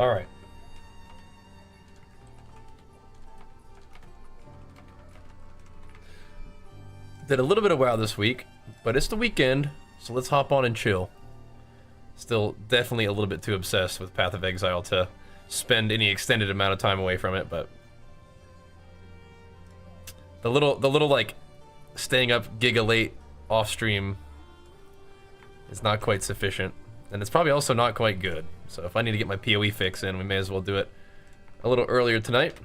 All right. Did a little bit of WoW this week, but it's the weekend, so let's hop on and chill. Still definitely a little bit too obsessed with Path of Exile to spend any extended amount of time away from it, but the little like staying up giga late off stream is not quite sufficient, and it's probably also not quite good. So if I need to get my PoE fix in, we may as well do it a little earlier tonight.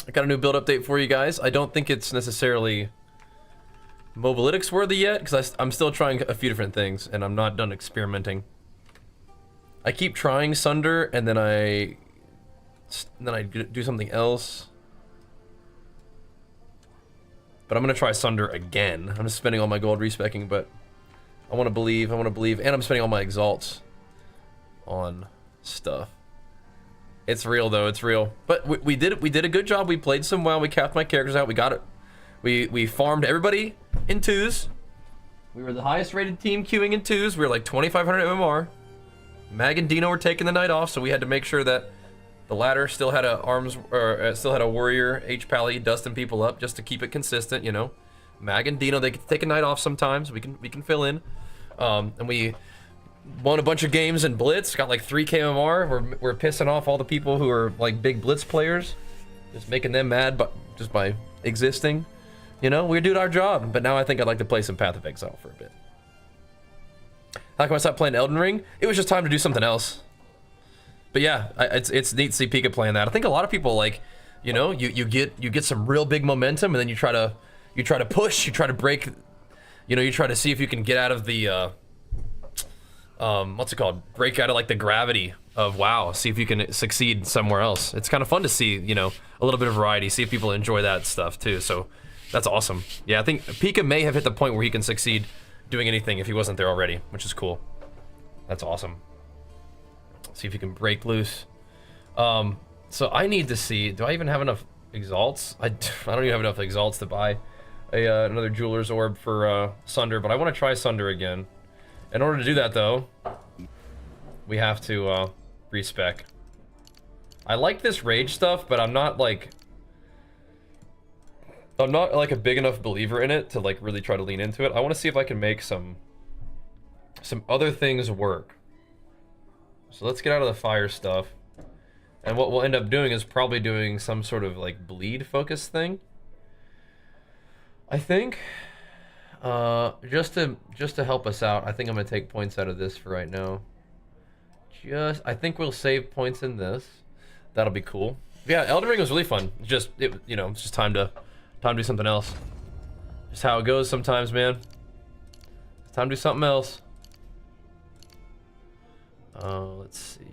I got a new build update for you guys. I don't think it's necessarily Mobalytics worthy yet, because I'm still trying a few different things, and I'm not done experimenting. I keep trying Sunder, and then I do something else. But I'm gonna try Sunder again. I'm just spending all my gold respecking, but I want to believe, and I'm spending all my exalts on stuff. It's real though, it's real. But we did a good job. We played some well. We capped my characters out. We got it. We farmed everybody in 2s. We were the highest rated team queuing in 2s. We were like 2,500 MMR. Mag and Dino were taking the night off, so we had to make sure that the ladder still had still had a warrior H-Pally dusting people up just to keep it consistent, you know. Mag and Dino, they can take a night off sometimes. We can fill in. And we won a bunch of games in Blitz, got like 3 KMR. We're pissing off all the people who are like big Blitz players, just making them mad, but just by existing. You know, we did our job, but now I think I'd like to play some Path of Exile for a bit. How come I stopped playing Elden Ring? It was just time to do something else. But yeah, it's neat to see Pika playing that. I think a lot of people, like, you know, you get some real big momentum, and then you try to push, you try to break, you know, you try to see if you can get out of the what's it called? Break out of like the gravity of WoW. See if you can succeed somewhere else. It's kind of fun to see, you know, a little bit of variety. See if people enjoy that stuff too. So that's awesome. Yeah, I think Pika may have hit the point where he can succeed doing anything if he wasn't there already, which is cool. That's awesome. See if you can break loose. So I need to see, do I even have enough exalts? I don't even have enough exalts to buy another jeweler's orb for Sunder, but I want to try Sunder again. In order to do that though, we have to respec. I like this rage stuff, but I'm not like a big enough believer in it to like really try to lean into it. I want to see if I can make some other things work. So let's get out of the fire stuff. And what we'll end up doing is probably doing some sort of like bleed focus thing. I think just to help us out, I think I'm gonna take points out of this for right now. I think we'll save points in this. That'll be cool. Yeah, Elden Ring was really fun. You know, it's just time to do something else. Just how it goes sometimes, man. It's time to do something else. Let's see.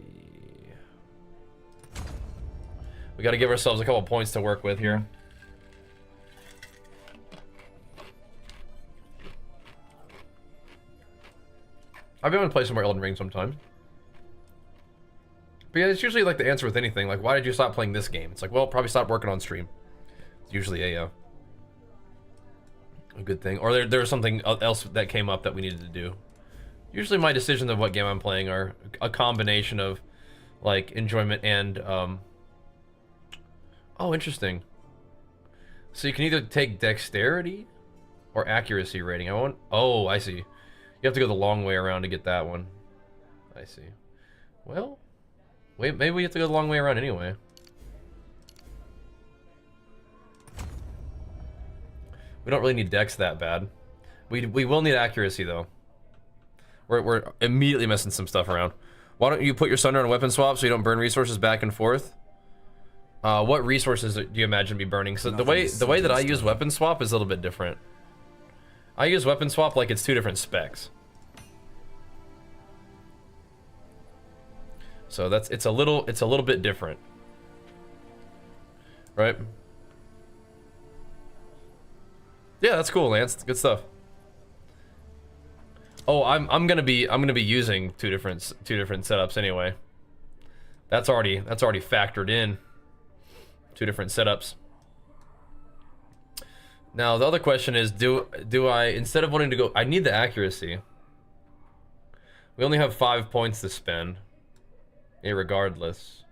We got to give ourselves a couple points to work with here. I've been able to play some more Elden Ring sometimes. But yeah, it's usually like the answer with anything. Like, why did you stop playing this game? It's like, well, probably stopped working on stream. It's usually a good thing. Or there was something else that came up that we needed to do. Usually my decisions of what game I'm playing are a combination of like enjoyment and oh, interesting. So you can either take dexterity or accuracy rating. Oh, I see. You have to go the long way around to get that one. I see. Well, wait, maybe we have to go the long way around anyway. We don't really need dex that bad. We will need accuracy though. We're immediately messing some stuff around. Why don't you put your Sunder on a weapon swap so you don't burn resources back and forth? What resources do you imagine be burning? So the way that I use weapon swap is a little bit different. I use weapon swap like it's 2 different specs. So it's a little bit different. Right? Yeah, that's cool, Lance. Good stuff. Oh, I'm gonna be using two different setups anyway. That's already factored in. 2 different setups. Now the other question is, do I, instead of wanting to go, I need the accuracy. We only have 5 points to spend. Irregardless.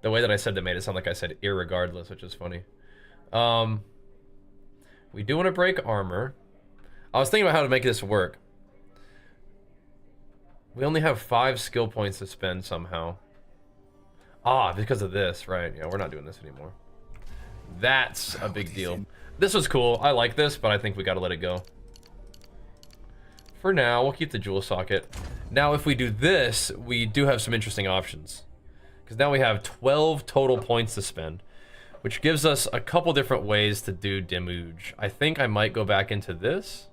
The way that I said that made it sound like I said irregardless, which is funny. We do want to break armor. I was thinking about how to make this work. We only have 5 skill points to spend somehow. Ah, because of this, right? Yeah, we're not doing this anymore. That's a big deal. This was cool. I like this, but I think we gotta let it go. For now, we'll keep the jewel socket. Now, if we do this, we do have some interesting options. Because now we have 12 total points to spend, which gives us a couple different ways to do damage. I think I might go back into this.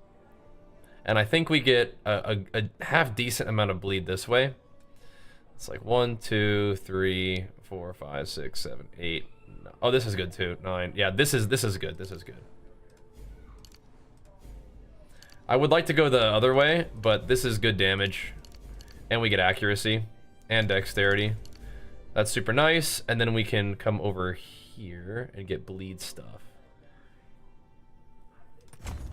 And I think we get a half decent amount of bleed this way. It's like 1, 2, 3, 4, 5, 6, 7, 8. Oh, this is good too. 9. Yeah, this is good. This is good. I would like to go the other way, but this is good damage. And we get accuracy and dexterity. That's super nice. And then we can come over here and get bleed stuff.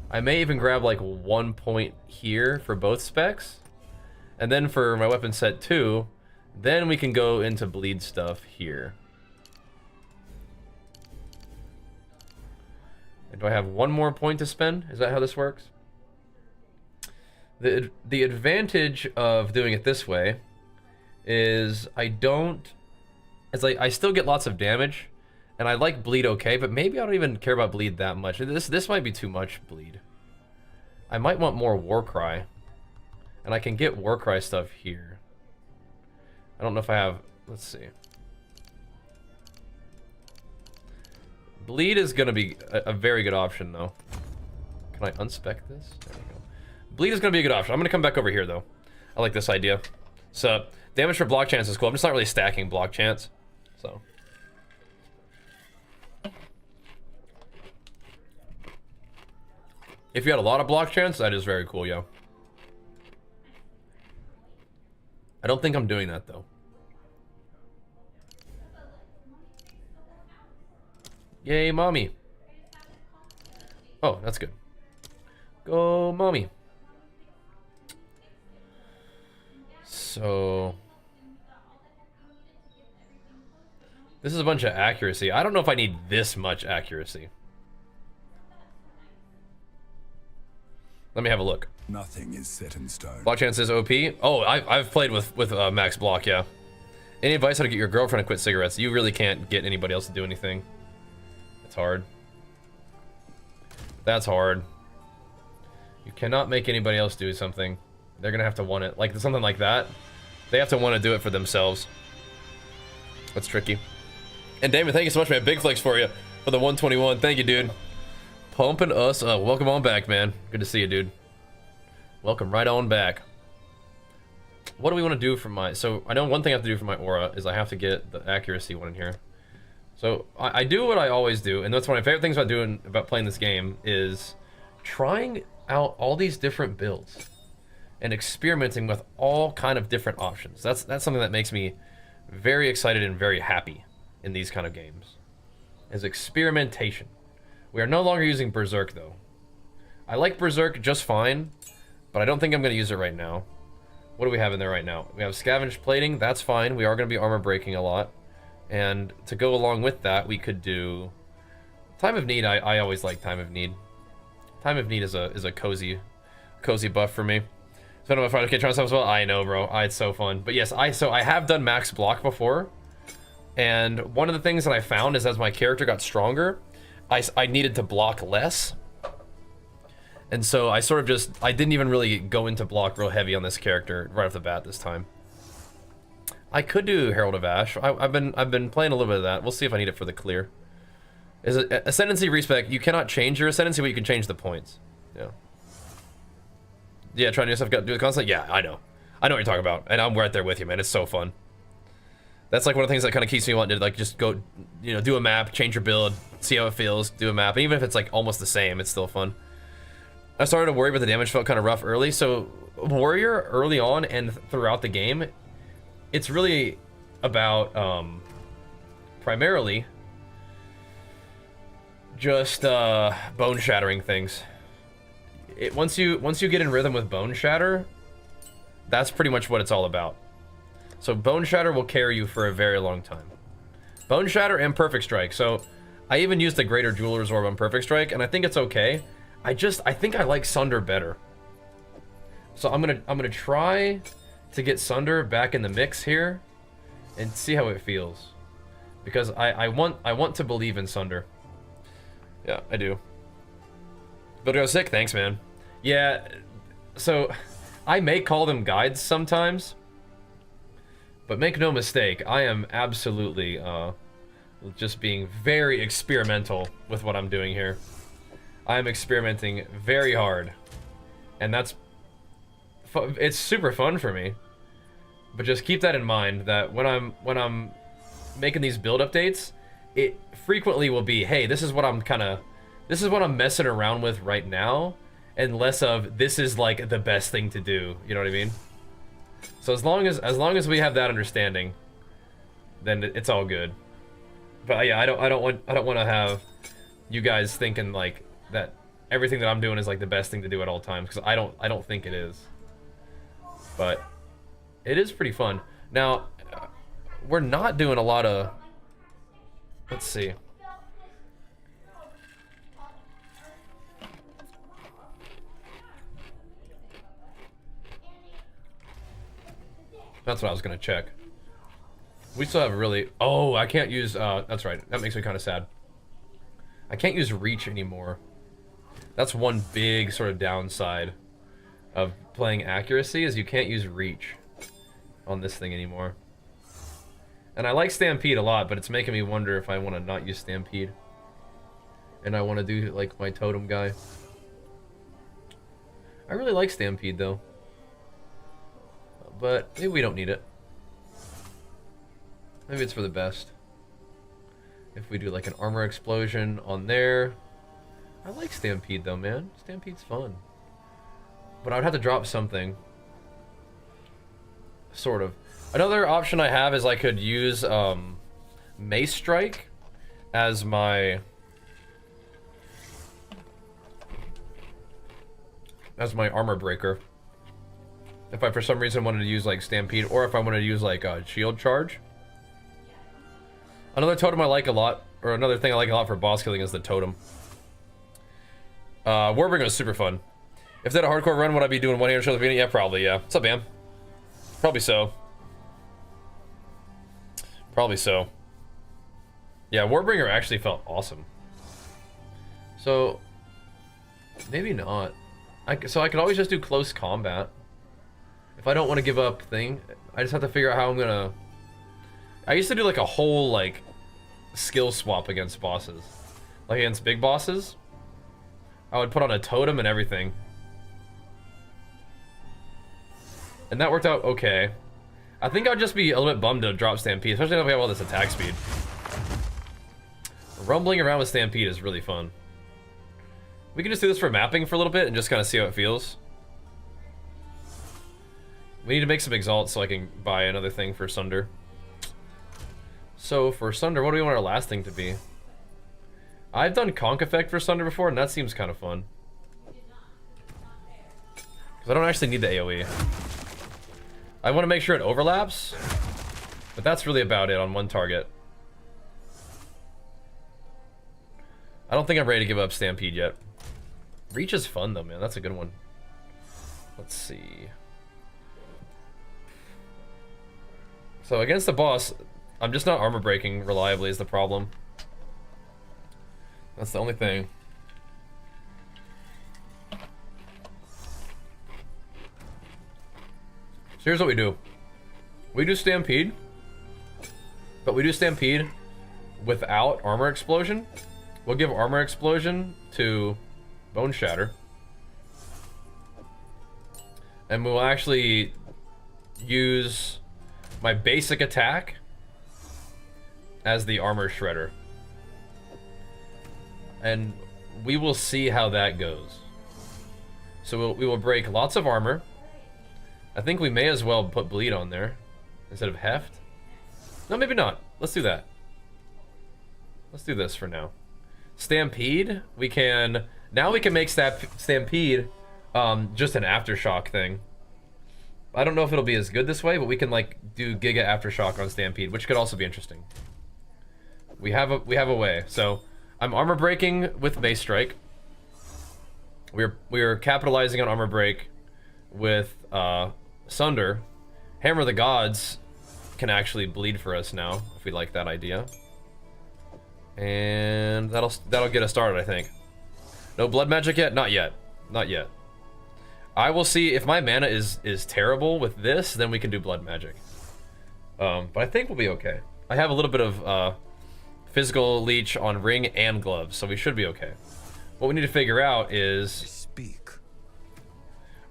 I may even grab like 1 point here for both specs. And then for my weapon set 2, then we can go into bleed stuff here. And do I have 1 more point to spend? Is that how this works? The advantage of doing it this way is it's like I still get lots of damage, and I like bleed okay, but maybe I don't even care about bleed that much. This might be too much bleed. I might want more Warcry, and I can get Warcry stuff here. I don't know if I have. Let's see. Bleed is gonna be a very good option, though. Can I unspec this? There we go. Bleed is gonna be a good option. I'm gonna come back over here, though. I like this idea. So damage for block chance is cool. I'm just not really stacking block chance, so. If you had a lot of block chance, that is very cool, yo. I don't think I'm doing that, though. Yay, mommy. Oh, that's good. Go, mommy. So this is a bunch of accuracy. I don't know if I need this much accuracy. Let me have a look. Nothing is set in stone. Block chance is OP. Oh, I've played with max block, yeah. Any advice how to get your girlfriend to quit cigarettes? You really can't get anybody else to do anything. It's hard. That's hard. You cannot make anybody else do something. They're gonna have to want it. Like something like that. They have to want to do it for themselves. That's tricky. And Damon, thank you so much, man. Big flex for you for the 121. Thank you, dude. Pumping us up. Welcome on back, man. Good to see you, dude. Welcome right on back. What do we want to do for my... So, I know one thing I have to do for my aura is I have to get the accuracy one in here. So, I do what I always do, and that's one of my favorite things about playing this game is trying out all these different builds and experimenting with all kind of different options. That's something that makes me very excited and very happy in these kind of games, is experimentation. We are no longer using Berserk, though. I like Berserk just fine, but I don't think I'm going to use it right now. What do we have in there right now? We have Scavenged Plating. That's fine. We are going to be armor breaking a lot. And to go along with that, we could do... Time of Need. I always like Time of Need. Time of Need is a cozy buff for me. So I don't know if I can try stuff as well. I know, bro. It's so fun. But yes, I have done max block before. And one of the things that I found is as my character got stronger, I needed to block less. And so I sort of just, I didn't even really go into block real heavy on this character right off the bat this time. I could do Herald of Ash. I've been playing a little bit of that. We'll see if I need it for the clear. Is it Ascendancy respec? You cannot change your Ascendancy, but you can change the points. Yeah. Yeah, trying to do stuff, do the constant. Yeah, I know what you're talking about, and I'm right there with you, man. It's so fun. That's like one of the things that kind of keeps me wanting to like just go, you know, do a map, change your build, see how it feels, do a map, and even if it's like almost the same, it's still fun. I started to worry about the damage felt kind of rough early, so Warrior early on and throughout the game, it's really about primarily just bone shattering things. Once you get in rhythm with bone shatter, that's pretty much what it's all about. So Bone Shatter will carry you for a very long time. Bone Shatter and Perfect Strike. So I even used the Greater Jeweler's Orb on Perfect Strike, and I think it's okay. I think I like Sunder better. So I'm gonna try to get Sunder back in the mix here and see how it feels. Because I want to believe in Sunder. Yeah, I do. Builder sick, thanks man. Yeah, so I may call them guides sometimes, but make no mistake, I am absolutely just being very experimental with what I'm doing here. I am experimenting very hard, and it's super fun for me. But just keep that in mind, that when I'm making these build updates, it frequently will be, hey, this is what I'm messing around with right now, and less of this is like the best thing to do. You know what I mean? So as long as we have that understanding, then it's all good. But yeah, I don't want to have you guys thinking like that everything that I'm doing is like the best thing to do at all times, because I don't think it is. But it is pretty fun. Now, we're not doing a lot of... Let's see. That's what I was going to check. We still have really... Oh, I can't use... that's right. That makes me kind of sad. I can't use reach anymore. That's one big sort of downside of playing accuracy, is you can't use reach on this thing anymore. And I like Stampede a lot, but it's making me wonder if I want to not use Stampede. And I want to do like my totem guy. I really like Stampede though. But maybe we don't need it. Maybe it's for the best. If we do like an armor explosion on there. I like Stampede though, man. Stampede's fun. But I would have to drop something. Sort of. Another option I have is I could use Mace Strike as my armor breaker. If I for some reason wanted to use like Stampede, or if I wanted to use like Shield Charge. Another totem I like a lot, or another thing I like a lot for boss killing, is the totem. Warbringer is super fun. If they had a hardcore run, would I be doing one-handed show at the beginning? Yeah, probably, yeah. What's up, Bam? Probably so. Probably so. Yeah, Warbringer actually felt awesome. So, maybe not. So I could always just do close combat. If I don't want to give up thing, I just have to figure out how I'm gonna... I used to do like a whole like skill swap against bosses. Like against big bosses, I would put on a totem and everything. And that worked out okay. I think I'd just be a little bit bummed to drop Stampede, especially if we have all this attack speed. Rumbling around with Stampede is really fun. We can just do this for mapping for a little bit and just kind of see how it feels. We need to make some exalts so I can buy another thing for Sunder. So for Sunder, what do we want our last thing to be? I've done Conk Effect for Sunder before, and that seems kind of fun. Because I don't actually need the AoE. I want to make sure it overlaps, but that's really about it on one target. I don't think I'm ready to give up Stampede yet. Reach is fun though, man. That's a good one. Let's see. So against the boss, I'm just not armor breaking reliably is the problem. That's the only thing. So here's what we do. We do Stampede, but we do Stampede without Armor Explosion. We'll give Armor Explosion to Bone Shatter. And we'll actually use my basic attack as the Armor Shredder. And we will see how that goes. So we will break lots of armor. I think we may as well put bleed on there instead of heft. No, maybe not. Let's do that. Let's do this for now. Stampede, we can... Now we can make Stampede just an aftershock thing. I don't know if it'll be as good this way, but we can like do Giga Aftershock on Stampede, which could also be interesting. We have a way. So I'm armor breaking with Base Strike. We're capitalizing on armor break with Sunder. Hammer of the Gods can actually bleed for us now if we like that idea. And that'll get us started, I think. No blood magic yet? Not yet. Not yet. I will see if my mana is terrible with this, then we can do blood magic. But I think we'll be okay. I have a little bit of physical leech on ring and gloves, so we should be okay. What we need to figure out is, Speak.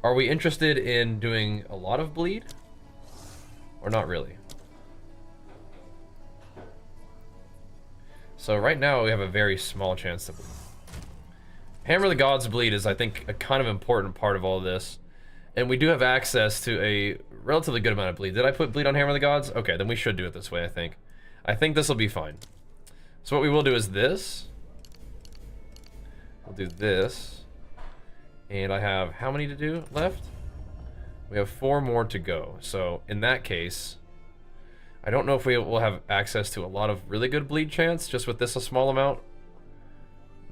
are we interested in doing a lot of bleed? Or not really? So right now we have a very small chance to bleed. Hammer of the Gods bleed is, I think, a kind of important part of all of this. And we do have access to a relatively good amount of bleed. Did I put bleed on Hammer of the Gods? Okay, then we should do it this way, I think. I think this will be fine. So what we will do is this. We'll do this. And I have how many to do left? We have 4 more to go. So in that case, I don't know if we will have access to a lot of really good bleed chance just with this a small amount.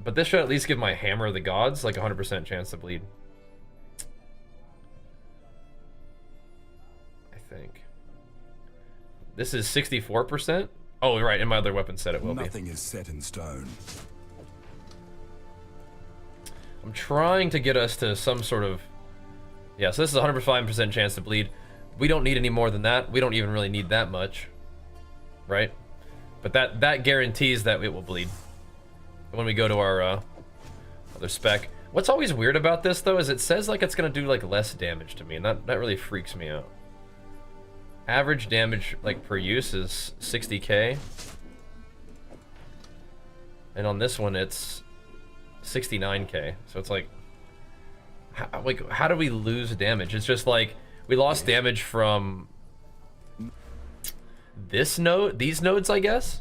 But this should at least give my Hammer of the Gods like 100% chance to bleed. I think. This is 64%? Oh, right, in my other weapon set it will be. Nothing is set in stone. I'm trying to get us to some sort of... Yeah, so this is a 105% chance to bleed. We don't need any more than that. We don't even really need that much. Right? But that guarantees that it will bleed. When we go to our other spec. What's always weird about this, though, is it says like it's going to do like less damage to me. And that really freaks me out. Average damage like per use is 60k. And on this one, it's 69k. So it's like... how do we lose damage? It's just like we lost damage from this node, these nodes, I guess.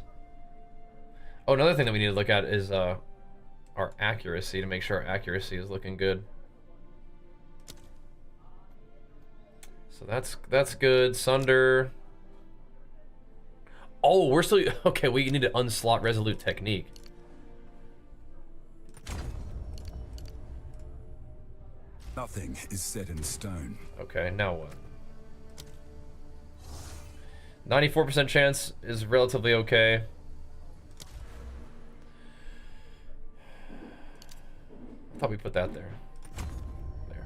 Oh, another thing that we need to look at is our accuracy to make sure our accuracy is looking good. So that's good. Sunder. Oh, we're still okay. We need to unslot Resolute Technique. Nothing is set in stone. Okay, now what? 94% chance is relatively okay. I thought we put that there. There.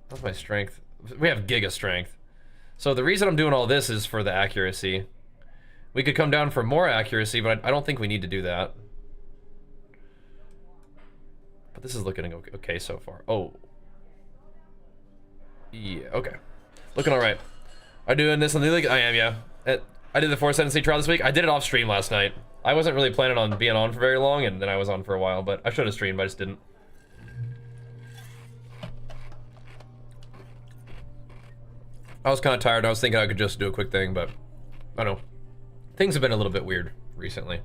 That's my strength. We have Giga Strength. So the reason I'm doing all this is for the accuracy. We could come down for more accuracy, but I don't think we need to do that. But this is looking okay so far. Oh. Yeah, okay. Looking alright. Are doing this on the league? I am, yeah. I did the Force Ascendancy trial this week. I did it off stream last night. I wasn't really planning on being on for very long, and then I was on for a while, but I should have streamed, but I just didn't. I was kind of tired. I was thinking I could just do a quick thing, but I don't know. Things have been a little bit weird recently.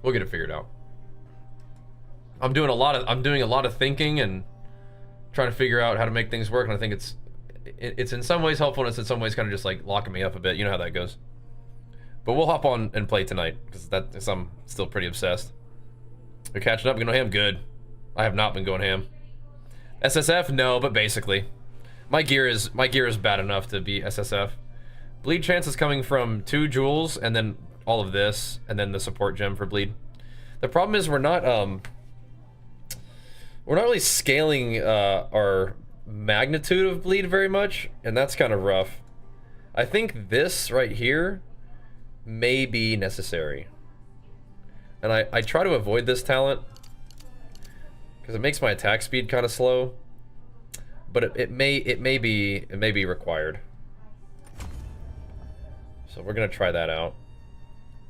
We'll get it figured out. I'm doing a lot of thinking and trying to figure out how to make things work, and I think it's in some ways helpful, and it's in some ways kind of just like locking me up a bit. You know how that goes. But we'll hop on and play tonight because I'm still pretty obsessed. We're catching up. Going ham? Good. I have not been going ham. SSF? No, but basically, my gear is bad enough to be SSF. Bleed chance is coming from 2 jewels and then all of this and then the support gem for bleed. The problem is we're not really scaling our magnitude of bleed very much, and that's kind of rough. I think this right here may be necessary. And I try to avoid this talent because it makes my attack speed kind of slow. But it may be required. So we're gonna try that out.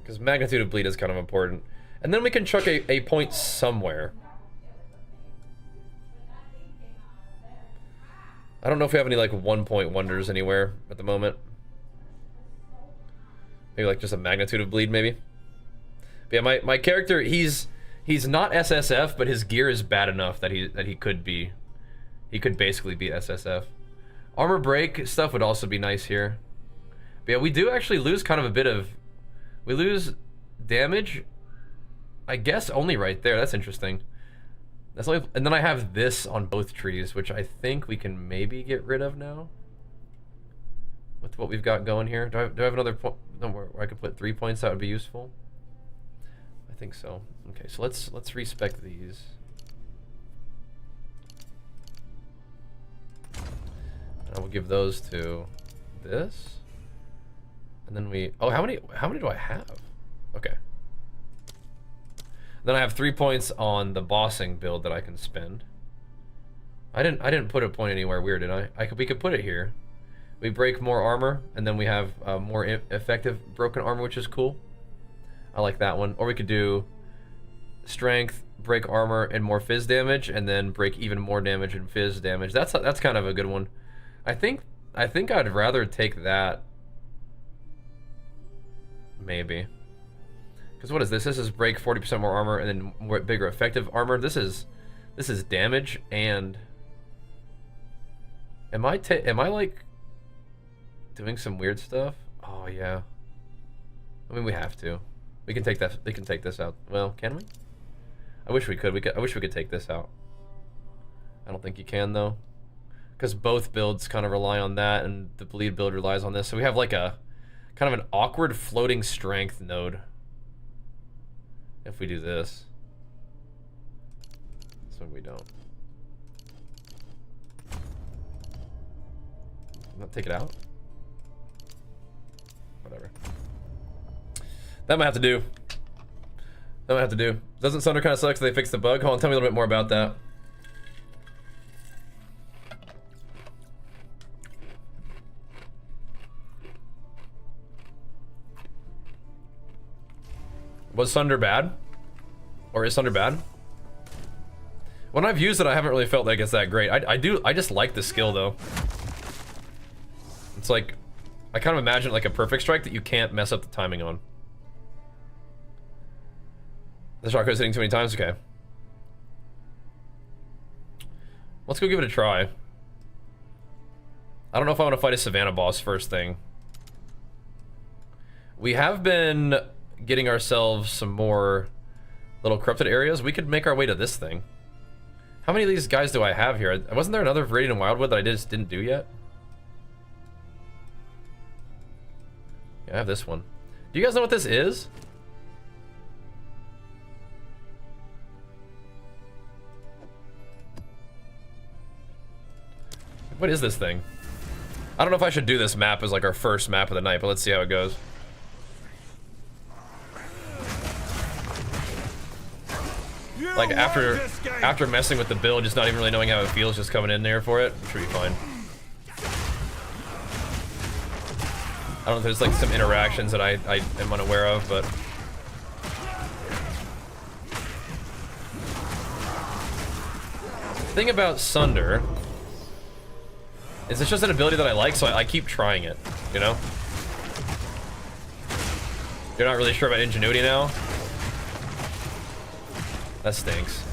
Because magnitude of bleed is kind of important. And then we can chuck a point somewhere. I don't know if we have any like 1-point wonders anywhere at the moment. Maybe like just a magnitude of bleed, maybe. But yeah, my character, he's not SSF, but his gear is bad enough that he could be He could basically beat SSF. Armor break stuff would also be nice here. But yeah, we do actually lose kind of a bit of... We lose damage, I guess, only right there. That's interesting. That's only, and then I have this on both trees, which I think we can maybe get rid of now. With what we've got going here. Do I have another point where I could put 3 points? That would be useful. I think so. Okay, so let's respec these. And I will give those to this. And then we, oh, how many do I have? Okay. Then I have 3 points on the bossing build that I can spend. I didn't put a point anywhere weird, did I? We could put it here. We break more armor, and then we have more effective broken armor, which is cool. I like that one. Or we could do strength, break armor, and more fizz damage, and then break even more damage and fizz damage. That's kind of a good one. I think I'd rather take that. Maybe. Because what is this? This is break 40% more armor and then more bigger effective armor. This is damage and. Am I like doing some weird stuff? Oh yeah. I mean, we have to. We can take that. We can take this out. Well, can we? I wish we could. I wish we could take this out. I don't think you can though, because both builds kind of rely on that, and the bleed build relies on this. So we have like a kind of an awkward floating strength node. If we do this, so we don't. Not take it out. Whatever. That might have to do. That might have to do. Doesn't Sunder kind of suck? So they fixed the bug. Hold on, tell me a little bit more about that. Was Sunder bad? Or is Sunder bad? When I've used it, I haven't really felt like it's that great. I just like the skill though. It's like, I kind of imagine like a perfect strike that you can't mess up the timing on. The shotgun's hitting too many times? Okay. Let's go give it a try. I don't know if I want to fight a Savannah boss first thing. We have been getting ourselves some more little corrupted areas. We could make our way to this thing. How many of these guys do I have here? Wasn't there another Viridian Wildwood that I just didn't do yet? Yeah, I have this one. Do you guys know what this is? What is this thing? I don't know if I should do this map as like our first map of the night, but let's see how it goes. Like after messing with the build, just not even really knowing how it feels, just coming in there for it, should be fine. I don't know if there's like some interactions that I am unaware of, but the thing about Sunder is it's just an ability that I like, so I keep trying it, you know? You're not really sure about ingenuity now? That stinks.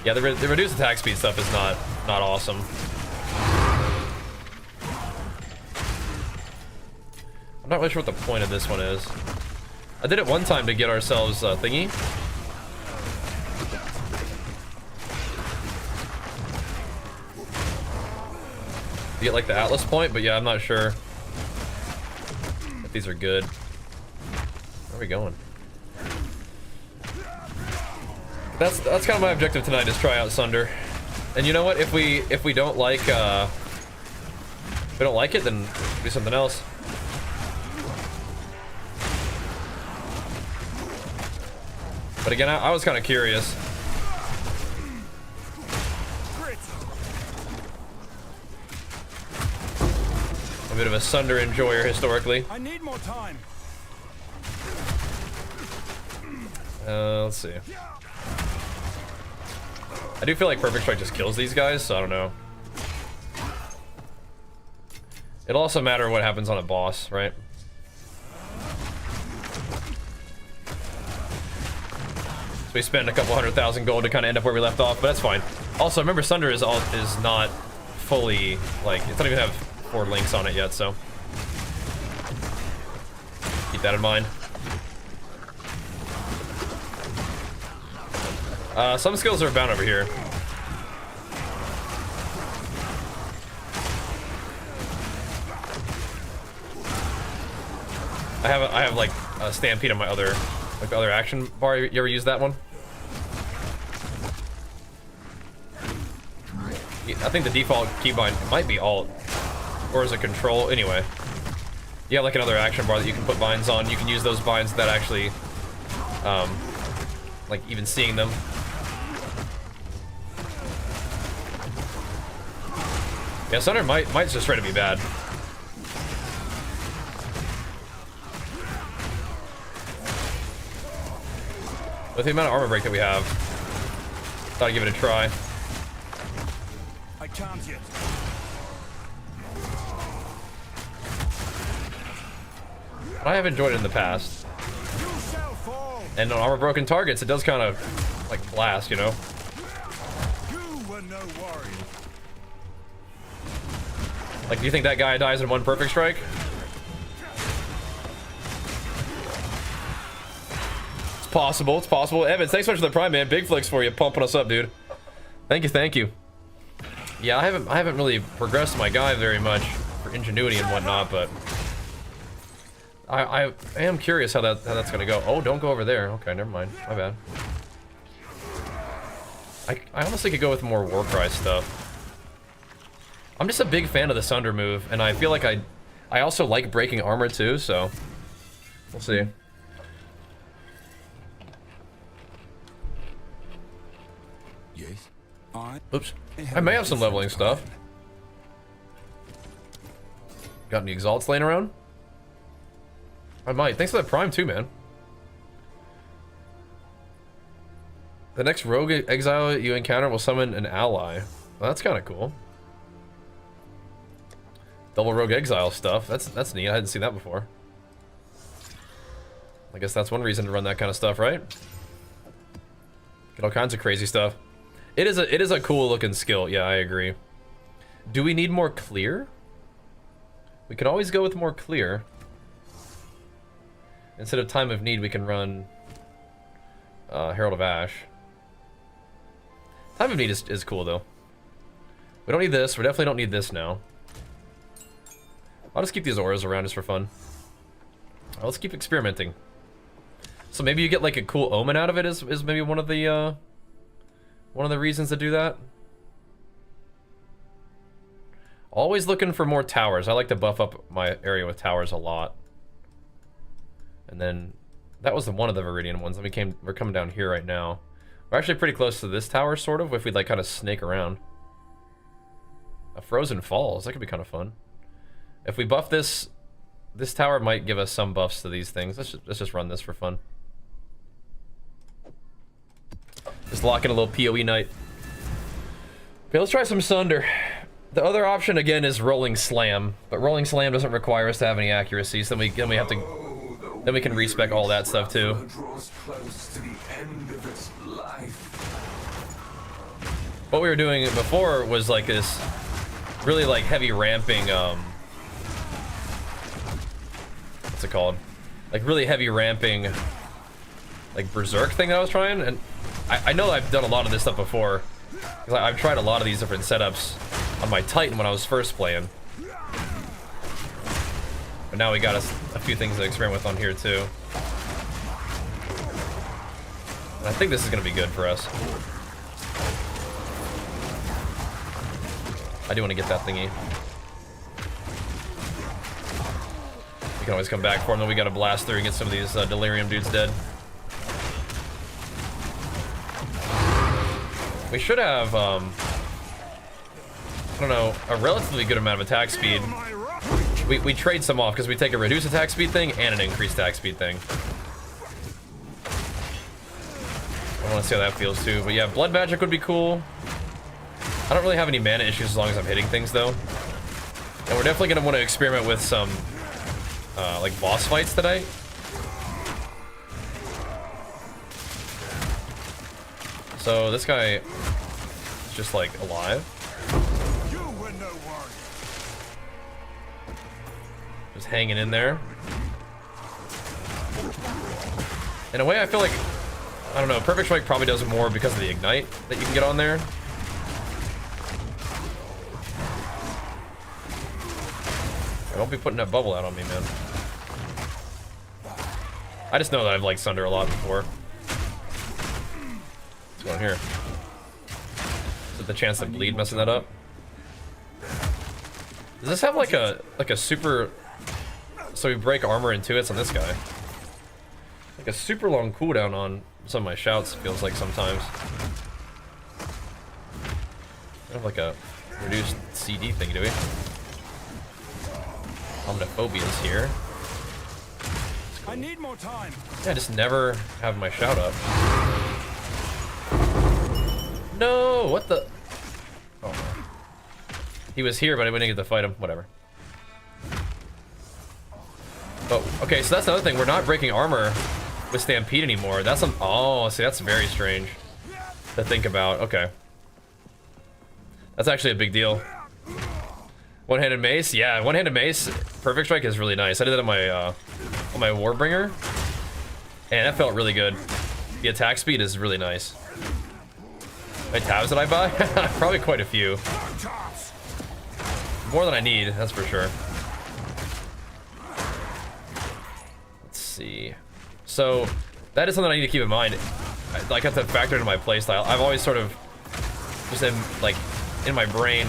Yeah, the reduced attack speed stuff is not awesome. I'm not really sure what the point of this one is. I did it one time to get ourselves thingy. To get like the Atlas point, but yeah, I'm not sure if these are good. Where are we going? That's kind of my objective tonight, is try out Sunder. And you know what? If we don't like if we don't like it, then do something else. But again, I was kind of curious. A bit of a Sunder enjoyer historically. I need more time. Let's see. I do feel like Perfect Strike just kills these guys, so I don't know. It'll also matter what happens on a boss, right? So we spent a couple 100,000 gold to kind of end up where we left off, but that's fine. Also, remember Sunder is not fully, like, it doesn't even have 4 links on it yet, so keep that in mind. Some skills are bound over here. I have like a stampede on my other, like the other action bar. You ever use that one? I think the default keybind might be alt, or is it control? Anyway, you have like another action bar that you can put binds on. You can use those binds that actually, like even seeing them. Yeah, Sunder might just try to be bad. With the amount of armor break that we have, thought I'd give it a try. I can't yet. I have enjoyed it in the past. And on armor broken targets, it does kind of like blast, you know? You were no warrior. Like, do you think that guy dies in 1 perfect strike? It's possible, it's possible. Evans, thanks so much for the prime, man. Big flicks for you, pumping us up, dude. Thank you, thank you. Yeah, I haven't really progressed my guy very much for ingenuity and whatnot, but I am curious how that's gonna go. Oh, don't go over there. Okay, never mind. My bad. I honestly could go with more Warcry stuff. I'm just a big fan of the Sunder move, and I feel like I also like breaking armor too, so we'll see. Yes. Oops. I may have some leveling stuff. Got any exalts laying around? I might. Thanks for that prime too, man. The next rogue exile you encounter will summon an ally. Well, that's kind of cool. Double rogue exile stuff. That's neat. I hadn't seen that before. I guess that's one reason to run that kind of stuff, right? Get all kinds of crazy stuff. It is a cool looking skill. Yeah, I agree. Do we need more clear? We could always go with more clear. Instead of time of need, we can run Herald of Ash. Time of need is cool though. We don't need this. We definitely don't need this now. I'll just keep these auras around just for fun. Let's keep experimenting. So maybe you get like a cool omen out of it is maybe one of the reasons to do that. Always looking for more towers. I like to buff up my area with towers a lot. And then that was one of the Viridian ones. We're coming down here right now. We're actually pretty close to this tower, sort of, if we'd like kind of snake around. A Frozen Falls, that could be kind of fun. If we buff this tower might give us some buffs to these things. Let's just run this for fun. Just lock in a little PoE night. Okay, let's try some Sunder. The other option again is Rolling Slam, but Rolling Slam doesn't require us to have any accuracy, so then we have to, then we can respec all that stuff too. What we were doing before was like this really like heavy ramping, what's it called? Like really heavy ramping, like berserk thing that I was trying, and I know I've done a lot of this stuff before. Cause I've tried a lot of these different setups on my Titan when I was first playing. But now we got a few things to experiment with on here too. And I think this is gonna be good for us. I do want to get that thingy. We can always come back for him, then we gotta blast through and get some of these delirium dudes dead. We should have, I don't know, a relatively good amount of attack speed. We trade some off because we take a reduced attack speed thing and an increased attack speed thing. I want to see how that feels too. But yeah, Blood Magic would be cool. I don't really have any mana issues as long as I'm hitting things though. And we're definitely going to want to experiment with some like boss fights tonight. So this guy is just like alive. You were no warrior. Just hanging in there. In a way, I feel like, I don't know, Perfect Strike probably does more because of the ignite that you can get on there. Don't be putting that bubble out on me, man. I just know that I've liked Sunder a lot before. What's going on here? Is it the chance to bleed messing that up? Does this have like a super... So we break armor into it on this guy. Like a super long cooldown on some of my shouts, feels like sometimes. I have like a reduced CD thing, do we? Omniphobia's here. I need more time. Yeah, I just never have my shout up. No, what the? Oh, he was here, but I didn't get to fight him. Whatever. Oh, okay, so that's another thing. We're not breaking armor with Stampede anymore. That's some. Oh, see, that's very strange to think about. Okay, that's actually a big deal. One-handed mace, yeah, one-handed mace. Perfect Strike is really nice. I did that on my Warbringer, and that felt really good. The attack speed is really nice. How many tabs did I buy? Probably quite a few. More than I need, that's for sure. Let's see. So that is something I need to keep in mind. I have to factor into my playstyle. I've always sort of just like in my brain.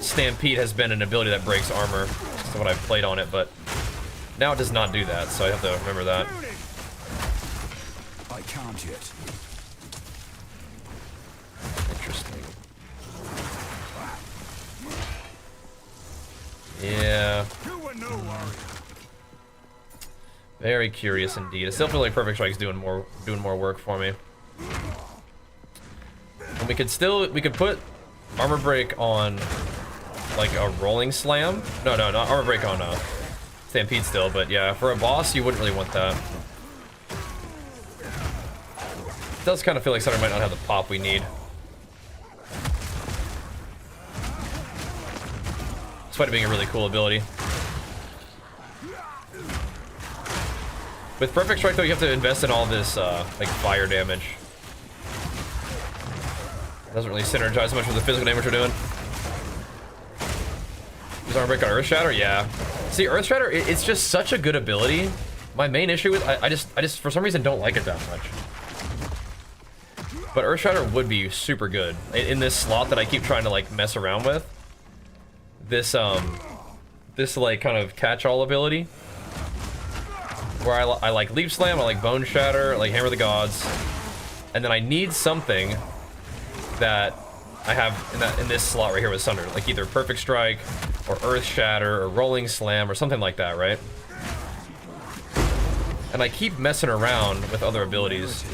Stampede has been an ability that breaks armor. That's what I've played on it, but now it does not do that, so I have to remember that. I can't yet. Interesting. Yeah. You were no warrior. Very curious indeed. I still feel like Perfect Strike's doing more work for me. And we could put armor break on like a rolling slam. No, not armor break on Stampede still, but yeah, for a boss you wouldn't really want that. It does kind of feel like Sunder might not have the pop we need. Despite it being a really cool ability. With Perfect Strike though, you have to invest in all this like fire damage. It doesn't really synergize much with the physical damage we're doing. Does armor break on Earth Shatter? Yeah. See, Earth Shatter, it's just such a good ability. My main issue with I just for some reason don't like it that much. But Earth Shatter would be super good in this slot that I keep trying to like mess around with. This like kind of catch-all ability, where I like Leap Slam, I like Bone Shatter, I like Hammer of the Gods, and then I need something that I have in this slot right here with Sunder, like either Perfect Strike or Earth Shatter or Rolling Slam or something like that, right? And I keep messing around with other abilities.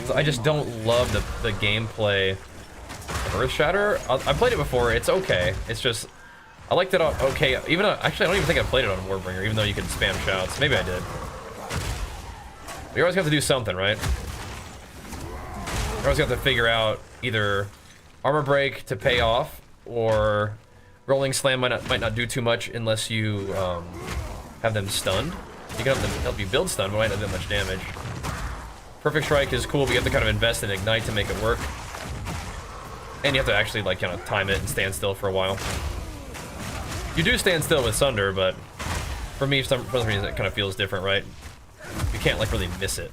So I just don't love the gameplay of Earth Shatter. I played it before, it's okay. It's just, I liked it okay. Even actually, I don't even think I played it on Warbringer, even though you could spam shouts. Maybe I did. But you always have to do something, right? You always have to figure out either armor break to pay off, or rolling slam might not do too much unless you have them stunned. You can help you build stun, but might not do much damage. Perfect Strike is cool, but you have to kind of invest in ignite to make it work, and you have to actually like kind of time it and stand still for a while. You do stand still with Sunder, but for me, for some reason, it kind of feels different, right? You can't like really miss it.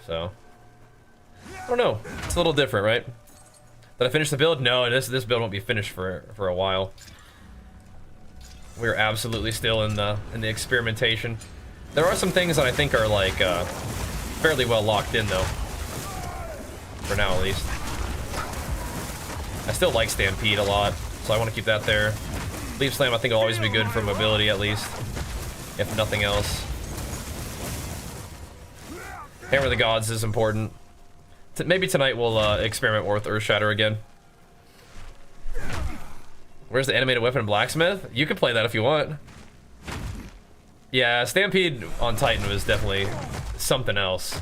So I don't know. It's a little different, right? Did I finish the build? No, this build won't be finished for a while. We're absolutely still in the experimentation. There are some things that I think are like fairly well locked in though. For now at least. I still like Stampede a lot, so I want to keep that there. Leap Slam I think will always be good for mobility at least, if nothing else. Hammer of the Gods is important. Maybe tonight we'll experiment more with Earth Shatter again. Where's the animated weapon blacksmith? You can play that if you want. Yeah, Stampede on Titan was definitely something else.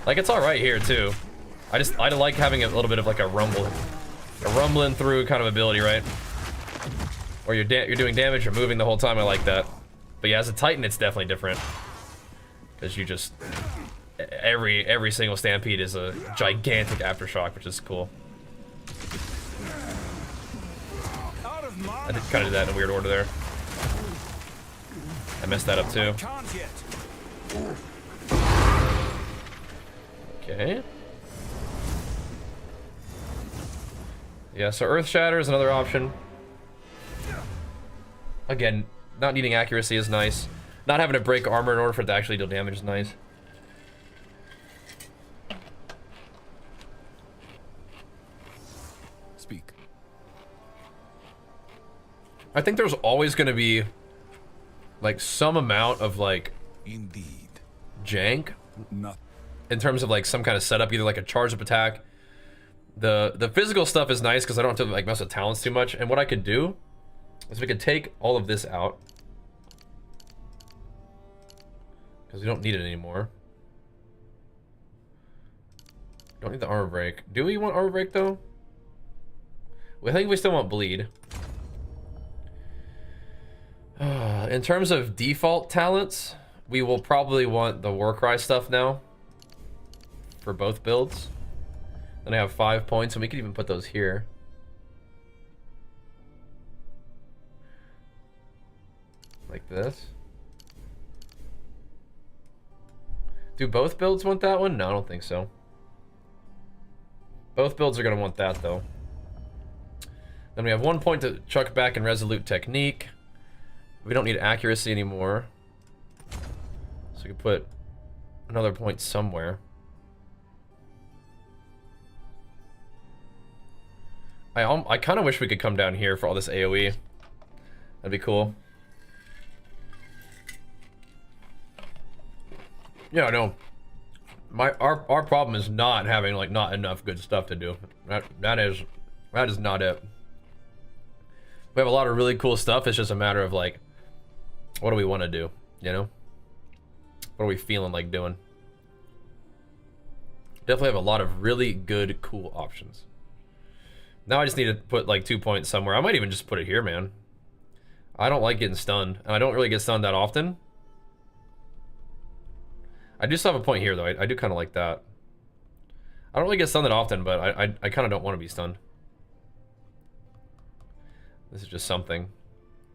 Like, it's alright here, too. I like having a little bit of, like, a rumbling through kind of ability, right? Or you're doing damage, you're moving the whole time, I like that. But yeah, as a Titan, it's definitely different. Because you just... Every single stampede is a gigantic aftershock, which is cool. I did kind of did that in a weird order there. I messed that up too. Okay. Yeah, so Earth Shatter is another option. Again, not needing accuracy is nice. Not having to break armor in order for it to actually deal damage is nice. Speak. I think there's always going to be like some amount of like Indeed. jank Not. in terms of like some kind of setup, either like a charge up attack. The physical stuff is nice because I don't have to like mess with talents too much. And what I could do is we could take all of this out because we don't need it anymore. Don't need the armor break. Do we want armor break though? I think we still want bleed. In terms of default talents, we will probably want the Warcry stuff now for both builds. Then I have 5 points, and we could even put those here. Like this. Do both builds want that one? No, I don't think so. Both builds are going to want that, though. Then we have 1 point to chuck back in Resolute Technique. We don't need accuracy anymore. So we can put another point somewhere. I kind of wish we could come down here for all this AoE. That'd be cool. Yeah, no. Our problem is not having like not enough good stuff to do. That is not it. We have a lot of really cool stuff. It's just a matter of like, what do we want to do? You know? What are we feeling like doing? Definitely have a lot of really good, cool options. Now I just need to put like 2 points somewhere. I might even just put it here, man. I don't like getting stunned, and I don't really get stunned that often. I do still have a point here, though. I do kind of like that. I don't really get stunned that often, but I kind of don't want to be stunned. This is just something.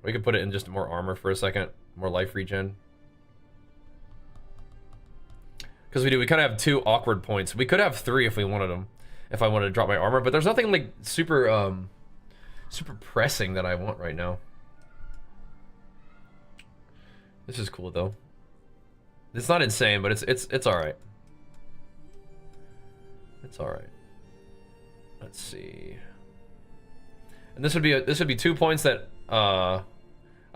We could put it in just more armor for a second. More life regen. Because we kind of have 2 awkward points. We could have 3 if we wanted them. If I wanted to drop my armor, but there's nothing like super super pressing that I want right now. This is cool though. It's not insane, but it's all right. It's all right. Let's see. And this would be 2 points that I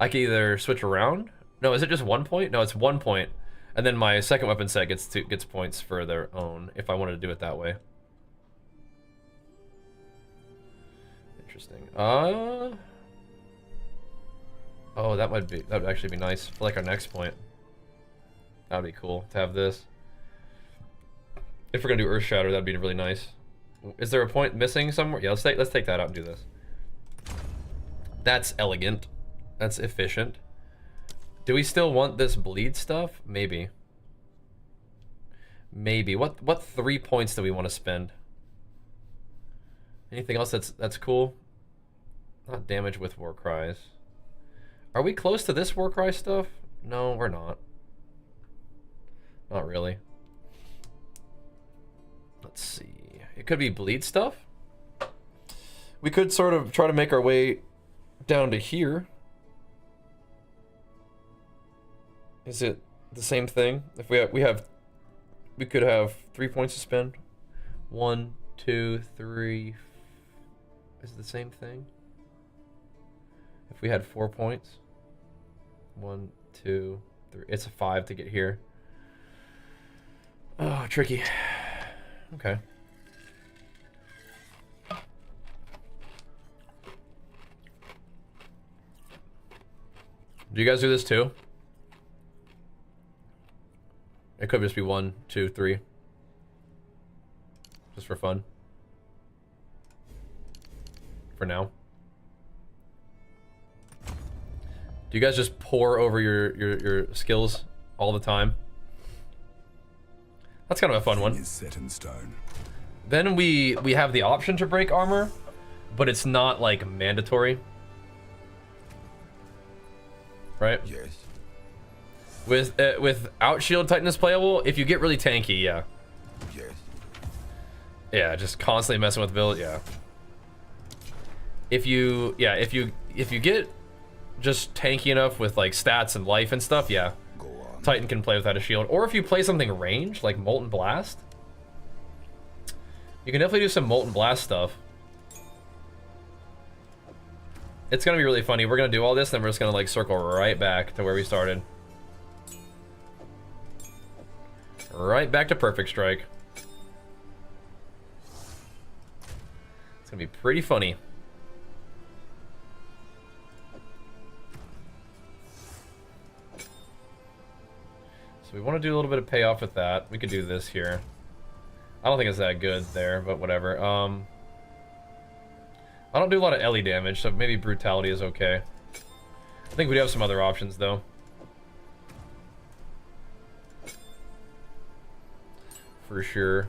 could either switch around. No, is it just 1 point? No, it's 1 point, and then my second weapon set gets points for their own if I wanted to do it that way. Interesting. Oh, that would actually be nice for like our next point. That'd be cool to have this. If we're gonna do Earth Shatter, that'd be really nice. Is there a point missing somewhere? Yeah, let's take that out and do this. That's elegant. That's efficient. Do we still want this bleed stuff? Maybe. Maybe. What 3 points do we want to spend? Anything else that's cool? Not damage with war cries. Are we close to this war cry stuff? No, we're not. Not really. Let's see. It could be bleed stuff. We could sort of try to make our way down to here. Is it the same thing? If we could have 3 points to spend. 1, 2, 3. Is it the same thing? If we had 4 points. 1, 2, 3. It's a 5 to get here. Oh, tricky. Okay. Do you guys do this too? It could just be 1, 2, 3. just for fun. For now. Do you guys just pour over your skills all the time? That's kind of a fun one. Is set in stone. Then we have the option to break armor, but it's not like mandatory. Right? Yes. Without shield tightness playable, if you get really tanky, yeah. Yes. Yeah, just constantly messing with build, yeah. If you get just tanky enough with like stats and life and stuff, yeah. Go on. Titan can play without a shield. Or if you play something ranged, like Molten Blast, you can definitely do some Molten Blast stuff. It's gonna be really funny. We're gonna do all this, then we're just gonna like circle right back to where we started. Right back to Perfect Strike. It's gonna be pretty funny. So we want to do a little bit of payoff with that. We could do this here. I don't think it's that good there, but whatever. I don't do a lot of Ellie damage, so maybe Brutality is okay. I think we do have some other options, though. For sure.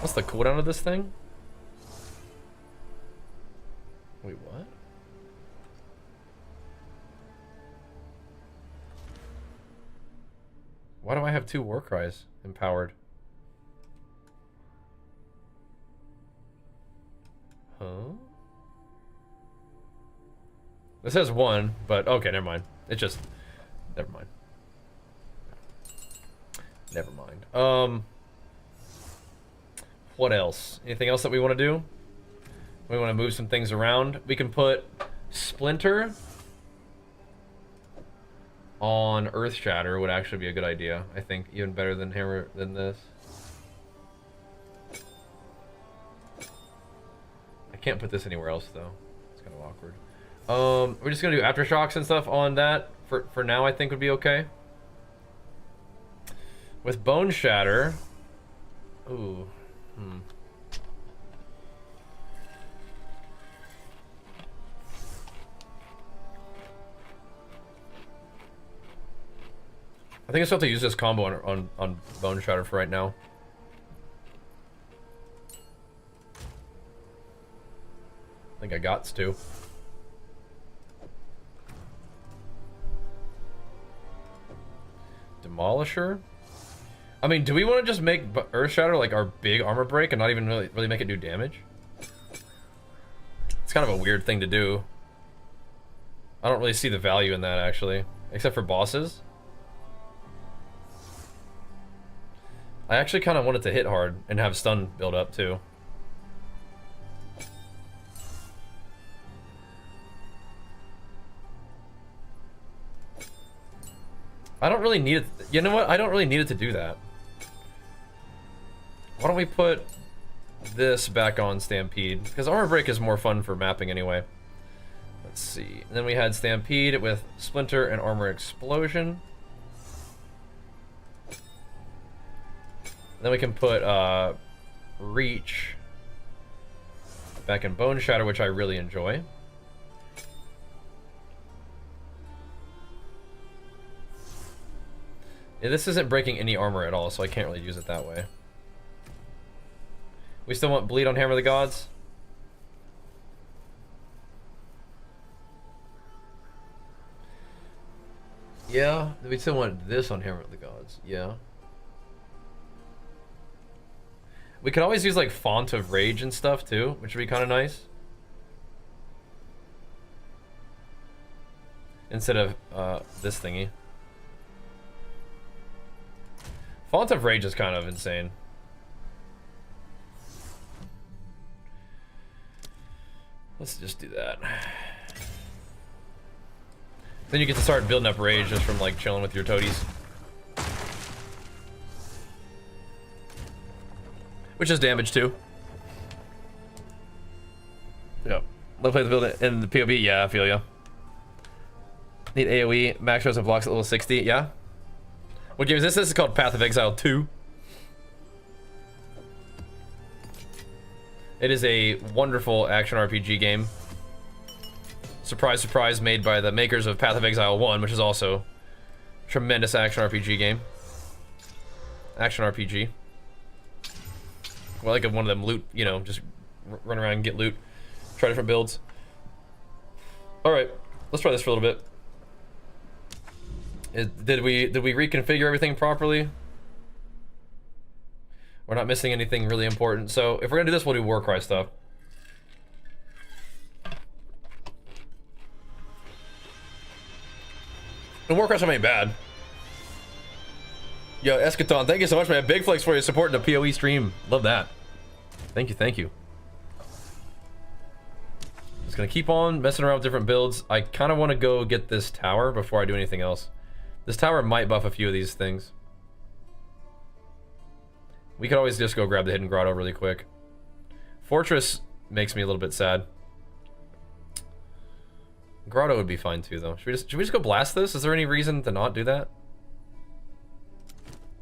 What's the cooldown of this thing? Wait, what? Why do I have 2 war cries empowered? Huh? This has 1, but okay, never mind. It just... Never mind. Never mind. What else? Anything else that we want to do? We want to move some things around. We can put Splinter on Earth Shatter would actually be a good idea. I think even better than Hammer than this. I can't put this anywhere else though. It's kind of awkward. We're just gonna do aftershocks and stuff on that for now. I think would be okay. With Bone Shatter. Ooh. I think I still have to use this combo on Bone Shatter for right now. I think I got to. Demolisher? I mean, do we want to just make Earth Shatter like our big armor break and not even really make it do damage? It's kind of a weird thing to do. I don't really see the value in that actually, except for bosses. I actually kind of want it to hit hard and have stun build up too. I don't really need it. You know what? I don't really need it to do that. Why don't we put this back on Stampede? Because Armor Break is more fun for mapping anyway. Let's see. And then we had Stampede with Splinter and Armor Explosion. Then we can put Reach back in Bone Shatter, which I really enjoy. Yeah, this isn't breaking any armor at all, so I can't really use it that way. We still want Bleed on Hammer of the Gods? Yeah, we still want this on Hammer of the Gods. Yeah. We could always use like Font of Rage and stuff too, which would be kind of nice. Instead of this thingy. Font of Rage is kind of insane. Let's just do that. Then you get to start building up rage just from like chilling with your toadies. Which is damage too. Yep. Let's play the build in the PoE. Yeah, I feel ya. Need AoE. Max shows and blocks at level 60. Yeah. What game is this? This is called Path of Exile 2. It is a wonderful action RPG game. Surprise, surprise, made by the makers of Path of Exile 1, which is also a tremendous action RPG game. Action RPG. Well, like one of them loot, you know, just run around and get loot. Try different builds. Alright, let's try this for a little bit. Did we reconfigure everything properly? We're not missing anything really important. So if we're gonna do this, we'll do Warcry stuff. And Warcry's not any bad. Yo, Eschaton, thank you so much, man. Big flex for you supporting the PoE stream. Love that. Thank you, thank you. Just gonna keep on messing around with different builds. I kind of want to go get this tower before I do anything else. This tower might buff a few of these things. We could always just go grab the hidden grotto really quick. Fortress makes me a little bit sad. Grotto would be fine too, though. Should we just go blast this? Is there any reason to not do that?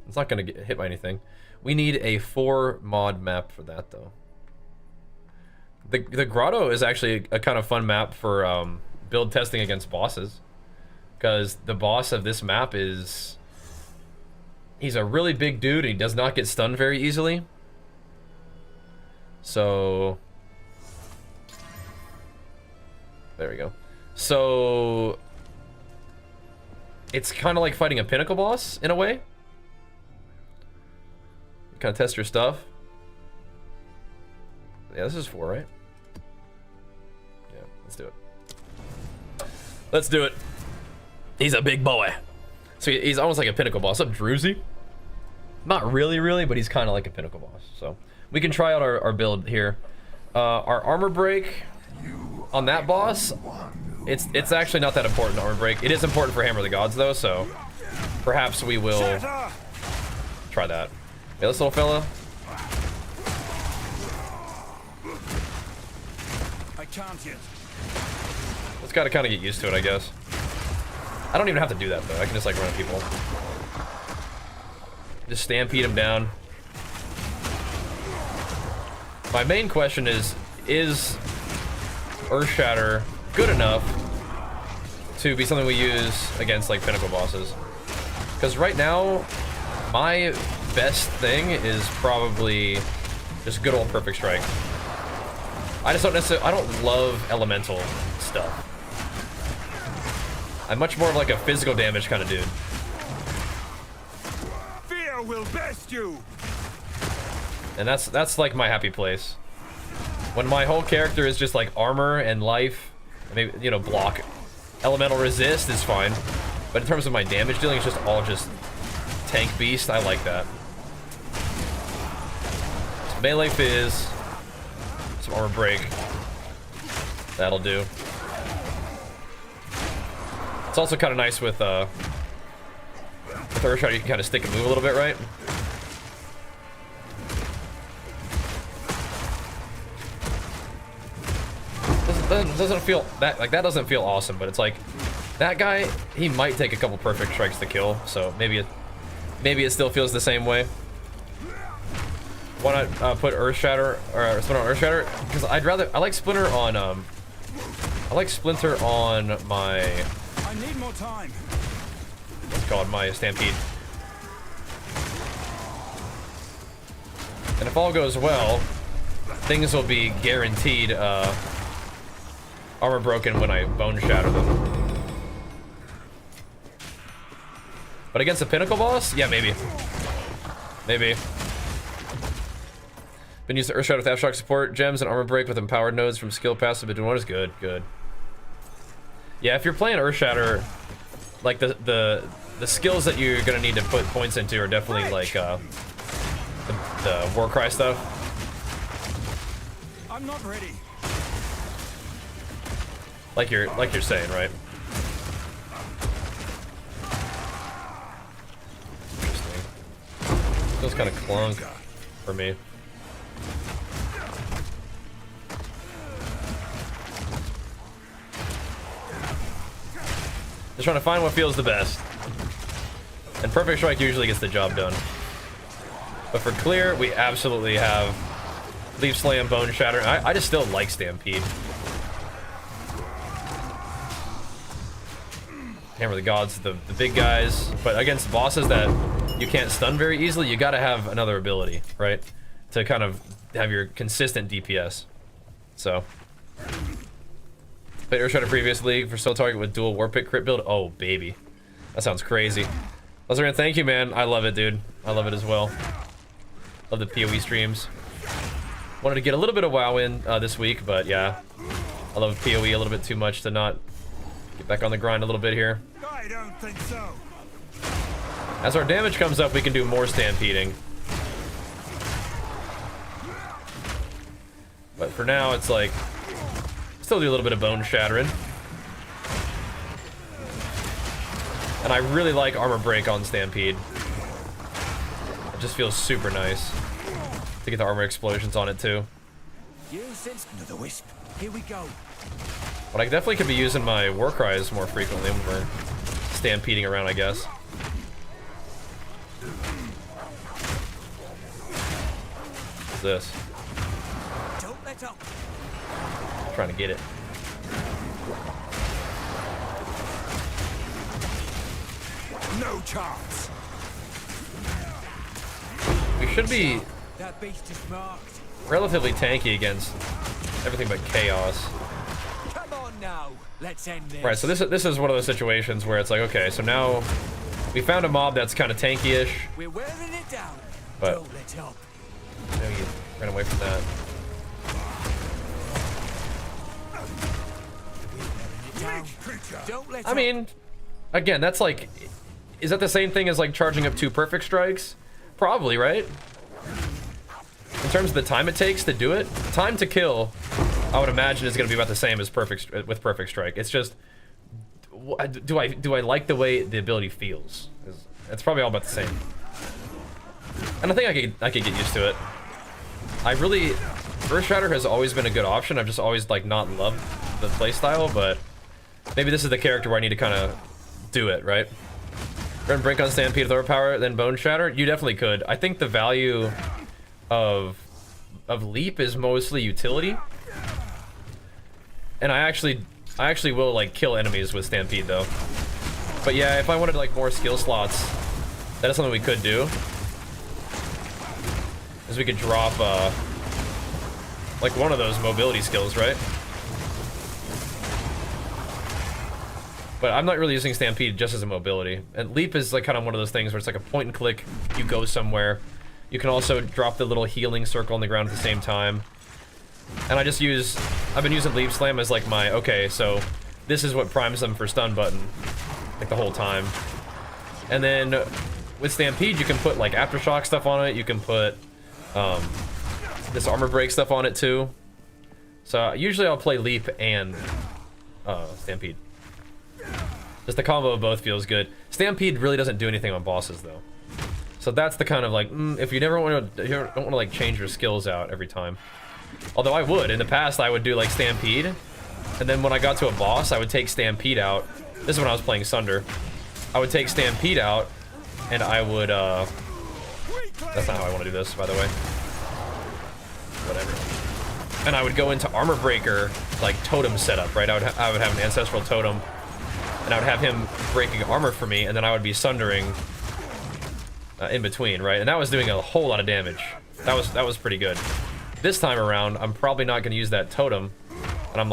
It's not gonna get hit by anything. We need a 4 mod map for that, though. The grotto is actually a kind of fun map for build testing against bosses, because the boss of this map is, he's a really big dude and he does not get stunned very easily. So there we go. So it's kind of like fighting a pinnacle boss in a way. Kind of test your stuff. Yeah, this is 4, right? Yeah, let's do it. Let's do it. He's a big boy. So he's almost like a pinnacle boss. What's up, Druzy? Not really, but he's kind of like a pinnacle boss. So we can try out our build here. Our armor break on that boss, it's actually not that important, armor break. It is important for Hammer of the Gods, though, so perhaps we will try that. Hey, this little fella. I can't yet. Let's gotta kind of get used to it, I guess. I don't even have to do that, though. I can just, like, run at people. Just stampede him down. My main question is Earthshatter good enough to be something we use against, like, pinnacle bosses? Because right now, my best thing is probably just good old perfect strike. I just don't necessarily, I don't love elemental stuff. I'm much more of like a physical damage kind of dude. Fear will best you. And that's like my happy place. When my whole character is just like armor and life, maybe, you know, block. Elemental resist is fine. But in terms of my damage dealing, it's just all just tank beast. I like that. Some melee fizz. Some armor break. That'll do. It's also kind of nice with Earthshot, you can kind of stick and move a little bit, right? Doesn't feel that, like, that doesn't feel awesome, but it's like that guy, he might take a couple perfect strikes to kill, so maybe it still feels the same way. Why not put Earthshatter or Splinter on Earthshatter? Because I like Splinter on my, I need more time. what's it called, my Stampede. And if all goes well, things will be guaranteed armor broken when I bone shatter them. But against a pinnacle boss? Yeah, maybe. Maybe. Been used to Earthshot with Aftershock support, gems, and armor break with empowered nodes from skill passive, but doing what is good, good. Yeah, if you're playing Earthshatter, like the skills that you're gonna need to put points into are definitely like the Warcry stuff. I'm not ready. Like you're saying, right? Interesting. Feels kind of clunk for me. Just trying to find what feels the best. And Perfect Strike usually gets the job done. But for clear, we absolutely have Leaf Slam, Bone Shatter. I just still like Stampede. Hammer of the Gods, the big guys. But against bosses that you can't stun very easily, you gotta have another ability, right? To kind of have your consistent DPS. So. Played Earthshatter previous league for Soul Target with dual Warpick crit build. Oh, baby. That sounds crazy. Lezerian, thank you, man. I love it, dude. I love it as well. Love the PoE streams. Wanted to get a little bit of WoW in this week, but yeah. I love PoE a little bit too much to not get back on the grind a little bit here. I don't think so. As our damage comes up, we can do more stampeding. But for now, it's like, still do a little bit of bone shattering. And I really like armor break on Stampede. It just feels super nice to get the armor explosions on it too. You sense another wisp. Here we go. But I definitely could be using my war cries more frequently when we're stampeding around, I guess. What's this? Don't let up. Trying to get it. No chance. We should be That beast is marked. relatively tanky against everything but chaos. Come on now. Let's end this. Right, so this is one of those situations where it's like, okay, so now we found a mob that's kind of tanky-ish. We're wearing it down. But Don't let up. no, you ran away from that. Don't let I mean, again, that's like, is that the same thing as like charging up 2 perfect strikes? Probably, right? In terms of the time it takes to do it, time to kill, I would imagine is going to be about the same as with perfect strike. It's just, do I like the way the ability feels? It's probably all about the same. And I think I could get used to it. I really, Earthshatter has always been a good option. I've just always like not loved the playstyle, but maybe this is the character where I need to kind of do it, right? Run Brink on Stampede with Overpower, then Bone Shatter? You definitely could. I think the value of Leap is mostly utility. And I actually will like kill enemies with Stampede though. But yeah, if I wanted like more skill slots, that is something we could do. Is we could drop like one of those mobility skills, right? But I'm not really using Stampede just as a mobility. And Leap is like kind of one of those things where it's like a point and click, you go somewhere. You can also drop the little healing circle on the ground at the same time. And I've been using Leap Slam as like my, okay, so this is what primes them for stun button, like the whole time. And then with Stampede, you can put like Aftershock stuff on it, you can put this armor break stuff on it too. So usually I'll play Leap and Stampede. Just the combo of both feels good. Stampede really doesn't do anything on bosses though. So that's the kind of like, if you never want to, you don't want to like change your skills out every time. Although I would, in the past I would do like Stampede, and then when I got to a boss, I would take Stampede out. This is when I was playing Sunder. I would take Stampede out, and I would, that's not how I want to do this, by the way. Whatever. And I would go into Armor Breaker, like totem setup, right? I would have an Ancestral Totem, and I would have him breaking armor for me, and then I would be Sundering in between, right? And that was doing a whole lot of damage. That was pretty good. This time around, I'm probably not going to use that totem, and I'm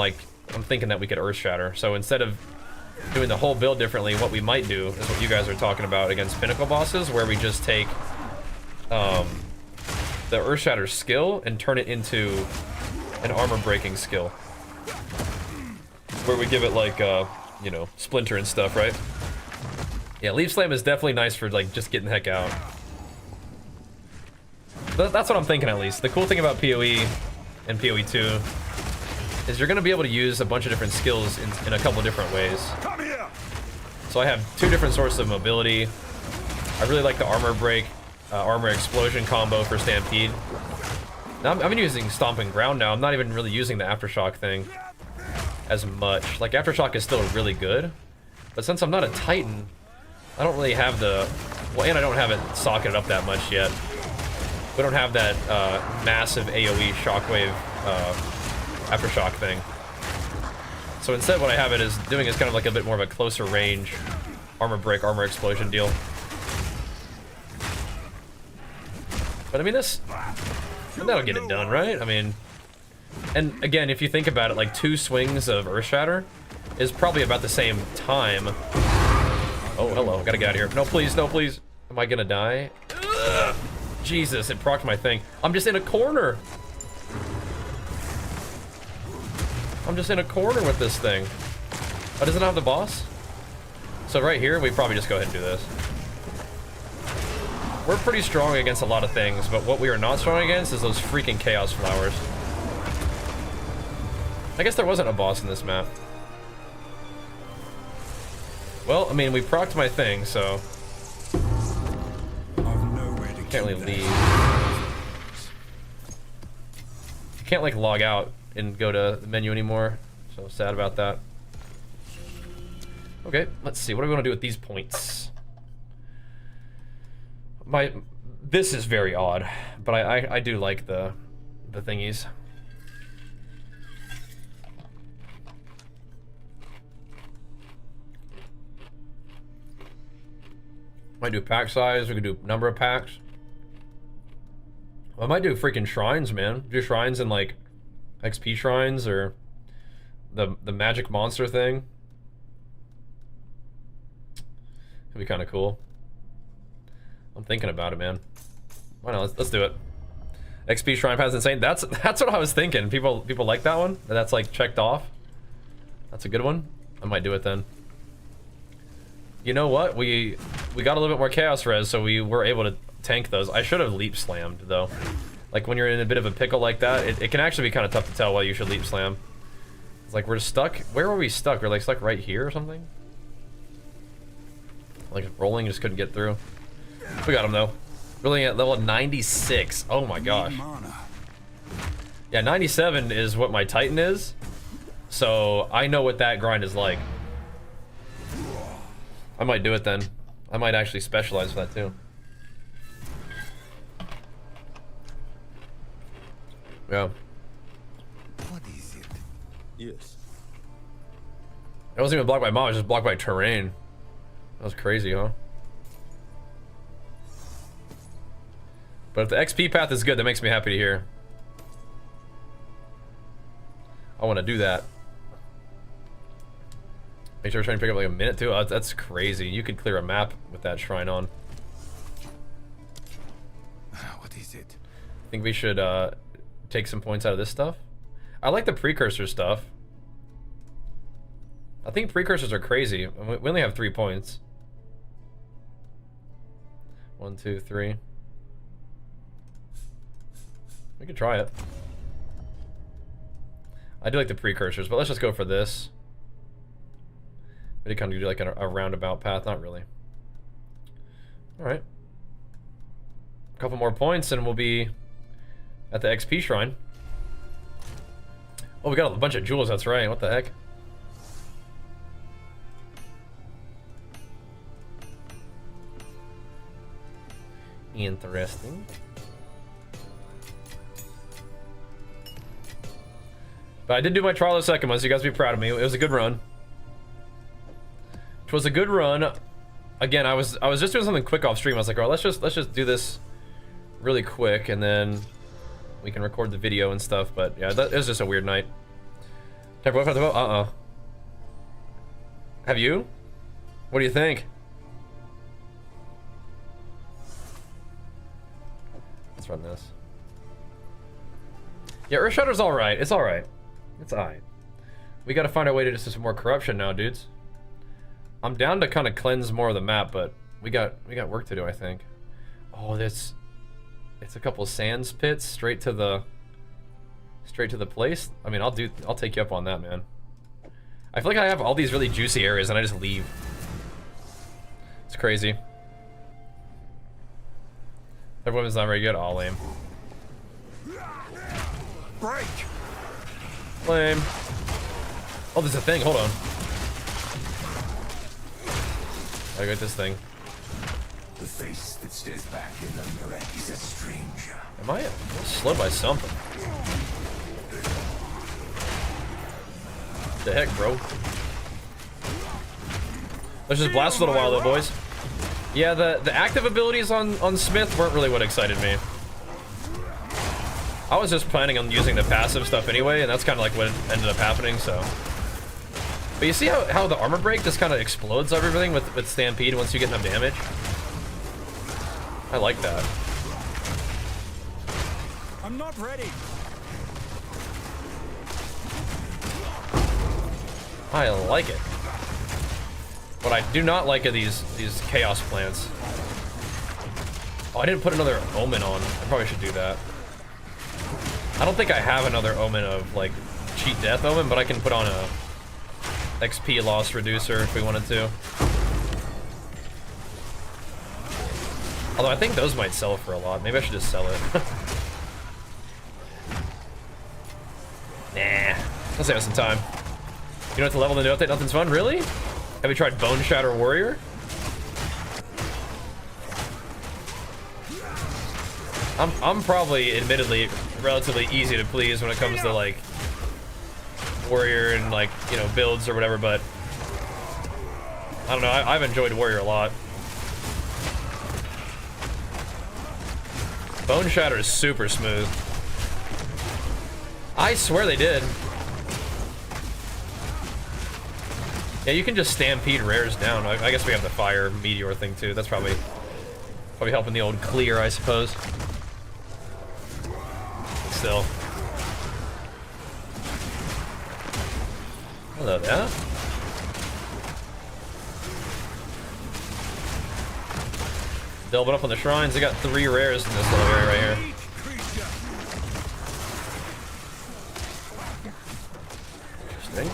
thinking that we could Earthshatter. So instead of doing the whole build differently, what we might do is what you guys are talking about against Pinnacle bosses, where we just take the Earthshatter skill and turn it into an armor breaking skill, where we give it like you know, Splinter and stuff, right? Yeah, Leaf Slam is definitely nice for like just getting the heck out. That's what I'm thinking, at least. The cool thing about PoE and PoE 2 is you're going to be able to use a bunch of different skills in a couple different ways. Come here. So I have 2 different sources of mobility. I really like the armor break, armor explosion combo for Stampede. Now I've been using Stomping Ground now. I'm not even really using the Aftershock thing as much. Like, Aftershock is still really good, but since I'm not a Titan, I don't really have the Well, and I don't have it socketed up that much yet. We don't have that massive AoE shockwave aftershock thing. So instead what I have it is doing is kind of like a bit more of a closer range armor break, armor explosion deal. But I mean that'll get it done, right? I mean, and again, if you think about it, like 2 swings of Earthshatter is probably about the same time. Oh, hello, gotta get out of here. No, please, no, please. Am I gonna die? Ugh. Jesus, it procced my thing. I'm just in a corner. I'm just in a corner with this thing. Oh, does it have the boss? So right here, we probably just go ahead and do this. We're pretty strong against a lot of things, but what we are not strong against is those freaking chaos flowers. I guess there wasn't a boss in this map. Well, I mean, we procced my thing, so can't really leave. Can't like log out and go to the menu anymore, so sad about that. Okay, let's see. What do we want to do with these points? This is very odd, but I do like the thingies. Might do pack size. We could do number of packs. I might do freaking shrines, man. Do shrines and like XP shrines or the magic monster thing. It'd be kind of cool. I'm thinking about it, man. Why not? Let's do it. XP shrine path's insane. That's what I was thinking. People like that one. That's like checked off. That's a good one. I might do it then. You know what? We got a little bit more chaos res, so we were able to tank those. I should have leap slammed though. Like when you're in a bit of a pickle like that, it can actually be kind of tough to tell whether you should leap slam. It's like we're stuck. Where were we stuck? We're like stuck right here or something. Like rolling, just couldn't get through. We got him though. Rolling at level 96. Oh my gosh. Yeah, 97 is what my Titan is. So I know what that grind is like. I might do it then. I might actually specialize for that too. Yeah. What is it? Yes. It wasn't even blocked by mob, it was just blocked by terrain. That was crazy, huh? But if the XP path is good, that makes me happy to hear. I want to do that. Make sure we're trying to pick up like a minute too. Oh, that's crazy. You could clear a map with that shrine on. What is it? I think we should take some points out of this stuff. I like the precursor stuff. I think precursors are crazy. We only have 3 points. 1, 2, 3. We could try it. I do like the precursors, but let's just go for this. We did kind of do like a roundabout path, not really. All right. A couple more points and we'll be at the XP shrine. Oh, we got a bunch of jewels, that's right. What the heck? Interesting. But I did do my trial of the second one, so you guys be proud of me. It was a good run. It was a good run. Again, I was just doing something quick off stream. I was like, all right, let's just do this really quick, and then we can record the video and stuff. But yeah, it was just a weird night. Have you? What do you think? Let's run this. Yeah, Earthshatter's all right. It's all right. It's all right. We got to find our way to just some more corruption now, dudes. I'm down to kind of cleanse more of the map, but we got work to do, I think. Oh, it's a couple of sands pits straight to the place. I mean, I'll take you up on that, man. I feel like I have all these really juicy areas and I just leave. It's crazy. Their weapon's not very good. Oh, lame. Break. Lame. Oh, there's a thing. Hold on. I got this thing. The face that stares back in the mirror is a stranger. Am I slowed by something? The heck, bro? Let's just blast for a little while, though, boys. Yeah, the active abilities on Smith weren't really what excited me. I was just planning on using the passive stuff anyway, and that's kind of like what ended up happening, so. But you see how the armor break just kind of explodes everything with Stampede once you get enough damage? I like that. I'm not ready. I like it. What I do not like are these chaos plants. Oh, I didn't put another omen on. I probably should do that. I don't think I have another omen of like cheat death omen, but I can put on a XP loss reducer if we wanted to. Although I think those might sell for a lot. Maybe I should just sell it. Nah. I'll save us some time. You know what to level in the new update? Nothing's fun? Really? Have you tried Bone Shatter Warrior? I'm probably, admittedly, relatively easy to please when it comes to like Warrior and like, you know, builds or whatever, but I don't know, I've enjoyed Warrior a lot. Bone Shatter is super smooth. I swear they did. Yeah, you can just stampede rares down. I guess we have the fire meteor thing too. That's probably helping the old clear, I suppose. Still. Hello there. Delving up on the shrines. I got 3 rares in this little area right here. Interesting.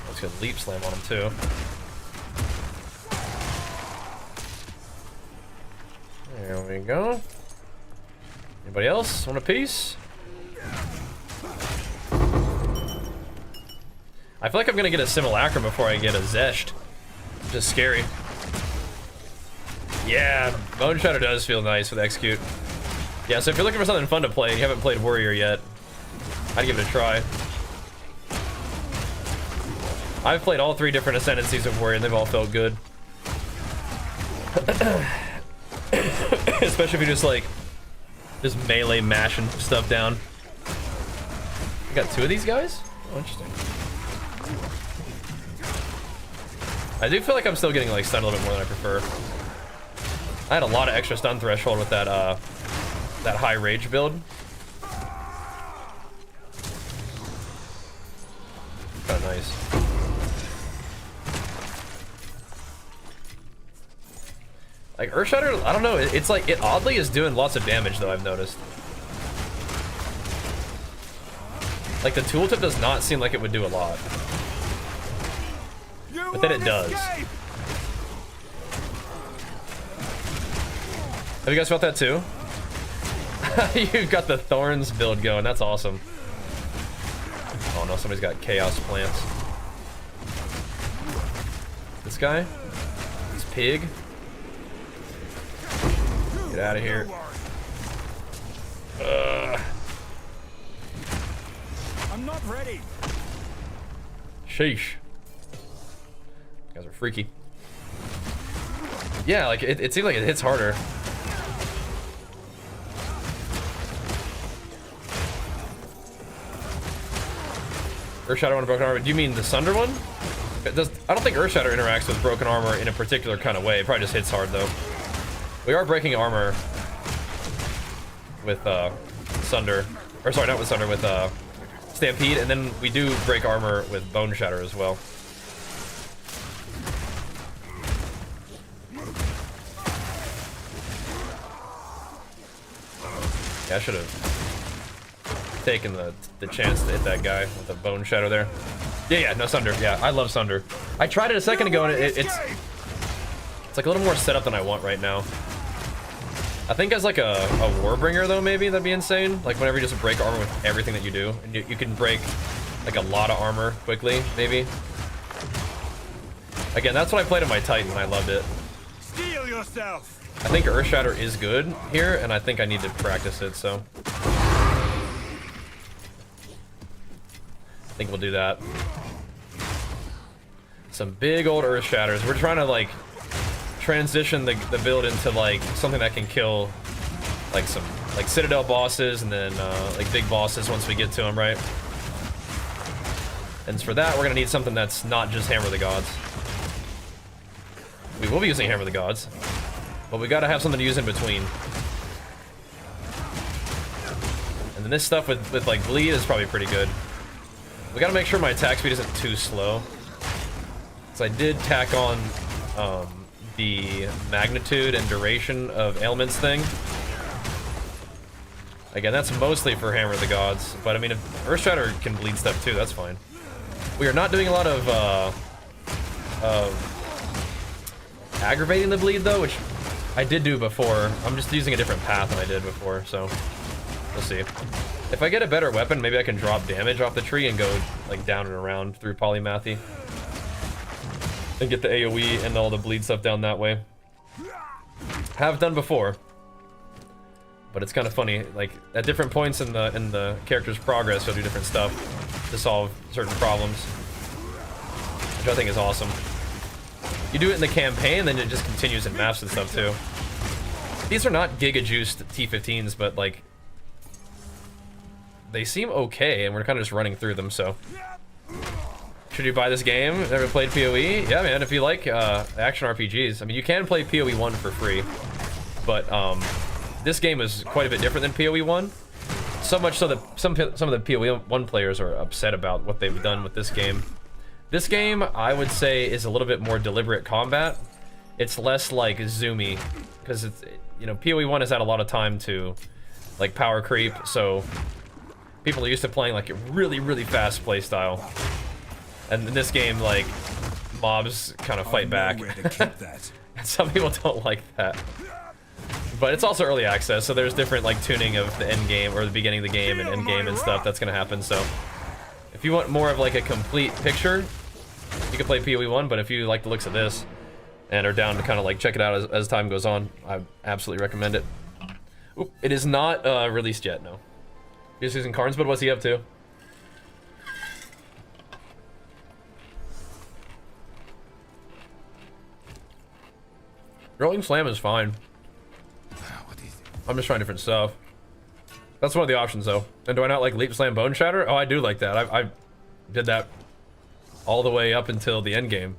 Let's go leap slam on him too. There we go. Anybody else want a piece? I feel like I'm gonna get a simulacrum before I get a zesht. Just scary. Yeah, Bone Shatter does feel nice with execute. Yeah, so if you're looking for something fun to play and you haven't played Warrior yet, I'd give it a try. I've played all 3 different ascendancies of Warrior and they've all felt good. Especially if you're just melee mashing stuff down. I got 2 of these guys? Oh, interesting. I do feel like I'm still getting like stunned a little bit more than I prefer. I had a lot of extra stun threshold with that that high rage build. Kind of nice. Like Earthshatter, I don't know. It's like it oddly is doing lots of damage though. I've noticed. Like the tooltip does not seem like it would do a lot. But then it does. Have you guys felt that too? You've got the Thorns build going. That's awesome. Oh no, somebody's got Chaos Plants. This guy? This pig? Get out of here. I'm not ready. Sheesh. You guys are freaky. Yeah, like it seems like it hits harder. Earthshatter on broken armor. Do you mean the Sunder one? I don't think Earthshatter interacts with broken armor in a particular kind of way. It probably just hits hard though. We are breaking armor with Sunder, or sorry, not with Sunder, with Stampede, and then we do break armor with Bone Shatter as well. Yeah, I should have taken the chance to hit that guy with the Bone Shatter there. Yeah, no Sunder. Yeah, I love Sunder. I tried it a second ago and it's like a little more setup than I want right now. I think as like a Warbringer though, maybe that'd be insane. Like whenever you just break armor with everything that you do, and you can break like a lot of armor quickly, maybe. Again, that's what I played on my Titan, and I loved it. Steel yourself. I think Earthshatter is good here, and I think I need to practice it, so. I think we'll do that. Some big old Earthshatters. We're trying to, like, transition the build into, like, something that can kill, like, some, like, Citadel bosses, and then, like, big bosses once we get to them, right? And for that, we're gonna need something that's not just Hammer of the Gods. We will be using Hammer of the Gods, but we gotta have something to use in between. And then this stuff with like bleed is probably pretty good. We gotta make sure my attack speed isn't too slow. So I did tack on the magnitude and duration of ailments thing. Again, that's mostly for Hammer of the Gods, but I mean, if Earthshatter can bleed stuff too, that's fine. We are not doing a lot of aggravating the bleed though, which I did do before. I'm just using a different path than I did before, so we'll see. If I get a better weapon, maybe I can drop damage off the tree and go like down and around through polymathy and get the AoE and all the bleed stuff down that way. Have done before, but it's kind of funny. Like at different points in the character's progress, you'll do different stuff to solve certain problems, which I think is awesome. You do it in the campaign, then it just continues in maps and stuff too. These are not giga-juiced T15s, but like, they seem okay, and we're kind of just running through them, so. Should you buy this game? Never played PoE? Yeah, man, if you like action RPGs. I mean, you can play PoE 1 for free, but this game is quite a bit different than PoE 1. So much so that some of the PoE 1 players are upset about what they've done with this game. This game, I would say, is a little bit more deliberate combat. It's less like zoomy, because it's, you know, PoE 1 has had a lot of time to like power creep, so people are used to playing like a really fast playstyle. And in this game, like, mobs kind of fight back. And some people don't like that. But it's also early access, so there's different like tuning of the end game or the beginning of the game and end game and stuff that's gonna happen. So if you want more of like a complete picture, you can play PoE 1, but if you like the looks of this and are down to kind of like check it out as time goes on, I absolutely recommend it. Oop, it is not released yet, no. You're just using Carnes, but what's he up to? Rolling Slam is fine. I'm just trying different stuff. That's one of the options though. And do I not like Leap Slam Bone Shatter? Oh, I do like that. I did that all the way up until the end game.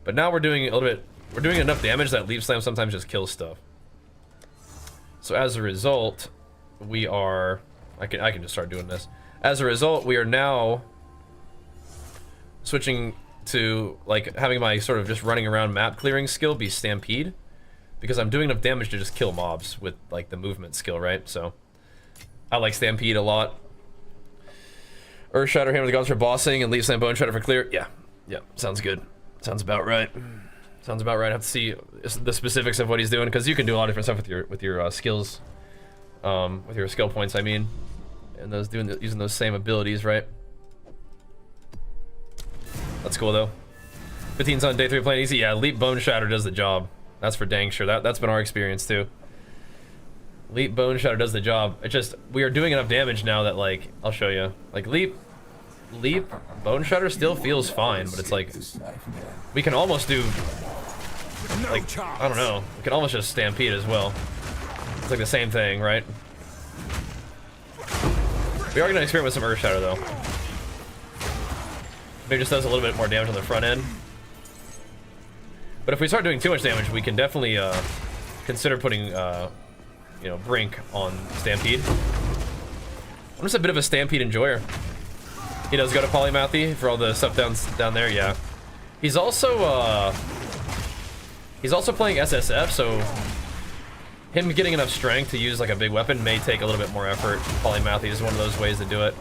But now we're doing a little bit, we're doing enough damage that Leap Slam sometimes just kills stuff. So as a result, we are, I can just start doing this. As a result, we are now switching to like having my sort of just running around map clearing skill be Stampede, because I'm doing enough damage to just kill mobs with like the movement skill, right? So I like Stampede a lot. Earthshatter, Hammer of the Gods for bossing, and Leap Slam Bone Shatter for clear. Yeah, sounds good. Sounds about right. Sounds about right. I have to see the specifics of what he's doing, because you can do a lot of different stuff with your skills, with your skill points. I mean, and those using those same abilities, right? That's cool though. 15's on day 3 playing easy. Yeah, Leap Bone Shatter does the job. That's for dang sure. That's been our experience too. Leap Bone Shatter does the job. It's just we are doing enough damage now that like I'll show you. Like Leap Bone Shatter still feels fine, but it's like we can almost do like I don't know. We can almost just Stampede as well. It's like the same thing, right? We are gonna experiment with some Earthshatter though. Maybe just does a little bit more damage on the front end. But if we start doing too much damage, we can definitely consider putting, you know, Brink on Stampede. I'm just a bit of a Stampede enjoyer. He does go to Polymathy for all the stuff down there, yeah. He's also playing SSF, so him getting enough strength to use like a big weapon may take a little bit more effort. Polymathy is one of those ways to do it.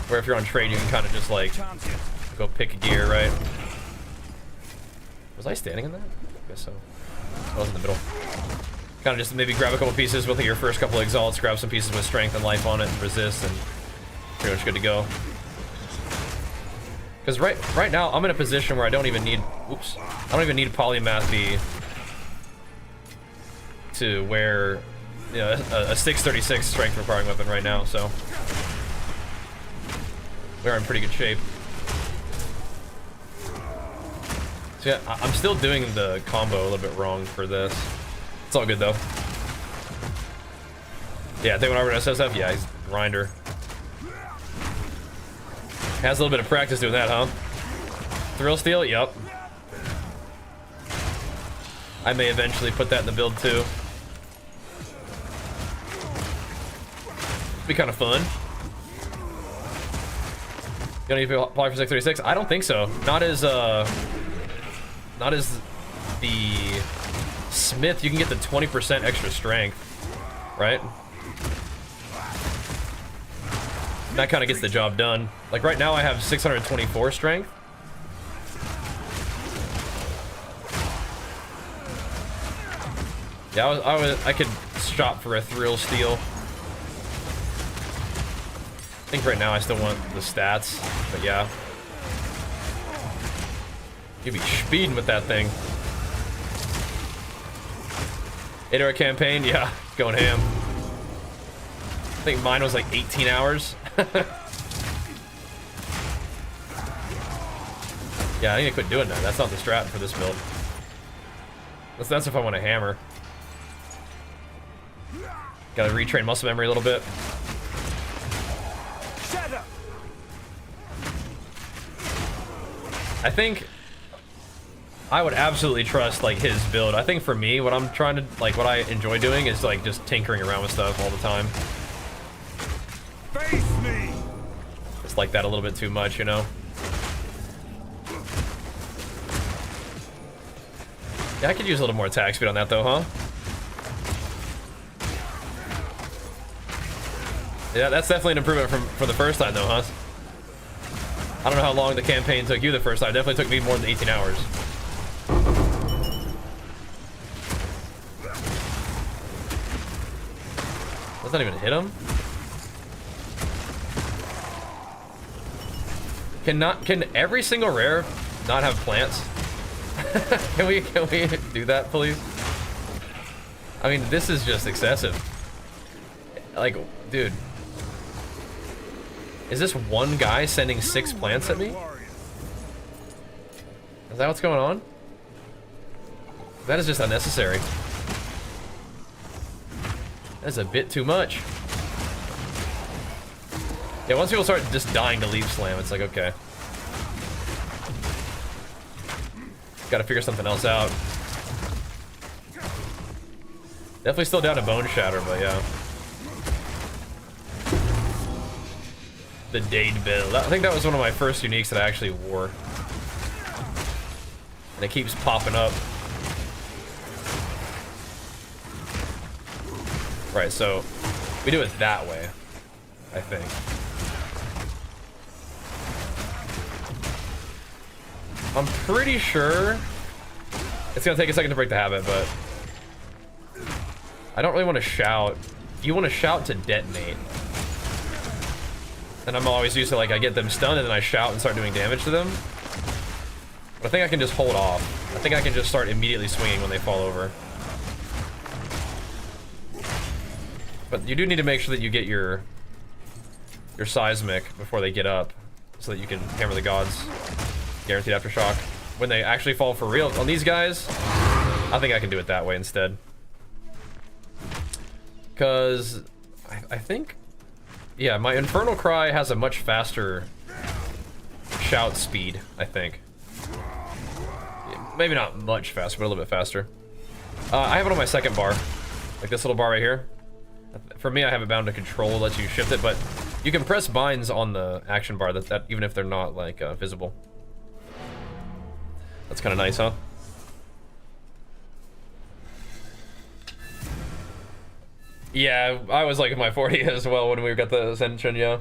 Where if you're on trade, you can kind of just like go pick a gear, right? Was I standing in that? I guess so. I was in the middle. Kind of just maybe grab a couple pieces with your first couple of exalts, grab some pieces with strength and life on it, and resist, and pretty much good to go. Because right now I'm in a position where I don't even need, oops, I don't even need polymathy to wear, you know, a 636 strength requiring weapon right now, so we're in pretty good shape. So yeah, I'm still doing the combo a little bit wrong for this. It's all good though. Yeah, I think when I read SSF, yeah, he's a grinder. Has a little bit of practice doing that, huh? Thrill steal? Yup. I may eventually put that in the build too. Be kind of fun. You don't need to apply for 636? I don't think so. Not as the Smith. You can get the 20% extra strength, right? That kind of gets the job done. Like right now I have 624 strength. Yeah, I could shop for a thrill steal. I think right now I still want the stats, but yeah. You'd be speeding with that thing. 8-hour campaign, yeah, going ham. I think mine was like 18 hours. Yeah, I need to quit doing that. That's not the strat for this build. That's if I want to hammer. Gotta retrain muscle memory a little bit. Shut up. I think I would absolutely trust like his build. I think for me, what I'm trying to like, what I enjoy doing is like just tinkering around with stuff all the time. Face me. It's like that a little bit too much, you know? Yeah, I could use a little more attack speed on that though, huh? Yeah, that's definitely an improvement from the first time though, huh? I don't know how long the campaign took you the first time. It definitely took me more than 18 hours. Does that even hit him? Can every single rare not have plants? Can we do that, please? I mean, this is just excessive. Like, dude. Is this one guy sending 6 plants at me? Is that what's going on? That is just unnecessary. That is a bit too much. Yeah, once people start just dying to leaf slam, it's like, okay. Gotta figure something else out. Definitely still down to bone shatter, but yeah. The Dade build. I think that was one of my first uniques that I actually wore. And it keeps popping up. Right, so we do it that way, I think. I'm pretty sure it's gonna take a second to break the habit, but I don't really want to shout. You want to shout to detonate. And I'm always used to, like, I get them stunned and then I shout and start doing damage to them. But I think I can just hold off. I think I can just start immediately swinging when they fall over. But you do need to make sure that you get your seismic before they get up, so that you can hammer the gods. Guaranteed aftershock. When they actually fall for real, on these guys, I think I can do it that way instead. Because I think, yeah, my Infernal Cry has a much faster shout speed, I think. Yeah, maybe not much faster, but a little bit faster. I have it on my second bar, like this little bar right here. For me, I have it bound to control, lets you shift it, but you can press binds on the action bar, that even if they're not like visible. That's kind of nice, huh? Yeah, I was like in my 40 as well when we got the Ascension, yeah.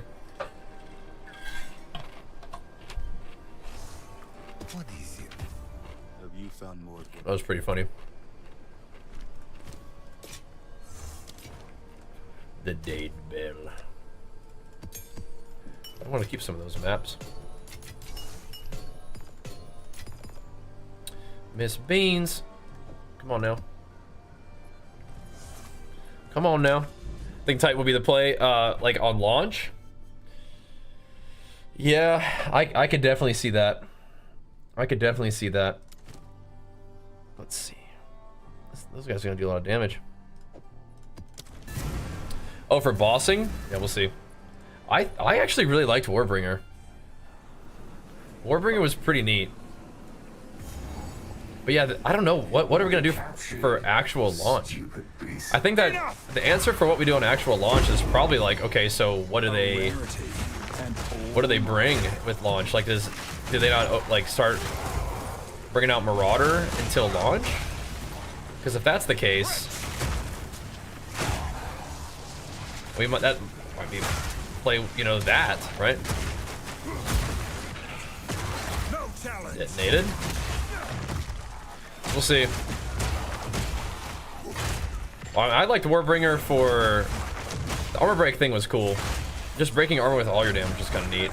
What is it? Have you found more? That was pretty funny. The Dade Bell. I want to keep some of those maps. Miss Beans. Come on now. Come on now. I think Titan will be the play, like on launch. Yeah, I could definitely see that. I could definitely see that. Let's see. Those guys are gonna do a lot of damage. Oh, for bossing? Yeah, we'll see. I actually really liked Warbringer. Warbringer was pretty neat. But yeah, I don't know, what are we gonna do for actual launch? I think that the answer for what we do on actual launch is probably like, okay, so what do they bring with launch? Like, do they not like start bringing out Marauder until launch? Because if that's the case, that might be play, you know, that, right? Detonated. We'll see. Well, I liked Warbringer for the armor break thing was cool. Just breaking armor with all your damage is kind of neat.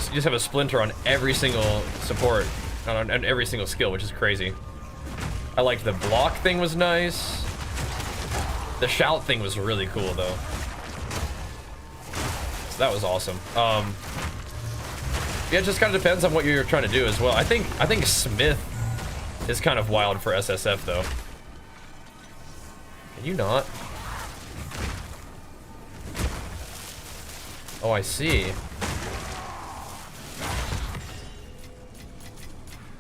You just have a splinter on every single support, on every single skill, which is crazy. I liked the block thing was nice. The shout thing was really cool though. So that was awesome. Yeah, it just kind of depends on what you're trying to do as well. I think Smith is kind of wild for SSF though. Can you not? Oh, I see.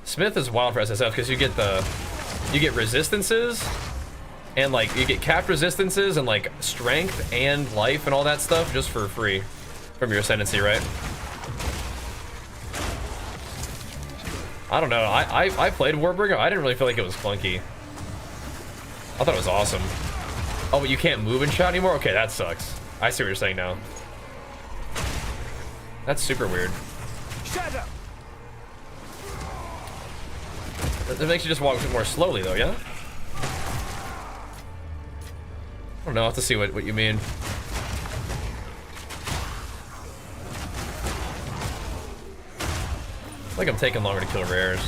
Smith is wild for SSF because you get resistances and like you get capped resistances and like strength and life and all that stuff just for free from your ascendancy, right? I don't know. I played Warbringer. I didn't really feel like it was clunky. I thought it was awesome. Oh, but you can't move and shout anymore? Okay, that sucks. I see what you're saying now. That's super weird. Shut up. That makes you just walk more slowly though, yeah? I don't know, I'll have to see what you mean. I think I'm taking longer to kill rares.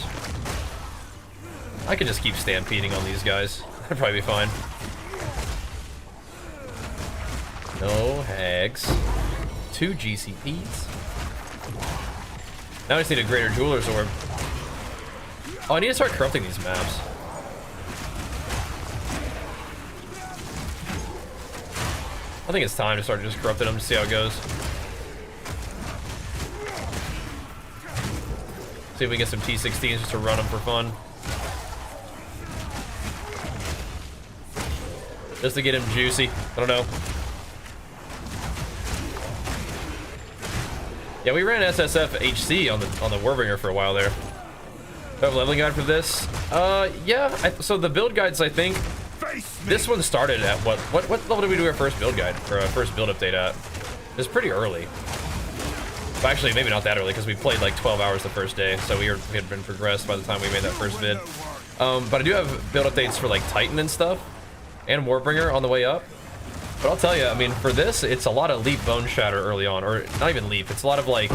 I could just keep stampeding on these guys. That'd probably be fine. No hags. 2 GCPs. Now I just need a greater jeweler's orb. Oh, I need to start corrupting these maps. I think it's time to start just corrupting them to see how it goes. See if we get some T16s just to run them for fun. Just to get him juicy. I don't know. Yeah, we ran SSF HC on the Warbringer for a while there. Do I have a leveling guide for this? Yeah. So the build guides, I think, this one started at what level did we do our first build guide or our first build update at? It was pretty early. But actually, maybe not that early because we played like 12 hours the first day, so we had been progressed by the time we made that first vid. But I do have build updates for like Titan and stuff, and Warbringer on the way up. But I'll tell you, I mean, for this, it's a lot of leap bone shatter early on, or not even leap. It's a lot of like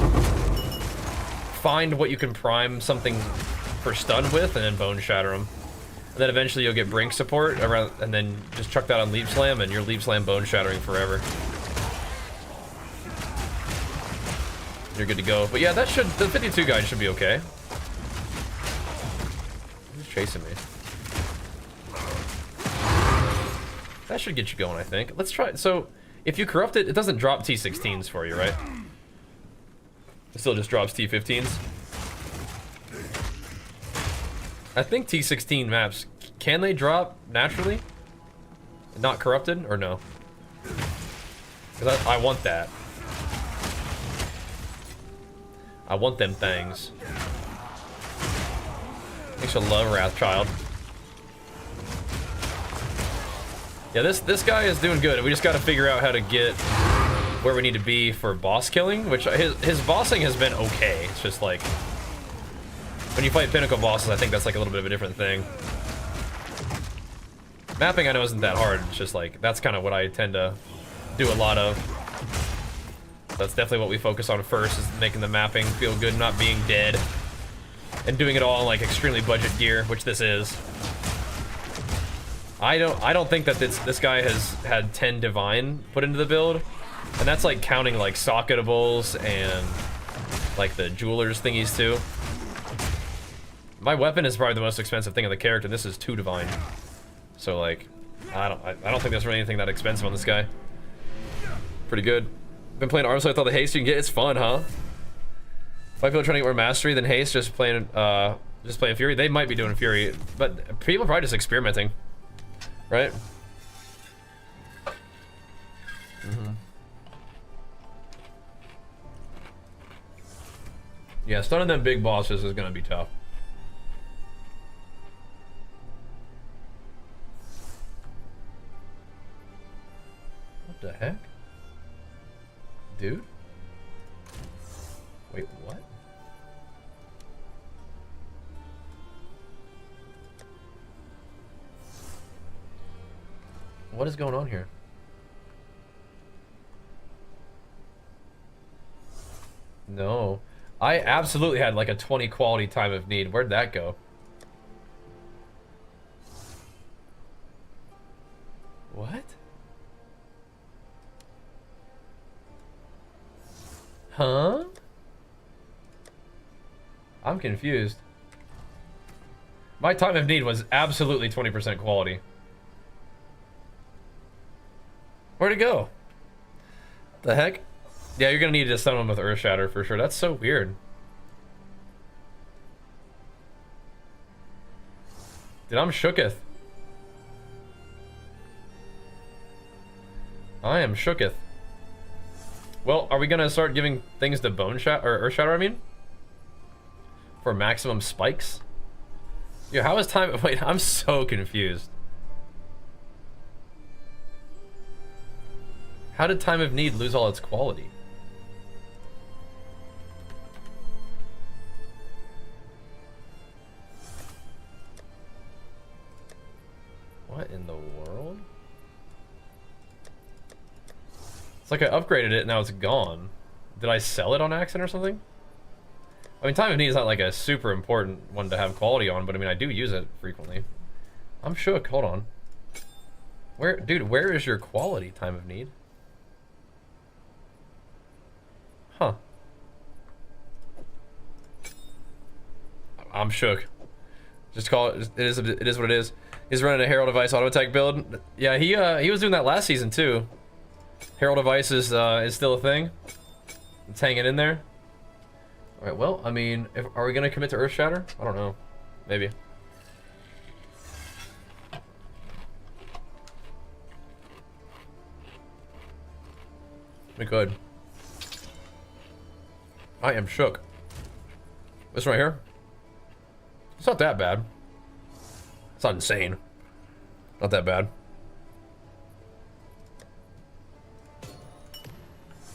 find what you can prime something for stun with, and then bone shatter them. And then eventually you'll get brink support around, and then just chuck that on leap slam, and you're leap slam bone shattering forever. You're good to go. But yeah, the 52 guide should be okay. He's chasing me. That should get you going, I think. Let's try it. So, if you corrupt it, it doesn't drop T16s for you, right? It still just drops T15s. I think T16 maps, can they drop naturally? Not corrupted, or no? Because I want that. I want them things. Thanks for love, Wrathchild. Yeah, this guy is doing good. We just got to figure out how to get where we need to be for boss killing, which his bossing has been okay. It's just like when you fight pinnacle bosses, I think that's like a little bit of a different thing. Mapping I know isn't that hard. It's just like that's kind of what I tend to do a lot of. That's definitely what we focus on first, is making the mapping feel good, not being dead. and doing it all in like extremely budget gear, which this is. I don't think that this guy has had 10 divine put into the build, and that's like counting like socketables and like the jewelers thingies too. My weapon is probably the most expensive thing on the character, and this is 2 divine. So like, I don't think there's really anything that expensive on this guy. Pretty good. Been playing arms with all the haste you can get. It's fun, huh? Why people trying to get more mastery than haste, just playing Fury? They might be doing Fury, but people are probably just experimenting, right? Yeah, stunning them big bosses is gonna be tough. What the heck? Dude? Wait, what? What is going on here? No. I absolutely had like a 20 quality time of need. Where'd that go? What? Huh? I'm confused. My time of need was absolutely 20% quality. Where'd it go? The heck? Yeah, you're gonna need to stun him with Earth Shatter for sure. That's so weird. Dude, I'm shooketh. I am shooketh. Well, are we gonna start giving things to Bone Shatter or Earth Shatter, I mean? For maximum spikes? Yeah, how is time? Wait, I'm so confused. How did time of need lose all its quality? What in the world? It's like I upgraded it, now it's gone. Did I sell it on accident or something? I mean, time of need is not like a super important one to have quality on, but I mean, I do use it frequently. I'm shook, hold on. Dude, where is your quality time of need? Huh. I'm shook. Just call it, it is what it is. He's running a Herald of Ice auto attack build. Yeah, he was doing that last season too. Herald of Ice is still a thing. It's hanging in there. All right, well, I mean, are we gonna commit to Earth Shatter? I don't know. Maybe. We could. I am shook. This right here? It's not that bad. It's not insane. Not that bad.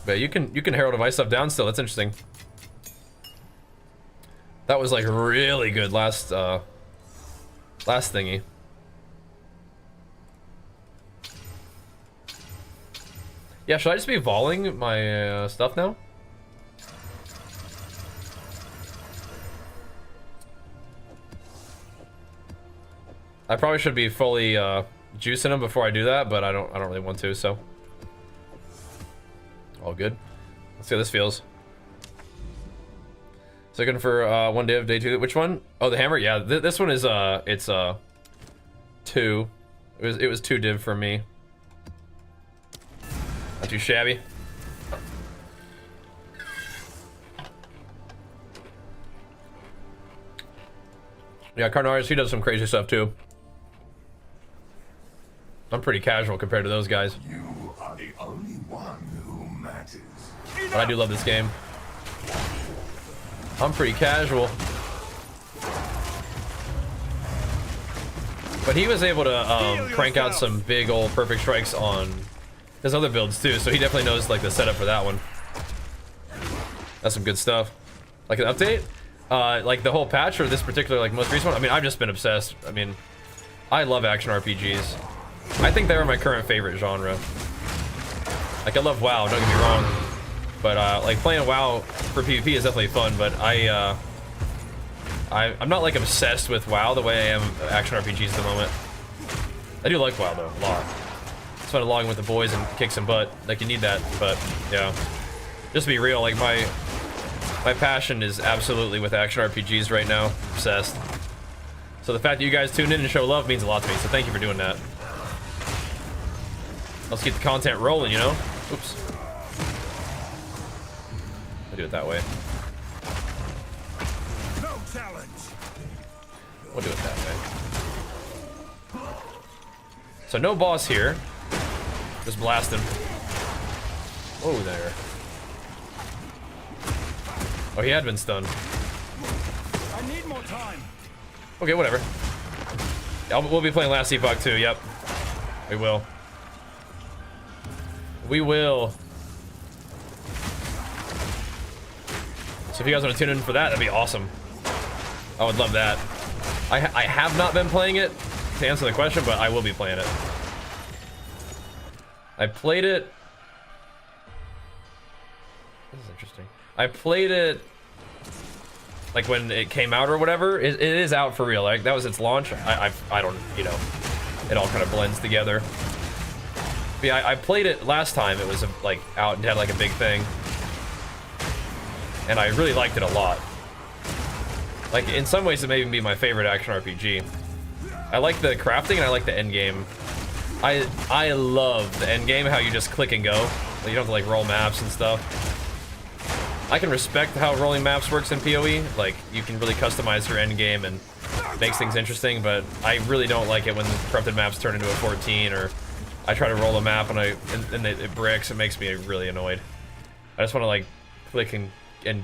But you can Herald of Ice stuff down still. That's interesting. That was like really good last thingy. Yeah, should I just be volleying my stuff now? I probably should be fully juicing them before I do that, but I don't really want to, so. All good. Let's see how this feels. So looking for 1 day of day 2. Which one? Oh, the hammer. Yeah, this one is it's 2. It was 2 div for me. Not too shabby. Yeah, Carnaris, he does some crazy stuff too. I'm pretty casual compared to those guys. You are the only one who matters. But I do love this game. I'm pretty casual. But he was able to crank out some big old perfect strikes on his other builds too, so he definitely knows like the setup for that one. That's some good stuff. Like an update? Like the whole patch or this particular like most recent one? I mean, I've just been obsessed. I mean, I love action RPGs. I think they're my current favorite genre. Like I love WoW, don't get me wrong. But like playing WoW for PvP is definitely fun, but I I'm not like obsessed with WoW the way I am action RPGs at the moment. I do like WoW though, a lot. It's fun to log in with the boys and kick some butt. Like, you need that, but yeah. Just to be real, like my passion is absolutely with action RPGs right now. Obsessed. So the fact that you guys tune in and show love means a lot to me, so thank you for doing that. Let's keep the content rolling, you know? Oops. I'll do it that way. No challenge. We'll do it that way. So no boss here. Just blast him. Whoa there. Oh, he had been stunned. I need more time. Okay, whatever. We'll be playing Last Epoch too, yep. We will. We will. So if you guys want to tune in for that, that'd be awesome. I would love that. I have not been playing it, to answer the question, but I will be playing it. I played it. This is interesting. I played it like when it came out or whatever. It is out for real. Like that was its launch. I don't, you know, it all kind of blends together. But yeah, I played it last time. It was like out and had like a big thing, and I really liked it a lot. Like in some ways, it may even be my favorite action RPG. I like the crafting and I like the end game. I love the end game, how you just click and go. You don't have to like roll maps and stuff. I can respect how rolling maps works in PoE. Like you can really customize your end game and makes things interesting, but I really don't like it when corrupted maps turn into a 14 or I try to roll a map and it bricks. It makes me really annoyed. I just want to like click and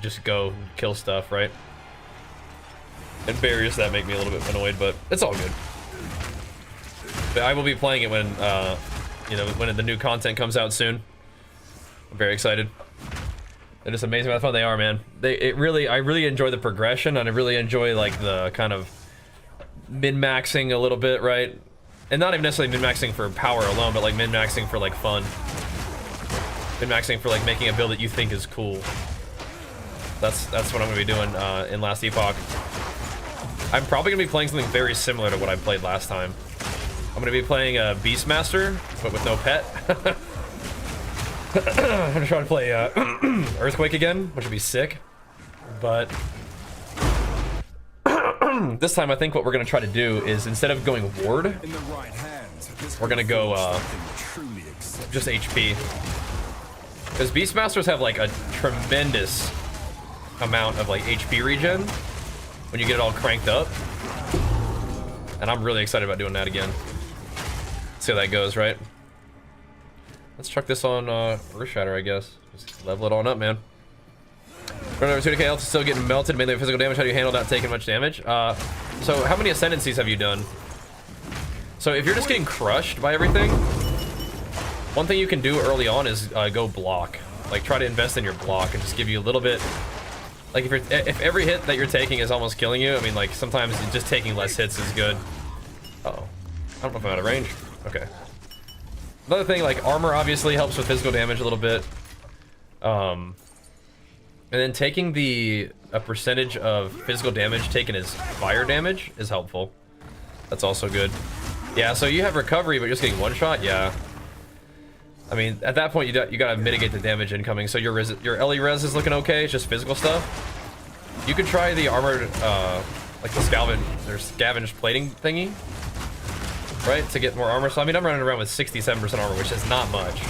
just go and kill stuff, right? And barriers that make me a little bit annoyed, but it's all good. But I will be playing it when, you know, when the new content comes out soon. I'm very excited. They're just amazing how fun they are, man. I really enjoy the progression, and I really enjoy like the kind of min-maxing a little bit, right? And not even necessarily min-maxing for power alone, but like min-maxing for like fun. Min-maxing for like making a build that you think is cool. That's what I'm gonna be doing in Last Epoch. I'm probably gonna be playing something very similar to what I played last time. I'm gonna be playing a Beastmaster, but with no pet. I'm gonna try to play Earthquake again, which would be sick. But this time I think what we're gonna try to do is instead of going Ward, In the right hands, we're gonna go just HP. Because Beastmasters have like a tremendous amount of like HP regen when you get it all cranked up. And I'm really excited about doing that again. See how that goes, right? Let's chuck this on Earth Shatter, I guess. Just level it on up, man. Run over 2k health is still getting melted, mainly physical damage. How do you handle not taking much damage? So how many ascendancies have you done? So if you're just getting crushed by everything, one thing you can do early on is go block. Like try to invest in your block and just give you a little bit. Like if every hit that you're taking is almost killing you, I mean like sometimes just taking less hits is good. Uh-oh. I don't know if I'm out of range. Okay. Another thing, like armor obviously helps with physical damage a little bit. And then taking a percentage of physical damage taken as fire damage is helpful. That's also good. Yeah, so you have recovery, but just getting one shot, yeah. I mean, at that point, you gotta mitigate the damage incoming. So your LE res is looking okay. It's just physical stuff. You could try the armored, like the scavenge plating thingy, right? To get more armor. So I mean, I'm running around with 67% armor, which is not much.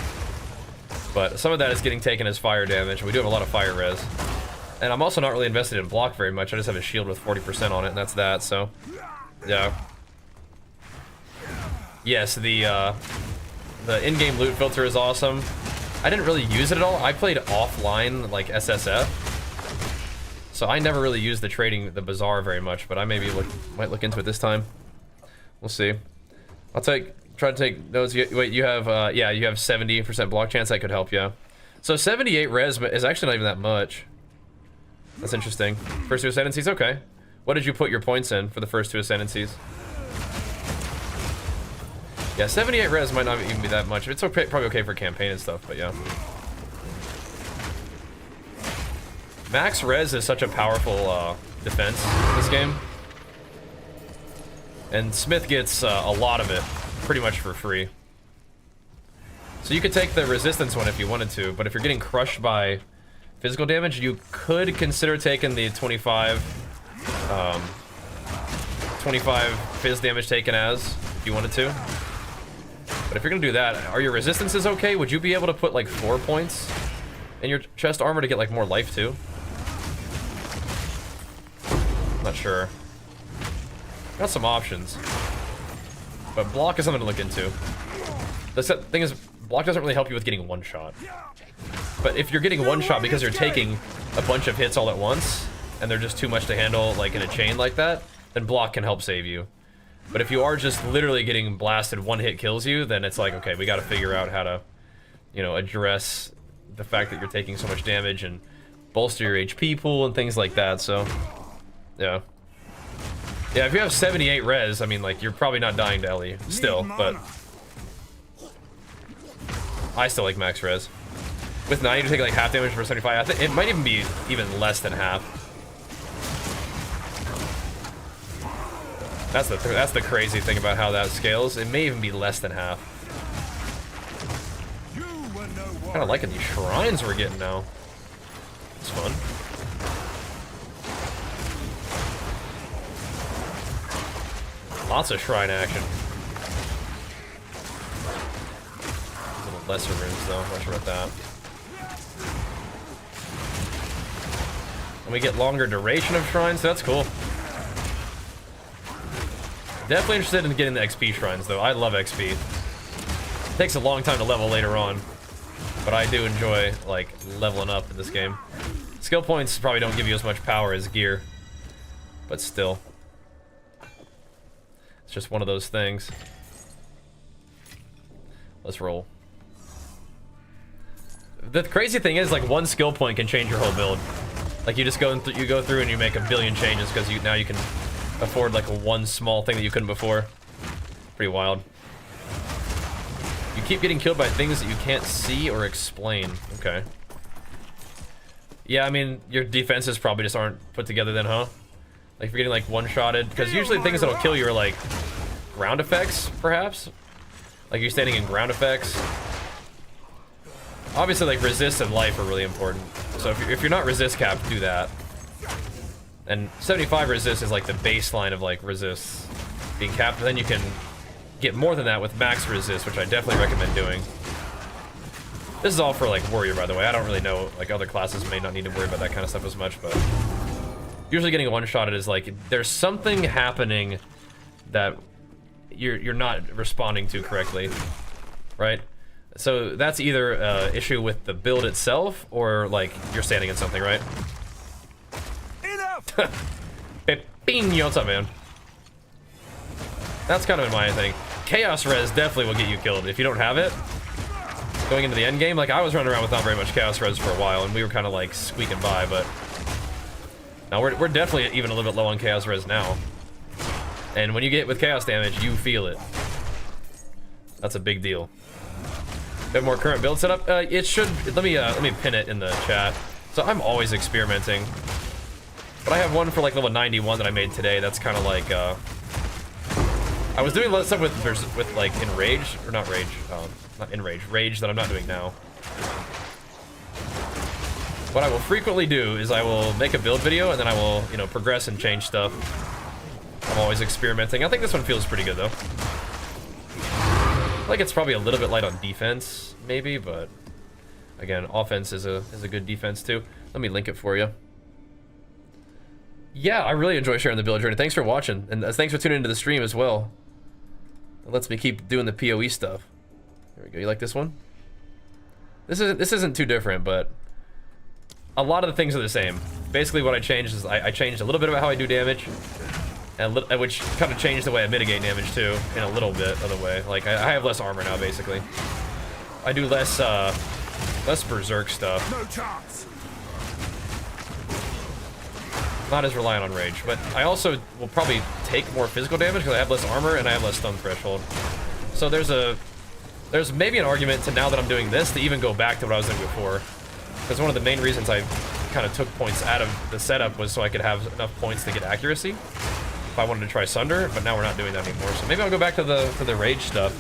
But some of that is getting taken as fire damage. We do have a lot of fire res. And I'm also not really invested in block very much. I just have a shield with 40% on it, and that's that. So, yeah. Yes, the in-game loot filter is awesome. I didn't really use it at all. I played offline, like SSF. So I never really used the bazaar very much, but I maybe might look into it this time. We'll see. I'll try to take those. Wait, you have, yeah, you have 70% block chance. That could help, yeah. So 78 res is actually not even that much. That's interesting. First two ascendancies, okay. What did you put your points in for the first two ascendancies? Yeah, 78 res might not even be that much. It's okay, probably okay for campaign and stuff, but yeah. Max res is such a powerful defense in this game. And Smith gets a lot of it, pretty much for free. So you could take the resistance one if you wanted to, but if you're getting crushed by physical damage, you could consider taking the 25 phys damage taken as, if you wanted to. But if you're gonna do that, are your resistances okay? Would you be able to put like 4 points in your chest armor to get like more life too? Not sure. Got some options. But block is something to look into. The thing is, block doesn't really help you with getting one shot. But if you're getting one shot because you're taking a bunch of hits all at once, and they're just too much to handle like in a chain like that, then block can help save you. But if you are just literally getting blasted, one hit kills you, then it's like, okay, we gotta figure out how to, you know, address the fact that you're taking so much damage and bolster your HP pool and things like that, so, yeah. Yeah, if you have 78 res, I mean, like, you're probably not dying to Ellie still, but I still like max res. With 90, you take like half damage for 75. I think it might even be even less than half. That's the crazy thing about how that scales. It may even be less than half. Kind of liking these shrines we're getting now. It's fun. Lots of shrine action. Little lesser runes though. Not sure about that. And we get longer duration of shrines, so that's cool. Definitely interested in getting the XP shrines though. I love XP. It takes a long time to level later on, but I do enjoy like leveling up in this game. Skill points probably don't give you as much power as gear, but still. It's just one of those things. Let's roll. The crazy thing is, like, one skill point can change your whole build. Like, you just go through and you make a billion changes because now you can afford like one small thing that you couldn't before. Pretty wild. You keep getting killed by things that you can't see or explain. Okay. Yeah, I mean, your defenses probably just aren't put together then, huh? Like, if you're getting like one-shotted, because usually things that'll kill you are like ground effects, perhaps? Like you're standing in ground effects. Obviously, like, resist and life are really important. So if you're not resist capped, do that. And 75 resist is like the baseline of like resists being capped, but then you can get more than that with max resist, which I definitely recommend doing. This is all for like warrior, by the way. I don't really know, like, other classes may not need to worry about that kind of stuff as much, but usually getting one-shotted is like there's something happening that you're not responding to correctly, right? So that's either an issue with the build itself or like you're standing in something, right? Pepino, what's up, man? That's kind of my thing. Chaos res definitely will get you killed if you don't have it. Going into the end game, like I was running around without very much chaos res for a while, and we were kind of like squeaking by, but now we're definitely even a little bit low on chaos res now. And when you get with chaos damage, you feel it. That's a big deal. Have more current build setup? It should. Let me pin it in the chat. So I'm always experimenting, but I have one for like level 91 that I made today. That's kind of like I was doing a lot of stuff with like enrage or not rage, not enrage, rage that I'm not doing now. What I will frequently do is I will make a build video and then I will, you know, progress and change stuff. I'm always experimenting. I think this one feels pretty good though. Like it's probably a little bit light on defense, maybe, but again, offense is a good defense too. Let me link it for you. Yeah, I really enjoy sharing the build journey. Thanks for watching, and thanks for tuning into the stream as well. It lets me keep doing the PoE stuff. There we go. You like this one? This isn't too different, but a lot of the things are the same. Basically, what I changed is I changed a little bit about how I do damage, and which kind of changed the way I mitigate damage too, in a little bit of the way. Like I have less armor now, basically. I do less berserk stuff. No chance. Not as reliant on rage, but I also will probably take more physical damage because I have less armor and I have less stun threshold. So there's maybe an argument to, now that I'm doing this, to even go back to what I was doing before. Because one of the main reasons I kind of took points out of the setup was so I could have enough points to get accuracy if I wanted to try Sunder, but now we're not doing that anymore. So maybe I'll go back to the rage stuff.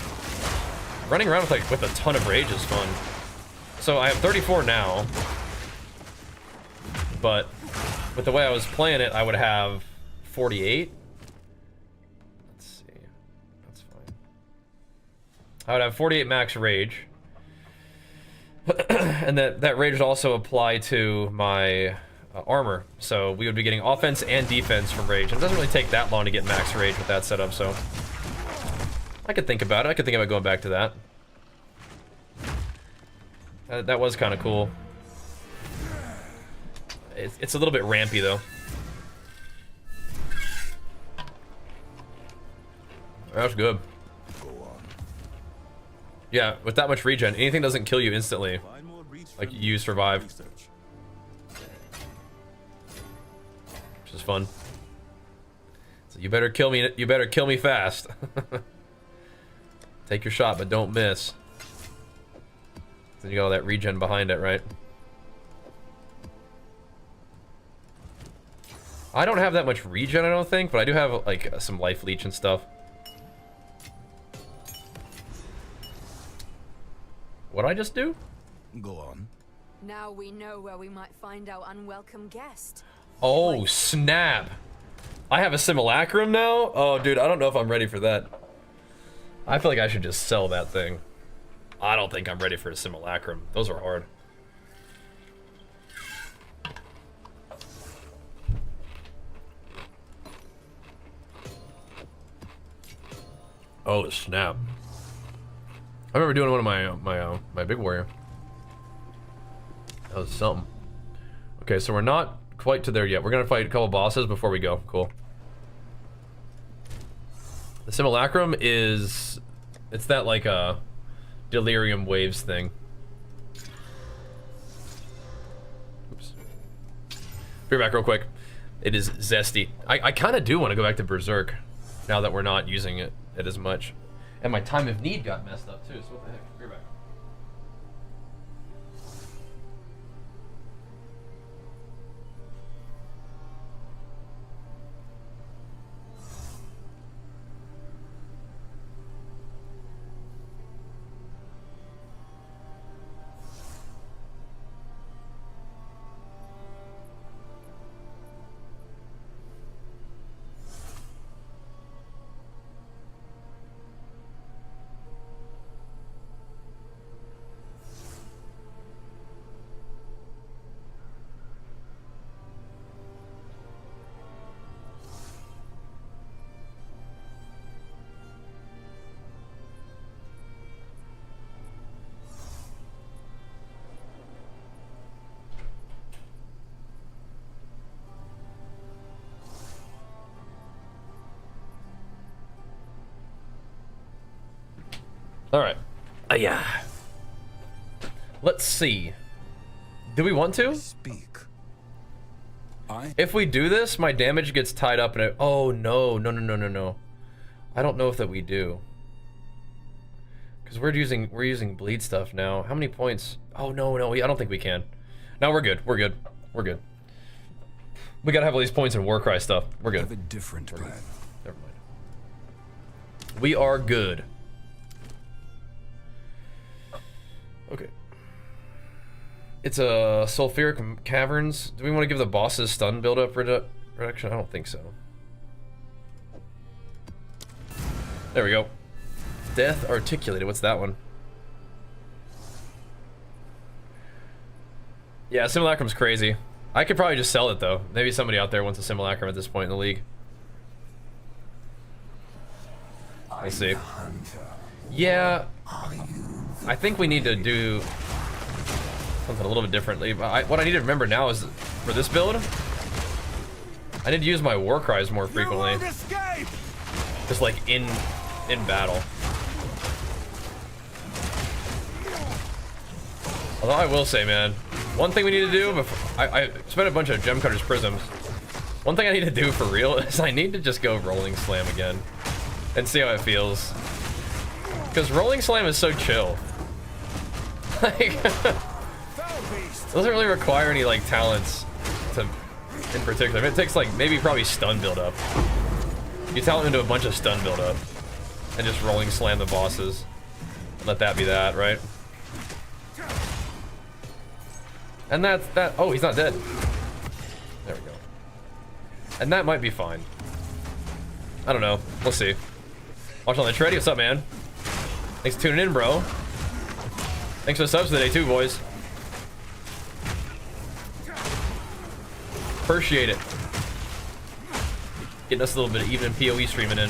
Running around with a ton of rage is fun. So I have 34 now, but with the way I was playing it, I would have 48. Let's see. That's fine. I would have 48 max rage. And that rage would also apply to my armor. So we would be getting offense and defense from rage. And it doesn't really take that long to get max rage with that setup, so I could think about it. I could think about going back to that. That was kind of cool. It's a little bit rampy, though. That's good. Yeah, with that much regen, anything doesn't kill you instantly. Like, you survive. Which is fun. So you better kill me fast. Take your shot, but don't miss. Then you got all that regen behind it, right? I don't have that much regen, I don't think, but I do have, like, some life leech and stuff. What'd I just do? Go on. Now we know where we might find our unwelcome guest. Oh, snap. I have a simulacrum now? Oh, dude, I don't know if I'm ready for that. I feel like I should just sell that thing. I don't think I'm ready for a simulacrum. Those are hard. Oh, snap. I remember doing one of my big warrior. That was something. Okay, so we're not quite to there yet. We're gonna fight a couple bosses before we go. Cool. The simulacrum is... It's that, like, delirium waves thing. Oops. Be back real quick. It is zesty. I kind of do want to go back to Berserk now that we're not using it as much. And my time of need got messed up too, so what the heck? Be back. All right. Yeah. Let's see. Do we want to? Speak. If we do this, my damage gets tied up in it. Oh no, no, no, no, no, no. I don't know if that we do. Because we're using bleed stuff now. How many points? Oh no, no, I don't think we can. No, we're good. We're good. We're good. We gotta have all these points in Warcry stuff. We're good. I have a different plan. Never mind. We are good. Okay. It's a sulfuric caverns. Do we want to give the bosses stun build-up reduction? I don't think so. There we go. Death articulated. What's that one? Yeah, simulacrum's crazy. I could probably just sell it though. Maybe somebody out there wants a simulacrum at this point in the league. We'll see. Yeah, I think we need to do something a little bit differently. What I need to remember now is, for this build, I need to use my war cries more frequently. Just like in battle. Although I will say, man, one thing we need to do before I spent a bunch of gem cutters prisms. One thing I need to do for real is I need to just go rolling slam again and see how it feels. Because rolling slam is so chill. Like, doesn't really require any like talents. in particular. I mean, it takes like maybe probably stun build up. You talent into a bunch of stun build up and just rolling slam the bosses. Let that be that, right? And that's that. Oh, he's not dead. There we go. And that might be fine. I don't know. We'll see. Watch on the Treddy. What's up, man? Thanks for tuning in, bro. Thanks for the subs today, too, boys. Appreciate it. Getting us a little bit of even PoE streaming in.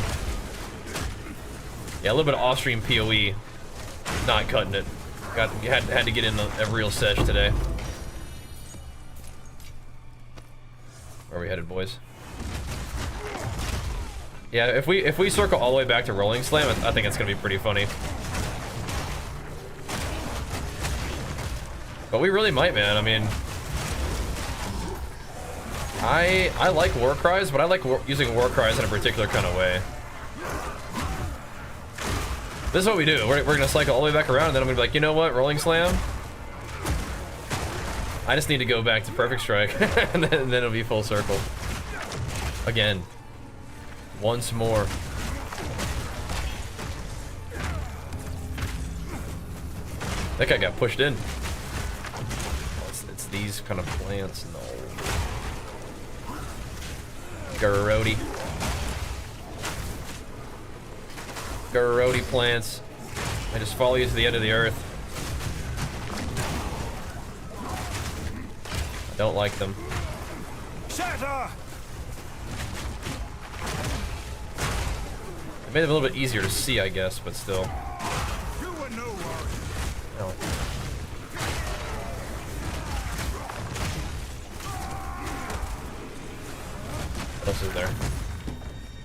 Yeah, a little bit of off-stream PoE. Not cutting it. Had to get in a real sesh today. Where are we headed, boys? Yeah, if we circle all the way back to Rolling Slam, I think it's gonna be pretty funny. But we really might, man. I mean, I like war cries, but I like using war cries in a particular kind of way. This is what we do. We're gonna cycle all the way back around, and then I'm gonna be like, you know what, Rolling Slam? I just need to go back to Perfect Strike, and then it'll be full circle. Again. Once more. That guy got pushed in. Oh, it's these kind of plants. No. Garrodi. Garrodi plants. They just follow you to the end of the earth. I don't like them. Shatter! It made them a little bit easier to see, I guess, but still. You were no worry. No. What else is there?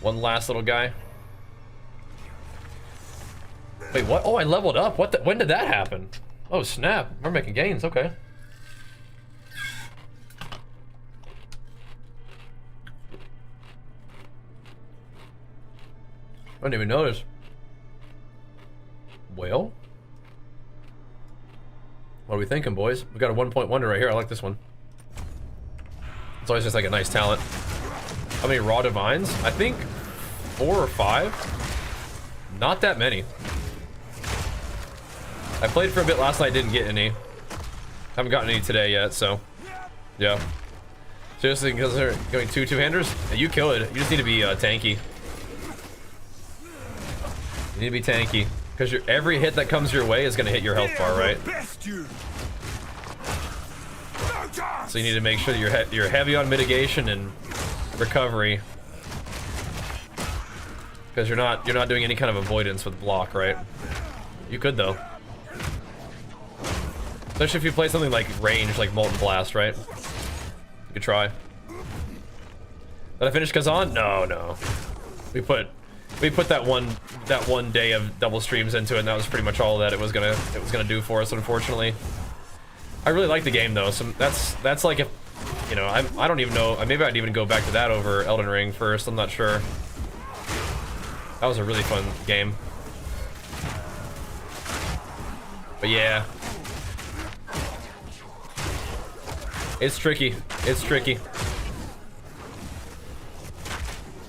One last little guy. Wait, what? Oh, I leveled up. What? When did that happen? Oh, snap. We're making gains. Okay. I didn't even notice. Well, what are we thinking, boys? We got a 1.1 right here. I like this one. It's always just like a nice talent. How many raw divines? I think 4 or 5. Not that many. I played for a bit last night, didn't get any. Haven't gotten any today yet, so yeah. Seriously, because they're going two-handers? Yeah, you kill it. You just need to be tanky. You need to be tanky, because every hit that comes your way is going to hit your health bar, right? So you need to make sure that you're heavy on mitigation and recovery, because you're not doing any kind of avoidance with block, right? You could though, especially if you play something like range, like Molten Blast, right? You could try. Did I finish Kazan? No. We put that one day of double streams into it, and that was pretty much all that it was gonna do for us, unfortunately. I really like the game though, so that's like, if you know, I don't even know, maybe I'd even go back to that over Elden Ring first. I'm not sure. That was a really fun game. But yeah, it's tricky. It's tricky.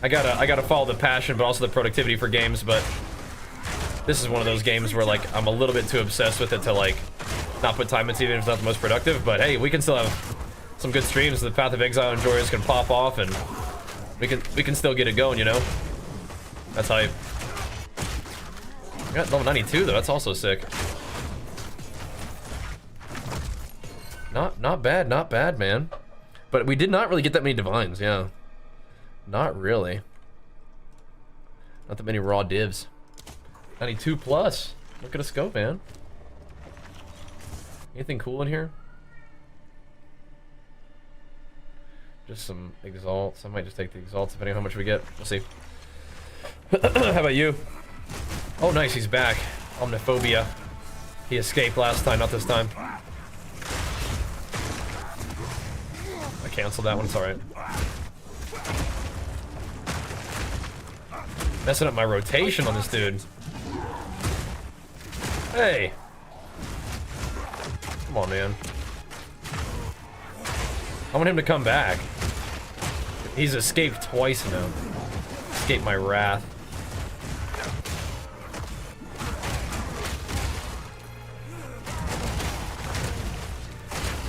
I gotta follow the passion, but also the productivity for games. But this is one of those games where like I'm a little bit too obsessed with it to like not put time into, even if it's not the most productive. But hey, we can still have some good streams. The Path of Exile enjoyers can pop off, and we can still get it going. You know, that's hype. I got level 92 though. That's also sick. Not bad, man. But we did not really get that many divines. Yeah. Not really. Not that many raw divs. 92 plus. Look at us go, man. Anything cool in here? Just some exalts. I might just take the exalts depending on how much we get. We'll see. How about you? Oh, nice. He's back. Omniphobia. He escaped last time, not this time. I canceled that one. It's alright. Messing up my rotation on this dude. Hey. Come on, man. I want him to come back. He's escaped twice now. Escaped my wrath.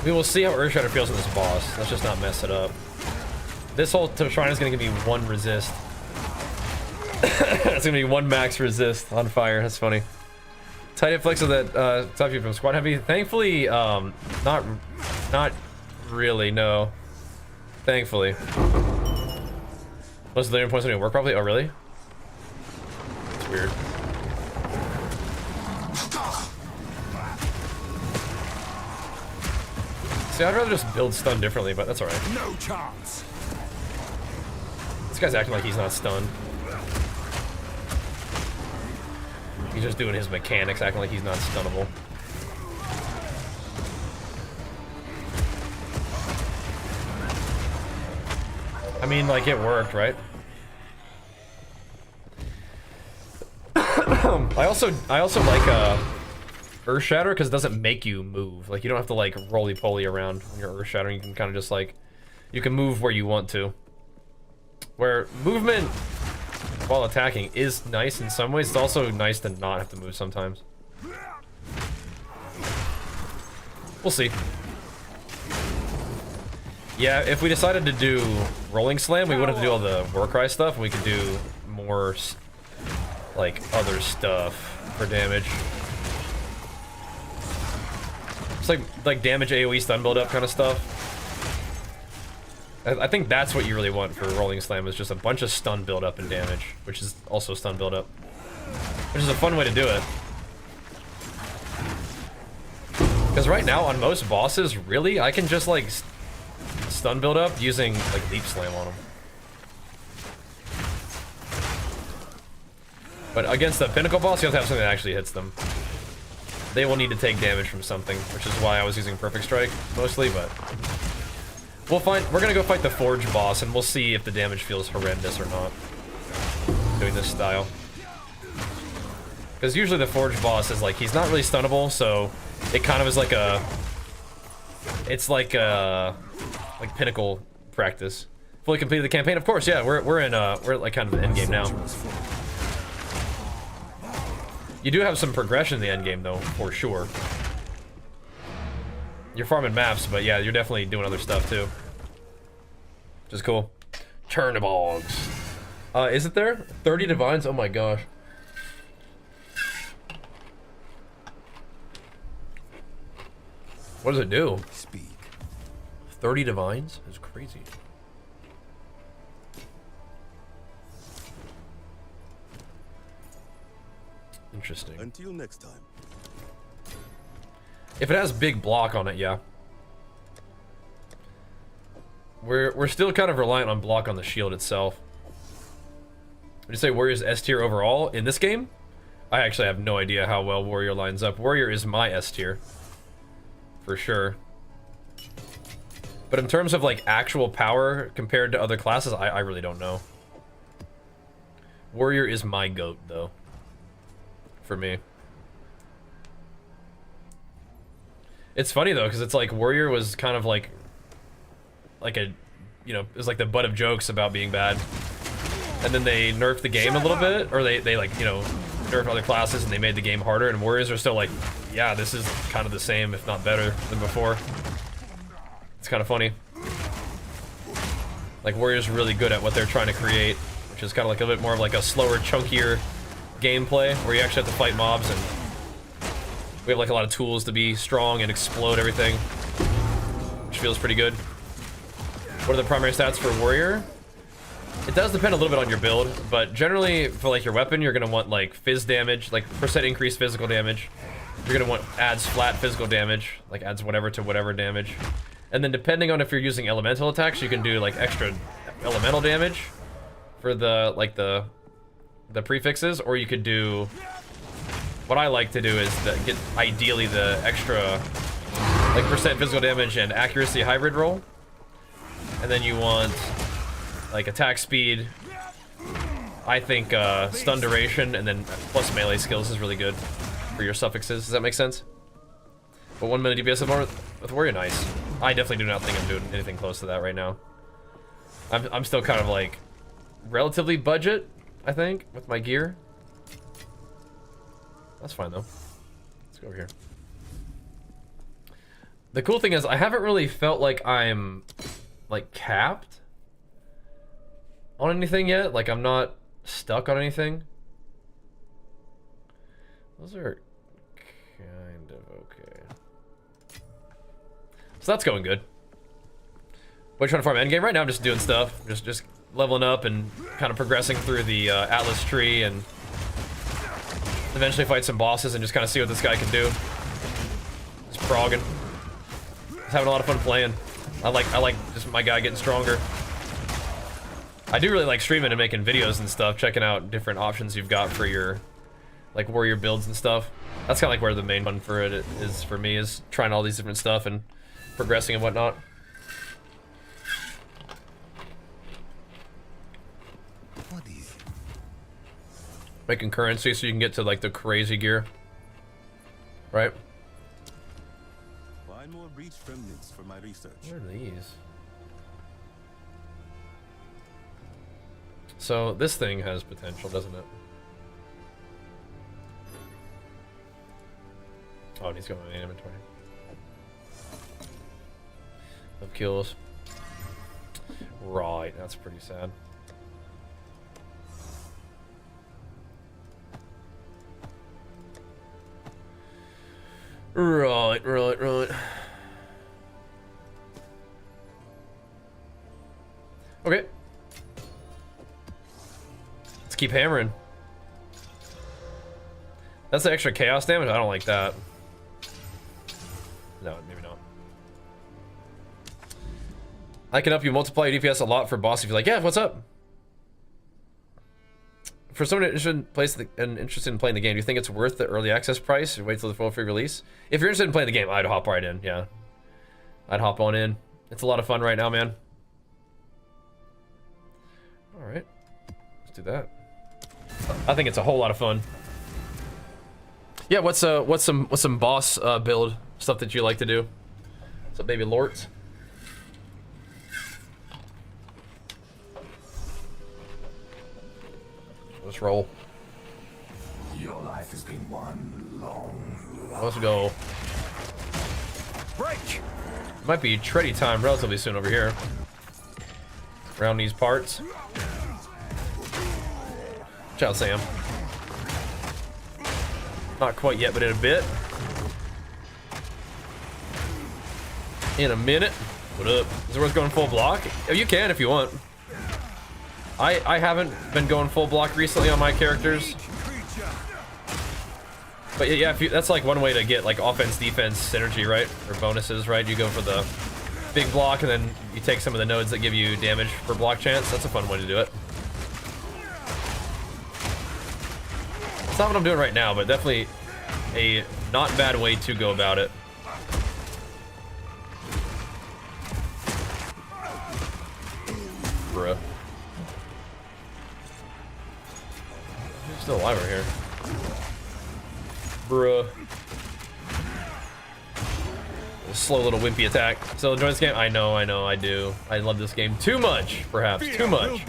We will see how Earthshatter feels in this boss. Let's just not mess it up. This whole shrine is gonna give me 1 resist. It's gonna be 1 max resist on fire. That's funny. Tight hit flex of that top view from squad heavy. Thankfully, not really. No. Thankfully. Most of the later points don't even work properly. Oh really? It's weird. See, I'd rather just build stun differently, but that's alright. No chance. This guy's acting like he's not stunned. He's just doing his mechanics, acting like he's not stunnable. I mean, like, it worked, right? I also like Earthshatter because it doesn't make you move. Like, you don't have to like roly-poly around when you're Earthshattering. You can kind of just like, you can move where you want to. Where movement while attacking is nice in some ways, it's also nice to not have to move sometimes. We'll see. Yeah, if we decided to do Rolling Slam, we wouldn't have to do all the Warcry stuff, and we could do more, like, other stuff for damage. It's like damage AoE stun build up kind of stuff. I think that's what you really want for Rolling Slam, is just a bunch of stun build up and damage, which is also stun build up. Which is a fun way to do it. Because right now on most bosses, really, I can just like stun build up using like Leap Slam on them. But against the Pinnacle boss, you have to have something that actually hits them. They will need to take damage from something, which is why I was using Perfect Strike mostly, but we'll find. We're gonna go fight the Forge boss, and we'll see if the damage feels horrendous or not doing this style. Because usually the Forge boss is like, he's not really stunnable, so it kind of is like a, it's like Pinnacle practice. Fully completed the campaign, of course. Yeah, we're like kind of the end game now. You do have some progression in the end game though, for sure. You're farming maps, but yeah, you're definitely doing other stuff too. Which is cool. Turnabogs. Is it there? 30 divines? Oh my gosh. What does it do? Speak. 30 divines? It's crazy. Interesting. Until next time. If it has big block on it, yeah. We're still kind of reliant on block on the shield itself. Would you say Warrior's S tier overall in this game? I actually have no idea how well Warrior lines up. Warrior is my S tier. For sure. But in terms of like actual power compared to other classes, I really don't know. Warrior is my GOAT though. For me. It's funny though, because it's like Warrior was kind of like a, you know, it was like the butt of jokes about being bad. And then they nerfed the game a little bit, or they like, you know, nerfed other classes and they made the game harder, and Warriors are still like, yeah, this is kind of the same, if not better than before. It's kind of funny. Like, Warriors are really good at what they're trying to create, which is kind of like a bit more of like a slower, chunkier gameplay, where you actually have to fight mobs, and we have like a lot of tools to be strong and explode everything, which feels pretty good. What are the primary stats for Warrior? It does depend a little bit on your build, but generally for like your weapon, you're gonna want like phys damage, like percent increased physical damage. You're gonna want adds flat physical damage, like adds whatever to whatever damage. And then depending on if you're using elemental attacks, you can do like extra elemental damage for the like the prefixes, or you could do, what I like to do is get ideally the extra like percent physical damage and accuracy hybrid roll. And then you want like attack speed, I think stun duration, and then plus melee skills is really good for your suffixes. Does that make sense? But 1 minute DPS with Warrior, nice. I definitely do not think I'm doing anything close to that right now. I'm still kind of like relatively budget, I think, with my gear. That's fine though. Let's go over here. The cool thing is I haven't really felt like I'm like capped on anything yet. Like I'm not stuck on anything. Those are kind of okay. So that's going good. What are you trying to farm endgame? Right now I'm just doing stuff. Just leveling up and kind of progressing through the Atlas tree and eventually fight some bosses and just kind of see what this guy can do. Just progging. Just having a lot of fun playing. I like just my guy getting stronger. I do really like streaming and making videos and stuff, checking out different options you've got for your like warrior builds and stuff. That's kind of like where the main fun for it is for me, is trying all these different stuff and progressing and whatnot. What is it? Making currency so you can get to like the crazy gear, right? Find more breach remnants for my research. What are these? So this thing has potential, doesn't it? Oh, and he's going in inventory. Of kills. Right, that's pretty sad. Right. Okay. Let's keep hammering. That's the extra chaos damage? I don't like that. No, maybe not. I can help you multiply your DPS a lot for boss if you're like, yeah, what's up? For someone interested in playing the game, do you think it's worth the early access price or wait till the full free release? If you're interested in playing the game, I'd hop right in, yeah. I'd hop on in. It's a lot of fun right now, man. Alright. Let's do that. I think it's a whole lot of fun. Yeah, what's some boss build stuff that you like to do? What's up, baby Lort? Let's roll. Your life has been one long. Let's go. Break. Might be tready time relatively soon over here. Around these parts. Watch out, Sam. Not quite yet, but in a bit. In a minute. What up? Is it worth going full block? Oh, you can if you want. I haven't been going full block recently on my characters. But yeah, if you, that's like one way to get like offense defense synergy, right? Or bonuses, right? You go for the big block and then you take some of the nodes that give you damage for block chance. That's a fun way to do it. It's not what I'm doing right now, but definitely a not bad way to go about it. Bruh. He's still alive right here. Bruh. A slow little wimpy attack. Still enjoy this game? I know, I do. I love this game too much, perhaps. Too much.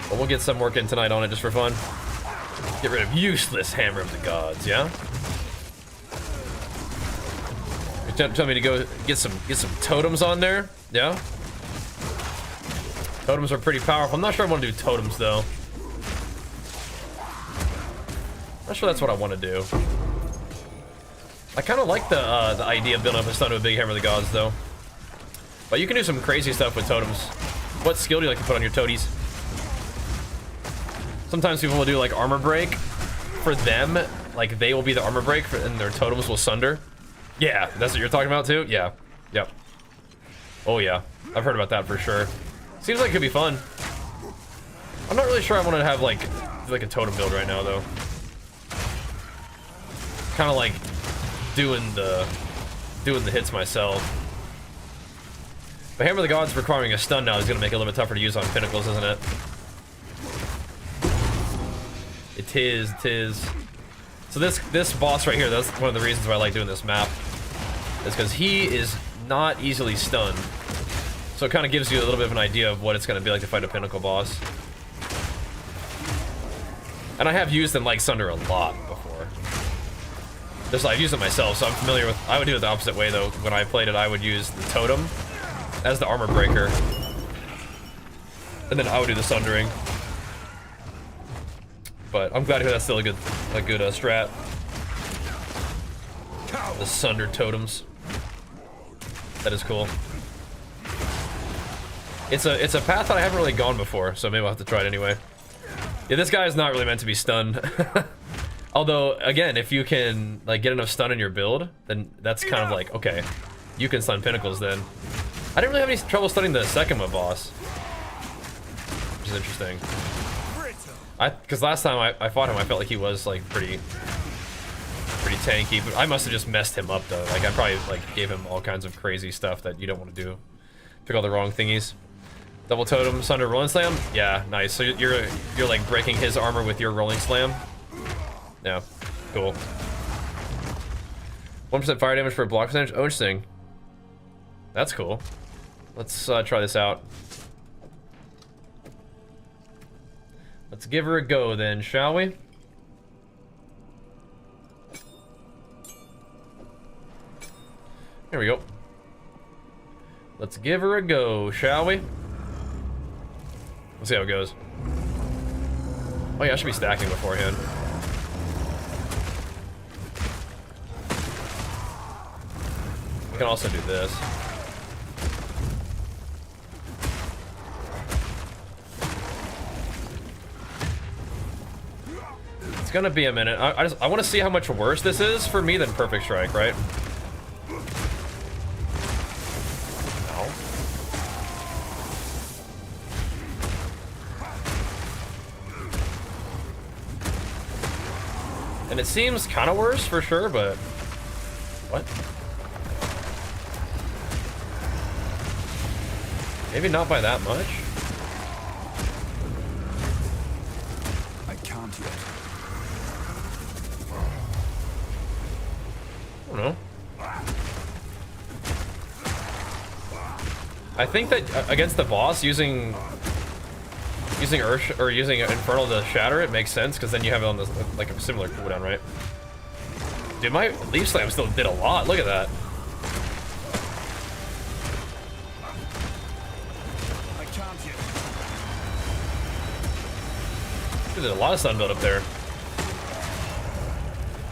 But we'll get some work in tonight on it just for fun. Get rid of useless Hammer of the Gods, yeah? You tell me to go get some totems on there, yeah? Totems are pretty powerful. I'm not sure I want to do totems though. Not sure that's what I want to do. I kind of like the idea of building up a stun to a big Hammer of the Gods though. But you can do some crazy stuff with totems. What skill do you like to put on your toadies? Sometimes people will do like armor break. For them, like they will be the armor break and their totems will sunder. Yeah, that's what you're talking about too? Yeah. Yep. Oh yeah. I've heard about that for sure. Seems like it could be fun. I'm not really sure I want to have like a totem build right now though. Kind of like doing the hits myself. But Hammer of the Gods requiring a stun now is gonna make it a little bit tougher to use on pinnacles, isn't it? It is. So this boss right here, that's one of the reasons why I like doing this map. Is because he is not easily stunned. So it kind of gives you a little bit of an idea of what it's going to be like to fight a Pinnacle boss. And I have used them like Sunder a lot before. Just I've used it myself, so I'm familiar with. I would do it the opposite way though. When I played it, I would use the totem as the armor breaker, and then I would do the sundering. But I'm glad to hear that's still a good strat. The Sunder totems. That is cool. It's a path that I haven't really gone before, so maybe I'll have to try it anyway. Yeah, this guy is not really meant to be stunned. Although, again, if you can like get enough stun in your build, then that's kind of like, okay, you can stun Pinnacles then. I didn't really have any trouble stunning the second boss, which is interesting. Because last time I fought him, I felt like he was like pretty tanky, but I must have just messed him up though. Like I probably like gave him all kinds of crazy stuff that you don't want to do. Took all the wrong thingies. Double totem, Sunder rolling slam. Yeah, nice. So you're like breaking his armor with your rolling slam. Yeah, cool. 1% fire damage for a block percentage. Oh, interesting. That's cool. Let's try this out. Let's give her a go then, shall we? Here we go. Let's give her a go, shall we? Let's see how it goes. Oh yeah, I should be stacking beforehand. I can also do this. It's gonna be a minute. I want to see how much worse this is for me than Perfect Strike, right? No. And it seems kind of worse for sure, but what? Maybe not by that much. I can't yet. I don't know. I think that against the boss, using Earth or using Infernal to shatter it makes sense because then you have it on this like a similar cooldown, right? Dude, my Leaf Slam still did a lot. Look at that. I can't yet. Dude, there's a lot of stun build up there.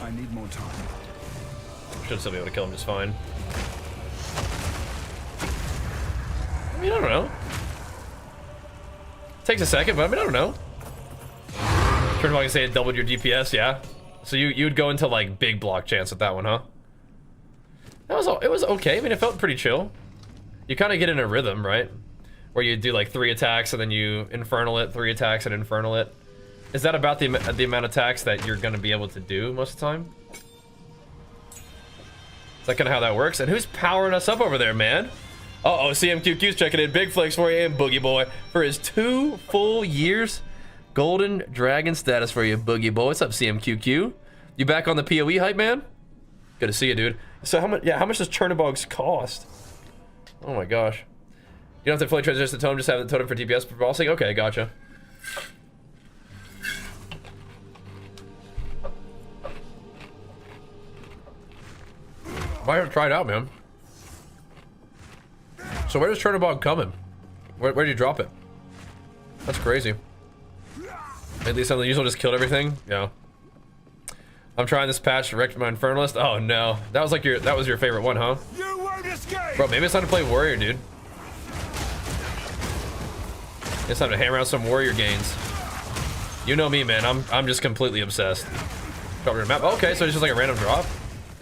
I need more time. Should still be able to kill him just fine. I mean, I don't know. Takes a second, but I mean, I don't know. Turnbuckle can say it doubled your DPS, yeah. So you would go into like big block chance with that one, huh? It was okay. I mean, it felt pretty chill. You kind of get in a rhythm, right? Where you do like 3 attacks and then you infernal it, 3 attacks and infernal it. Is that about the amount of attacks that you're gonna be able to do most of the time? Is that kind of how that works? And who's powering us up over there, man? Uh-oh, CMQQ's checking in. Big flex for you and Boogie Boy for his 2 full years Golden Dragon status for you, Boogie Boy. What's up, CMQQ? You back on the PoE hype, man? Good to see you, dude. So how much? Yeah, how much does Chernobyls cost? Oh my gosh. You don't have to fully transition the totem, just have the totem for DPS for bossing? Okay, gotcha. Might have tried out, man. So where does Chernobyl coming? Where do you drop it? That's crazy. At least something usual just killed everything. Yeah. I'm trying this patch to wreck my Infernalist. Oh no, that was your favorite one, huh? You won't escape. Bro, maybe it's time to play Warrior, dude. It's time to hammer out some Warrior gains. You know me, man. I'm just completely obsessed. Drop your map. Okay, so it's just like a random drop.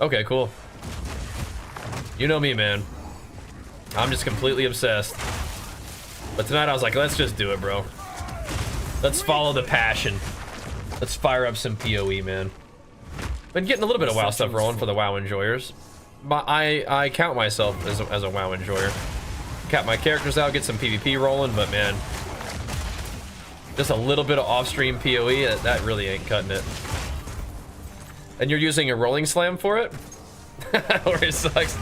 Okay, cool. You know me, man. I'm just completely obsessed. But tonight I was like, let's just do it, bro. Let's follow the passion. Let's fire up some PoE, man. Been getting a little bit of WoW stuff rolling for the WoW enjoyers. But I count myself as a WoW enjoyer. Cap my characters out, get some PvP rolling, but man, just a little bit of off-stream PoE, that really ain't cutting it. And you're using a rolling slam for it? Or it sucks.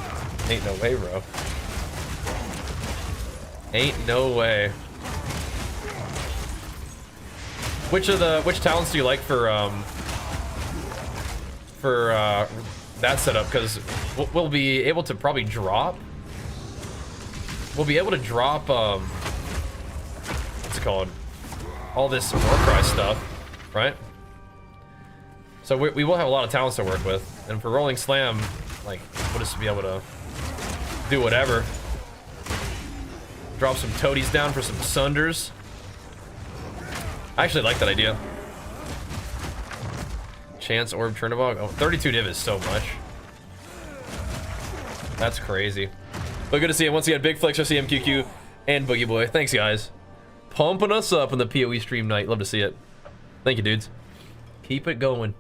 Ain't no way, bro. Ain't no way. Which talents do you like for that setup? Because we'll be able to probably drop. We'll be able to drop what's it called? All this Warcry stuff, right? So we will have a lot of talents to work with, and for Rolling Slam, like we'll just be able to do whatever. Drop some toadies down for some Sunders. I actually like that idea. Chance Orb Chernobog. Oh, 32 div is so much. That's crazy. But good to see you once again. Big Flex, CMQQ, and Boogie Boy. Thanks, guys. Pumping us up in the PoE stream night. Love to see it. Thank you, dudes. Keep it going.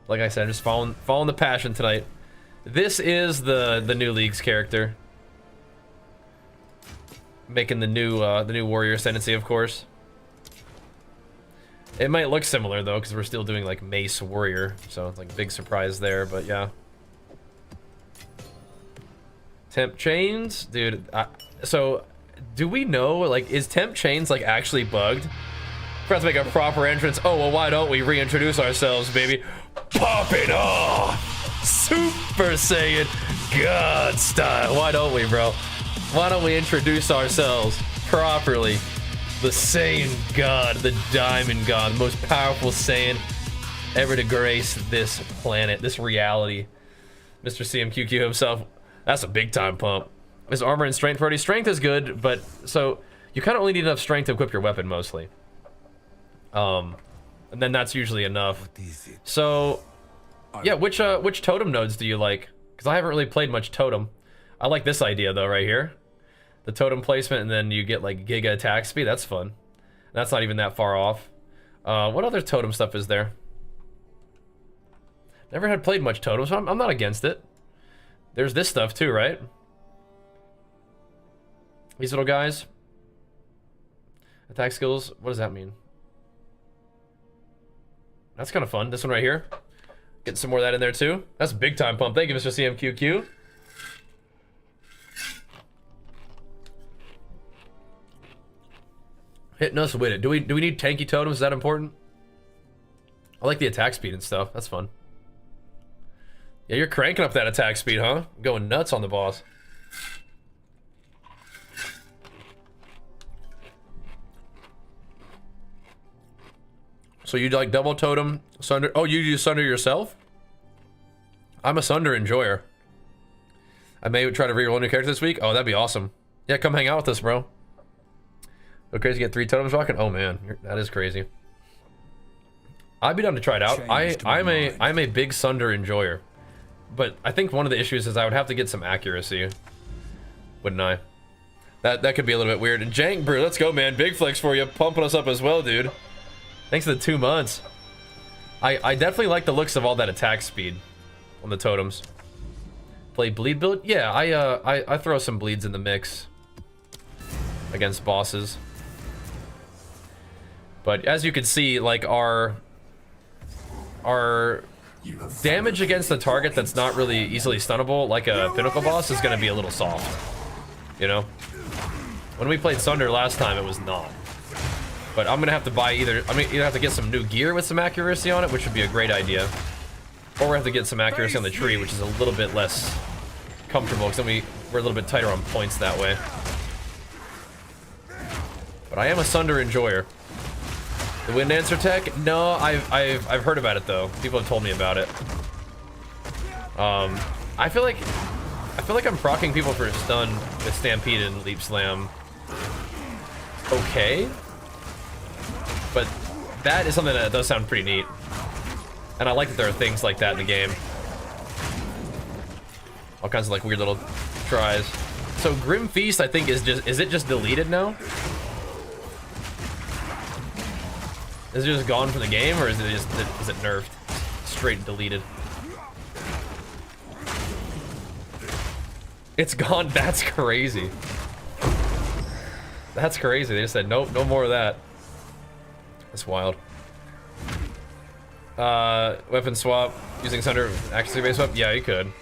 Like I said, just following the passion tonight. This is the new League's character. Making the new Warrior Ascendancy, of course. It might look similar though, because we're still doing like Mace Warrior, so it's like big surprise there. But yeah. Temp Chains, dude. So, do we know, like, is Temp Chains like actually bugged? Forgot to make a proper entrance. Oh well, why don't we reintroduce ourselves, baby? Popping off, Super Saiyan God style. Why don't we, bro? Why don't we introduce ourselves properly? The Saiyan God, the Diamond God, the most powerful Saiyan ever to grace this planet, this reality. Mr. CMQQ himself. That's a big time pump. His armor and strength party. Strength is good, but so you kind of only need enough strength to equip your weapon mostly. And then that's usually enough. So, yeah, which totem nodes do you like? Because I haven't really played much totem. I like this idea though, right here. The totem placement, and then you get like giga attack speed. That's fun. That's not even that far off. What other totem stuff is there? Never had played much totem, so I'm not against it. There's this stuff too, right? These little guys. Attack skills. What does that mean? That's kind of fun. This one right here. Get some more of that in there too. That's a big time pump. Thank you, Mr. CMQQ. Hitting us with it. Do we need tanky totems? Is that important? I like the attack speed and stuff. That's fun. Yeah, you're cranking up that attack speed, huh? Going nuts on the boss. So you like double totem, Sunder? Oh, you do Sunder yourself? I'm a Sunder enjoyer. I may try to reroll a new character this week. Oh, that'd be awesome. Yeah, come hang out with us, bro. Go crazy, get 3 totems rocking. Oh man, that is crazy. I'd be down to try it out. I'm a big Sunder enjoyer, but I think one of the issues is I would have to get some accuracy, wouldn't I? That could be a little bit weird. And Jank Brew, let's go, man. Big flex for you, pumping us up as well, dude. Thanks for the 2 months. I definitely like the looks of all that attack speed on the totems. Play bleed build? Yeah, I throw some bleeds in the mix against bosses. But as you can see, like our damage against the target that's not really easily stunnable, like a pinnacle boss, is gonna be a little soft. You know? When we played Sunder last time, it was not. But I'm gonna have to buy either have to get some new gear with some accuracy on it, which would be a great idea. Or we have to get some accuracy on the tree, which is a little bit less comfortable, because then we're a little bit tighter on points that way. But I am a Sunder enjoyer. The wind answer tech? No, I've heard about it though. People have told me about it. I feel like I'm proccing people for stun with Stampede and Leap Slam. Okay. But that is something that does sound pretty neat. And I like that there are things like that in the game. All kinds of like weird little tries. So Grim Feast, I think, is it just deleted now? Is it just gone from the game, or is it nerfed? Straight deleted. It's gone. That's crazy. That's crazy. They just said nope, no more of that. That's wild. Weapon swap using Sunder accuracy based swap. Yeah, you could.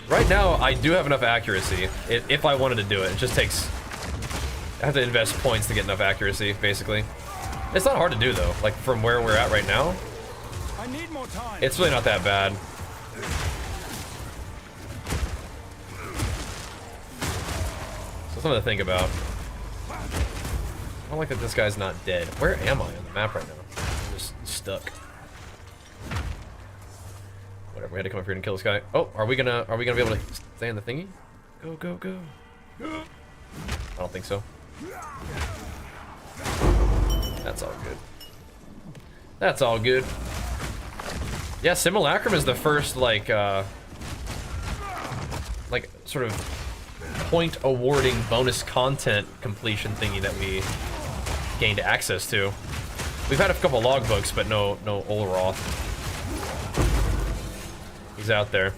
Right now, I do have enough accuracy if I wanted to do it. It just takes... I have to invest points to get enough accuracy, basically. It's not hard to do, though. Like, from where we're at right now, I need more time. it's really not that bad. So something to think about. I don't like that this guy's not dead. Where am I on the map right now? I'm just stuck. Whatever, we had to come up here and kill this guy. Oh, are we gonna be able to stay in the thingy? Go, go, go. I don't think so. That's all good. That's all good. Yeah, Simulacrum is the first, like sort of point awarding bonus content completion thingy that we gained access to. We've had a couple logbooks, but no Olroth. He's out there.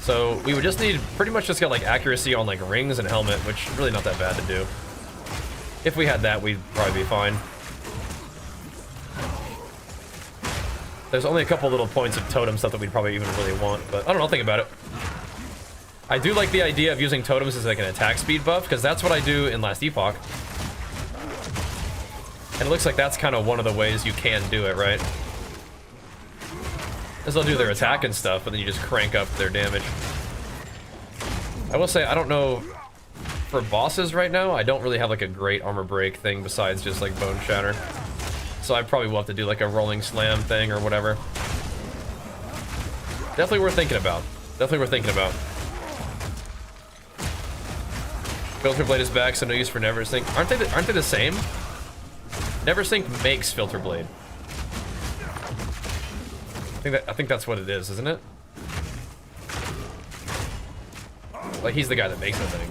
So we would just need pretty much just get like accuracy on like rings and helmet, which is really not that bad to do. If we had that, we'd probably be fine. There's only a couple little points of totem stuff that we'd probably even really want, but I don't know, I'll think about it. I do like the idea of using totems as like an attack speed buff, because that's what I do in Last Epoch. And it looks like that's kind of one of the ways you can do it, right? Because they'll do their attack and stuff, but then you just crank up their damage. I will say, I don't know, for bosses right now, I don't really have like a great armor break thing besides just like bone shatter. So I probably will have to do like a rolling slam thing or whatever. Definitely worth thinking about. Definitely worth thinking about. Filter Blade is back, so no use for Never Sync. Aren't they the same? Never Sync makes Filter Blade. I think that's what it is, isn't it? Like he's the guy that makes the thing.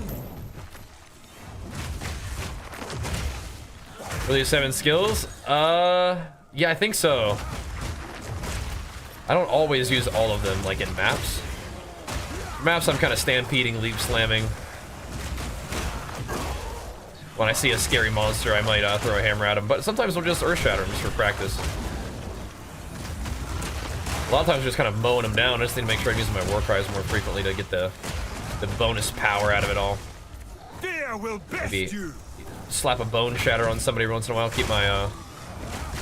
Really 7 skills? Yeah, I think so. I don't always use all of them, like in maps. For maps, I'm kind of stampeding, leap slamming. When I see a scary monster, I might throw a hammer at him, but sometimes we'll just earth shatter him just for practice. A lot of times, just kind of mowing him down. I just need to make sure I'm using my war cries more frequently to get the bonus power out of it all. Fear will best Maybe you. slap a bone shatter on somebody every once in a while. Keep my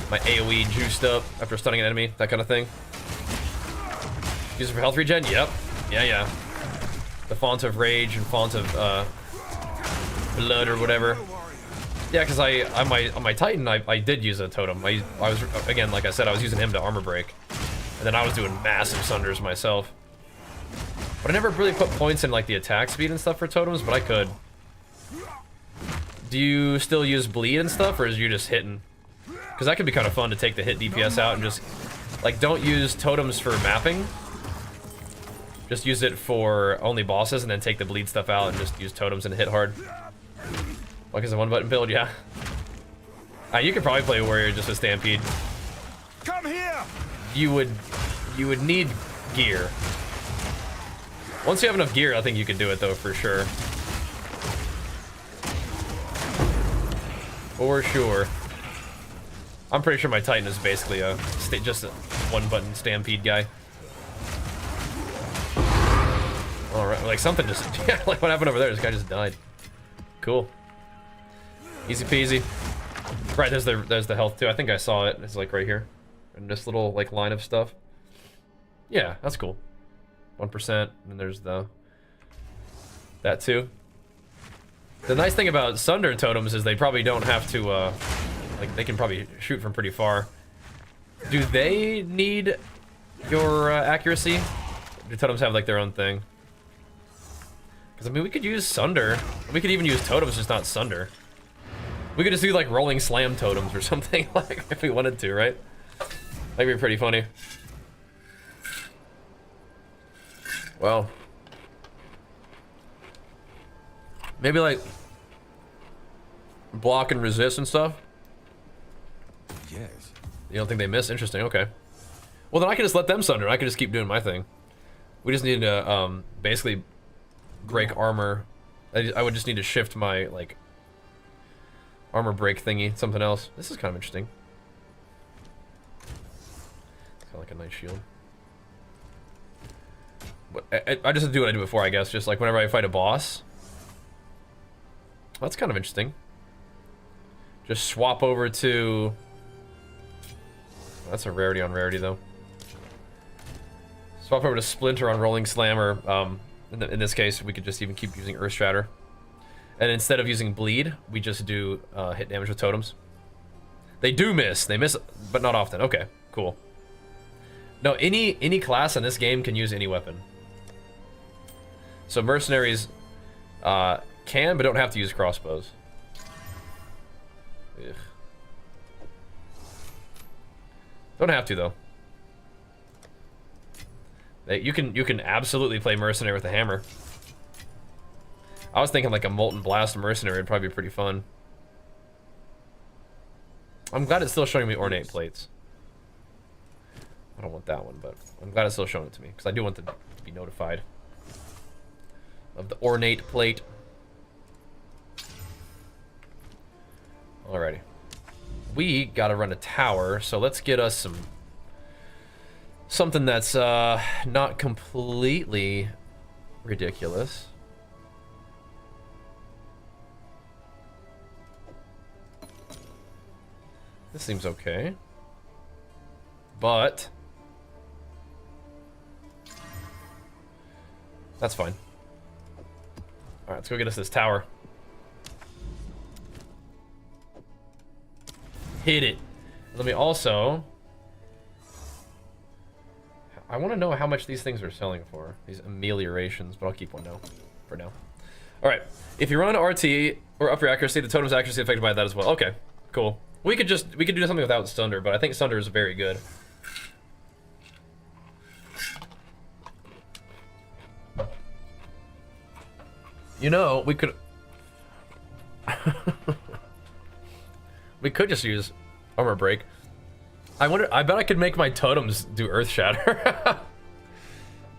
my AOE juiced up after stunning an enemy. That kind of thing. Use it for health regen. Yep. Yeah. The font of rage and font of blood or whatever. Yeah, because on my Titan, I did use a totem. I was, again, like I said, I was using him to armor break. And then I was doing massive sunders myself. But I never really put points in like the attack speed and stuff for totems, but I could. Do you still use bleed and stuff, or is you just hitting? Because that could be kind of fun to take the hit DPS out and just, like, don't use totems for mapping. Just use it for only bosses and then take the bleed stuff out and just use totems and hit hard. Like, is a one-button build? Yeah. You could probably play Warrior just with Stampede. Come here. You would need gear. Once you have enough gear, I think you could do it though, for sure. For sure. I'm pretty sure my Titan is basically just a one-button Stampede guy. All right, like something just yeah, like what happened over there? This guy just died. Cool. Easy peasy. Right, there's the health too. I think I saw it. It's like right here. And this little like line of stuff. Yeah, that's cool. 1%, and there's that too. The nice thing about Sunder totems is they probably don't have to like they can probably shoot from pretty far. Do they need your accuracy? Do totems have like their own thing? Because I mean, we could use Sunder. We could even use totems, just not Sunder. We could just do like rolling slam totems or something, like if we wanted to, right? That'd be pretty funny. Well, maybe like block and resist and stuff. Yes. You don't think they miss? Interesting. Okay. Well, then I can just let them Sunder. I can just keep doing my thing. We just need to basically break armor. I would just need to shift my like armor break thingy, something else. This is kind of interesting. It's kind of like a nice shield. I just do what I did before, I guess. Just like whenever I fight a boss. That's kind of interesting. Just swap over to... That's a rarity on rarity, though. Swap over to Splinter on Rolling Slammer. In this case, we could just even keep using Earth Shatter. And instead of using Bleed, we just do hit damage with totems. They do miss. They miss, but not often. Okay, cool. No, any class in this game can use any weapon. So mercenaries can, but don't have to use crossbows. Ugh. Don't have to though. You can absolutely play mercenary with a hammer. I was thinking like a Molten Blast mercenary would probably be pretty fun. I'm glad it's still showing me ornate plates. I don't want that one, but I'm glad it's still showing it to me because I do want to be notified of the ornate plate. Alrighty. We gotta run a tower, so let's get us something that's not completely ridiculous. This seems okay. But that's fine. Alright, let's go get us this tower. Hit it. Let me also... I want to know how much these things are selling for. These ameliorations, but I'll keep one now. For now. Alright. If you run RT or up your accuracy, the totem's accuracy affected by that as well. Okay. Cool. We could do something without Sunder, but I think Sunder is very good. You know, we could... We could just use armor break. I bet I could make my totems do earth shatter.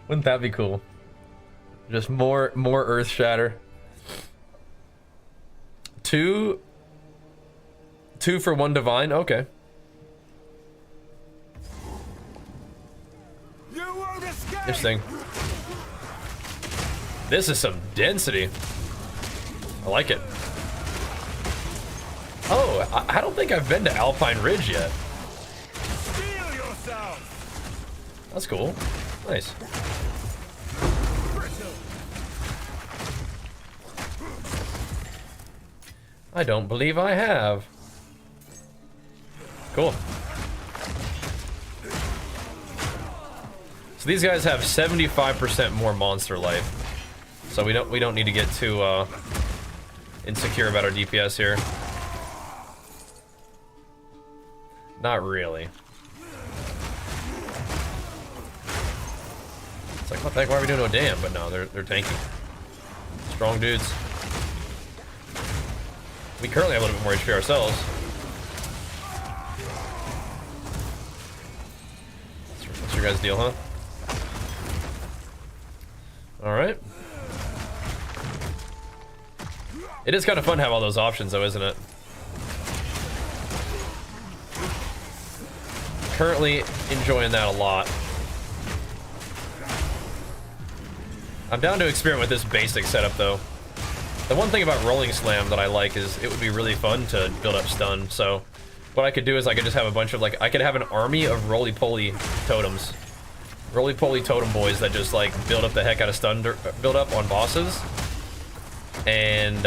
Wouldn't that be cool? Just more earth shatter. Two for one divine. Okay. You won't escape. Interesting. This is some density. I like it. Oh, I don't think I've been to Alpine Ridge yet. Steel yourself. That's cool. Nice. I don't believe I have. Cool. So these guys have 75% more monster life. So we don't need to get too insecure about our DPS here. Not really. It's like, what the heck, why are we doing no damn? But no, they're tanky. Strong dudes. We currently have a little bit more HP ourselves. What's your guys' deal, huh? Alright. It is kind of fun to have all those options though, isn't it? Currently enjoying that a lot. I'm down to experiment with this basic setup though. The one thing about Rolling Slam that I like is it would be really fun to build up stun. So what I could do is I could just have a bunch of like, I could have an army of roly-poly totems. Roly-poly totem boys that just like build up the heck out of stun build up on bosses. And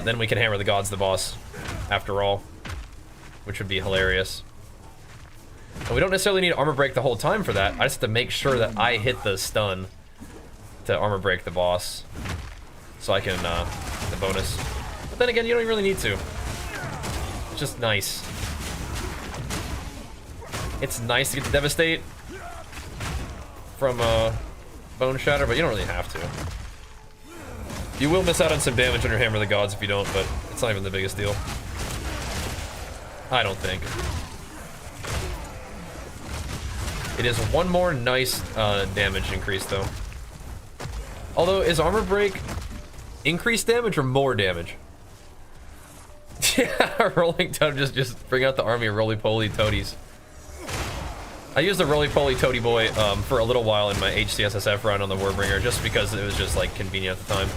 then we can hammer the gods the boss after all, which would be hilarious. And we don't necessarily need armor break the whole time for that. I just have to make sure that I hit the stun to armor break the boss, so I can the bonus. But then again, you don't really need to. It's just nice. It's nice to get to devastate from bone shatter, but you don't really have to. You will miss out on some damage on your hammer of the gods if you don't, but it's not even the biggest deal. I don't think. It is one more nice damage increase though. Although, is armor break increased damage or more damage? Yeah, rolling totem just bring out the army of roly-poly toadies. I used the roly-poly toady boy for a little while in my HCSSF run on the Warbringer, just because it was just like convenient at the time.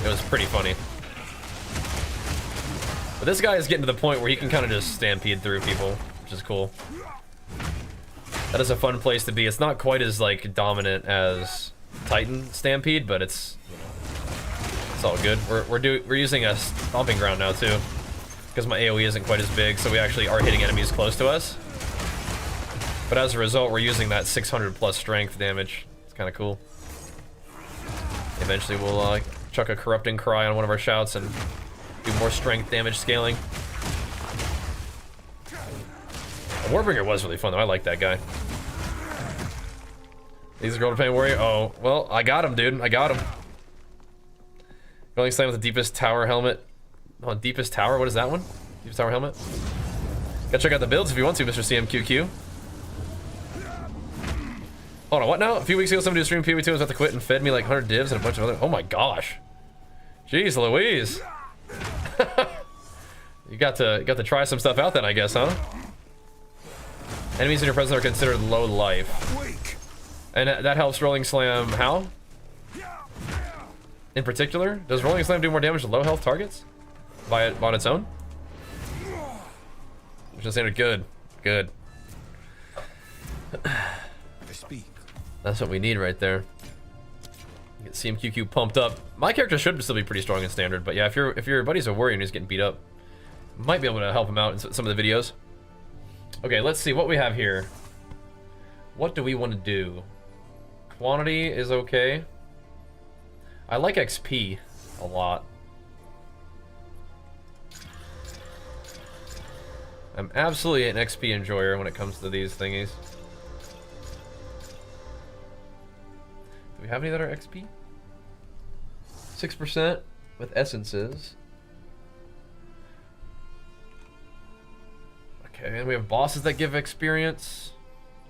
It was pretty funny. But this guy is getting to the point where he can kind of just stampede through people, which is cool. That is a fun place to be. It's not quite as like dominant as Titan Stampede, but it's all good. We're using a stomping ground now too, because my AoE isn't quite as big, so we actually are hitting enemies close to us. But as a result, we're using that 600 plus strength damage. It's kind of cool. Eventually, we'll chuck a corrupting cry on one of our shouts and do more strength damage scaling. The Warbringer was really fun though. I like that guy. He's a Golden Pain Warrior. Oh, well, I got him, dude. I got him. Rolling Slam with the deepest tower helmet. Oh, deepest tower? What is that one? Deepest tower helmet? Gotta check out the builds if you want to, Mr. CMQQ. Hold on, what now? A few weeks ago, somebody was streaming PoE2 and was about to quit and fed me like 100 divs and a bunch of other. Oh my gosh. Jeez Louise. You got to try some stuff out then, I guess, huh? Enemies in your presence are considered low life. And that helps Rolling Slam how? In particular? Does Rolling Slam do more damage to low health targets? On its own? Which is standard. Good. Good. That's what we need right there. Get CMQQ pumped up. My character should still be pretty strong in standard, but yeah, if your buddy's a warrior and he's getting beat up, might be able to help him out in some of the videos. Okay, let's see what we have here. What do we want to do? Quantity is okay. I like XP a lot. I'm absolutely an XP enjoyer when it comes to these thingies. Do we have any that are XP? 6% with essences. Okay, and we have bosses that give experience.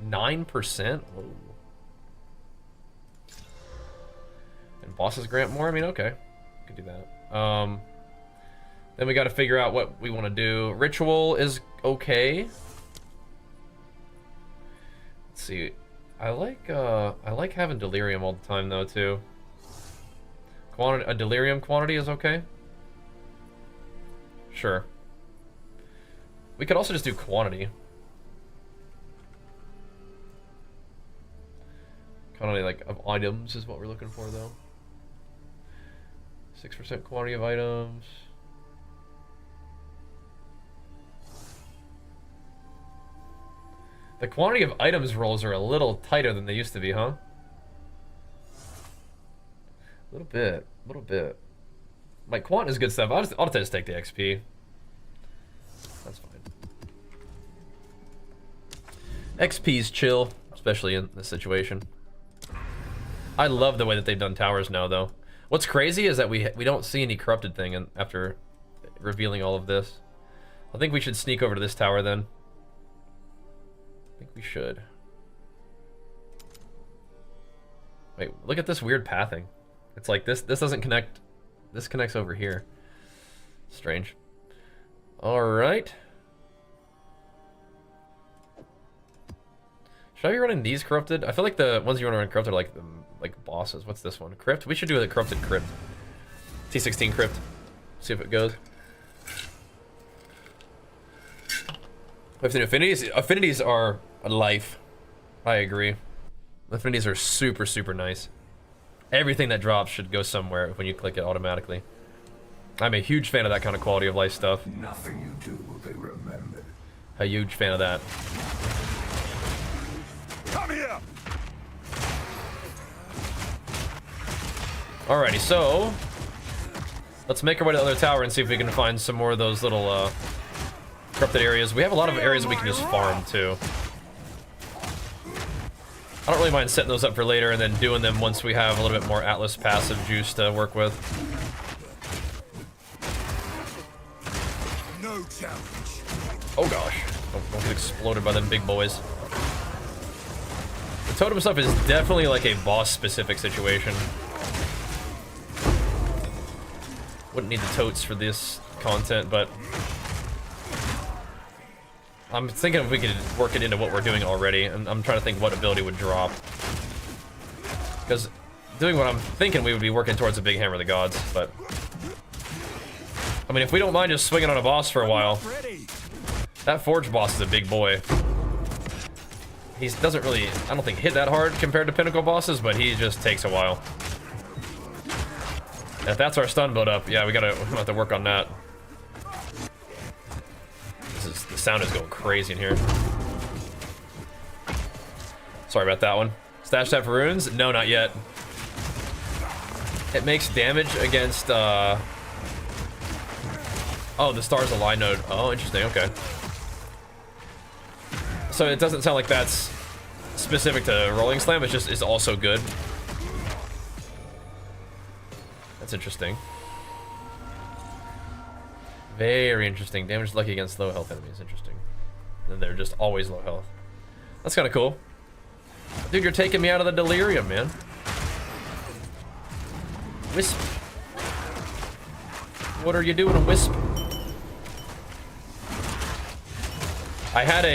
9%? Whoa. And bosses grant more? I mean, okay. Could do that. Then we got to figure out what we want to do. Ritual is okay. Let's see. I like having delirium all the time though too. A delirium quantity is okay. Sure. We could also just do quantity. Quantity like of items is what we're looking for though. 6% quantity of items. The quantity of items rolls are a little tighter than they used to be, huh? A little bit. Like, quant is good stuff. I'll just take the XP. That's fine. XP's chill, especially in this situation. I love the way that they've done towers now, though. What's crazy is that we don't see any corrupted thing after revealing all of this. I think we should sneak over to this tower then. I think we should. Wait, look at this weird pathing. It's like this doesn't connect. This connects over here. Strange. Alright. Should I be running these corrupted? I feel like the ones you want to run corrupted are like bosses. What's this one? Crypt? We should do the corrupted crypt. T16 crypt. See if it goes. Affinities are life. I agree. Affinities are super, super nice. Everything that drops should go somewhere when you click it automatically. I'm a huge fan of that kind of quality of life stuff. Nothing you do will be remembered. A huge fan of that. Come here. Alrighty, so let's make our way to the other tower and see if we can find some more of those little corrupted areas. We have a lot of areas that we can just farm too. I don't really mind setting those up for later and then doing them once we have a little bit more Atlas passive juice to work with. No challenge. Oh gosh, don't get exploded by them big boys. The totem stuff is definitely like a boss specific situation. Wouldn't need the totes for this content, but I'm thinking if we could work it into what we're doing already, and I'm trying to think what ability would drop. Because doing what I'm thinking, we would be working towards a big hammer of the gods, but... I mean, if we don't mind just swinging on a boss for a while... That Forge boss is a big boy. He doesn't really, I don't think, hit that hard compared to Pinnacle bosses, but he just takes a while. And if that's our stun build up, yeah, we'll have to work on that. The sound is going crazy in here. Sorry about that one. Stash that for runes? No, not yet. It makes damage against, oh, the stars align node. Oh, interesting, okay. So it doesn't sound like that's specific to Rolling Slam, it's also good. That's interesting. Very interesting. Damage lucky against low health enemies, interesting. And they're just always low health. That's kind of cool. Dude, you're taking me out of the delirium, man. Wisp. What are you doing, Wisp? I had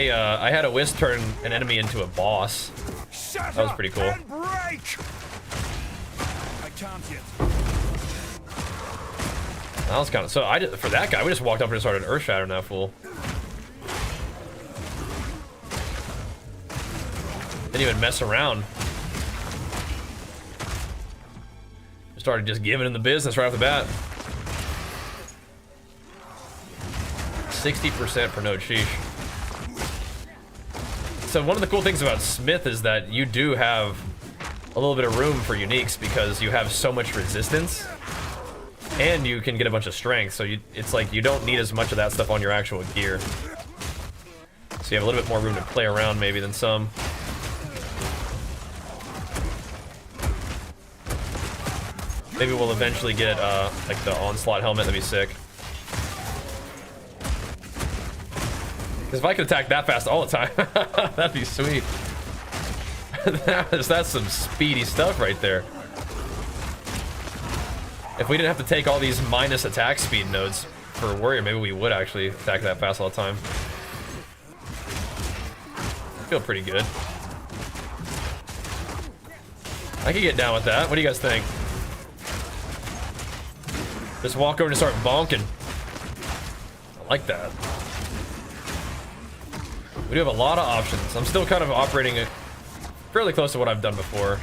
a Wisp turn an enemy into a boss. That was pretty cool. I can't yet. That was kind of, so for that guy, we just walked up and started earth shattering that fool. Didn't even mess around. Started just giving him the business right off the bat. 60% per node, sheesh. So one of the cool things about Smith is that you do have a little bit of room for uniques because you have so much resistance and you can get a bunch of strength. So it's like you don't need as much of that stuff on your actual gear. So you have a little bit more room to play around maybe than some. Maybe we'll eventually get like the Onslaught helmet, that'd be sick. Because if I could attack that fast all the time, that'd be sweet. That's some speedy stuff right there. If we didn't have to take all these minus attack speed nodes for Warrior, maybe we would actually attack that fast all the time. I feel pretty good. I could get down with that. What do you guys think? Just walk over and start bonking. I like that. We do have a lot of options. I'm still kind of operating it fairly close to what I've done before.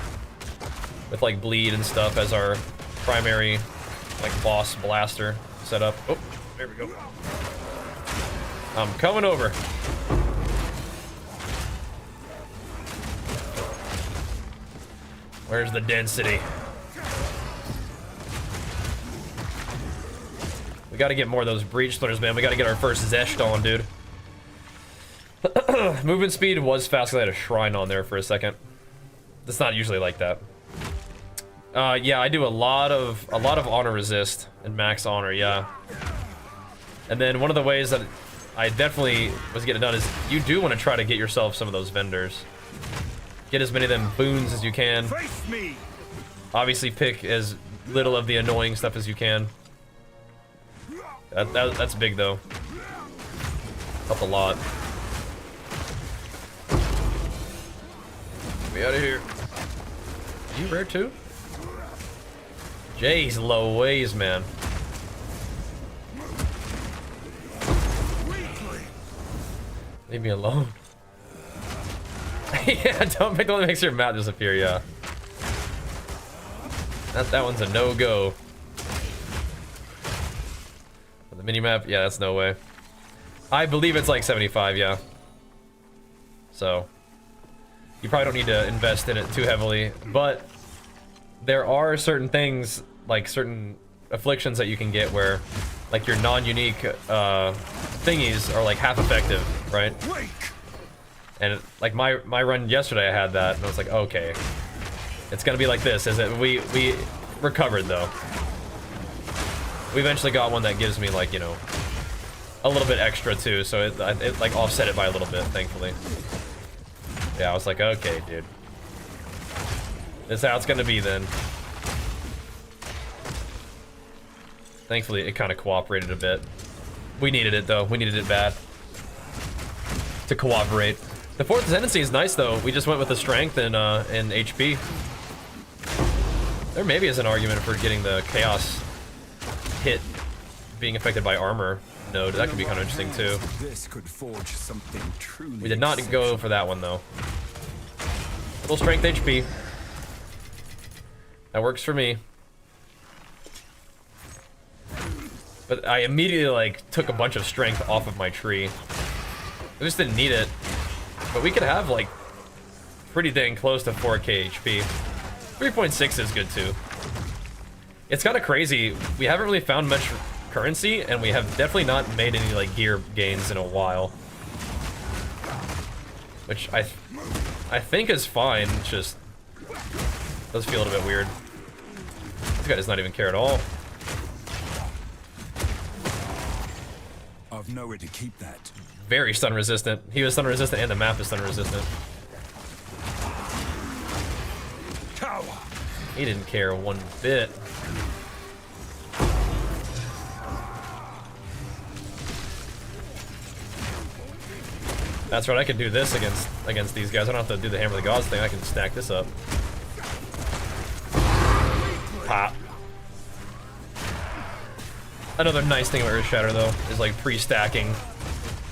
With like bleed and stuff as our primary like boss blaster setup. Oh, there we go. I'm coming over. Where's the density? We gotta get more of those breach splitters, man. We gotta get our first Zesht on, dude. Movement speed was fast because I had a shrine on there for a second. It's not usually like that. Yeah, I do a lot of honor resist and max honor, yeah. And then one of the ways that I definitely was getting done is you do want to try to get yourself some of those vendors. Get as many of them boons as you can. Obviously pick as little of the annoying stuff as you can. That's big though. Help a lot. Get me out of here. Are you rare too? Jeez, low ways, man. Leave me alone. Yeah, don't pick the one that makes your map disappear, yeah. That one's a no-go. The mini-map, yeah, that's no way. I believe it's like 75, yeah. So, you probably don't need to invest in it too heavily, but there are certain things, like certain afflictions that you can get where, like your non-unique thingies are like half effective, right? And like my run yesterday, I had that, and I was like, okay, it's gonna be like this. Is it? We recovered though. We eventually got one that gives me like, you know, a little bit extra too, so it like offset it by a little bit, thankfully. Yeah, I was like, okay, dude. This is how it's gonna be then. Thankfully, it kind of cooperated a bit. We needed it though. We needed it bad. to cooperate. The fourth ascendancy is nice though. We just went with the strength and HP. There maybe is an argument for getting the chaos hit being affected by armor node. That could be kind of interesting too. This could forge something truly. We did not go for that one though. Little strength HP. That works for me. But I immediately like took a bunch of strength off of my tree. I just didn't need it. But we could have like pretty dang close to 4k HP. 3.6 is good too. It's kind of crazy. We haven't really found much currency, and we have definitely not made any like gear gains in a while. Which I think is fine. It's just does feel a little bit weird. This guy does not even care at all. I've nowhere to keep that. Very stun resistant. He was stun resistant, and the map is stun resistant. Cower. He didn't care one bit. That's right. I can do this against these guys. I don't have to do the Hammer of the Gods thing. I can stack this up. Pop. Another nice thing about Earth Shatter though is like pre-stacking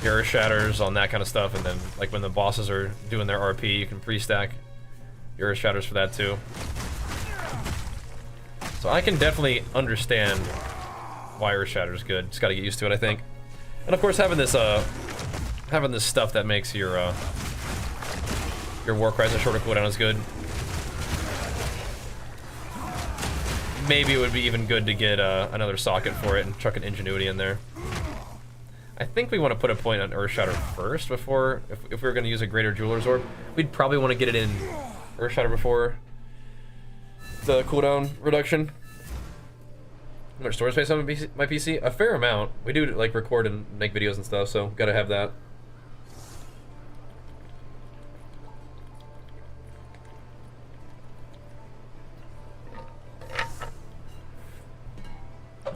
your Earth Shatters on that kind of stuff, and then like when the bosses are doing their RP, you can pre-stack your Earth Shatters for that too. So I can definitely understand why Earth Shatter is good. Just got to get used to it, I think. And of course, having this stuff that makes your War Cries a shorter cooldown is good. Maybe it would be even good to get another socket for it and chuck an Ingenuity in there. I think we want to put a point on Earth Shatter first before, if we were going to use a Greater Jeweler's Orb, we'd probably want to get it in Earth Shatter before the cooldown reduction. How much storage space on my PC? A fair amount. We do like record and make videos and stuff, so gotta have that.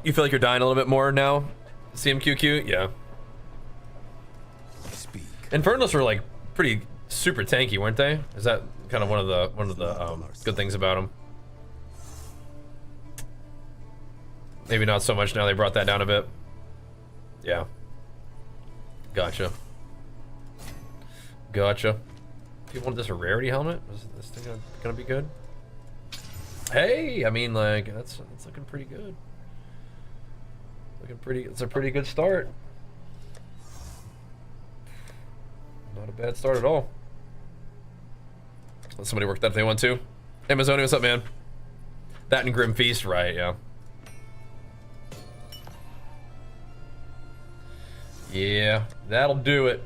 You feel like you're dying a little bit more now? CMQQ? Yeah. Speak. Infernals were like pretty super tanky, weren't they? Is that kind of one of the good things about them? Maybe not so much now. They brought that down a bit. Yeah. Gotcha. Gotcha. People want this a rarity helmet? Is this thing gonna be good? Hey, I mean, like that's looking pretty good. Looking pretty. It's a pretty good start. Not a bad start at all. Let somebody work that if they want to. Amazoni, what's up, man? That and Grim Feast, right? Yeah. Yeah, that'll do it.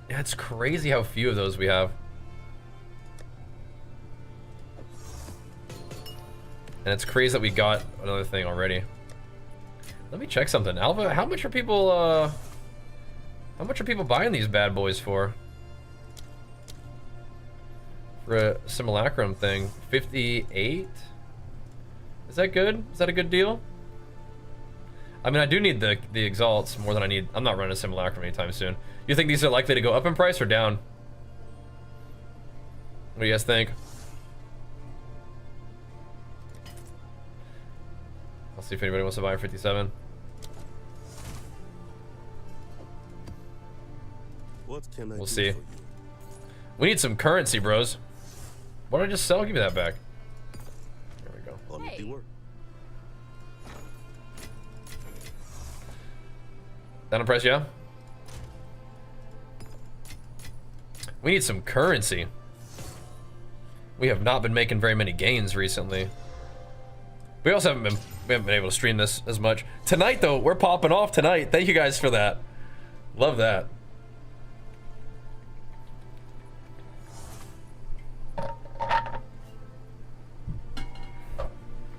Yeah, it's crazy how few of those we have. And it's crazy that we got another thing already. Let me check something. Alva, how much are people buying these bad boys for? For a simulacrum thing. 58? Is that good? Is that a good deal? I mean, I do need the exalts more than I need. I'm not running a simulacrum anytime soon. You think these are likely to go up in price or down? What do you guys think? I'll see if anybody wants to buy a 57. What can I We'll do see. for you? We need some currency, bros. What did I just sell? Give me that back. There we go. Quality work. Down in price, yeah? We need some currency. We have not been making very many gains recently. We also haven't been able to stream this as much. Tonight, though, we're popping off tonight. Thank you guys for that. Love that.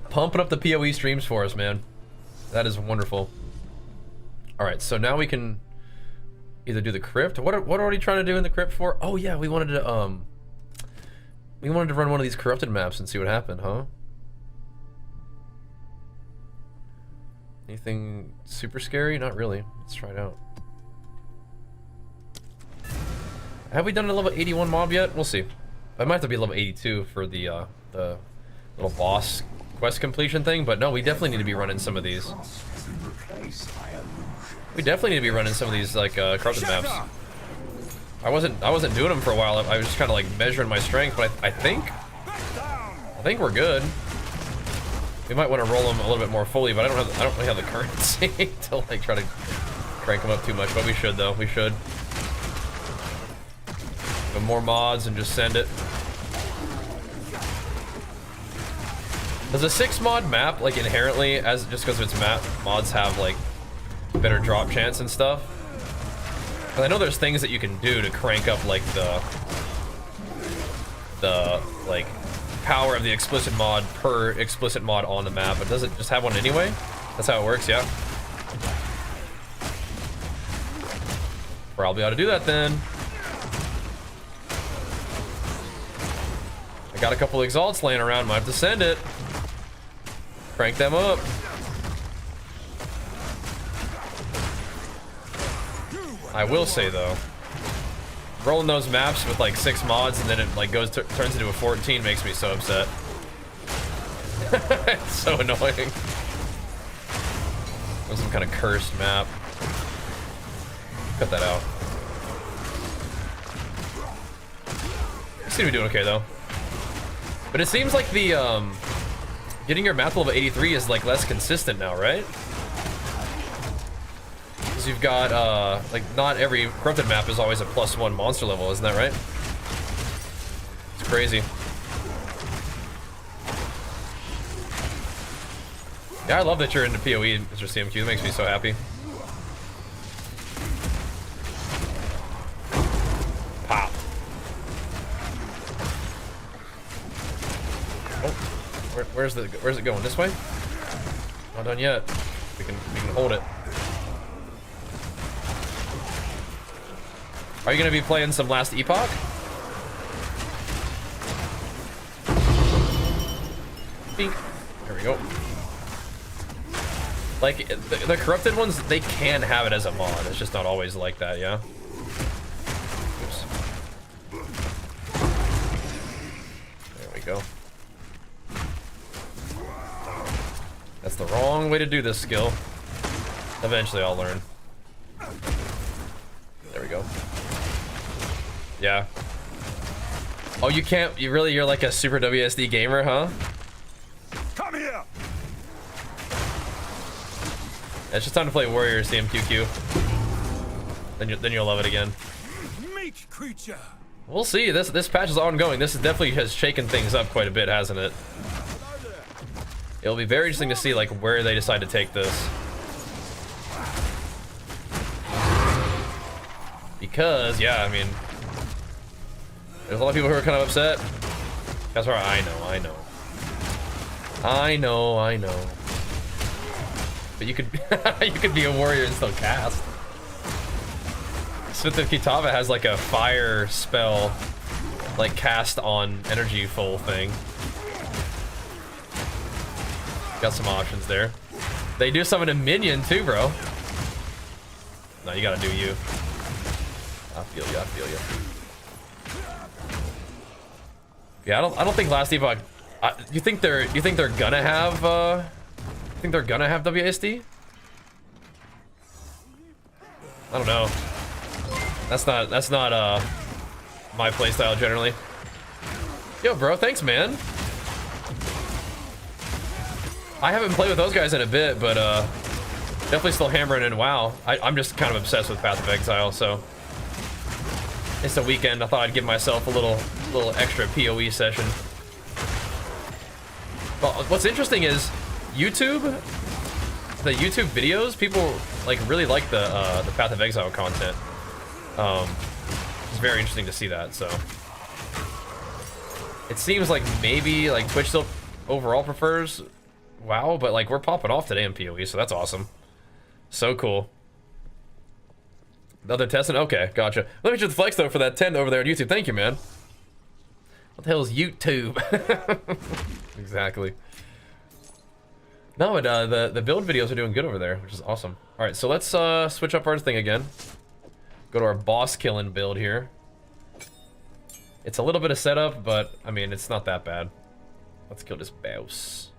Pumping up the PoE streams for us, man. That is wonderful. All right, so now we can either do the crypt. What are we trying to do in the crypt for? Oh yeah, we wanted to run one of these corrupted maps and see what happened, huh? Anything super scary? Not really. Let's try it out. Have we done a level 81 mob yet? We'll see. I might have to be level 82 for the little boss quest completion thing, but no, we definitely need to be running some of these. We definitely need to be running some of these like corrupted maps. I wasn't doing them for a while. I was just kind of like measuring my strength, but I think we're good. We might want to roll them a little bit more fully, but I don't really have the currency to like try to crank them up too much. But we should though. We should. But more mods and just send it. Does a 6-mod map like inherently, as just because of its map, mods have like better drop chance and stuff? Cause I know there's things that you can do to crank up like the like power of the explicit mod per explicit mod on the map, but does it just have one anyway? That's how it works, yeah. Probably ought to do that then. I got a couple exalts laying around, might have to send it. Crank them up. I will say though, rolling those maps with like 6 mods and then it like turns into a 14 makes me so upset. It's so annoying. It was some kind of cursed map. Cut that out. You seem to be doing okay though. But it seems like the getting your map level 83 is like less consistent now, right? Because you've got like not every corrupted map is always a +1 monster level, isn't that right? It's crazy. Yeah, I love that you're into PoE, Mr. CMQ. It makes me so happy. Pop. Oh, where's it going? This way? Not done yet. We can hold it. Are you gonna be playing some Last Epoch? Bink. There we go. Like the corrupted ones, they can have it as a mod. It's just not always like that, yeah. Oops. There we go. That's the wrong way to do this skill. Eventually I'll learn. There we go. Yeah. Oh, you can't, you're like a super WSD gamer, huh? Come here. It's just time to play Warrior CMQQ. Then you'll love it again. Meat creature. We'll see. This patch is ongoing. This is definitely has shaken things up quite a bit, hasn't it? It'll be very interesting to see like where they decide to take this. Because, yeah, I mean, there's a lot of people who are kind of upset. That's right, I know. But you could you could be a warrior and still cast. Smith of Kitava has like a fire spell, like cast on energy full thing. Got some options there. They do summon a minion too, bro. No, you gotta do you. I feel you. Yeah, I don't think Last Epoch. You think they're gonna have WASD? I don't know. That's not my playstyle generally. Yo, bro, thanks, man. I haven't played with those guys in a bit, but definitely still hammering in WoW. I'm just kind of obsessed with Path of Exile, so it's a weekend. I thought I'd give myself a little extra PoE session. Well, what's interesting is YouTube, the YouTube videos, people like really like the Path of Exile content. It's very interesting to see that. So it seems like maybe like Twitch still overall prefers WoW, but like we're popping off today in PoE, so that's awesome. So cool. Another testing? Okay, gotcha. Let me just flex though for that 10 over there on YouTube. Thank you, man. What the hell is YouTube? Exactly. No, but the build videos are doing good over there, which is awesome. All right, so let's switch up our thing again. Go to our boss killing build here. It's a little bit of setup, but I mean, it's not that bad. Let's kill this boss.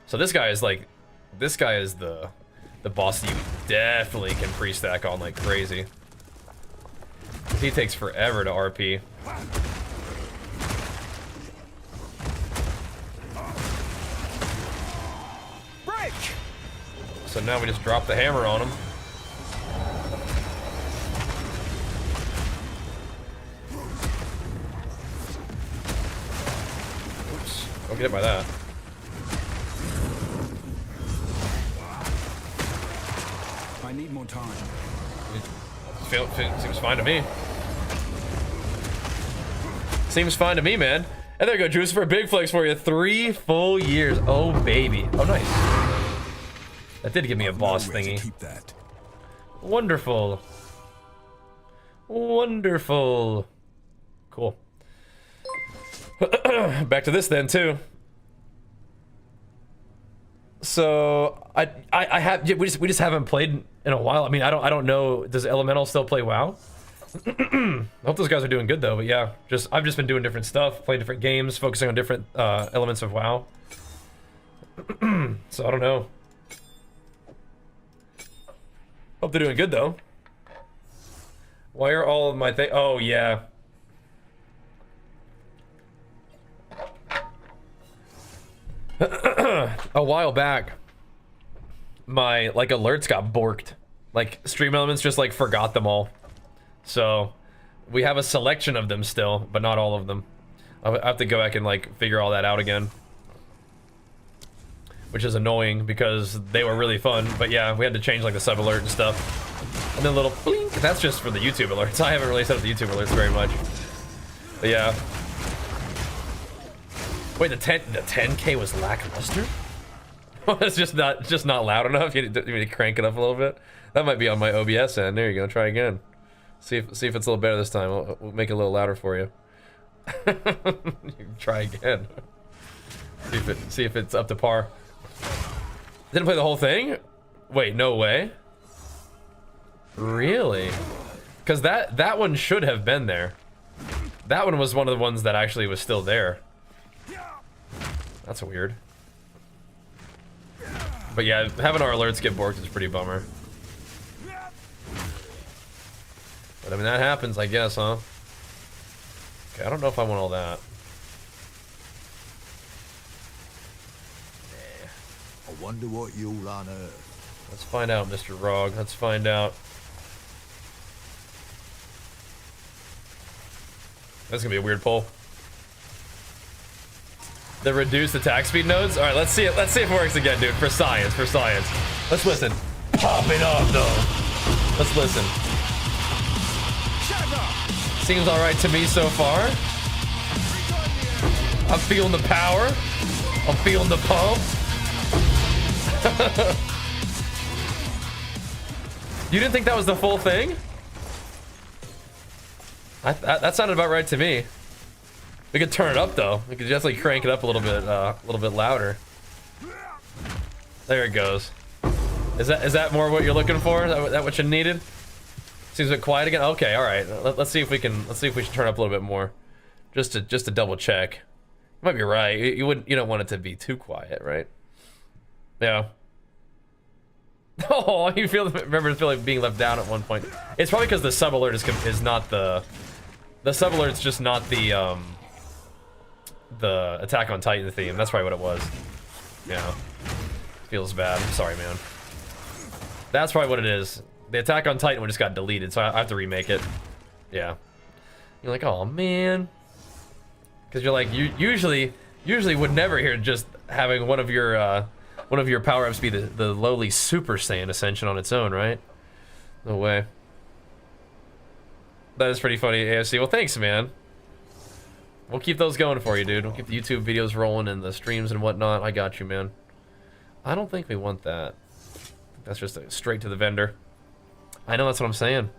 So this guy is like, this guy is the boss that you definitely can pre-stack on like crazy. He takes forever to RP. Break! So now we just drop the hammer on him. Oops, don't get hit by that. I need more time. Seems fine to me. Seems fine to me, man. And there you go, Juice, for a big flex for you. 3 full years. Oh, baby. Oh, nice. That did give me a boss thingy. Keep that. Wonderful. Wonderful. Cool. Back to this then, too. So I have we just haven't played in a while. I mean, I don't know. Does Elemental still play WoW? I hope those guys are doing good though. But yeah, I've just been doing different stuff, playing different games, focusing on different elements of WoW. So I don't know. Hope they're doing good though. Why are all of my oh yeah. A while back, my like alerts got borked. Like Stream Elements just like forgot them all. So we have a selection of them still, but not all of them. I have to go back and like figure all that out again, which is annoying because they were really fun. But yeah, we had to change like the sub alert and stuff. And then a little blink. That's just for the YouTube alerts. I haven't really set up the YouTube alerts very much. But yeah. Wait, the 10K was lackluster? It's just not loud enough. You need to crank it up a little bit. That might be on my OBS end. There you go. Try again. See if it's a little better this time. We'll make it a little louder for you. You can try again. See if it's up to par. Didn't play the whole thing? Wait, no way. Really? Because that one should have been there. That one was one of the ones that actually was still there. That's weird. But yeah, having our alerts get borked is pretty bummer. But I mean, that happens, I guess, huh? Okay, I don't know if I want all that. I wonder what you'll unearth. Let's find out, Mr. Rog. Let's find out. That's gonna be a weird poll. The reduced attack speed nodes? Alright, let's see it. Let's see if it works again, dude. For science, for science. Let's listen. Pop it off, though. Let's listen. Seems alright to me so far. I'm feeling the power. I'm feeling the pump. You didn't think that was the full thing? That sounded about right to me. We could turn it up though. We could definitely crank it up a little bit louder. There it goes. Is that more what you're looking for? Is that what you needed? Seems a bit quiet again. Okay, all right. Let's see if we should turn up a little bit more, just to double check. You might be right. You don't want it to be too quiet, right? Yeah. Oh, you remember feeling being left down at one point. It's probably because the sub alert is not the sub alert's just not the Attack on Titan theme. That's probably what it was. Yeah. Feels bad. I'm sorry, man. That's probably what it is. The Attack on Titan one just got deleted, so I have to remake it. Yeah. You're like, oh man. Because you're like, you usually would never hear just having one of your power-ups be the lowly Super Saiyan Ascension on its own, right? No way. That is pretty funny, AFC. Well, thanks, man. We'll keep those going for you, dude. We'll keep the YouTube videos rolling and the streams and whatnot. I got you, man. I don't think we want that. That's just straight to the vendor. I know, that's what I'm saying.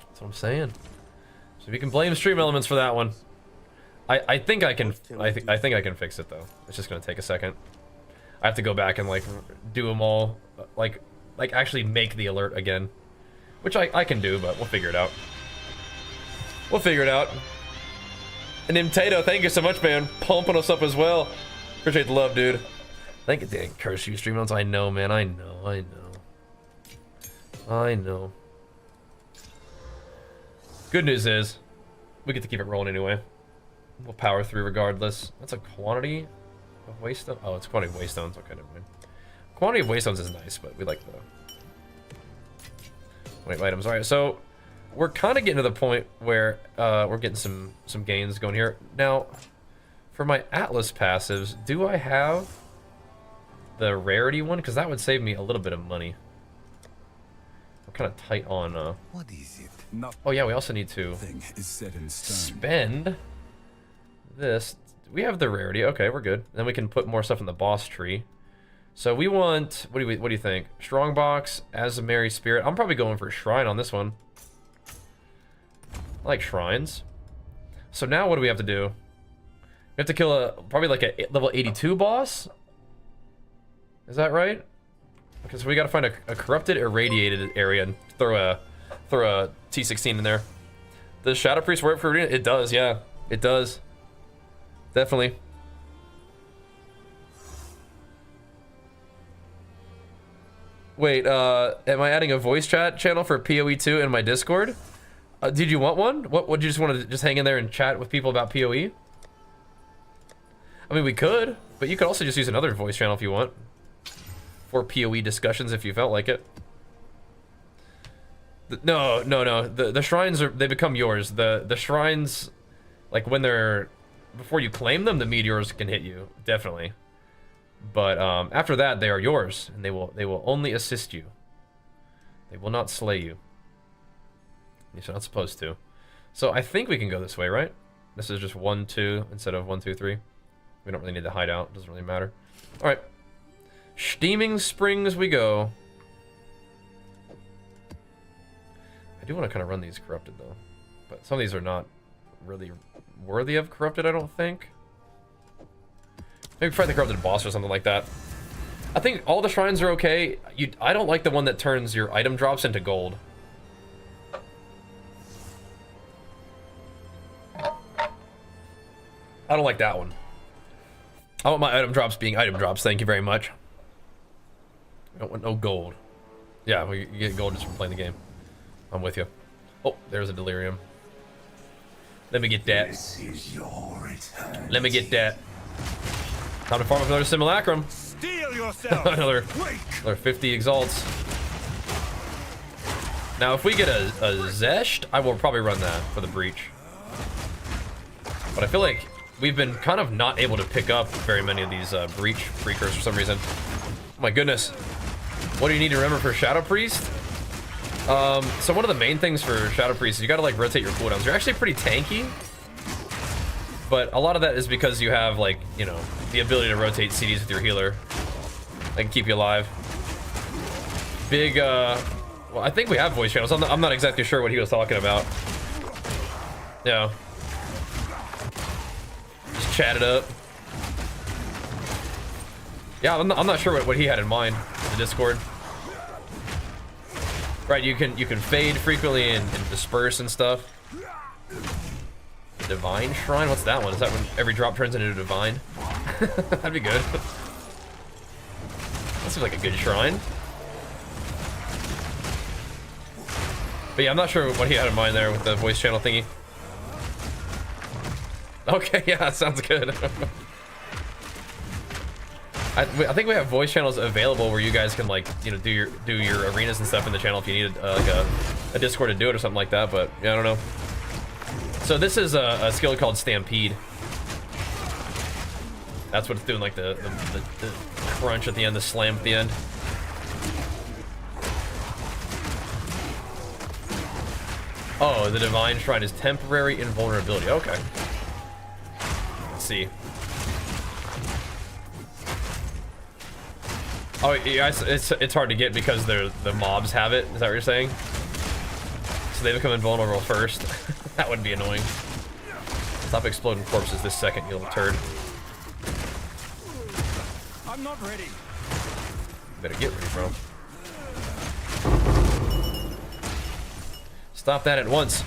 That's what I'm saying. So if you can blame Stream Elements for that one. I think I can I think I can fix it though. It's just gonna take a second. I have to go back and like do them all, like actually make the alert again, which I can do, but we'll figure it out. We'll figure it out. And then Tato, thank you so much, man. Pumping us up as well. Appreciate the love, dude. Thank you, dang curse you, stream notes. I know, man. I know. Good news is, we get to keep it rolling anyway. We'll power through regardless. That's a quantity of waste stone. Oh, it's quantity of waste stones. Okay, never mind. Quantity of waste stones is nice, but we like the wait items. All right, so we're kind of getting to the point where we're getting some gains going here. Now, for my Atlas passives, do I have the rarity one? Because that would save me a little bit of money. I'm kind of tight on. What is it? Oh yeah, we also need to Nothing is set in stone. spend this. We have the rarity. Okay, we're good. Then we can put more stuff in the boss tree. So we want. What do you think? Strongbox as a merry spirit. I'm probably going for shrine on this one. I like shrines. So now what do we have to do? We have to kill probably like a level 82 boss. Is that right? Okay, so we got to find a corrupted, irradiated area and throw a T16 in there. Does Shadow Priest work for Arena? It does, yeah. It does. Definitely. Wait, am I adding a voice chat channel for PoE 2 in my Discord? Did you want one? What would you just want to just hang in there and chat with people about PoE? I mean, we could, but you could also just use another voice channel if you want. For PoE discussions if you felt like it. No. The shrines they become yours. The shrines, like when they're before you claim them, the meteors can hit you, definitely. But after that, they are yours, and they will only assist you. They will not slay you. You're not supposed to. So I think we can go this way, right? This is just 1, 2 instead of 1, 2, 3. We don't really need to hide out. Doesn't really matter. All right. Steaming Springs we go. I do want to kind of run these corrupted though, but some of these are not really worthy of corrupted, I don't think. Maybe try the corrupted boss or something like that. I think all the shrines are okay. I don't like the one that turns your item drops into gold. I don't like that one. I want my item drops being item drops, thank you very much. I don't want no gold. Yeah, well, you get gold just from playing the game. I'm with you. Oh, there's a delirium. Let me get that. This is your return. Let me get that. Time to farm up another simulacrum. Steel yourself. another 50 exalts. Now, if we get a Zesht, I will probably run that for the breach. But I feel like we've been kind of not able to pick up very many of these breach freakers for some reason. Oh my goodness. What do you need to remember for Shadow Priest? So one of the main things for Shadow Priest is you gotta like rotate your cooldowns. You're actually pretty tanky, but a lot of that is because you have like, you know, the ability to rotate CDs with your healer. That can keep you alive. Big, well, I think we have voice channels. I'm not exactly sure what he was talking about. Yeah. Just chat it up. Yeah, I'm not sure what he had in mind in the Discord. Right, you can fade frequently and disperse and stuff. Divine Shrine? What's that one? Is that when every drop turns into a divine? That'd be good. That seems like a good shrine. But yeah, I'm not sure what he had in mind there with the voice channel thingy. Okay, yeah, that sounds good. I think we have voice channels available where you guys can like, you know, do your arenas and stuff in the channel if you needed like a Discord to do it or something like that. But yeah, I don't know. So this is a skill called Stampede. That's what it's doing, like the crunch at the end, the slam at the end. Oh, the Divine Shrine is temporary invulnerability. Okay. Let's see. Oh, yeah, it's hard to get because the mobs have it. Is that what you're saying? So they become invulnerable first. That would be annoying. Stop exploding corpses this second, you little turd. I'm not ready. Better get ready, bro. Stop that at once.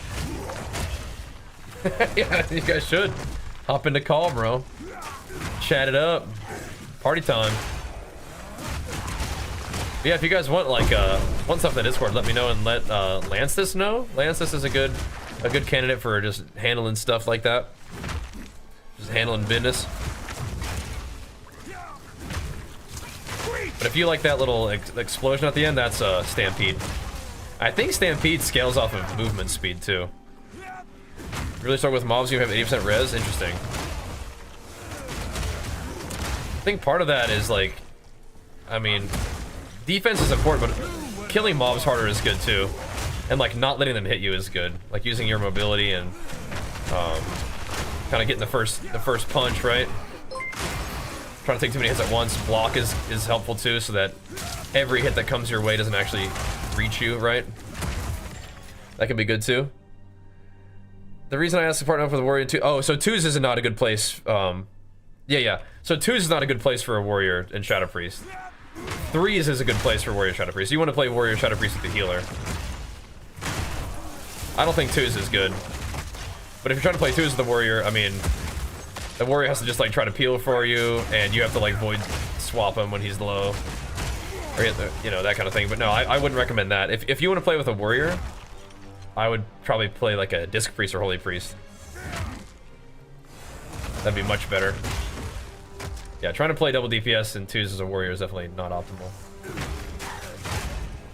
Yeah, you guys should. Hop into call, bro. Chat it up. Party time. But yeah, if you guys want like want stuff in the Discord, let me know and let Lances know. Lances is a good candidate for just handling stuff like that. Just handling business. But if you like that little explosion at the end, that's Stampede. I think Stampede scales off of movement speed too. Really start with mobs, you have 80% res? Interesting. I think part of that is like, I mean, defense is important, but killing mobs harder is good too. And like not letting them hit you is good. Like using your mobility and kind of getting the first punch, right? Trying to take too many hits at once. Block is helpful too, so that every hit that comes your way doesn't actually reach you, right? That can be good too. The reason I asked to partner up with a warrior 2, oh, so 2s is not a good place. Yeah. So 2s is not a good place for a warrior and Shadow Priest. 3s is a good place for warrior Shadow Priest. You want to play warrior Shadow Priest with the healer. I don't think 2s is good. But if you're trying to play 2s with the warrior, I mean, the warrior has to just like try to peel for you, and you have to like void swap him when he's low, or you know, that kind of thing. But no, I wouldn't recommend that. If you want to play with a warrior, I would probably play like a Disc Priest or Holy Priest. That'd be much better. Yeah, trying to play double DPS in 2s as a warrior is definitely not optimal.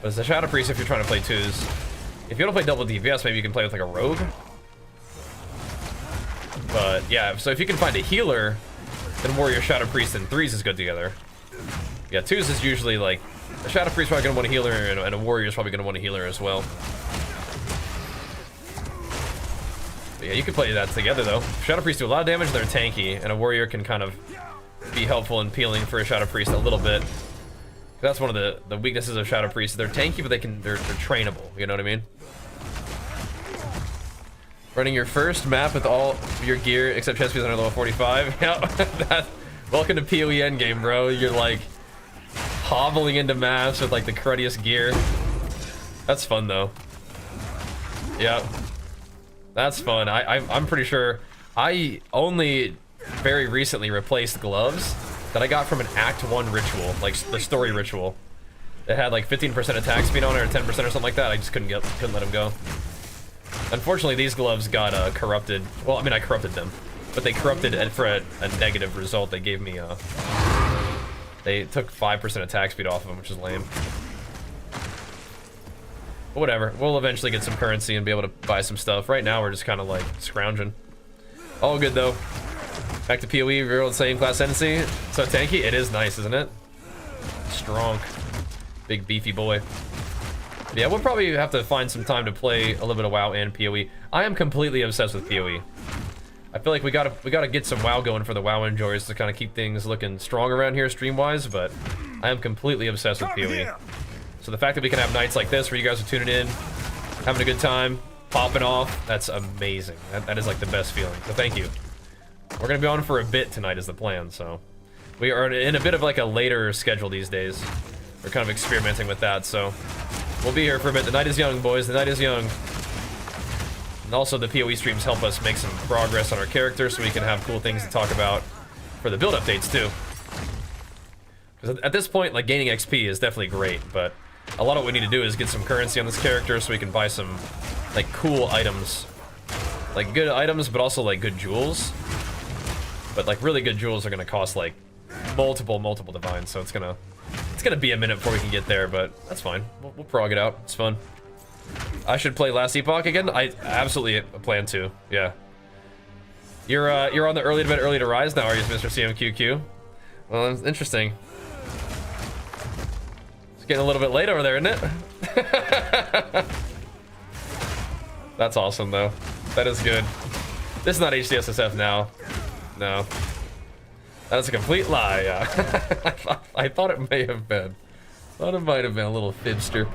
But as a Shadow Priest, if you're trying to play 2s, if you want to play double DPS, maybe you can play with like a rogue. But yeah, so if you can find a healer, then warrior, Shadow Priest, and 3s is good together. Yeah, 2s is usually like, a Shadow Priest probably gonna want a healer, and a warrior is probably gonna want a healer as well. But yeah, you can play that together though. Shadow Priest do a lot of damage, they're tanky, and a warrior can kind of be helpful in peeling for a Shadow Priest a little bit. That's one of the weaknesses of Shadow Priest. They're tanky, but they're trainable. You know what I mean? Running your first map with all your gear except chest piece under level 45. Yeah, welcome to PoE Endgame, bro. You're like hobbling into maps with like the cruddiest gear. That's fun though. Yeah, that's fun. I'm pretty sure I only very recently replaced gloves that I got from an Act 1 ritual, like the story ritual. It had like 15% attack speed on it or 10% or something like that. I just couldn't let them go. Unfortunately, these gloves got corrupted. Well, I mean, I corrupted them, but they corrupted for a negative result. They gave me they took 5% attack speed off of them, which is lame. But whatever, we'll eventually get some currency and be able to buy some stuff. Right now, we're just kind of like scrounging. All good though. Back to PoE, real same class tendency. So tanky, it is nice, isn't it? Strong, big beefy boy. Yeah, we'll probably have to find some time to play a little bit of WoW and PoE. I am completely obsessed with PoE. I feel like we gotta get some WoW going for the WoW enjoyers to kind of keep things looking strong around here stream-wise, but I am completely obsessed with PoE. So the fact that we can have nights like this where you guys are tuning in, having a good time, popping off, that's amazing. That is like the best feeling, so thank you. We're gonna be on for a bit tonight is the plan, so. We are in a bit of like a later schedule these days. We're kind of experimenting with that, so. We'll be here for a bit. The night is young, boys. The night is young. And also, the PoE streams help us make some progress on our characters so we can have cool things to talk about for the build updates, too. Because at this point, like, gaining XP is definitely great, but a lot of what we need to do is get some currency on this character so we can buy some, like, cool items. Like, good items, but also, like, good jewels. But, like, really good jewels are going to cost, like, multiple divines, so it's gonna be a minute before we can get there, but that's fine. We'll prog it out. It's fun. I should play Last Epoch again. I absolutely plan to. Yeah. You're on the early to bed, early to rise now, are you, Mr. CMQQ? Well, that's interesting. It's getting a little bit late over there, isn't it? That's awesome, though. That is good. This is not HDSSF now. No. That's a complete lie, yeah. I thought it may have been. Thought it might have been a little fibster.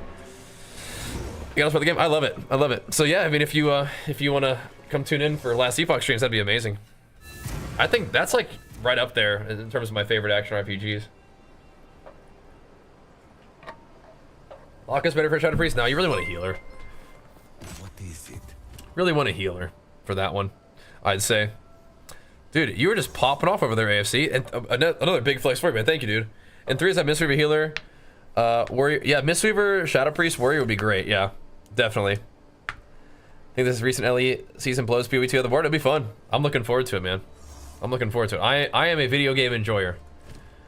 You else for the game? I love it. I love it. So yeah, I mean, if you want to come tune in for Last Epoch streams, that'd be amazing. I think that's like right up there in terms of my favorite action RPGs. Locke's better for Shadow Priest? No, you really want a healer. What is it? Really want a healer for that one. I'd say. Dude, you were just popping off over there, AFC. And another big flex for you, man. Thank you, dude. And 3 is that Mistweaver healer. Warrior. Yeah, Mistweaver, Shadow Priest, Warrior would be great. Yeah, definitely. I think this recent LE season blows PoE 2 on the board. It'll be fun. I'm looking forward to it, man. I'm looking forward to it. I am a video game enjoyer.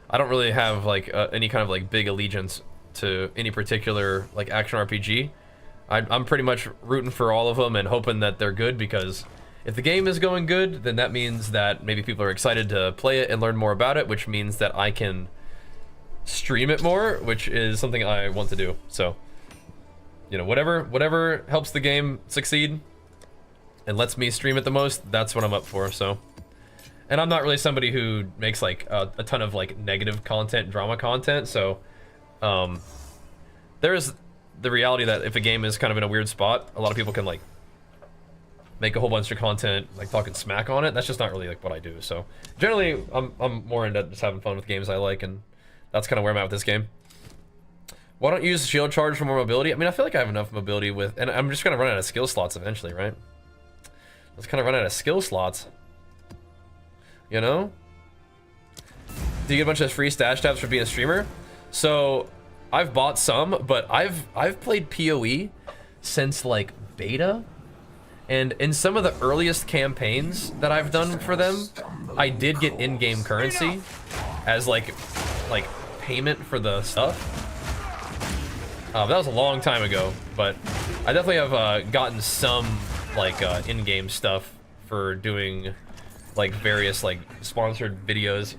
I don't really have like any kind of like big allegiance to any particular like action RPG. I'm pretty much rooting for all of them and hoping that they're good, because if the game is going good, then that means that maybe people are excited to play it and learn more about it, which means that I can stream it more, which is something I want to do. So, you know, whatever helps the game succeed and lets me stream it the most, that's what I'm up for. So, and I'm not really somebody who makes like a ton of like negative content, drama content. So, there's the reality that if a game is kind of in a weird spot, a lot of people can like make a whole bunch of content like talking smack on it. That's just not really like what I do. So generally I'm more into just having fun with games I like, and that's kind of where I'm at with this game. Why don't you use shield charge for more mobility? I mean, I feel like I have enough mobility with, and I'm just gonna run out of skill slots eventually, right? Let's kind of run out of skill slots, you know? Do you get a bunch of free stash tabs for being a streamer? So I've bought some, but I've played PoE since like beta, and in some of the earliest campaigns that I've done for them, I did get in-game currency as like payment for the stuff. That was a long time ago, but I definitely have gotten some like in-game stuff for doing like various like sponsored videos.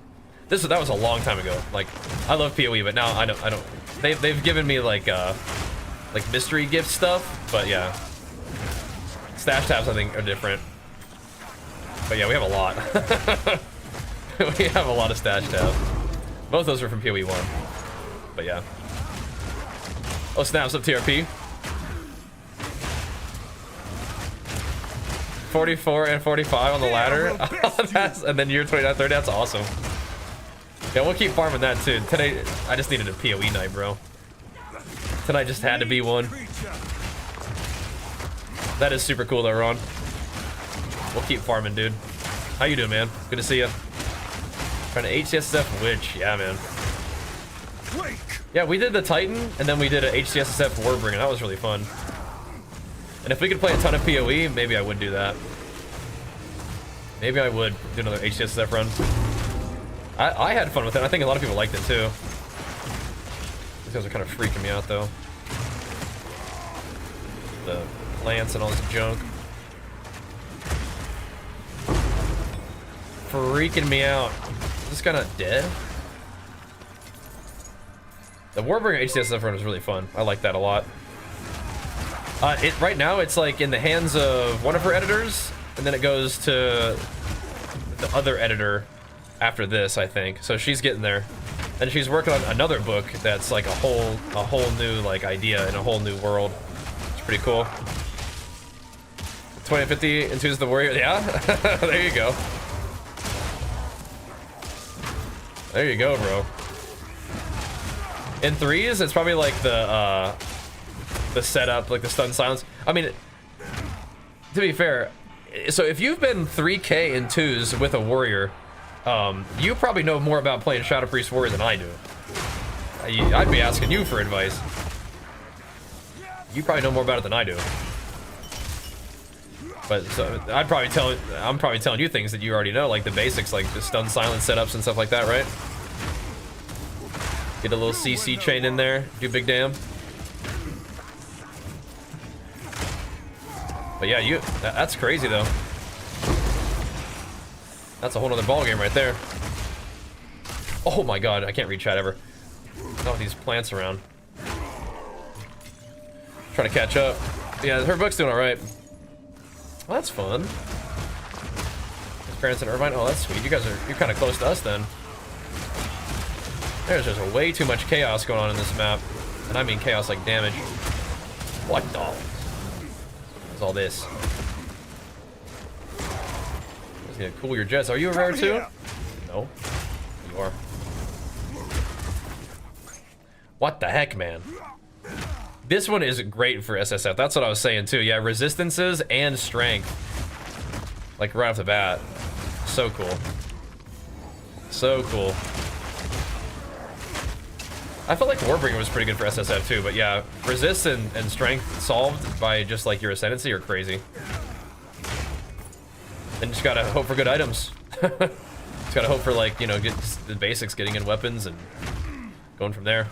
That was a long time ago. Like, I love PoE, but now I don't. They've given me like mystery gift stuff, but yeah, stash tabs I think are different. But yeah, we have a lot. We have a lot of stash tabs. Both of those were from PoE 1. But yeah. Oh, snaps up TRP. 44 and 45 on the ladder. And then year 29, 30. That's awesome. Yeah, we'll keep farming that too. Today, I just needed a PoE night, bro. Tonight just had to be one. That is super cool though, Ron. We'll keep farming, dude. How you doing, man? Good to see you. Trying to HCSF Witch. Yeah, man. Yeah, we did the Titan, and then we did a HCSF Warbringer. That was really fun. And if we could play a ton of PoE, maybe I would do that. Maybe I would do another HCSF run. I had fun with it. I think a lot of people liked it too. These guys are kind of freaking me out though. The plants and all this junk. Freaking me out. Is this guy not dead? The Warbringer HCSF run was really fun. I like that a lot. Right now it's like in the hands of one of her editors, and then it goes to the other editor after this, I think. So she's getting there, and she's working on another book that's like a whole new like idea in a whole new world. It's pretty cool. 2050 into the warrior. Yeah. There you go. There you go, bro. In 3s, it's probably like the setup, like the stun silence. I mean, to be fair, so if you've been 3K in 2s with a warrior, you probably know more about playing Shadow Priest Warrior than I do. I'd be asking you for advice. You probably know more about it than I do. But so I'm probably telling you things that you already know, like the basics, like the stun silence setups and stuff like that, right? Get a little CC chain in there, do big damn. But yeah, that's crazy though. That's a whole nother ball game right there. Oh my god, I can't read chat ever. Not with these plants around. Trying to catch up. Yeah, her book's doing alright. Well, that's fun. His parents in Irvine. Oh, that's sweet. You're kind of close to us then. There's just way too much chaos going on in this map, and I mean chaos like damage. What the? What's all this? It's gonna cool your jets. Are you a rare too? No, you are. What the heck, man? This one is great for SSF. That's what I was saying too. Yeah, resistances and strength. Like right off the bat. So cool. So cool. I felt like Warbringer was pretty good for SSF too, but yeah, resist and strength solved by just like your ascendancy are crazy. And just gotta hope for good items. Just gotta hope for like, you know, get the basics, getting in weapons and going from there.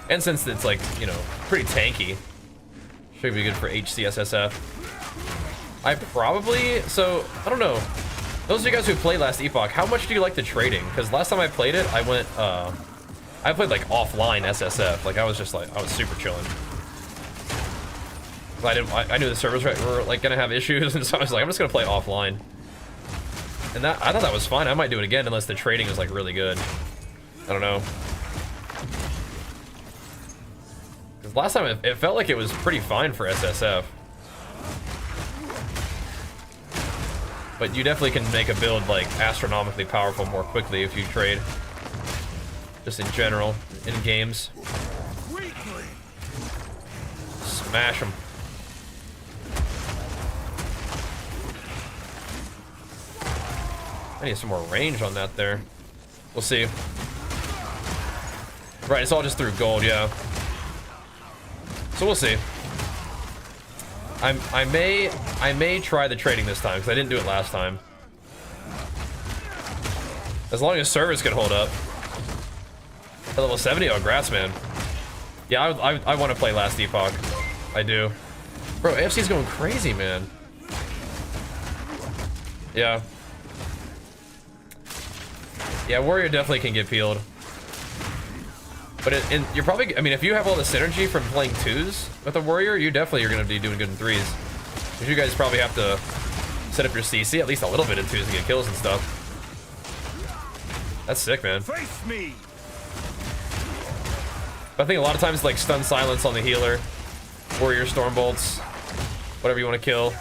And since it's like, you know, pretty tanky, should be good for HCSSF. I probably, so, I don't know. Those of you guys who played last Epoch, how much do you like the trading? Because last time I played it, I went, I played like offline SSF. Like I was just like, I was super chilling. I knew the servers were like gonna have issues, and so I was like, I'm just gonna play offline. And that, I thought that was fine. I might do it again unless the trading is like really good. I don't know. Because last time it felt like it was pretty fine for SSF. But you definitely can make a build like astronomically powerful more quickly if you trade. Just in general, in games. Smash them. I need some more range on that there. We'll see. Right, it's all just through gold, yeah. So we'll see. I may try the trading this time because I didn't do it last time. As long as service can hold up. At level 70, oh, grass, man. Yeah, I want to play last Epoch. I do. Bro, AFC's going crazy, man. Yeah. Yeah, Warrior definitely can get peeled. But you're probably, I mean, if you have all the synergy from playing 2s with a Warrior, you definitely are going to be doing good in 3s. Because you guys probably have to set up your CC at least a little bit in 2s to get kills and stuff. That's sick, man. Face me. But I think a lot of times, like, stun silence on the healer, Warrior storm bolts, whatever you want to kill,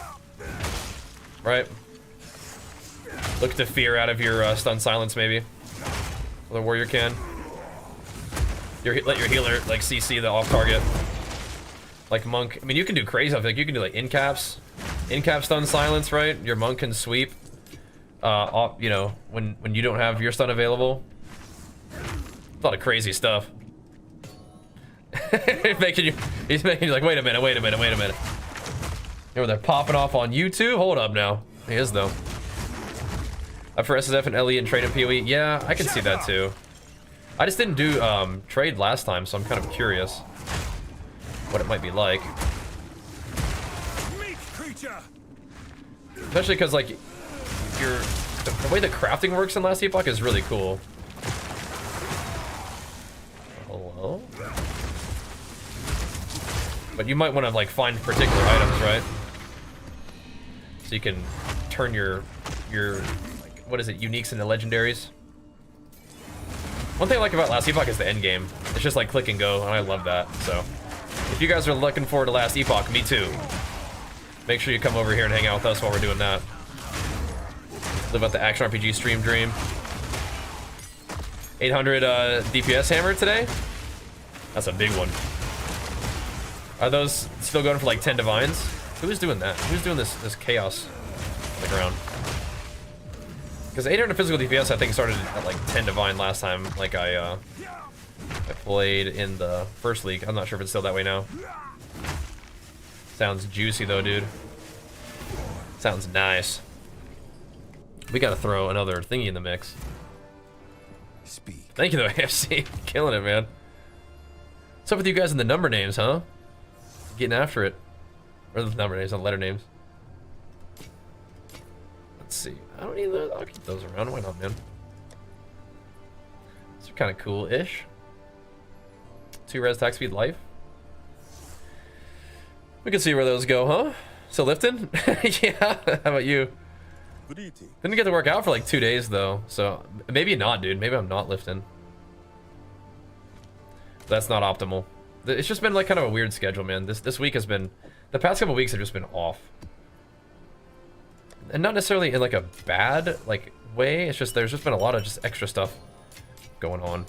right? Look to fear out of your stun silence, maybe. Well, the Warrior can. Let your healer like CC the off target. Like Monk, I mean, you can do crazy stuff. Like you can do like in caps stun silence, right? Your Monk can sweep. Off, you know, when you don't have your stun available. A lot of crazy stuff. he's making you like, wait a minute. You know, they're popping off on YouTube. Hold up now. He is though. Up for SSF and LE and trade in PoE. Yeah, I can see that too. I just didn't do trade last time, so I'm kind of curious what it might be like. Especially because like the way the crafting works in last Epoch is really cool. Hello? But you might want to like find particular items, right? So you can turn your like, what is it, uniques into legendaries. One thing I like about last Epoch is the endgame. It's just like click and go, and I love that. So, if you guys are looking forward to last Epoch, me too. Make sure you come over here and hang out with us while we're doing that. Live out the action RPG stream dream. 800 DPS hammer today? That's a big one. Are those still going for like 10 divines? Who's doing that? Who's doing this chaos on the ground? Because 800 physical DPS I think started at like 10 divine last time, like I played in the first league. I'm not sure if it's still that way now. Sounds juicy though, dude. Sounds nice. We gotta throw another thingy in the mix. Speak. Thank you though, AFC. Killing it, man. What's up with you guys in the number names, huh? Getting after it. Or the number names, not letter names. Let's see. I don't need those. I'll keep those around. Why not, man? These are kind of cool-ish. 2 res attack speed life. We can see where those go, huh? Still lifting? Yeah. How about you? Didn't get to work out for like 2 days though, so maybe not, dude. Maybe I'm not lifting. That's not optimal. It's just been like kind of a weird schedule, man. This week has been, the past couple weeks have just been off. And not necessarily in like a bad like way. It's just there's just been a lot of just extra stuff going on.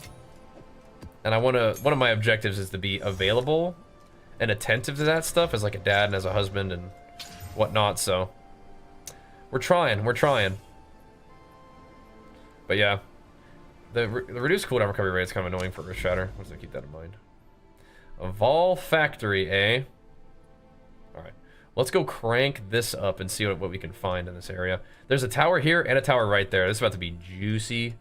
And one of my objectives is to be available and attentive to that stuff as like a dad and as a husband and whatnot. So We're trying. We're trying. But yeah. The reduced cooldown recovery rate is kind of annoying for Earth Shatter. Let's keep that in mind. Evolve Factory, eh? Alright. Let's go crank this up and see what we can find in this area. There's a tower here and a tower right there. This is about to be juicy.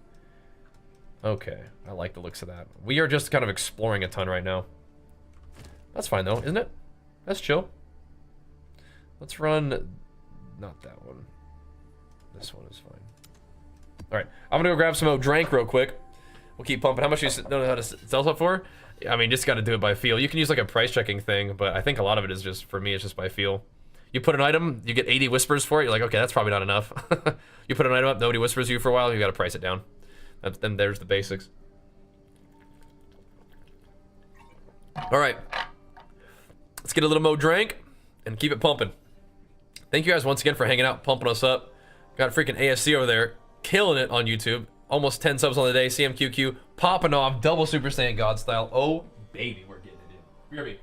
Okay. I like the looks of that. We are just kind of exploring a ton right now. That's fine though, isn't it? That's chill. Let's run... Not that one. This one is fine. Alright, I'm gonna go grab some Drank real quick. We'll keep pumping. How much do you don't know how to sell stuff for? I mean, just gotta do it by feel. You can use like a price checking thing, but I think a lot of it is just, for me, it's just by feel. You put an item, you get 80 whispers for it, you're like, okay, that's probably not enough. You put an item up, nobody whispers you for a while, you gotta price it down. Then there's the basics. Alright. Let's get a little Drank and keep it pumping. Thank you guys once again for hanging out, pumping us up. Got freaking ASC over there. Killing it on YouTube. Almost 10 subs on the day. CMQQ popping off. Double Super Saiyan God style. Oh, baby. We're getting it in. BRB.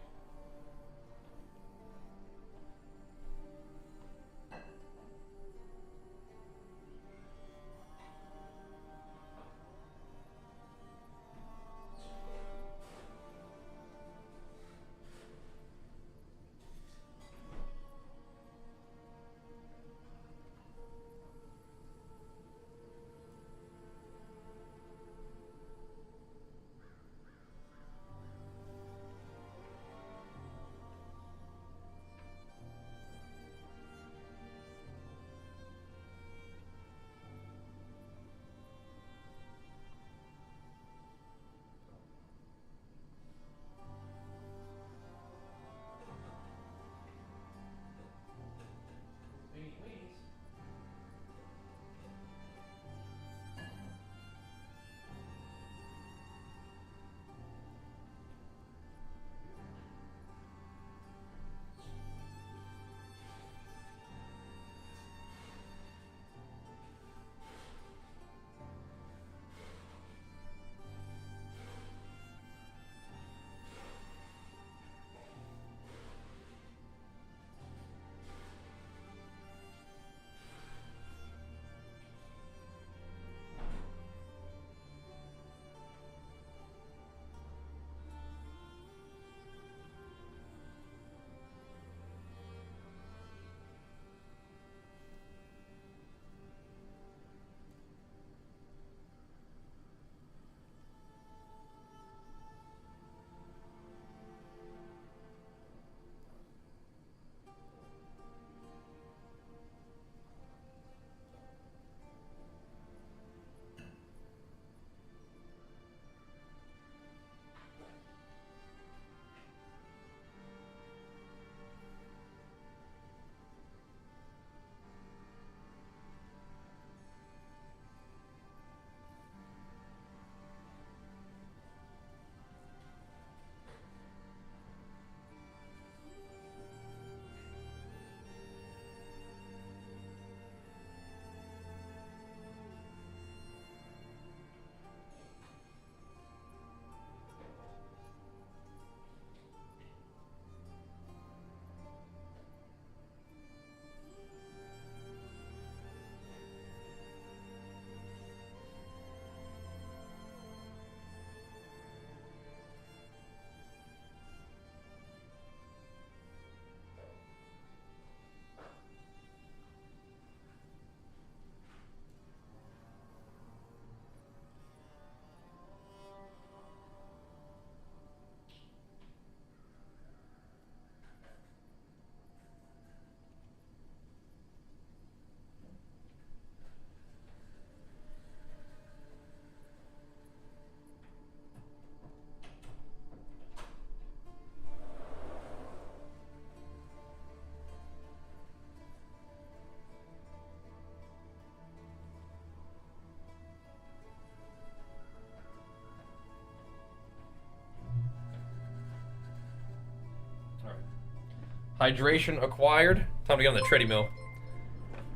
Hydration acquired. Time to get on the treadmill.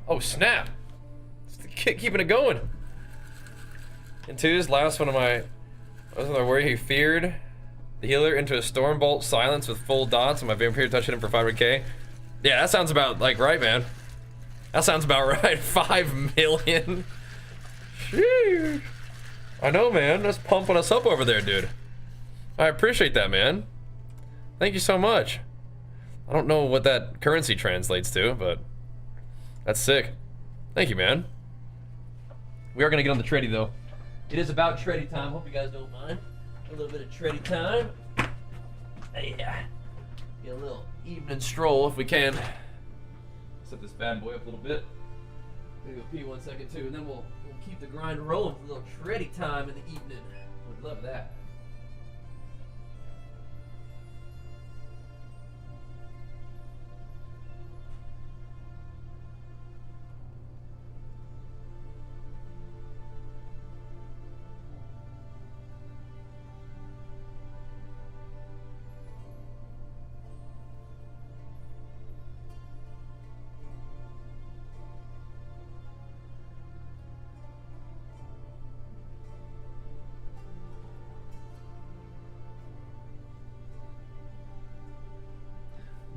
Oh, snap. Keeping it going. In twos, last one of my... wasn't there where he feared the healer into a Stormbolt silence with full dots and my vampire touching him for 500k? Yeah, that sounds about like right, man. That sounds about right. 5 million. Sheesh. I know, man. That's pumping us up over there, dude. I appreciate that, man. Thank you so much. I don't know what that currency translates to, but that's sick. Thank you, man. We are gonna get on the tready, though. It is about tready time. Hope you guys don't mind. A little bit of tready time. Yeah. Get a little evening stroll if we can. Set this bad boy up a little bit. Maybe go pee 1 second too, and then we'll keep the grind rolling for a little tready time in the evening. Would love that.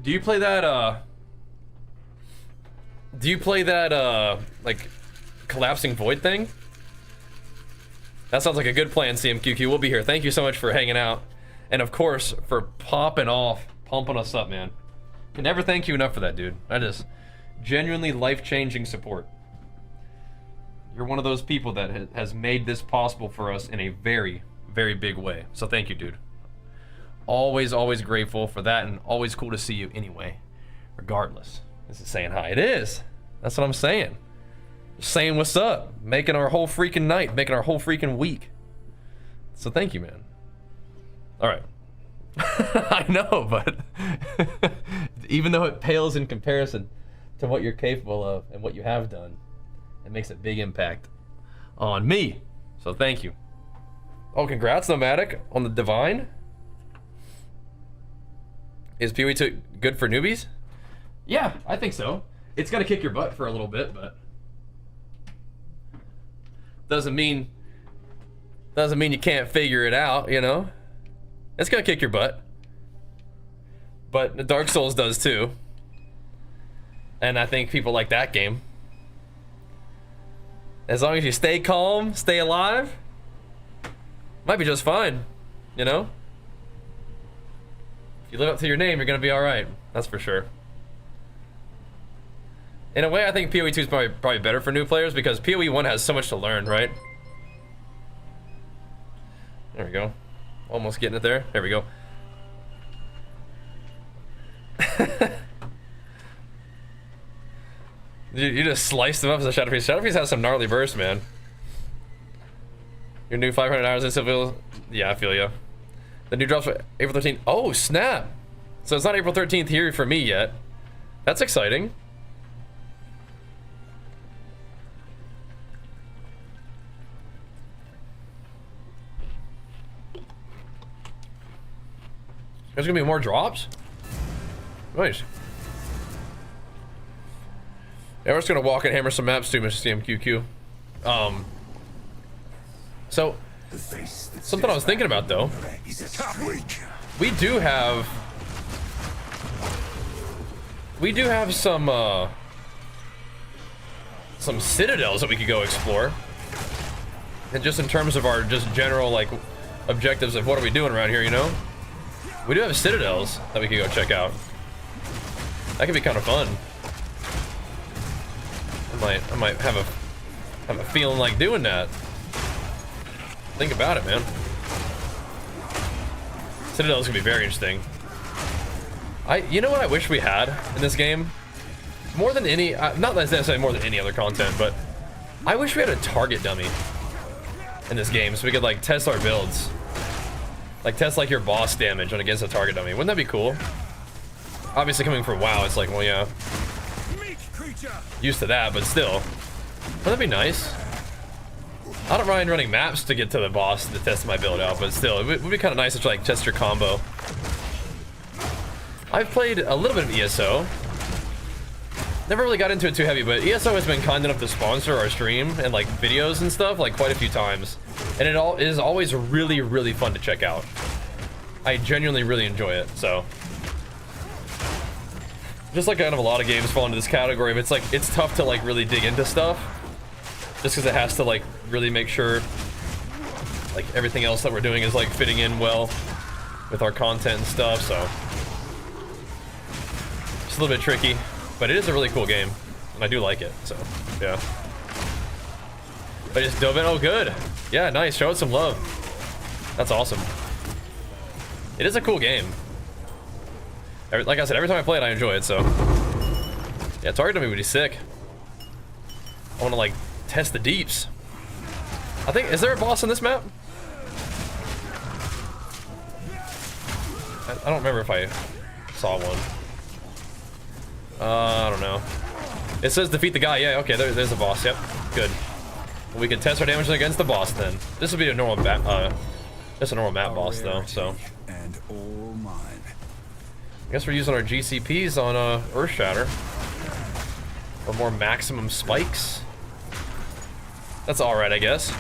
Do you play that, like, collapsing void thing? That sounds like a good plan, CMQQ. We'll be here. Thank you so much for hanging out. And of course, for pumping us up, man. Can never thank you enough for that, dude. That is genuinely life-changing support. You're one of those people that has made this possible for us in a very, very big way. So thank you, dude. Always grateful for that, and always cool to see you anyway, regardless. This is saying hi. It is. That's what I'm saying. Just saying what's up. Making our whole freaking night, making our whole freaking week. So thank you, man. All right. I know, but even though it pales in comparison to what you're capable of and what you have done, it makes a big impact on me. So thank you. Oh, congrats, Nomadic, on the Divine. Is PoE 2 good for newbies? Yeah, I think so. It's gonna kick your butt for a little bit, but doesn't mean you can't figure it out, you know? It's gonna kick your butt. But the Dark Souls does too. And I think people like that game. As long as you stay calm, stay alive, might be just fine, you know? You live up to your name, you're gonna be alright. That's for sure. In a way, I think PoE 2 is probably better for new players because PoE 1 has so much to learn, right? There we go. Almost getting it there. There we go. you just sliced them up as a Shadowpriest. Shadowpriest has some gnarly burst, man. Your new 500 hours in Civil. Yeah, I feel ya. The new drops April 13th. Oh, snap. So it's not April 13th here for me yet. That's exciting. There's gonna be more drops? Nice. Yeah, we're just gonna walk and hammer some maps too, Mr. CMQQ. So, something I was thinking about though. We do have some citadels that we could go explore. And just in terms of our just general like objectives of what are we doing around here, you know? We do have citadels that we could go check out. That could be kind of fun. I might have a feeling like doing that. Think about it, man. Citadel's gonna be very interesting. You know what I wish we had in this game? More than any, not necessarily more than any other content, but I wish we had a target dummy in this game so we could like test our builds. Like test like your boss damage on against a target dummy. Wouldn't that be cool? Obviously coming from WoW, it's like, well, yeah. Used to that, but still. Wouldn't that be nice? I don't mind running maps to get to the boss to test my build out, but still, it would be kind of nice to like test your combo. I've played a little bit of ESO. Never really got into it too heavy, but ESO has been kind enough to sponsor our stream and like videos and stuff like quite a few times. And it is always really, really fun to check out. I genuinely really enjoy it, so. just like kind of a lot of games fall into this category, but it's like, it's tough to like really dig into stuff. Just because it has to like really make sure like everything else that we're doing is like fitting in well with our content and stuff, so. It's a little bit tricky, but it is a really cool game, and I do like it, so, yeah. I just dove in, oh good. Yeah, nice, show it some love. That's awesome. It is a cool game. Like I said, every time I play it, I enjoy it, so. Yeah, target me would be sick. I wanna like, test the deeps. I think, is there a boss in this map? I don't remember if I saw one. I don't know. It says defeat the guy. Yeah, okay, there's a boss. Yep, good. We can test our damage against the boss then. This would be a normal map. Just a normal map boss though. So. And all mine. I guess we're using our GCPs on Earthshatter for more maximum spikes. That's all right, I guess.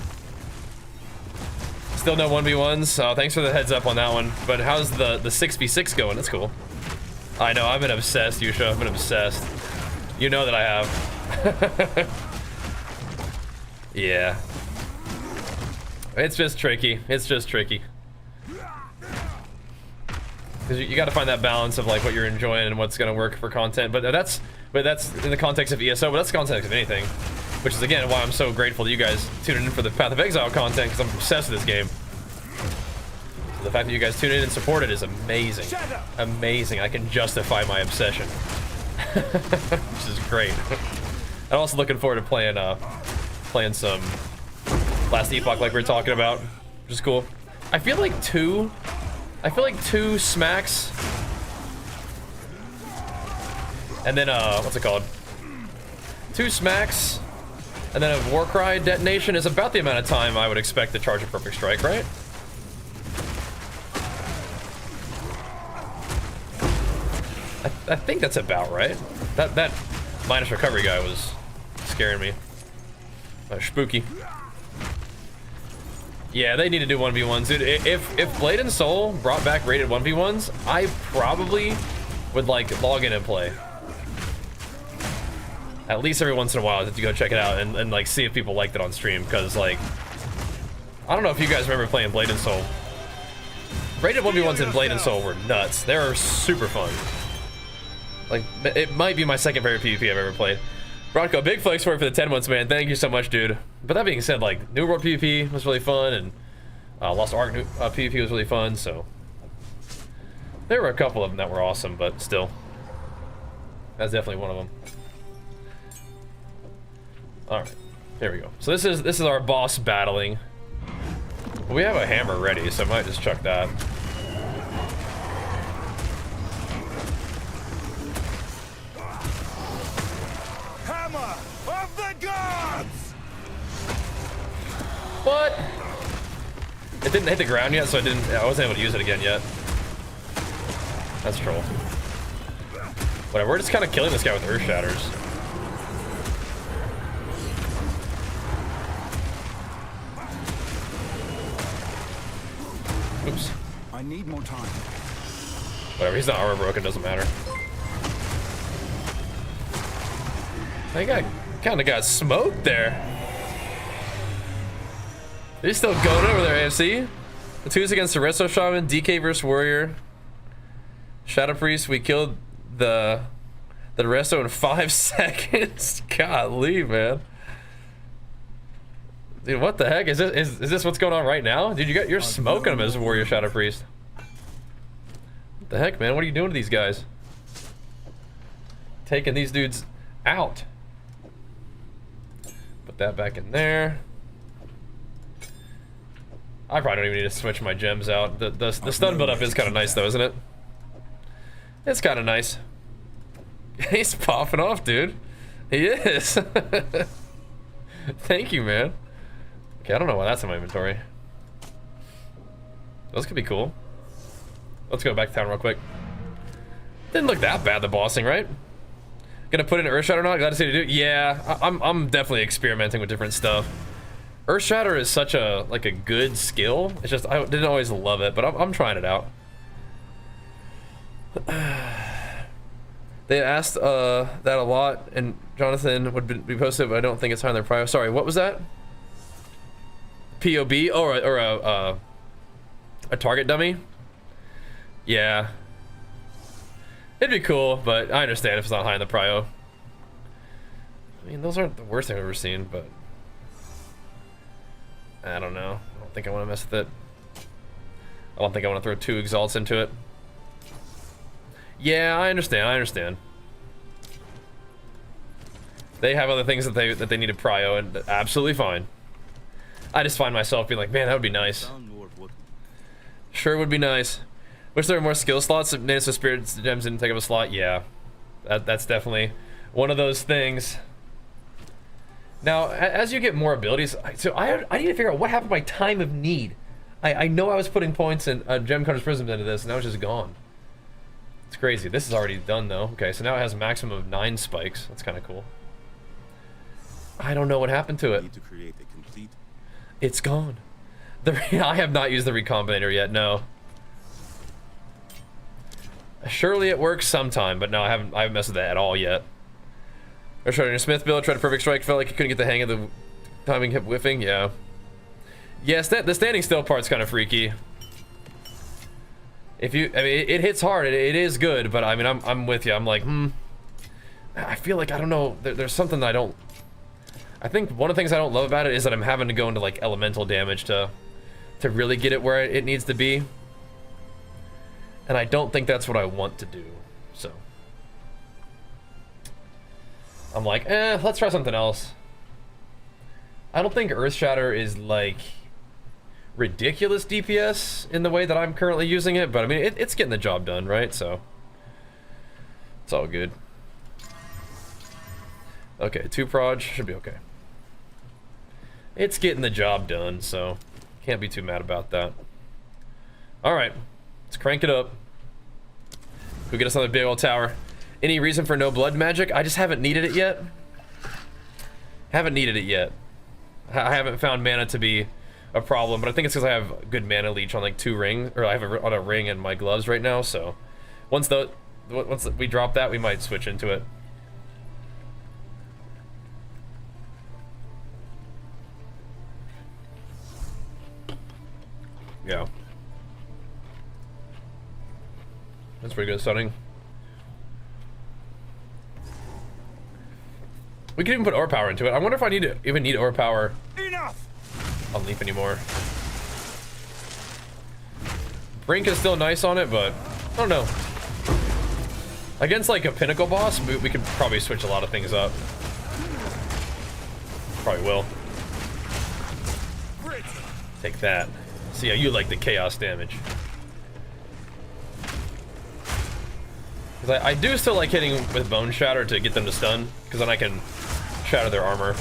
Still no 1v1s. Thanks for the heads up on that one. But how's the 6v6 going? That's cool. I know, I've been obsessed, Yusha. I've been obsessed. You know that I have. Yeah. It's just tricky. It's just tricky. Because you got to find that balance of like what you're enjoying and what's going to work for content. But that's in the context of ESO, but that's the context of anything. Which is again why I'm so grateful that you guys tuning in for the Path of Exile content, because I'm obsessed with this game. So the fact that you guys tune in and support it is amazing. Amazing. I can justify my obsession. Which is great. I'm also looking forward to playing some Last Epoch like we were talking about, which is cool. I feel like two smacks and then what's it called? 2 smacks and then a Warcry detonation is about the amount of time I would expect to charge a perfect strike, right? I think that's about right. That minus recovery guy was scaring me. Spooky. Yeah, they need to do 1v1s, dude. If Blade and Soul brought back rated 1v1s, I probably would like log in and play. At least every once in a while to go check it out and like see if people liked it on stream, because like I don't know if you guys remember playing Blade and Soul. Rated 1v1s in Blade and Soul were nuts. They were super fun. Like it might be my second favorite PvP I've ever played. Bronco, big flex for the 10 months, man. Thank you so much, dude. But that being said, like New World PvP was really fun, and Lost Ark PvP was really fun. So there were a couple of them that were awesome, but still, that's definitely one of them. All right, here we go. So this is our boss battling. We have a hammer ready, so I might just chuck that. Hammer of the gods! What? It didn't hit the ground yet, so I wasn't able to use it again yet. That's troll. Whatever, we're just kind of killing this guy with Earth Shatters. Oops. I need more time. Whatever, he's not armor broken, doesn't matter. I think I kind of got smoked there. They're still going over there, AFC. The 2's against the Resto Shaman, DK versus Warrior. Shadow Priest, we killed the Resto in 5 seconds. Golly, man. Dude, what the heck? Is this what's going on right now? Dude, you're smoking them as Warrior Shadow Priest. What the heck, man? What are you doing to these guys? Taking these dudes out. Put that back in there. I probably don't even need to switch my gems out. The stun build up is kind of nice though, isn't it? It's kind of nice. He's popping off, dude. He is. Thank you, man. Okay, I don't know why that's in my inventory. Those could be cool. Let's go back to town real quick. Didn't look that bad, the bossing, right? Gonna put in Earthshatter now? Glad to see you do. Yeah, I'm definitely experimenting with different stuff. Earthshatter is such a like a good skill. It's just I didn't always love it, but I'm trying it out. They asked that a lot, and Jonathan would be posted, but I don't think it's high on their prio. Sorry, what was that? POB? Oh, or a target dummy? Yeah. It'd be cool, but I understand if it's not high on the prio. I mean, those aren't the worst thing I've ever seen, but I don't know. I don't think I want to mess with it. I don't think I want to throw 2 exalts into it. Yeah, I understand. They have other things that they need to prio, and absolutely fine. I just find myself being like, man, that would be nice. Sure would be nice. Wish there were more skill slots. If Natus of Spirits gems didn't take up a slot, yeah. That's definitely one of those things. Now, as you get more abilities, so I need to figure out what happened to my time of need. I know I was putting points in Gem Cutter's Prisms into this, and now it's just gone. It's crazy. This is already done, though. Okay, so now it has a maximum of 9 spikes. That's kind of cool. I don't know what happened to it. Need to create a complete... It's gone. I have not used the Recombinator yet, no. Surely it works sometime, but no, I haven't messed with that at all yet. I tried in a Smith build, tried a perfect strike, felt like you couldn't get the hang of the timing, kept whiffing, yeah. Yes, the standing still part's kind of freaky. I mean, it hits hard, it is good, but I mean, I'm with you. I'm like, I feel like, I don't know, there's something that I think one of the things I don't love about it is that I'm having to go into like elemental damage to really get it where it needs to be. And I don't think that's what I want to do, so. I'm like, let's try something else. I don't think Earth Shatter is like ridiculous DPS in the way that I'm currently using it, but I mean, it's getting the job done, right? So, it's all good. Okay, 2 proj, should be okay. It's getting the job done, so can't be too mad about that. All right, let's crank it up. Go get us another big old tower. Any reason for no blood magic? I just haven't needed it yet. Haven't needed it yet. I haven't found mana to be a problem, but I think it's because I have good mana leech on like 2 rings, or I have on a ring in my gloves right now. So once we drop that, we might switch into it. Yeah. That's pretty good stunning. We could even put ore power into it. I wonder if I even need ore power on Leaf anymore. Brink is still nice on it, but I don't know. Against like a pinnacle boss, we could probably switch a lot of things up. Probably will. Take that. See how you like the chaos damage. Because I do still like hitting with Bone Shatter to get them to stun, because then I can shatter their armor.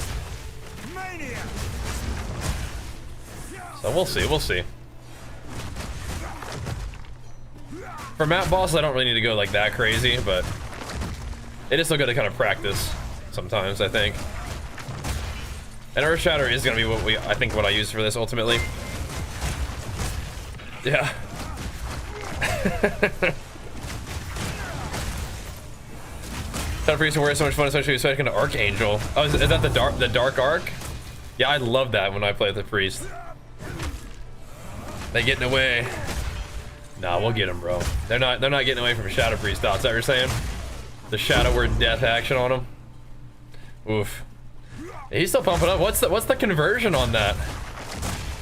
So we'll see. For map bosses, I don't really need to go like that crazy, but it is still good to kind of practice sometimes, I think. And Earth Shatter is going to be what I use for this ultimately. Yeah. That priest and warrior is so much fun, especially switching to Archangel. Oh, is that the dark arc? Yeah, I love that when I play with the priest. They getting away. Nah, we'll get them, bro. They're not getting away from Shadow Priest. That's what you're saying? The Shadow Word death action on him. Oof. He's still pumping up. What's the conversion on that?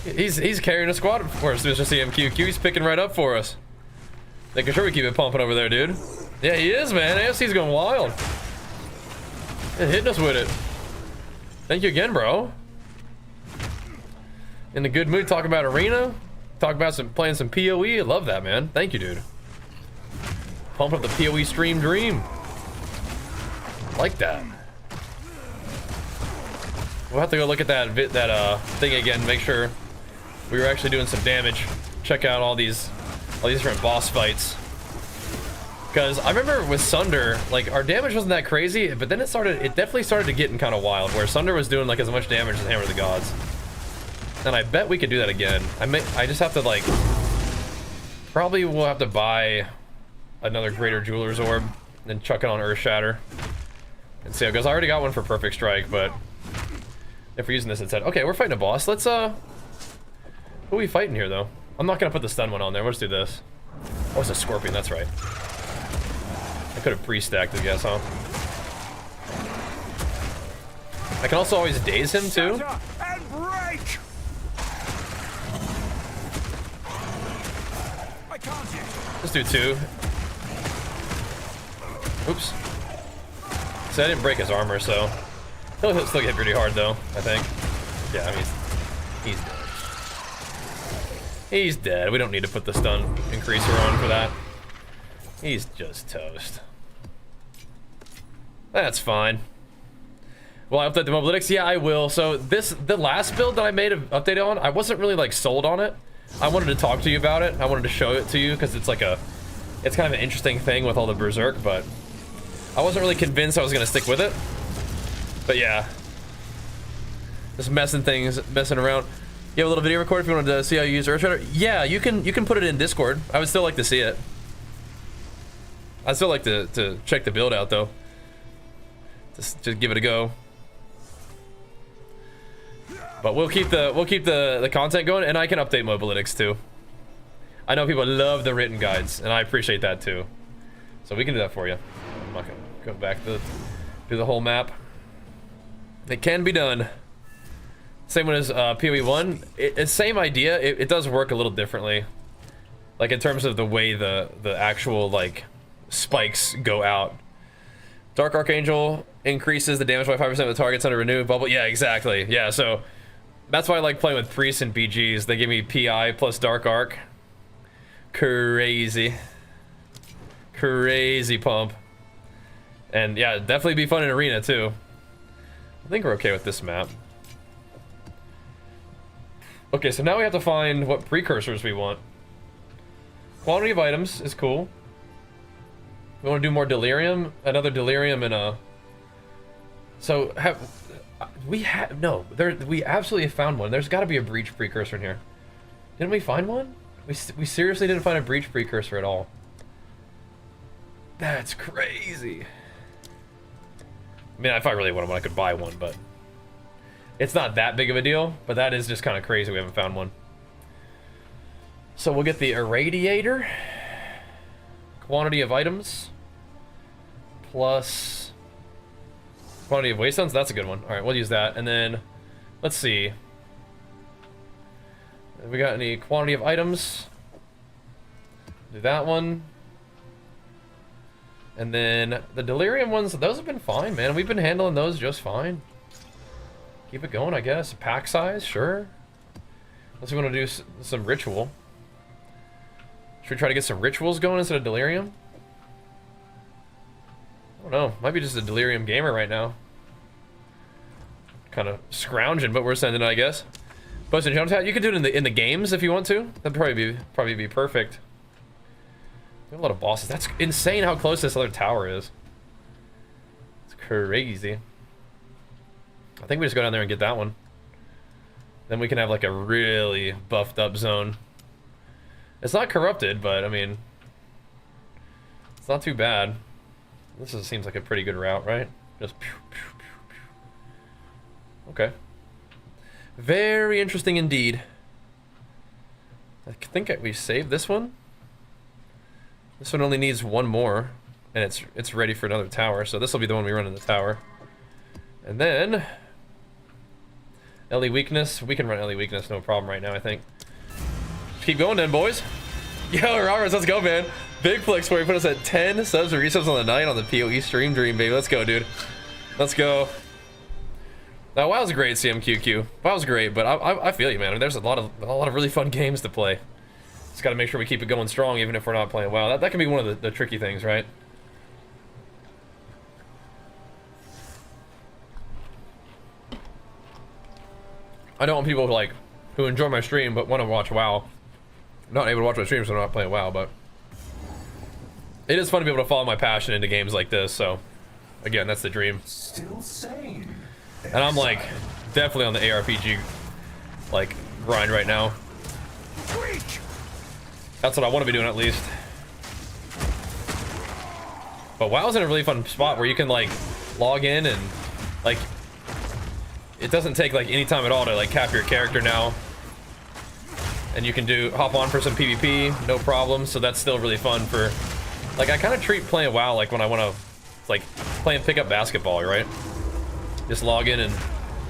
He's carrying a squad for us, Mr. CMQQ. He's picking right up for us. Making sure we keep it pumping over there, dude. Yeah, he is, man. AFC's going wild. Yeah, hitting us with it. Thank you again, bro. In the good mood, talk about arena. Talk about playing some PoE. I love that, man. Thank you, dude. Pump up the PoE stream dream. Like that. We'll have to go look at that thing again. Make sure we were actually doing some damage. Check out all these different boss fights. Because I remember with Sunder, like our damage wasn't that crazy, but then it definitely started to get kind of wild, where Sunder was doing like as much damage as Hammer of the Gods. And I bet we could do that again. I just have to like, probably we'll have to buy another Greater Jeweler's Orb then chuck it on Earth Shatter and see how it goes. I already got one for Perfect Strike, but if we're using this instead. Okay, we're fighting a boss. Let's who are we fighting here though? I'm not gonna put the stun one on there. We'll just do this. Oh, it's a scorpion, that's right. I could have pre-stacked, I guess, huh? I can also always daze him too. And break! I can't yet. Let's do 2. Oops. So I didn't break his armor, so he'll still get pretty hard though, I think. Yeah, I mean, he's dead. He's dead. We don't need to put the stun increaser on for that. He's just toast. That's fine. Will I update the mobalytics? Yeah, I will. So the last build that I made an update on, I wasn't really like sold on it. I wanted to talk to you about it. I wanted to show it to you because it's like it's kind of an interesting thing with all the berserk, but I wasn't really convinced I was gonna stick with it. But yeah, just messing around. You have a little video recorded if you wanted to see how you use Earthshredder? Yeah, you can put it in Discord. I would still like to see it. I'd still like to check the build out though. Just give it a go. But we'll keep the content going, and I can update mobalytics too. I know people love the written guides, and I appreciate that too. So we can do that for you. I'm not gonna go back to do the whole map. It can be done. Same one as PoE 1. It's same idea. It does work a little differently. Like in terms of the way the actual like spikes go out. Dark Archangel increases the damage by 5% of the targets under renew bubble. Yeah, exactly. Yeah, so that's why I like playing with priests and BGs. They give me PI plus Dark Arc. Crazy. Crazy pump. And yeah, definitely be fun in arena too. I think we're okay with this map. Okay, so now we have to find what precursors we want. Quantity of items is cool. We want to do more delirium, another delirium and a. So we absolutely found one. There's got to be a breach precursor in here. Didn't we find one? We seriously didn't find a breach precursor at all. That's crazy. I mean, if I really wanted one, I could buy one, but it's not that big of a deal. But that is just kind of crazy we haven't found one. So we'll get the irradiator. Quantity of items. Plus quantity of wastestones. That's a good one. All right, we'll use that. And then let's see. Have we got any quantity of items? Do that one. And then the delirium ones, those have been fine, man. We've been handling those just fine. Keep it going, I guess. Pack size, sure. Unless we want to do some ritual. Should we try to get some rituals going instead of delirium? I don't know. Might be just a delirium gamer right now. Kind of scrounging, but we're sending it, I guess. Post in chat. You could do it in the games if you want to. That'd probably be perfect. We have a lot of bosses. That's insane how close this other tower is. It's crazy. I think we just go down there and get that one. Then we can have like a really buffed up zone. It's not corrupted, but I mean, it's not too bad. This seems like a pretty good route, right? Just pew, pew, pew, pew. Okay. Very interesting indeed. I think we saved this one. This one only needs one more, and it's ready for another tower. So this will be the one we run in the tower. And then LE weakness. We can run LE weakness, no problem right now, I think. Keep going then, boys. Yo, Roberts, let's go, man. Big flex for you. Put us at 10 subs or resubs on the night on the PoE stream dream, baby. Let's go, dude. Let's go. Now, WoW's great, CMQQ. WoW's great, but I feel you, man. I mean, there's a lot of really fun games to play. Just got to make sure we keep it going strong, even if we're not playing WoW. That can be one of the tricky things, right? I don't want people who enjoy my stream but want to watch WoW. I'm not able to watch my stream, so I'm not playing WoW, but it is fun to be able to follow my passion into games like this. So, again, that's the dream. Still sane. And I'm like definitely on the ARPG like grind right now. That's what I want to be doing at least. But WoW's in a really fun spot where you can like log in and like it doesn't take like any time at all to like cap your character now. And you can hop on for some PvP, no problem. So that's still really fun for, like, I kind of treat playing WoW like when I want to, like, playing pickup basketball, right? Just log in and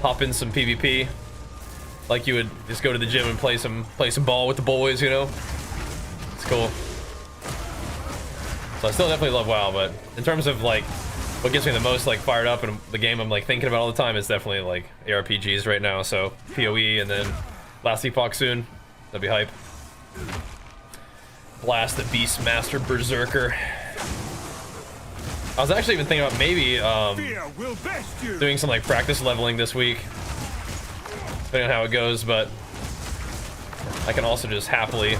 hop in some PvP, like you would just go to the gym and play some ball with the boys, you know? It's cool. So I still definitely love WoW, but in terms of like what gets me the most like fired up and the game I'm like thinking about all the time is definitely like ARPGs right now. So PoE and then Last Epoch soon. That'd be hype. Blast the Beastmaster Berserker. I was actually even thinking about maybe doing some like practice leveling this week, depending on how it goes, but I can also just happily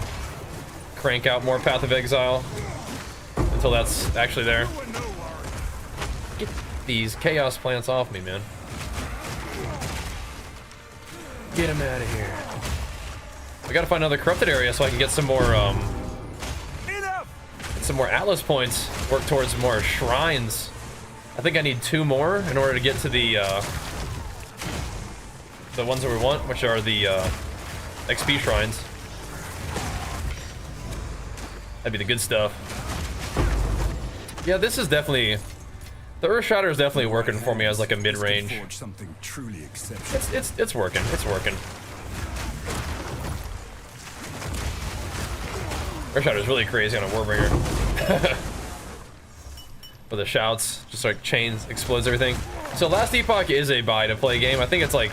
crank out more Path of Exile until that's actually there. Get these chaos plants off me, man. Get them out of here. I gotta find another corrupted area so I can get some more Atlas points, work towards more shrines. I think I need 2 more in order to get to the ones that we want, which are the XP shrines. That'd be the good stuff. Yeah, this is definitely, the Earthshatter is definitely working for me as like a mid-range. It's working. It's working. Earthshatter is really crazy on a Warbringer. With the shouts, just like chains, explodes everything. So Last Epoch is a buy to play game. I think it's like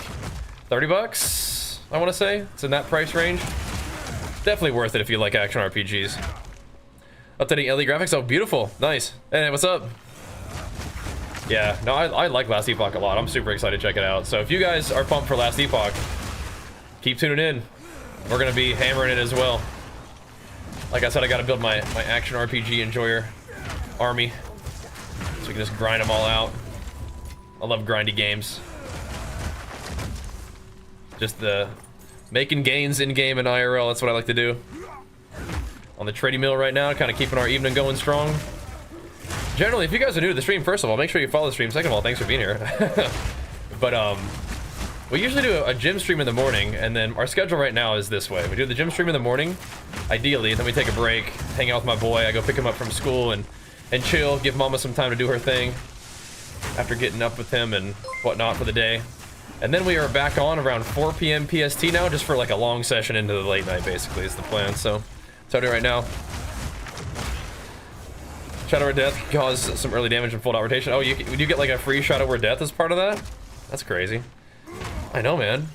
30 bucks, I want to say. It's in that price range. Definitely worth it if you like action RPGs. Updating LED graphics. Oh, beautiful. Nice. Hey, what's up? Yeah, no, I like Last Epoch a lot. I'm super excited to check it out. So if you guys are pumped for Last Epoch, keep tuning in. We're going to be hammering it as well. Like I said, I got to build my action RPG enjoyer army so we can just grind them all out. I love grindy games. Just the making gains in game and IRL. That's what I like to do. On the trading mill right now, kind of keeping our evening going strong. Generally, if you guys are new to the stream, first of all, make sure you follow the stream. Second of all, thanks for being here. But we usually do a gym stream in the morning, and then our schedule right now is this way. We do the gym stream in the morning, ideally, then we take a break, hang out with my boy. I go pick him up from school and chill, give mama some time to do her thing after getting up with him and whatnot for the day. And then we are back on around 4 p.m. PST now, just for like a long session into the late night, basically, is the plan. So, that's what I'm doing right now. Shadow Word Death caused some early damage and full out rotation. Oh, you get like a free Shadow Word Death as part of that? That's crazy. I know, man.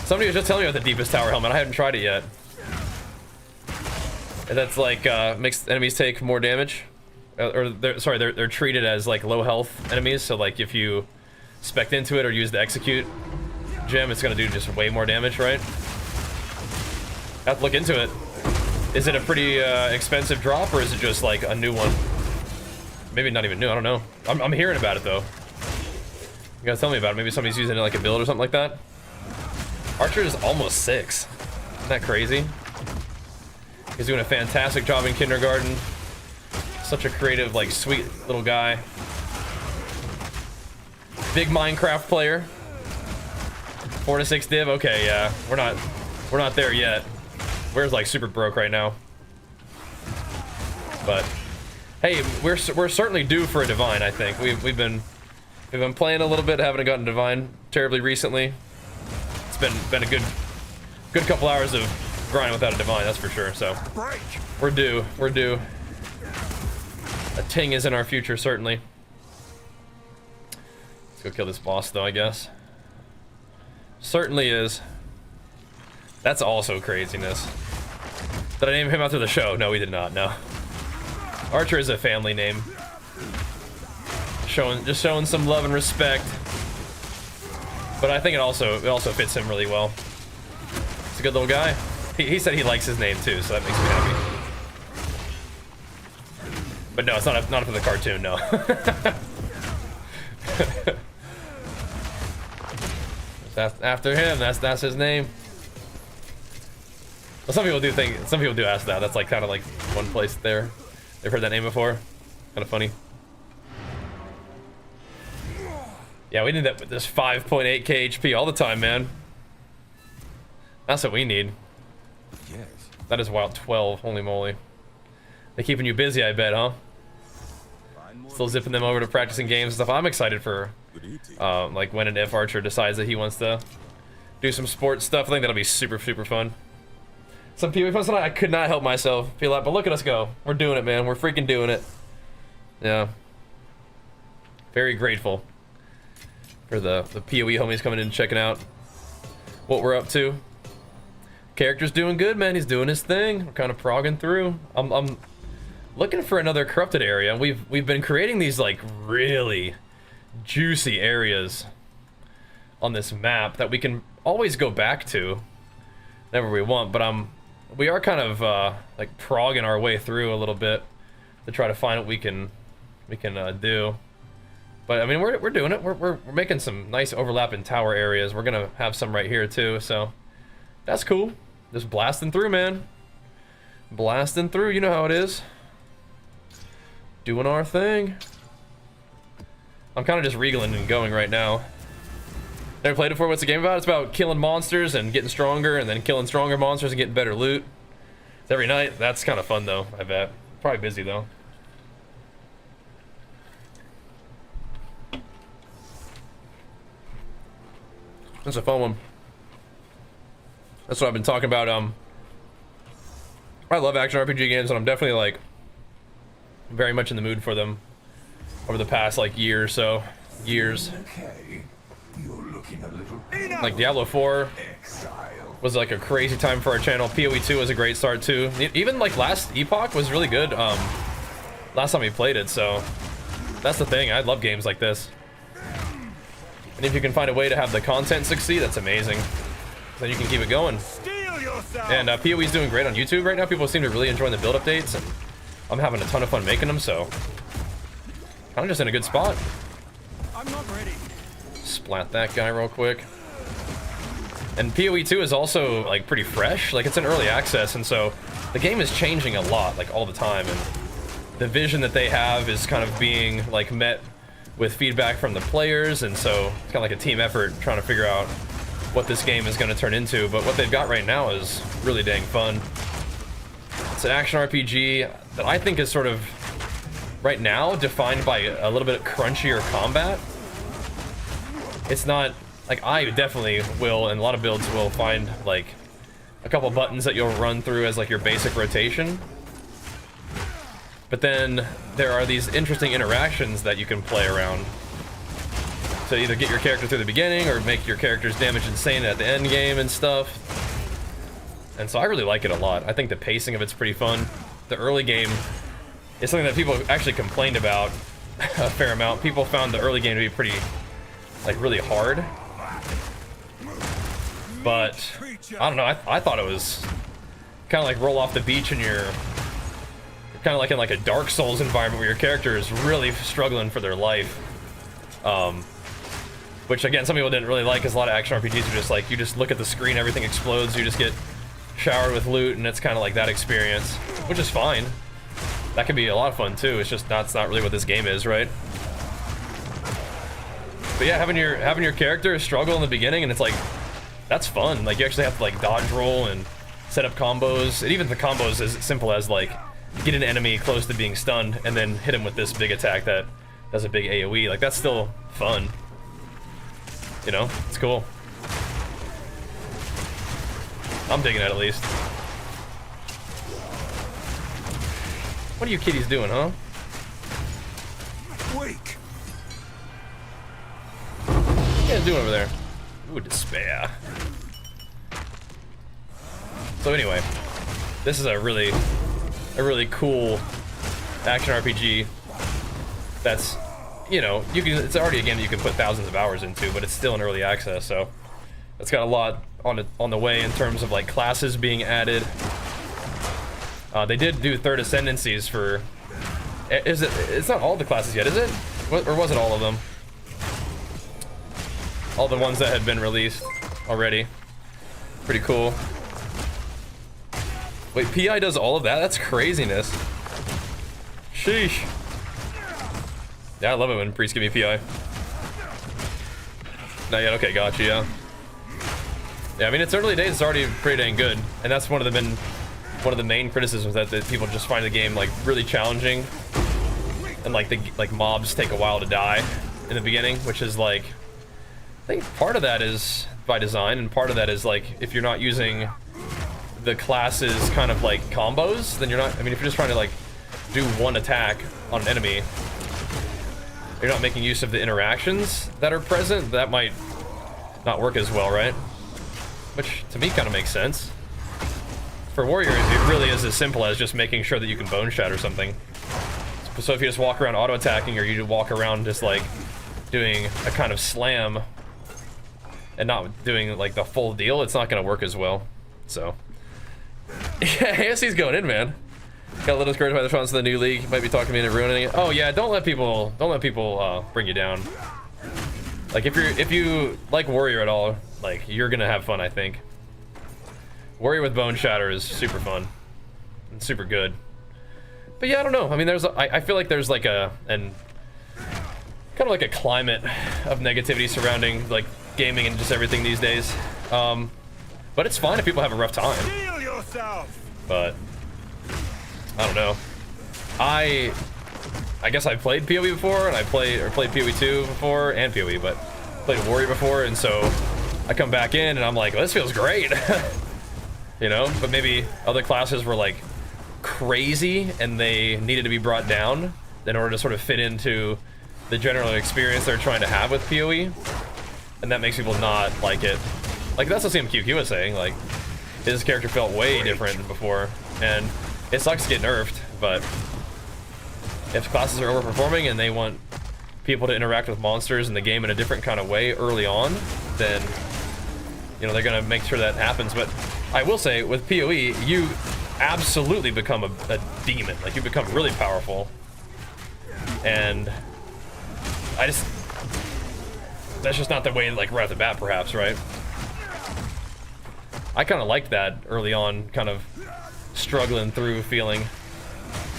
Somebody was just telling me about the Deepest Tower helmet. I haven't tried it yet. And that's like makes enemies take more damage, or they're treated as like low health enemies. So like if you spec into it or use the execute gem, it's gonna do just way more damage, right? Have to look into it. Is it a pretty expensive drop, or is it just like a new one? Maybe not even new. I don't know. I'm hearing about it though. You gotta tell me about it. Maybe somebody's using it like a build or something like that. Archer is almost 6. Isn't that crazy? He's doing a fantastic job in kindergarten. Such a creative, like, sweet little guy. Big Minecraft player. 4 to 6 div. Okay, yeah, we're not there yet. We're like super broke right now. But hey, we're certainly due for a divine. I think we've been playing a little bit. Haven't gotten divine terribly recently. It's been a good couple hours of grinding without a divine, that's for sure. So we're due. A ting is in our future, certainly. Let's go kill this boss though, I guess. Certainly is. That's also craziness. Did I name him after the show? No, we did not. No. Archer is a family name. Just showing some love and respect. But I think it also fits him really well. He's a good little guy. He said he likes his name too, so that makes me happy. But no, it's not for the cartoon, no. After him, that's his name. Well, some people do ask that. That's like kind of like one place there. They've heard that name before. Kind of funny. Yeah, we need that with this 5.8k HP all the time, man. That's what we need. Yes. That is wild. 12, holy moly. They're keeping you busy, I bet, huh? Still zipping them over to practicing games and stuff. I'm excited for, like, when and if Archer decides that he wants to do some sports stuff. I think that'll be super, super fun. Some PoE posts tonight, I could not help myself. Feel like, but look at us go. We're doing it, man. We're freaking doing it. Yeah. Very grateful for the PoE homies coming in and checking out what we're up to. Character's doing good, man. He's doing his thing. We're kind of progging through. I'm looking for another corrupted area. We've been creating these like really juicy areas on this map that we can always go back to whenever we want, but we are kind of like progging our way through a little bit to try to find what we can do. But I mean, we're doing it. We're making some nice overlapping tower areas. We're gonna have some right here too, so that's cool. Just blasting through, man. Blasting through. You know how it is. Doing our thing. I'm kind of just regaling and going right now. Never played it before. What's the game about? It's about killing monsters and getting stronger, and then killing stronger monsters and getting better loot. It's every night. That's kind of fun though, I bet. Probably busy though. That's a fun one. That's what I've been talking about. I love action RPG games, and I'm definitely like very much in the mood for them over the past like year or so. Years. Okay, you're looking a little Like Diablo 4 Exile. was like a crazy time for our channel. PoE 2 was a great start too. Even like last Epoch was really good. Last time we played it, so that's the thing. I love games like this. And if you can find a way to have the content succeed, that's amazing. Then you can keep it going. Steel yourself. And PoE's doing great on YouTube right now. People seem to really enjoy the build updates, and I'm having a ton of fun making them, so kind of just in a good spot. I'm not ready. Splat that guy real quick. And PoE 2 is also like pretty fresh. Like it's in early access, and so the game is changing a lot, like all the time. And the vision that they have is kind of being like met with feedback from the players, and so it's kind of like a team effort trying to figure out what this game is going to turn into. But what they've got right now is really dang fun. It's an action RPG that I think is sort of right now defined by a little bit crunchier combat. It's not like, I definitely will, and a lot of builds will find like a couple buttons that you'll run through as like your basic rotation. But then there are these interesting interactions that you can play around to either get your character through the beginning or make your character's damage insane at the end game and stuff. And so I really like it a lot. I think the pacing of it's pretty fun. The early game is something that people actually complained about a fair amount. People found the early game to be pretty, like, really hard. But I don't know, I thought it was kind of like roll off the beach and you're kind of like in like a Dark Souls environment where your character is really struggling for their life. Which again, some people didn't really like, because a lot of action RPGs are just like, you just look at the screen, everything explodes, you just get showered with loot, and it's kind of like that experience, which is fine. That can be a lot of fun too. It's just that's not really what this game is, right? But yeah, having your character struggle in the beginning, and it's like, that's fun. Like you actually have to like dodge roll and set up combos. And even the combos is as simple as like get an enemy close to being stunned and then hit him with this big attack that does a big AoE. Like that's still fun. You know, it's cool. I'm digging it at least. What are you kitties doing, huh? Weak. What are you guys doing over there? Ooh, despair. So anyway, this is a really cool action RPG that's, you know, it's already a game that you can put thousands of hours into, but it's still in early access, so it's got a lot on the way in terms of like classes being added. They did do third ascendancies for, it's not all the classes yet, is it? Or was it all of them? All the ones that had been released already. Pretty cool. Wait, PI does all of that? That's craziness. Sheesh. Yeah, I love it when priests give me PI. Not yet. Okay, gotcha. Yeah. Yeah, I mean, it's early days. It's already pretty dang good, and that's one of the main criticisms that people just find the game like really challenging, and like mobs take a while to die in the beginning, which is like, I think part of that is by design, and part of that is like if you're not using the classes kind of like combos, then you're not. I mean, if you're just trying to like do one attack on an enemy, you're not making use of the interactions that are present. That might not work as well, right? Which to me kind of makes sense. For warriors, it really is as simple as just making sure that you can bone shatter something. So if you just walk around auto attacking, or you walk around just like doing a kind of slam and not doing like the full deal, it's not going to work as well. So yeah, ASC's going in, man. Got a little discouraged by the response to the new league. Might be talking me into ruining it. Oh yeah, don't let people bring you down. Like if you like warrior at all, like you're gonna have fun, I think. Warrior with bone shatter is super fun and super good. But yeah, I don't know. I mean, I feel like there's like kind of like a climate of negativity surrounding like gaming and just everything these days. But it's fine if people have a rough time. Heal yourself. But I don't know. I guess I played PoE before, and I played PoE 2 before, and PoE, but played Warrior before, and so I come back in and I'm like, well, this feels great. You know, but maybe other classes were like crazy and they needed to be brought down in order to sort of fit into the general experience they're trying to have with PoE, and that makes people not like it. Like that's what CMQQ was saying, like his character felt way different than before, and it sucks to get nerfed, but if classes are overperforming and they want people to interact with monsters in the game in a different kind of way early on, then you know they're gonna make sure that happens. But I will say with PoE, you absolutely become a demon. Like you become really powerful, and that's just not the way like right off the bat, perhaps, right? I kind of liked that early on, kind of struggling through feeling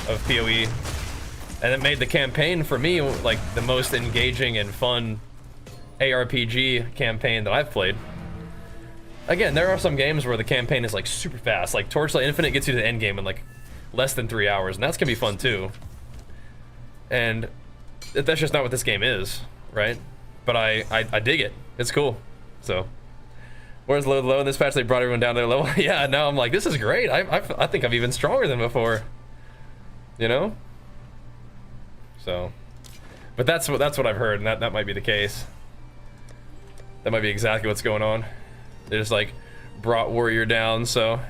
of PoE, and it made the campaign for me like the most engaging and fun ARPG campaign that I've played. Again, there are some games where the campaign is like super fast, like Torchlight Infinite gets you to the end game in like less than 3 hours, and that's gonna be fun too. And that's just not what this game is, right? But I dig it. It's cool. So where's low in this patch? They brought everyone down to their level. Yeah, now I'm like, this is great. I think I'm even stronger than before. You know? So, but that's what I've heard, and that might be the case. That might be exactly what's going on. They just like brought Warrior down, so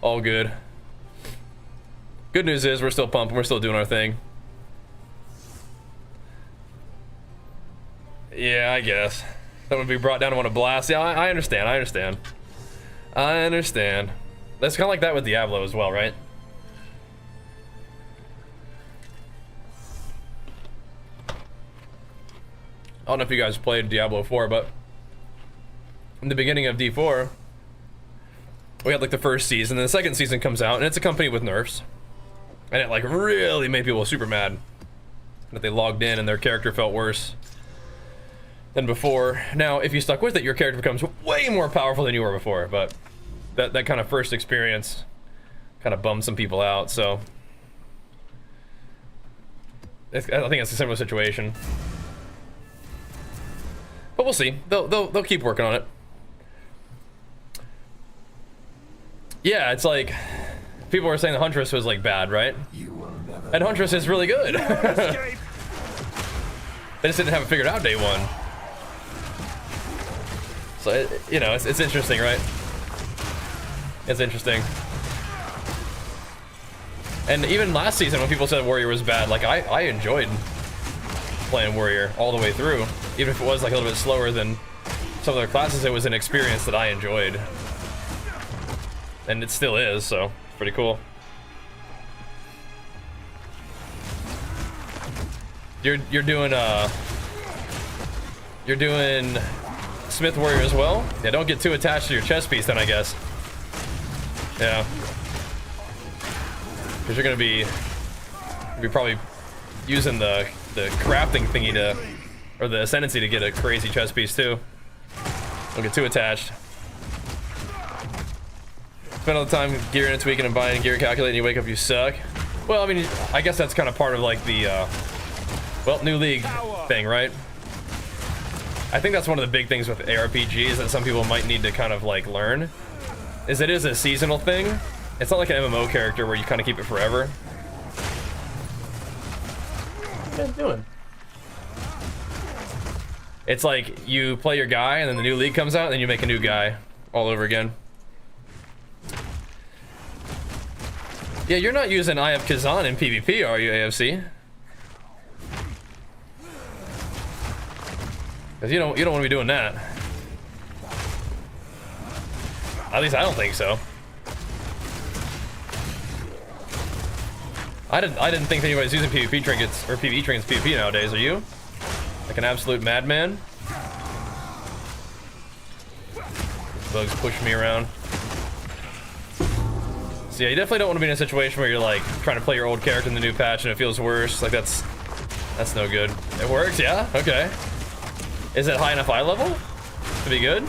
all good. Good news is we're still pumping. We're still doing our thing. Yeah, I guess. That would be brought down to want to blast. Yeah, I understand. I understand. I understand. That's kind of like that with Diablo as well, right? I don't know if you guys played Diablo 4, but in the beginning of D4, we had like the first season, and the second season comes out, and it's accompanied with nerfs. And it like really made people super mad that they logged in and their character felt worse than before. Now, if you stuck with it, your character becomes way more powerful than you were before, but that kind of first experience kind of bummed some people out, so I think it's a similar situation. But we'll see. They'll keep working on it. Yeah, it's like people were saying the Huntress was like bad, right? And Huntress is really good. They just didn't have it figured out day one. So you know, it's interesting, right? It's interesting. And even last season, when people said Warrior was bad, like I enjoyed playing Warrior all the way through. Even if it was like a little bit slower than some other classes, it was an experience that I enjoyed. And it still is, so it's pretty cool. You're doing Smith Warrior as well? Yeah, don't get too attached to your chest piece then, I guess. Yeah. Because you're gonna be probably using the crafting thingy to or the ascendancy to get a crazy chest piece too. Don't get too attached. Spend all the time gearing and tweaking and buying gear calculating, you wake up, you suck. Well, I mean, I guess that's kind of part of like the, well, new league thing, right? I think that's one of the big things with ARPGs that some people might need to kind of like learn, is it is a seasonal thing. It's not like an MMO character where you kind of keep it forever. What are you guys doing? It's like you play your guy and then the new league comes out and then you make a new guy all over again. Yeah, you're not using I have Kazan in PvP, are you, AFC? Because you don't want to be doing that. At least I don't think so. I didn't think that anybody's using PvP trinkets or PvE trinkets PvP nowadays. Are you? Like an absolute madman? These bugs push me around. So yeah, you definitely don't want to be in a situation where you're like trying to play your old character in the new patch and it feels worse. Like that's no good. It works, yeah? Okay. Is it high enough eye level to be good?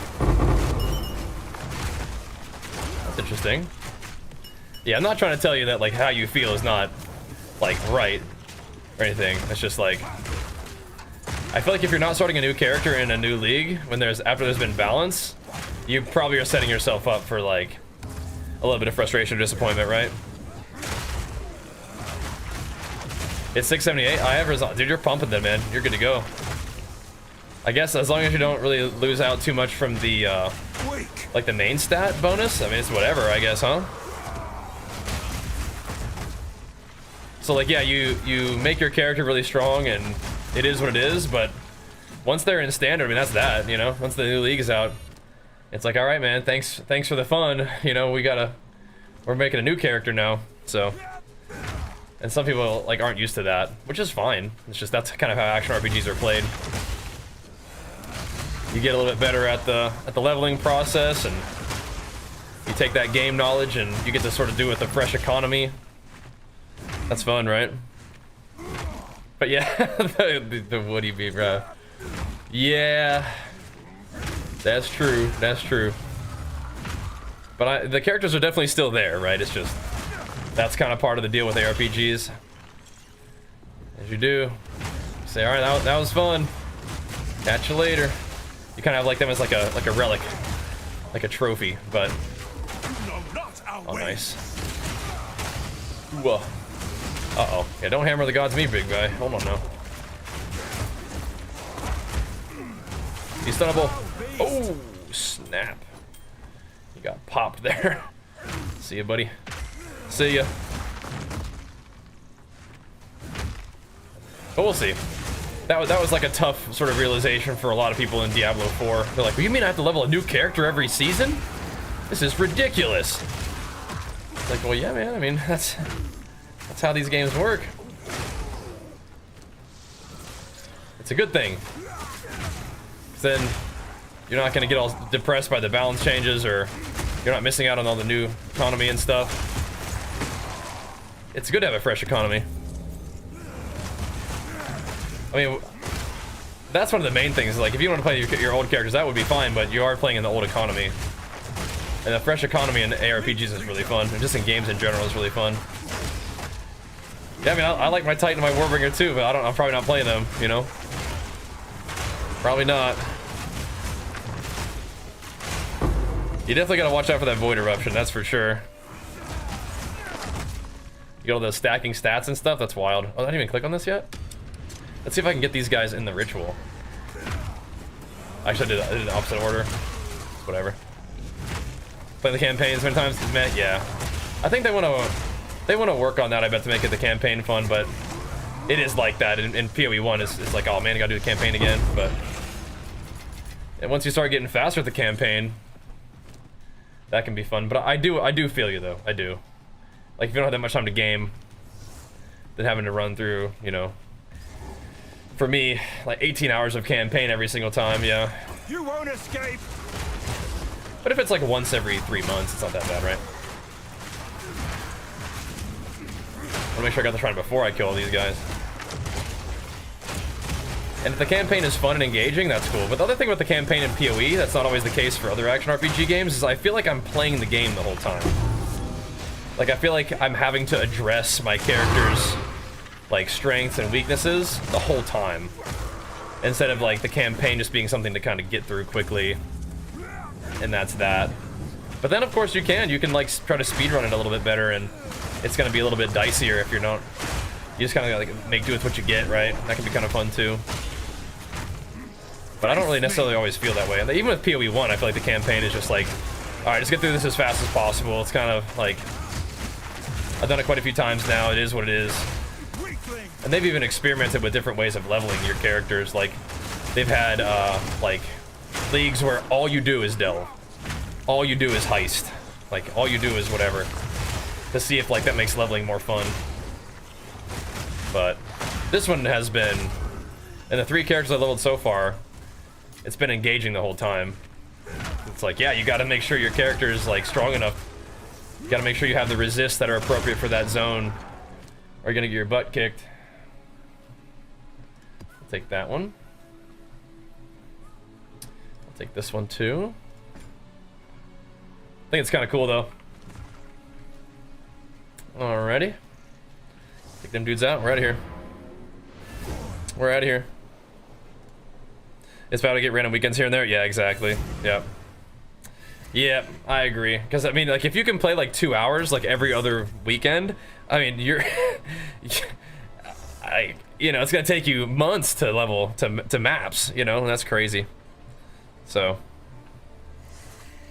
That's interesting. Yeah, I'm not trying to tell you that like how you feel is not like right or anything. It's just like I feel like if you're not starting a new character in a new league when after there's been balance, you probably are setting yourself up for like a little bit of frustration or disappointment, right? It's 678. I have result. Dude, you're pumping then, man. You're good to go. I guess as long as you don't really lose out too much from the like the main stat bonus. I mean, it's whatever, I guess, huh? So like, yeah, you make your character really strong and it is what it is, but once they're in standard, I mean, that's that, you know? Once the new league is out, it's like, all right, man, thanks for the fun. You know, we're making a new character now, so. And some people like aren't used to that, which is fine. It's just that's kind of how action RPGs are played. You get a little bit better at the leveling process, and you take that game knowledge and you get to sort of do it with a fresh economy. That's fun, right? But yeah, the Woody beat, bro. Yeah, that's true. That's true. But the characters are definitely still there, right? It's just that's kind of part of the deal with ARPGs. As you do, you say, all right, that was fun. Catch you later. You kind of have like them as like a relic, like a trophy. But oh, nice. Whoa. Uh-oh. Yeah, don't hammer the gods me, big guy. Hold on now. He's stunnable. Oh, snap. You got popped there. See ya, buddy. See ya. But we'll see. That was like a tough sort of realization for a lot of people in Diablo 4. They're like, well, you mean I have to level a new character every season? This is ridiculous. It's like, well, yeah, man. I mean, that's how these games work. It's a good thing. 'Cause then you're not gonna get all depressed by the balance changes, or you're not missing out on all the new economy and stuff. It's good to have a fresh economy. I mean, that's one of the main things. Like, if you want to play your old characters, that would be fine, but you are playing in the old economy. And the fresh economy in ARPGs is really fun, and just in games in general is really fun. Yeah, I mean, I like my Titan and my Warbringer too, but I'm probably not playing them, you know? Probably not. You definitely gotta watch out for that Void Eruption, that's for sure. You got all the stacking stats and stuff, that's wild. Oh, I didn't even click on this yet? Let's see if I can get these guys in the ritual. Actually, I did it in opposite order. Whatever. Play the campaign as many times as met, yeah. I think they want to work on that, I bet, to make it the campaign fun, but it is like that in PoE 1. It's like, oh man, I gotta do the campaign again. But and once you start getting faster at the campaign, that can be fun. But I do feel you though. I do. Like, if you don't have that much time to game, then having to run through, you know, for me, like 18 hours of campaign every single time, yeah. You won't escape. But if it's like once every 3 months, it's not that bad, right? I want to make sure I got the shrine before I kill all these guys. And if the campaign is fun and engaging, that's cool. But the other thing with the campaign in PoE, that's not always the case for other action RPG games, is I feel like I'm playing the game the whole time. Like, I feel like I'm having to address my character's, like, strengths and weaknesses the whole time. Instead of, like, the campaign just being something to kind of get through quickly. And that's that. But then, of course, you can, like, try to speedrun it a little bit better, and it's going to be a little bit dicier if you're not... You just kind of, like, make do with what you get, right? That can be kind of fun, too. But I don't really necessarily always feel that way. Even with PoE 1, I feel like the campaign is just like, alright, just get through this as fast as possible. It's kind of like... I've done it quite a few times now, it is what it is. And they've even experimented with different ways of leveling your characters. Like, they've had, like, leagues where all you do is delve. All you do is heist. Like, all you do is whatever. To see if, like, that makes leveling more fun. But this one has been... And the 3 characters I leveled so far, it's been engaging the whole time. It's like, yeah, you gotta make sure your character is, like, strong enough. You gotta make sure you have the resists that are appropriate for that zone, or you're gonna get your butt kicked. I'll take that one. I'll take this one too. I think it's kind of cool though. Alrighty. Take them dudes out. We're out of here. We're out of here. It's about to get random weekends here and there. Yeah, exactly. Yep. Yeah, I agree. Because, I mean, like, if you can play, like, 2 hours, like, every other weekend, I mean, you're... you know, it's going to take you months to level to maps, you know? And that's crazy. So...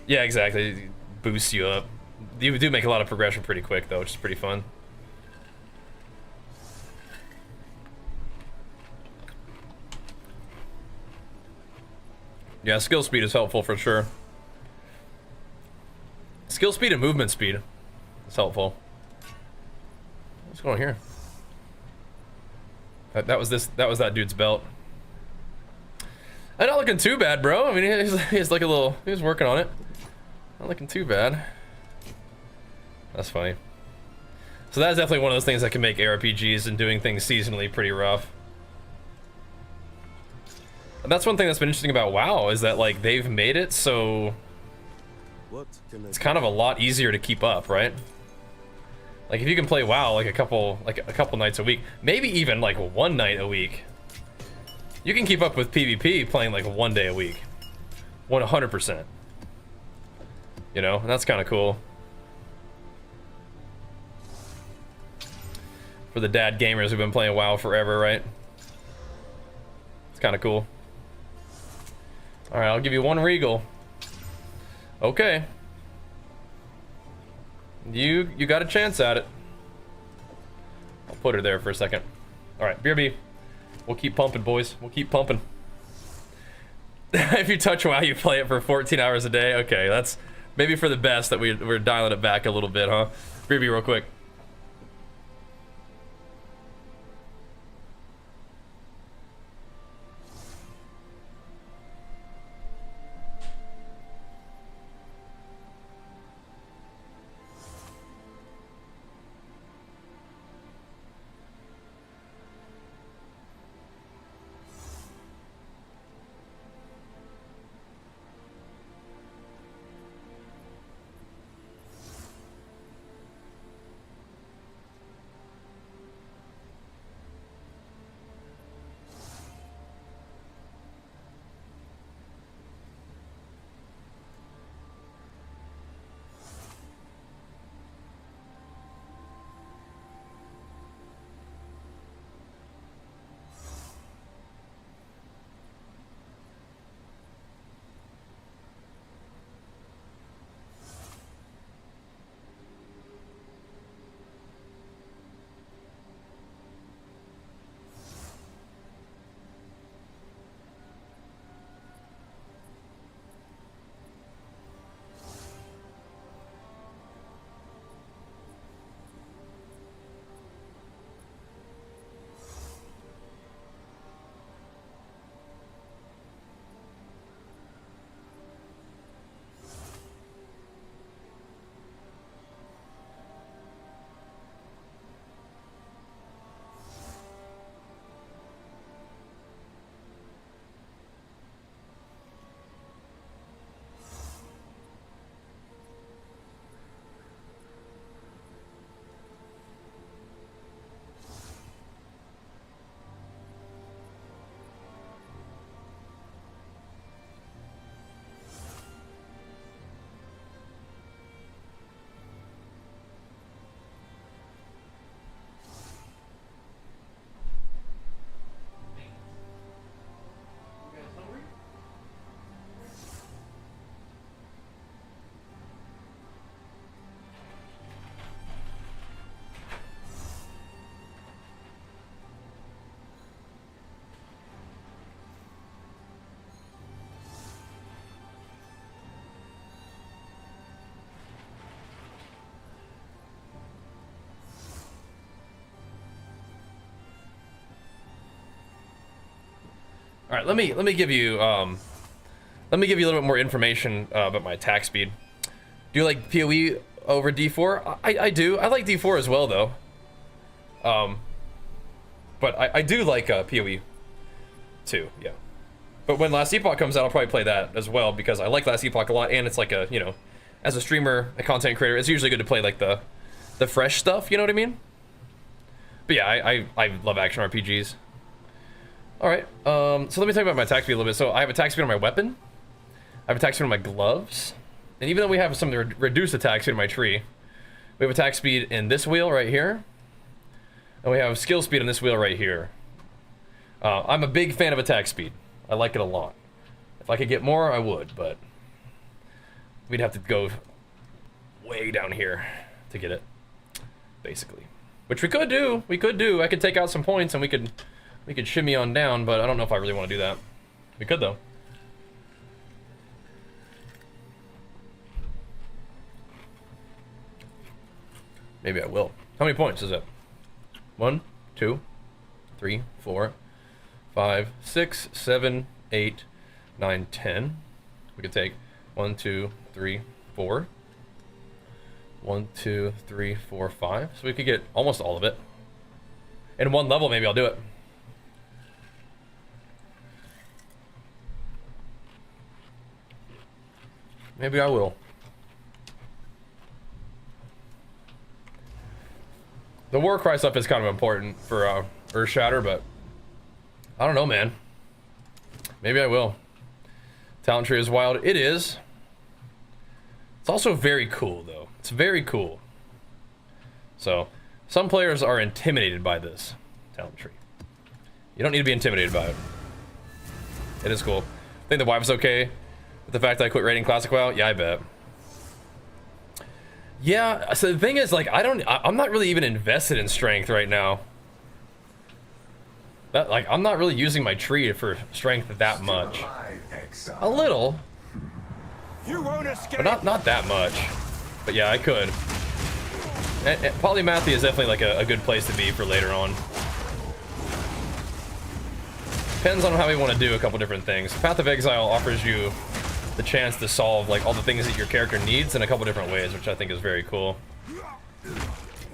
Yeah, exactly. It boosts you up. You do make a lot of progression pretty quick, though, which is pretty fun. Yeah, skill speed is helpful for sure. Skill speed and movement speed is helpful. What's going on here? That was that dude's belt. Not looking too bad, bro. I mean, he's like a little... He was working on it. Not looking too bad. That's funny. So that's definitely one of those things that can make ARPGs and doing things seasonally pretty rough. And that's one thing that's been interesting about WoW, is that, like, they've made it so... It's kind of a lot easier to keep up, right? Like, if you can play WoW like a couple nights a week, maybe even like 1 night a week, you can keep up with PvP playing like 1 day a week, 100%. You know, and that's kind of cool. For the dad gamers who've been playing WoW forever, right? It's kind of cool. All right, I'll give you 1 Regal. Okay. You got a chance at it. I'll put her there for a second. All right, BRB. We'll keep pumping, boys. We'll keep pumping. If you touch WoW, you play it for 14 hours a day. Okay, that's maybe for the best that we're dialing it back a little bit, huh? BRB real quick. right, let me give you a little bit more information about my attack speed. Do you like PoE over D4? I do. I like D4 as well though. But I do like PoE too, yeah. But when Last Epoch comes out, I'll probably play that as well because I like Last Epoch a lot, and it's like a, you know, as a streamer, a content creator, it's usually good to play like the fresh stuff, you know what I mean? But yeah, I love action RPGs. All right, so let me talk about my attack speed a little bit. So I have attack speed on my weapon, I have attack speed on my gloves, and even though we have some reduced attack speed on my tree, we have attack speed in this wheel right here, and we have skill speed in this wheel right here. I'm a big fan of attack speed. I like it a lot. If I could get more, I would, but we'd have to go way down here to get it, basically. Which we could do. We could do. I could take out some points and we could shimmy on down, but I don't know if I really want to do that. We could though. Maybe I will. How many points is it? 1, 2, 3, 4, 5, 6, 7, 8, 9, 10. We could take 1, 2, 3, 4. 1, 2, 3, 4, 5. So we could get almost all of it. In one level, maybe I'll do it. Maybe I will. The Warcry stuff is kind of important for Earthshatter, but I don't know, man. Maybe I will. Talent tree is wild. It is. It's also very cool, though. It's very cool. So, some players are intimidated by this talent tree. You don't need to be intimidated by it. It is cool. I think the wife's okay with the fact that I quit raiding Classic WoW. Yeah, I bet. Yeah, so the thing is, like, I'm not really even invested in strength right now. Like, I'm not really using my tree for strength that much. A little. You won't escape. But not that much. But yeah, I could. And Polymathy is definitely like a good place to be for later on. Depends on how you want to do a couple different things. Path of Exile offers you the chance to solve like all the things that your character needs in a couple different ways, which I think is very cool.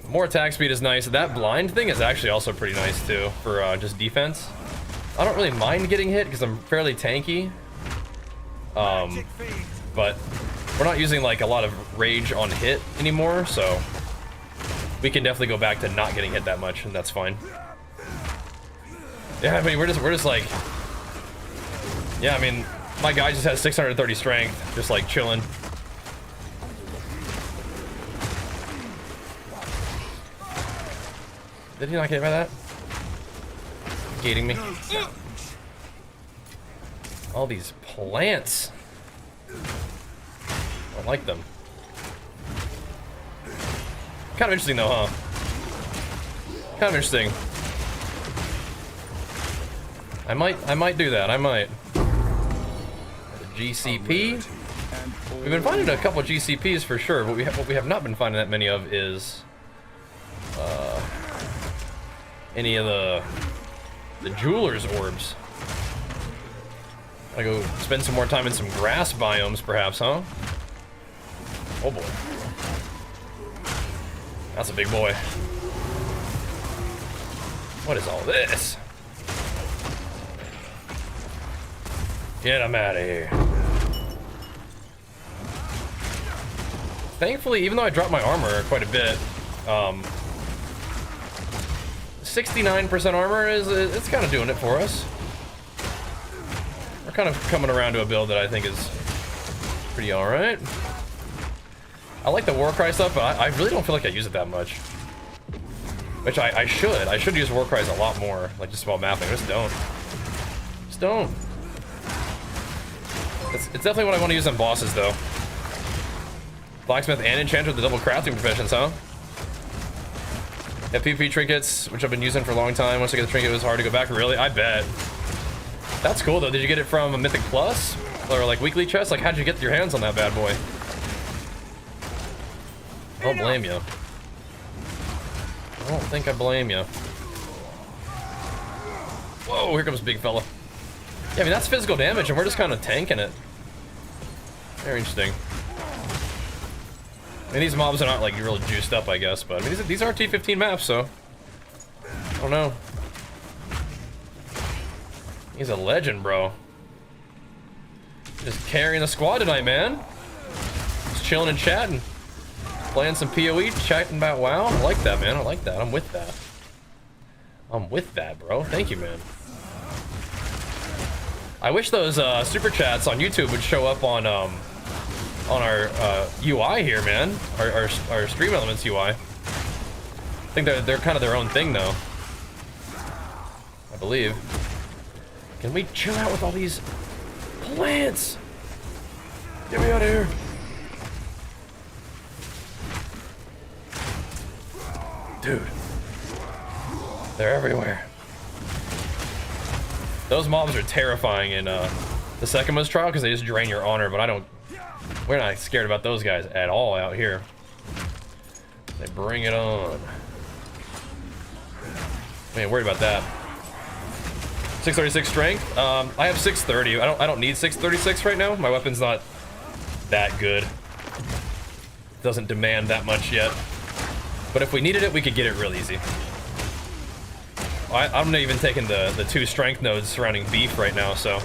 More attack speed is nice. That blind thing is actually also pretty nice too for just defense. I don't really mind getting hit because I'm fairly tanky. But we're not using like a lot of rage on hit anymore, so we can definitely go back to not getting hit that much, and that's fine. Yeah, I mean we're just like, yeah, I mean my guy just has 630 strength, just like chilling. Did he not get hit by that? Gating me. All these plants. I don't like them. Kind of interesting though, huh? Kind of interesting. I might do that. I might. GCP. We've been finding a couple of GCPs for sure, but what we have not been finding that many of is any of the jeweler's orbs. I go spend some more time in some grass biomes, perhaps, huh? Oh boy, that's a big boy. What is all this? Get him out of here. Thankfully, even though I dropped my armor quite a bit, 69% armor it's kind of doing it for us. We're kind of coming around to a build that I think is pretty all right. I like the Warcry stuff, but I really don't feel like I use it that much. Which I should. I should use Warcries a lot more, like just about mapping. I just don't. Just don't. It's definitely what I want to use on bosses, though. Blacksmith and Enchanter with the double crafting professions, huh? Yeah, PvP trinkets, which I've been using for a long time. Once I get the trinket, it was hard to go back. Really? I bet. That's cool, though. Did you get it from a Mythic Plus? Or, like, weekly chest? Like, how'd you get your hands on that bad boy? I don't blame you. I don't think I blame you. Whoa, here comes big fella. Yeah, I mean, that's physical damage, and we're just kind of tanking it. Very interesting. I mean, these mobs are not, like, really juiced up, I guess, but, I mean, these are T15 maps, so... I don't know. He's a legend, bro. Just carrying the squad tonight, man. Just chilling and chatting. Playing some PoE, chatting about WoW. I like that, man. I like that. I'm with that. I'm with that, bro. Thank you, man. I wish those super chats on YouTube would show up on our UI here, man. Our stream elements UI. I think they're kind of their own thing, though. I believe. Can we chill out with all these plants? Get me out of here. Dude. They're everywhere. Those mobs are terrifying in the Sekima's trial because they just drain your honor, but we're not scared about those guys at all out here. They bring it on. Man, worried about that. 636 strength. I have 630. I don't need 636 right now. My weapon's not that good. Doesn't demand that much yet. But if we needed it, we could get it real easy. I'm not even taking the 2 strength nodes surrounding beef right now, so...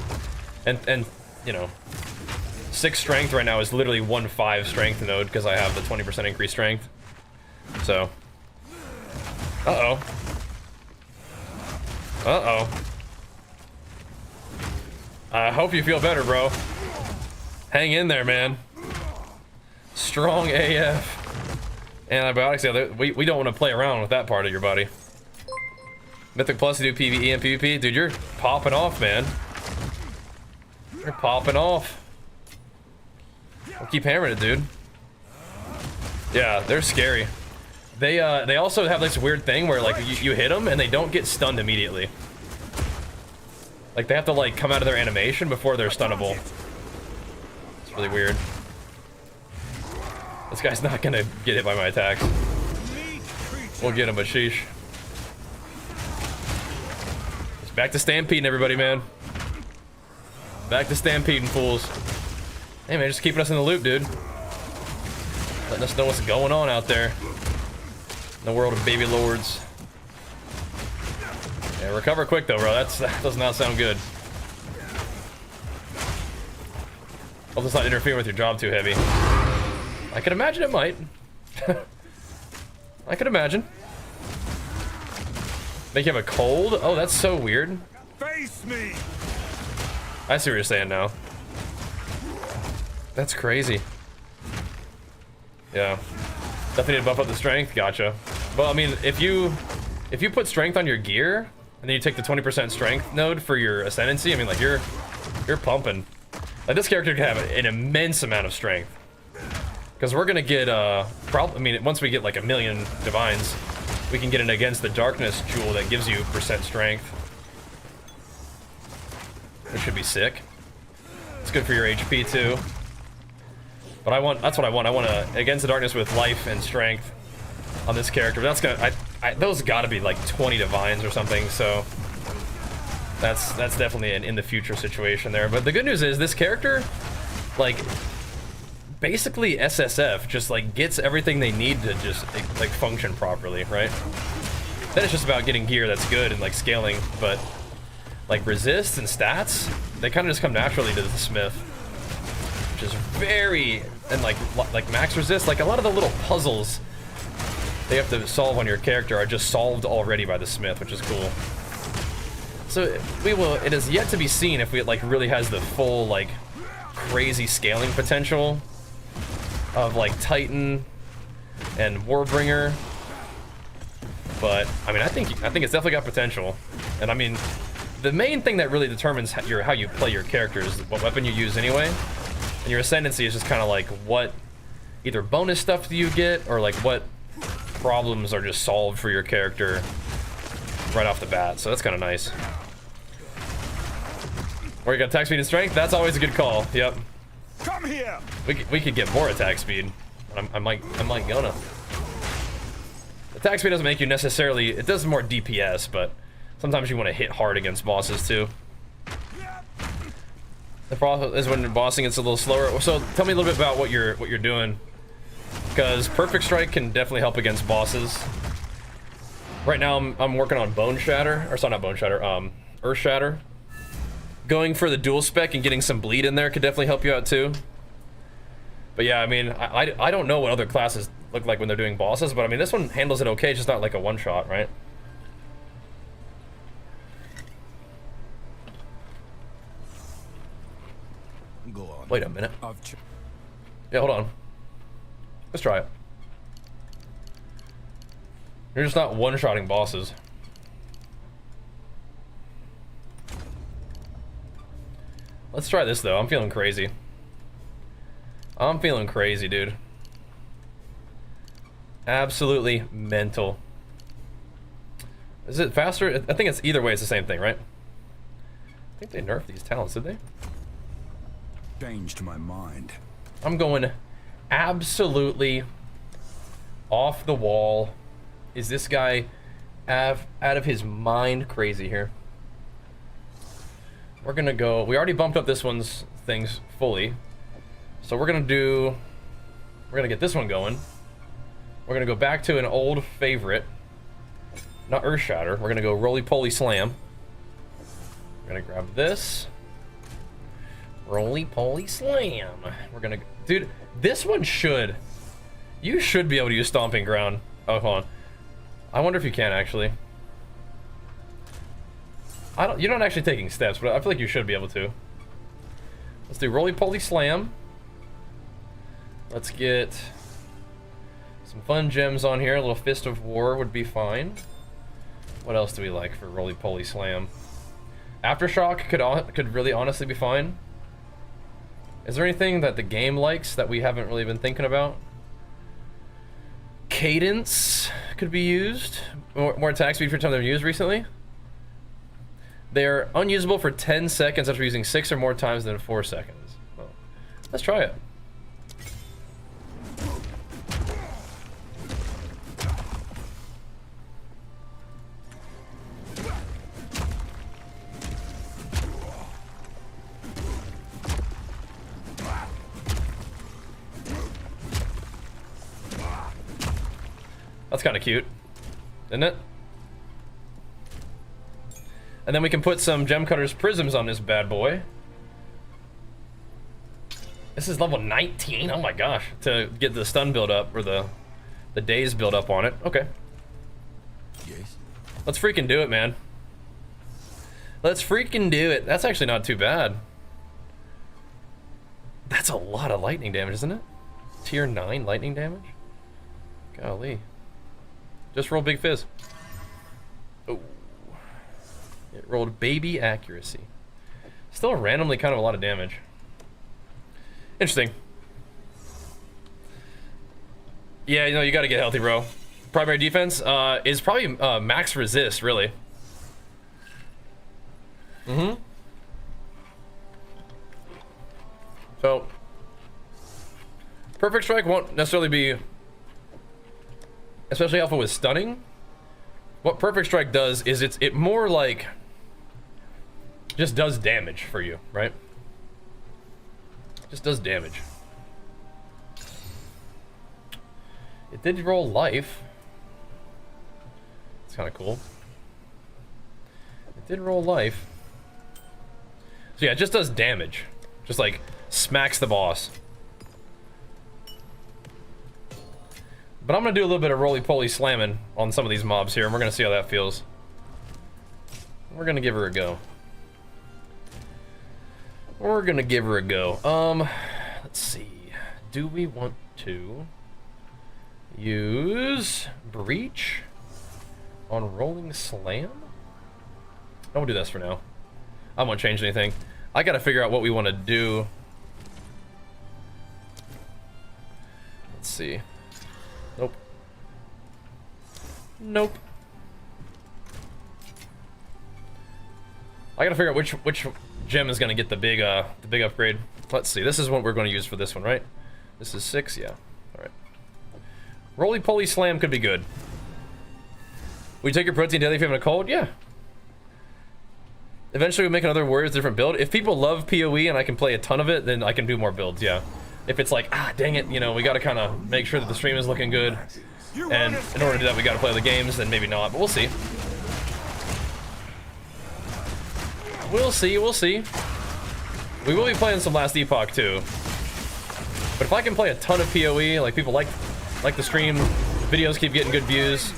And you know... 6 strength right now is literally 1-5 strength node because I have the 20% increased strength. So... Uh-oh. Uh-oh. I hope you feel better, bro. Hang in there, man. Strong AF. Antibiotics, yeah, we don't want to play around with that part of your body. Mythic Plus to do PvE and PvP. Dude, you're popping off, man. You're popping off. I'll keep hammering it, dude. Yeah, they're scary. They also have this weird thing where, like, you hit them and they don't get stunned immediately. Like, they have to, like, come out of their animation before they're stunnable. It's really weird. This guy's not gonna get hit by my attacks. We'll get him, but sheesh. It's back to stampeding, everybody, man. Back to stampeding, fools. Hey, man, just keeping us in the loop, dude. Letting us know what's going on out there. In the world of baby lords. Yeah, recover quick, though, bro. That does not sound good. Hope it's not interfering with your job too heavy. I could imagine it might. I could imagine. Make you have a cold? Oh, that's so weird. Face me. I see what you're saying now. That's crazy. Yeah. Definitely need to buff up the strength. Gotcha. Well, I mean, if you put strength on your gear, and then you take the 20% strength node for your ascendancy, I mean, like, you're pumping. Like, this character can have an immense amount of strength. Because we're gonna get, I mean, once we get like 1,000,000 divines, we can get an Against the Darkness jewel that gives you % strength. Which should be sick. It's good for your HP too. But that's what I want. I want a Against the Darkness with life and strength on this character. That's gonna, those gotta be like 20 divines or something, so that's definitely an in the future situation there. But the good news is this character, like, basically SSF just like gets everything they need to just like function properly, right? Then it's just about getting gear that's good and like scaling, but like resist and stats, they kind of just come naturally to the smith, which is very, and like max resist, like a lot of the little puzzles they have to solve on your character are just solved already by the smith, which is cool. So it is yet to be seen if it like really has the full like crazy scaling potential of like Titan and Warbringer, but I mean I think it's definitely got potential. And I mean the main thing that really determines how you play your character is what weapon you use anyway, and your ascendancy is just kind of like what either bonus stuff do you get or like what problems are just solved for your character right off the bat. So that's kind of nice. Where you got attack speed and strength, that's always a good call. Yep. Come here. We could get more attack speed. I might gonna. Attack speed doesn't make you necessarily, it does more DPS, but sometimes you want to hit hard against bosses too. The problem is when bossing it's a little slower. So tell me a little bit about what you're doing, because Perfect Strike can definitely help against bosses. Right now I'm working on Bone Shatter, or sorry, not Bone Shatter, Earth Shatter. Going for the dual spec and getting some bleed in there could definitely help you out too. But yeah, I mean, I don't know what other classes look like when they're doing bosses, but I mean, this one handles it okay, it's just not like a one-shot, right? Go on. Wait a minute. I've Yeah, hold on. Let's try it. You're just not one-shotting bosses. Let's try this though. I'm feeling crazy. I'm feeling crazy, dude. Absolutely mental. Is it faster? I think it's either way, it's the same thing, right? I think they nerfed these talents, did they? changed my mind. I'm going absolutely off the wall. Is this guy out of his mind crazy here? We're gonna go, we already bumped up this one's things fully. So we're gonna get this one going. We're gonna go back to an old favorite. Not Earth Shatter. We're gonna go Roly Poly Slam. We're gonna grab this. Roly Poly Slam. We're gonna, dude, this one you should be able to use Stomping Ground. Oh, hold on. I wonder if you can actually. You're not actually taking steps, but I feel like you should be able to. Let's do Roly Poly Slam. Let's get some fun gems on here. A little Fist of War would be fine. What else do we like for Roly Poly Slam? Aftershock could really honestly be fine. Is there anything that the game likes that we haven't really been thinking about? Cadence could be used. More attack speed for time they're used recently. They're unusable for 10 seconds after using 6 or more times than 4 seconds. Well, let's try it. That's kind of cute, isn't it? And then we can put some Gem Cutter's Prisms on this bad boy. This is level 19? Oh my gosh. To get the stun build up, or the daze build up on it. Okay. Yes. Let's freaking do it, man. Let's freaking do it. That's actually not too bad. That's a lot of lightning damage, isn't it? Tier 9 lightning damage? Golly. Just roll Big Fizz. Oh. It rolled baby accuracy. Still randomly kind of a lot of damage. Interesting. Yeah, you know, you gotta get healthy, bro. Primary defense is probably max resist, really. So, Perfect Strike won't necessarily be especially helpful with stunning. What Perfect Strike does is it more like just does damage for you, right? Just does damage. It did roll life. It's kind of cool. It did roll life. So yeah, it just does damage. Just like smacks the boss. But I'm gonna do a little bit of roly-poly slamming on some of these mobs here, and we're gonna see how that feels. We're gonna give her a go. We're gonna give her a go. Let's see. Do we want to use Breach on Rolling Slam? I won't do this for now. I won't change anything. I gotta figure out what we want to do. Let's see. Nope. Nope. I gotta figure out which gem is gonna get the big upgrade. Let's see. This is what we're going to use for this one, right? This is 6, yeah. All right. Roly Poly Slam could be good. Will you take your protein daily if you have a cold? Yeah. Eventually we'll make another Warriors different build. If people love PoE and I can play a ton of it, then I can do more builds, yeah. If it's like, ah, dang it, you know, we gotta kind of make sure that the stream is looking good. And in order to do that, we gotta play the games, then maybe not, but we'll see. We'll see, we'll see. We will be playing some Last Epoch too. But if I can play a ton of PoE, like people like the stream, videos keep getting good views,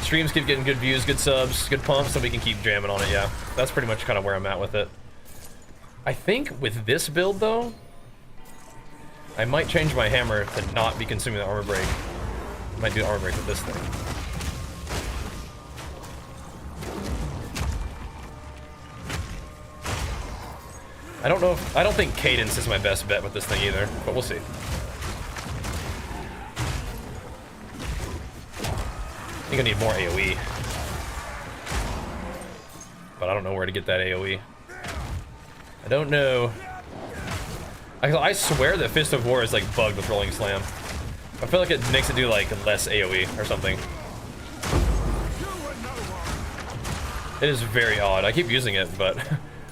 streams keep getting good views, good subs, good pumps, then we can keep jamming on it, yeah. That's pretty much kind of where I'm at with it. I think with this build though, I might change my hammer to not be consuming the armor break. I might do armor break with this thing. I don't know if, I don't think cadence is my best bet with this thing either, but we'll see. I think I need more AoE. But I don't know where to get that AoE. I don't know. I swear that Fist of War is like bugged with Rolling Slam. I feel like it makes it do like less AoE or something. It is very odd. I keep using it, but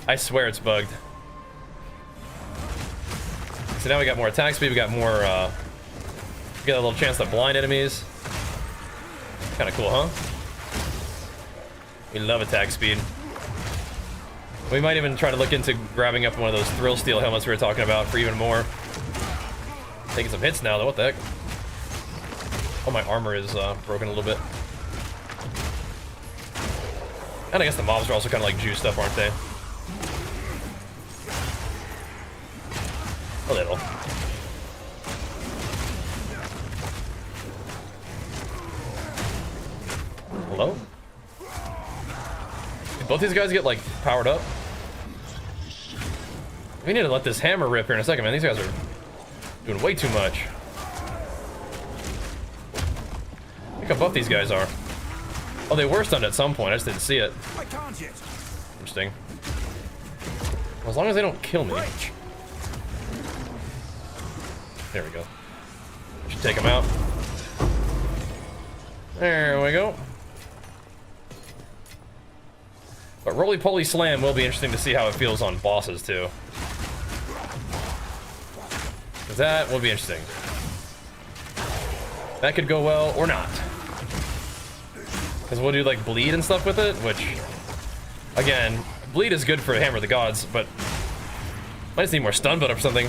I swear it's bugged. So now we got more attack speed, we got more, we got a little chance to blind enemies. Kind of cool, huh? We love attack speed. We might even try to look into grabbing up one of those Thrill Steel helmets we were talking about for even more. Taking some hits now, though, what the heck? Oh, my armor is broken a little bit. And I guess the mobs are also kind of like juiced up, aren't they? A little. Hello? Did both these guys get like powered up? We need to let this hammer rip here in a second, man. These guys are doing way too much. Look how buff these guys are. Oh, they were stunned at some point. I just didn't see it. Interesting. Well, as long as they don't kill me. There we go. Should take him out. There we go. But roly-poly slam will be interesting to see how it feels on bosses too. Because that will be interesting. That could go well or not. Because we'll do like bleed and stuff with it, which, again, bleed is good for Hammer of the Gods, but might just need more stun build up or something.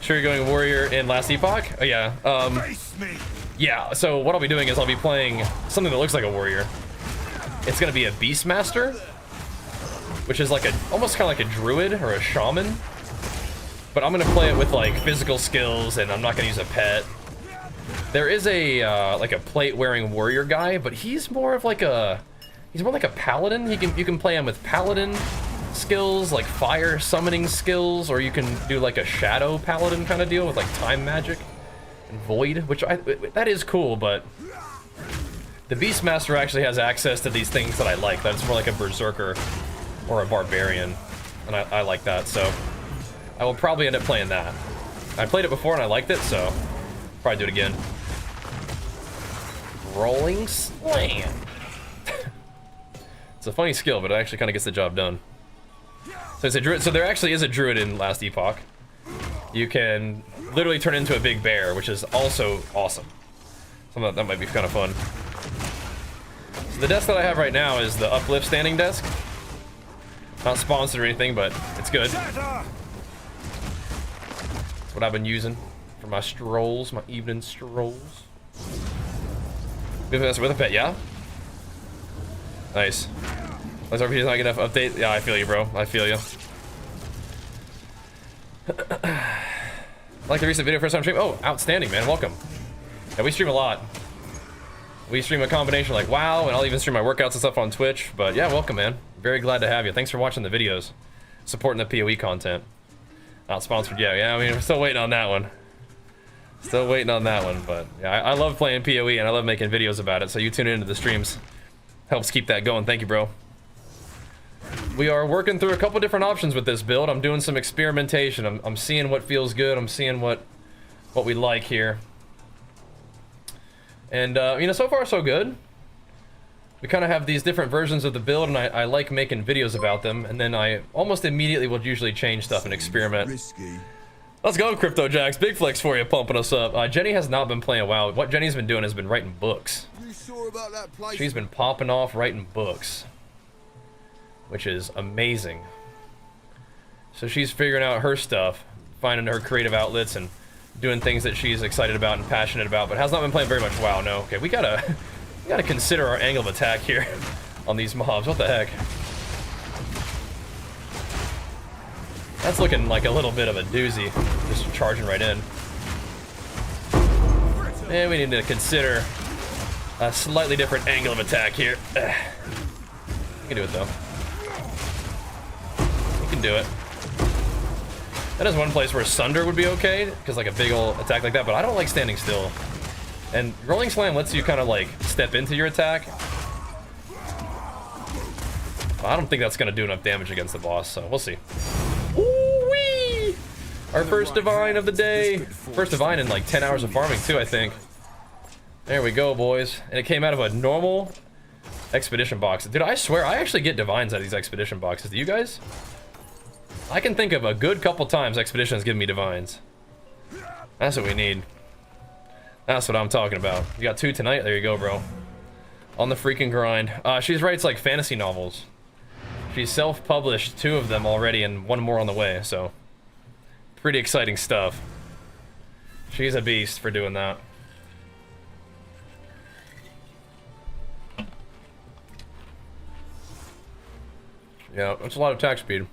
Sure you're going warrior in Last Epoch? Oh yeah. Yeah, so what I'll be doing is I'll be playing something that looks like a warrior. It's gonna be a Beastmaster, which is like a almost kind of like a druid or a shaman. But I'm gonna play it with like physical skills, and I'm not gonna use a pet. There is a like a plate-wearing warrior guy, but he's more of like a paladin. You can play him with paladin skills, like fire summoning skills, or you can do like a shadow paladin kind of deal with like time magic and void, which that is cool, but the Beastmaster actually has access to these things that I like. That's more like a berserker or a barbarian, and I like that, so I will probably end up playing that. I played it before and I liked it, so probably do it again. Rolling Slam. It's a funny skill, but it actually kind of gets the job done. So it's a druid. So there actually is a druid in Last Epoch. You can literally turn into a big bear, which is also awesome. Something that might be kind of fun. So the desk that I have right now is the uplift standing desk. Not sponsored or anything, but it's good. That's what I've been using for my strolls, my evening strolls. With a pet, yeah? Nice. Unless RPG's not enough update. Yeah, I feel you, bro. I feel you. Like the recent video, first time stream. Oh, outstanding, man. Welcome. Yeah, we stream a lot. We stream a combination like WoW, and I'll even stream my workouts and stuff on Twitch. But yeah, welcome, man. Very glad to have you. Thanks for watching the videos. Supporting the PoE content. Not sponsored yet. Yeah, I mean, we're still waiting on that one. Still waiting on that one, but yeah, I love playing PoE and I love making videos about it, so you tune into the streams. Helps keep that going. Thank you, bro. We are working through a couple different options with this build. I'm doing some experimentation. I'm seeing what feels good. I'm seeing what we like here. And, you know, so far so good. we kind of have these different versions of the build, and I like making videos about them, and then I almost immediately will usually change stuff and experiment. Risky. Let's go, Crypto Jacks. Big flex for you, pumping us up. Jenny has not been playing WoW. What Jenny's been doing has been writing books. You sure about that place? She's been popping off writing books, which is amazing. So she's figuring out her stuff, finding her creative outlets, and doing things that she's excited about and passionate about, but has not been playing very much WoW. No, okay, we gotta consider our angle of attack here on these mobs. What the heck? That's looking like a little bit of a doozy, just charging right in. And we need to consider a slightly different angle of attack here. We can do it though. We can do it. That is one place where Sunder would be okay, because like a big ol' attack like that, but I don't like standing still. And Rolling Slam lets you kind of like step into your attack. I don't think that's gonna do enough damage against the boss, so we'll see. Ooh-wee! Our first divine of the day. First divine in like 10 hours of farming too, I think. There we go, boys. And it came out of a normal expedition box. Dude, I swear, I actually get divines out of these expedition boxes. Do you guys? I can think of a good couple times Expedition's given me divines. That's what we need. That's what I'm talking about. You got 2 tonight? There you go, bro. On the freaking grind. She writes like fantasy novels. She's self-published 2 of them already and 1 more on the way, so pretty exciting stuff. She's a beast for doing that. Yeah, that's a lot of attack speed.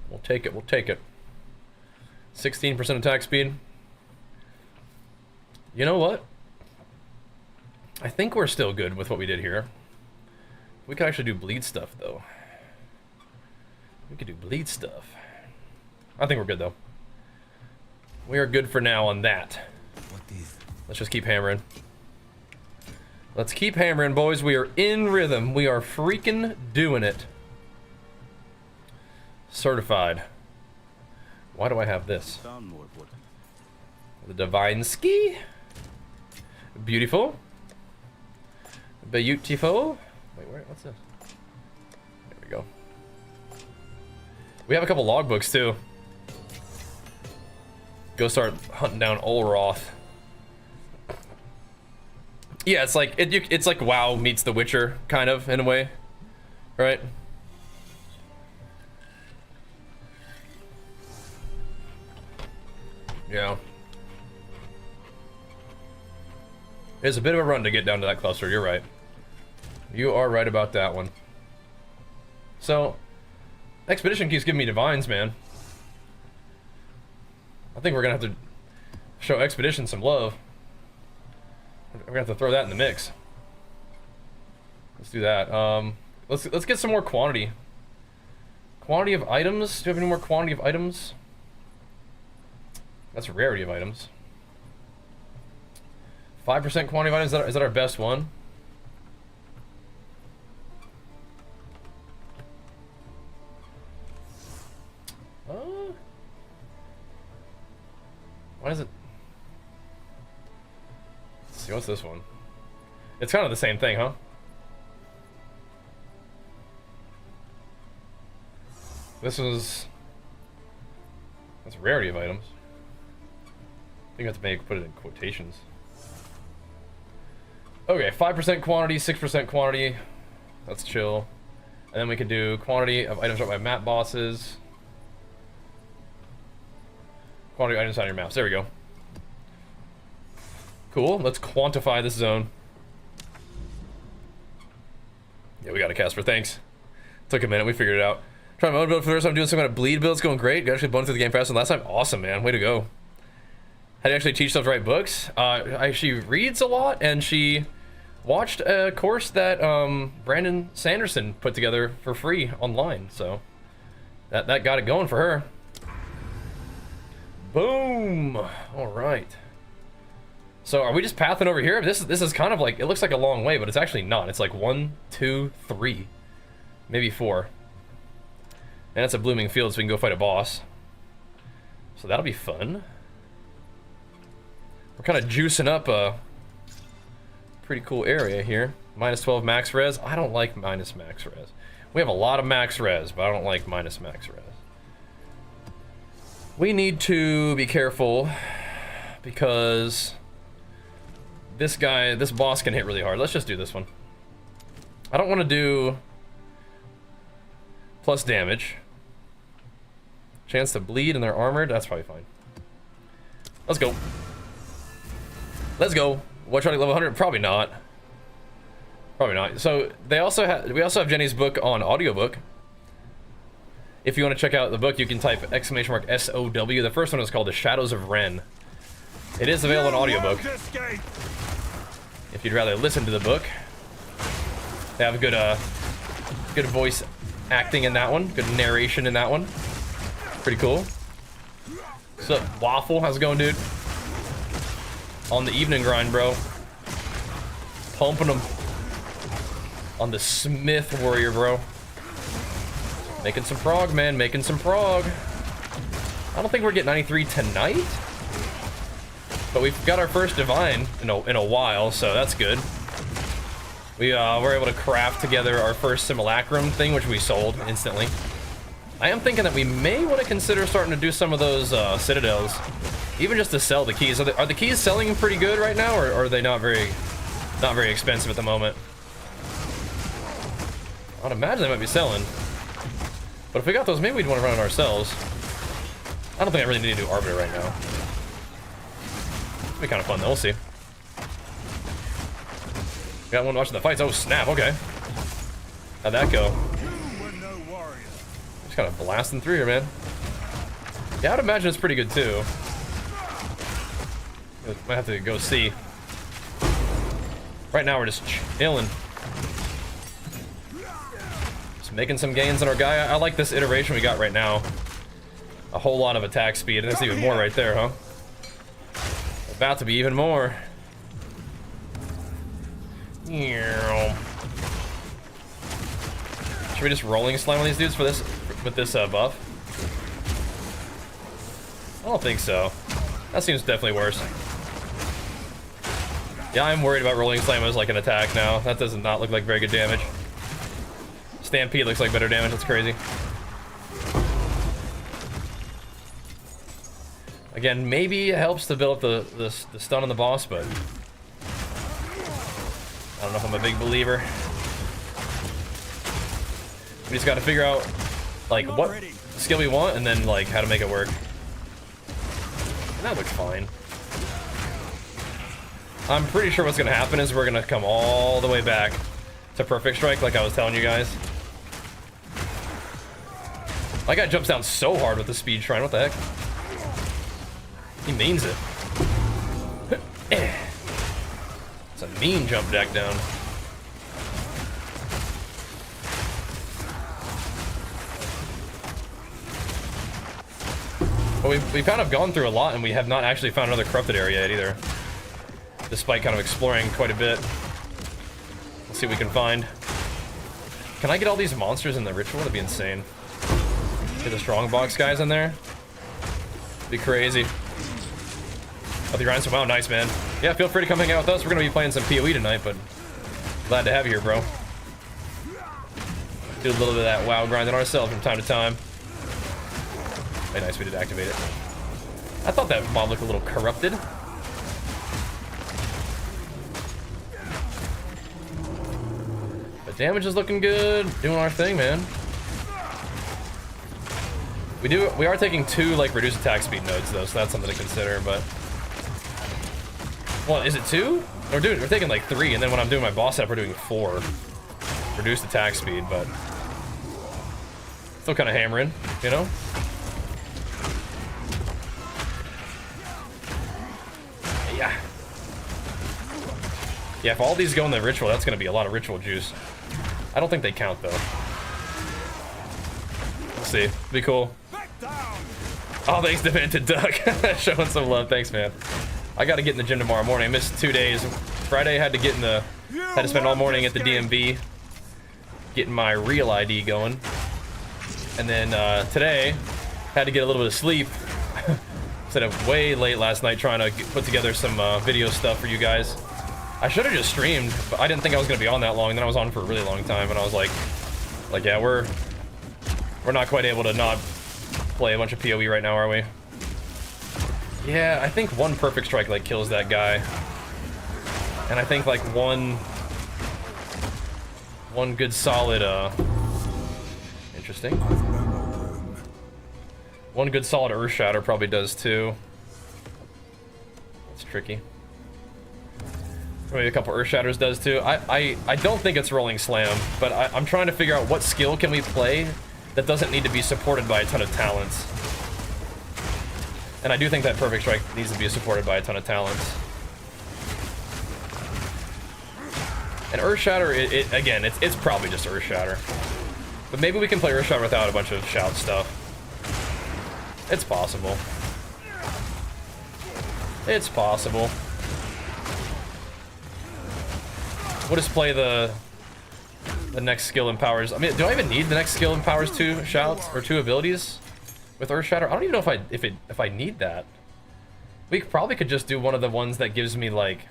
We'll take it, we'll take it. 16% attack speed. You know what? I think we're still good with what we did here. We could actually do bleed stuff, though. We could do bleed stuff. I think we're good, though. We are good for now on that. Let's just keep hammering. Let's keep hammering, boys. We are in rhythm. We are freaking doing it. Certified. Why do I have this? The Divine Ski. Beautiful. Beautiful. Wait, what's this? There we go. We have a couple logbooks too. Go start hunting down Olroth. Yeah, it's like it's like WoW meets The Witcher, kind of, in a way, right? Yeah. It's a bit of a run to get down to that cluster, you're right. You are right about that one. So, Expedition keeps giving me divines, man. I think we're gonna have to show Expedition some love. We're gonna have to throw that in the mix. Let's do that. Let's get some more quantity. Quantity of items. Do you have any more quantity of items? That's a rarity of items. 5% quantity of items. Is that our best one? Why is it? Let's see, what's this one? It's kind of the same thing, huh? This was... That's a rarity of items. I think I have to put it in quotations. Okay, 5% quantity, 6% quantity. That's chill. And then we could do quantity of items dropped by map bosses. Quantity of items on your maps. There we go. Cool. Let's quantify this zone. Yeah, we got a Casper. Thanks. Took a minute. We figured it out. Trying my own build for the first time. Doing some kind of bleed build. It's going great. Got actually boned through the game faster than last time. Awesome, man. Way to go. How do you actually teach stuff to write books? She reads a lot, and she watched a course that Brandon Sanderson put together for free online. So that got it going for her. Boom. All right. So are we just pathing over here? This is kind of like, it looks like a long way, but it's actually not. It's like 1, 2, 3, maybe 4. And it's a blooming field, so we can go fight a boss. So that'll be fun. We're kind of juicing up pretty cool area here. Minus 12 max res. I don't like minus max res. We have a lot of max res, but I don't like minus max res. We need to be careful because this boss can hit really hard. Let's just do this one. I don't want to do plus damage. Chance to bleed and they're armored. That's probably fine. Let's go. Let's go. What, try to level 100? Probably not. Probably not. So we also have Jenny's book on audiobook. If you want to check out the book, you can type !SOW. The first one is called The Shadows of Ren. It is available on audiobook. If you'd rather listen to the book. They have good voice acting in that one. Good narration in that one. Pretty cool. What's up, Waffle? How's it going, dude? On the evening grind, bro. Pumping them. On the Smith Warrior, bro. Making some prog, man. Making some prog. I don't think we're getting 93 tonight. But we've got our first divine in a while, so that's good. We were able to craft together our first simulacrum thing, which we sold instantly. I am thinking that we may want to consider starting to do some of those citadels, even just to sell the keys. Are the keys selling pretty good right now, or are they not very expensive at the moment? I'd imagine they might be selling. But if we got those, maybe we'd want to run it ourselves. I don't think I really need to do Arbiter right now. It'll be kind of fun though, we'll see. Got one watching the fights. Oh snap, okay. How'd that go? Just kind of blasting through here, man. Yeah, I'd imagine it's pretty good too. Might have to go see. Right now we're just chilling. Just making some gains on our guy. I like this iteration we got right now. A whole lot of attack speed, and there's even more right there, huh? About to be even more. Should we just rolling slime on these dudes for this with this buff? I don't think so. That seems definitely worse. Yeah, I'm worried about rolling slam as like an attack now. That does not look like very good damage. Stampede looks like better damage. That's crazy. Again, maybe it helps to build up the stun on the boss, but I don't know if I'm a big believer. We just got to figure out like what skill we want and then like how to make it work. And that looks fine. I'm pretty sure what's gonna happen is we're gonna come all the way back to perfect strike like I was telling you guys. My guy jumps down so hard with the speed shrine. What the heck? He means it. It's a mean jump jack down. But we've kind of gone through a lot and we have not actually found another corrupted area yet either. Despite kind of exploring quite a bit. Let's see what we can find. Can I get all these monsters in the ritual? That'd be insane. Get the strongbox guys in there. Be crazy. Oh, the grinds. Wow, nice, man. Yeah, feel free to come hang out with us. We're gonna be playing some PoE tonight, but glad to have you here, bro. Do a little bit of that WoW grinding ourselves from time to time. Hey, nice, we did activate it. I thought that mob looked a little corrupted. But damage is looking good. Doing our thing, man. We are taking 2 like reduced attack speed nodes though, so that's something to consider, but well, is it 2? We're taking like 3, and then when I'm doing my boss setup, we're doing 4. Reduced attack speed, but still kind of hammering, you know? Yeah. Yeah, if all these go in the ritual, that's gonna be a lot of ritual juice. I don't think they count though. Let's see. Be cool. Oh, thanks, Demented Duck. Showing some love. Thanks, man. I got to get in the gym tomorrow morning. I missed 2 days. Friday, had to spend all morning at the DMV getting my real ID going. And then today, had to get a little bit of sleep. Stayed up way late last night trying to put together some video stuff for you guys. I should have just streamed, but I didn't think I was gonna be on that long. Then I was on for a really long time, and I was like, yeah, we're not quite able to not play a bunch of PoE right now, are we? Yeah, I think one perfect strike like kills that guy, and I think like one good solid interesting. One good solid Earth Shatter probably does too. It's tricky. Maybe a couple Earth Shatters does too. I don't think it's Rolling Slam, but I'm trying to figure out what skill can we play that doesn't need to be supported by a ton of talents. And I do think that Perfect Strike needs to be supported by a ton of talents. And Earth Shatter, again, it's probably just Earth Shatter. But maybe we can play Earth Shatter without a bunch of shout stuff. It's possible. It's possible. We'll just play the next skill empowers. I mean, do I even need the next skill empowers 2 shouts or 2 abilities with Earth Shatter? I don't even know if I need that. We probably could just do one of the ones that gives me like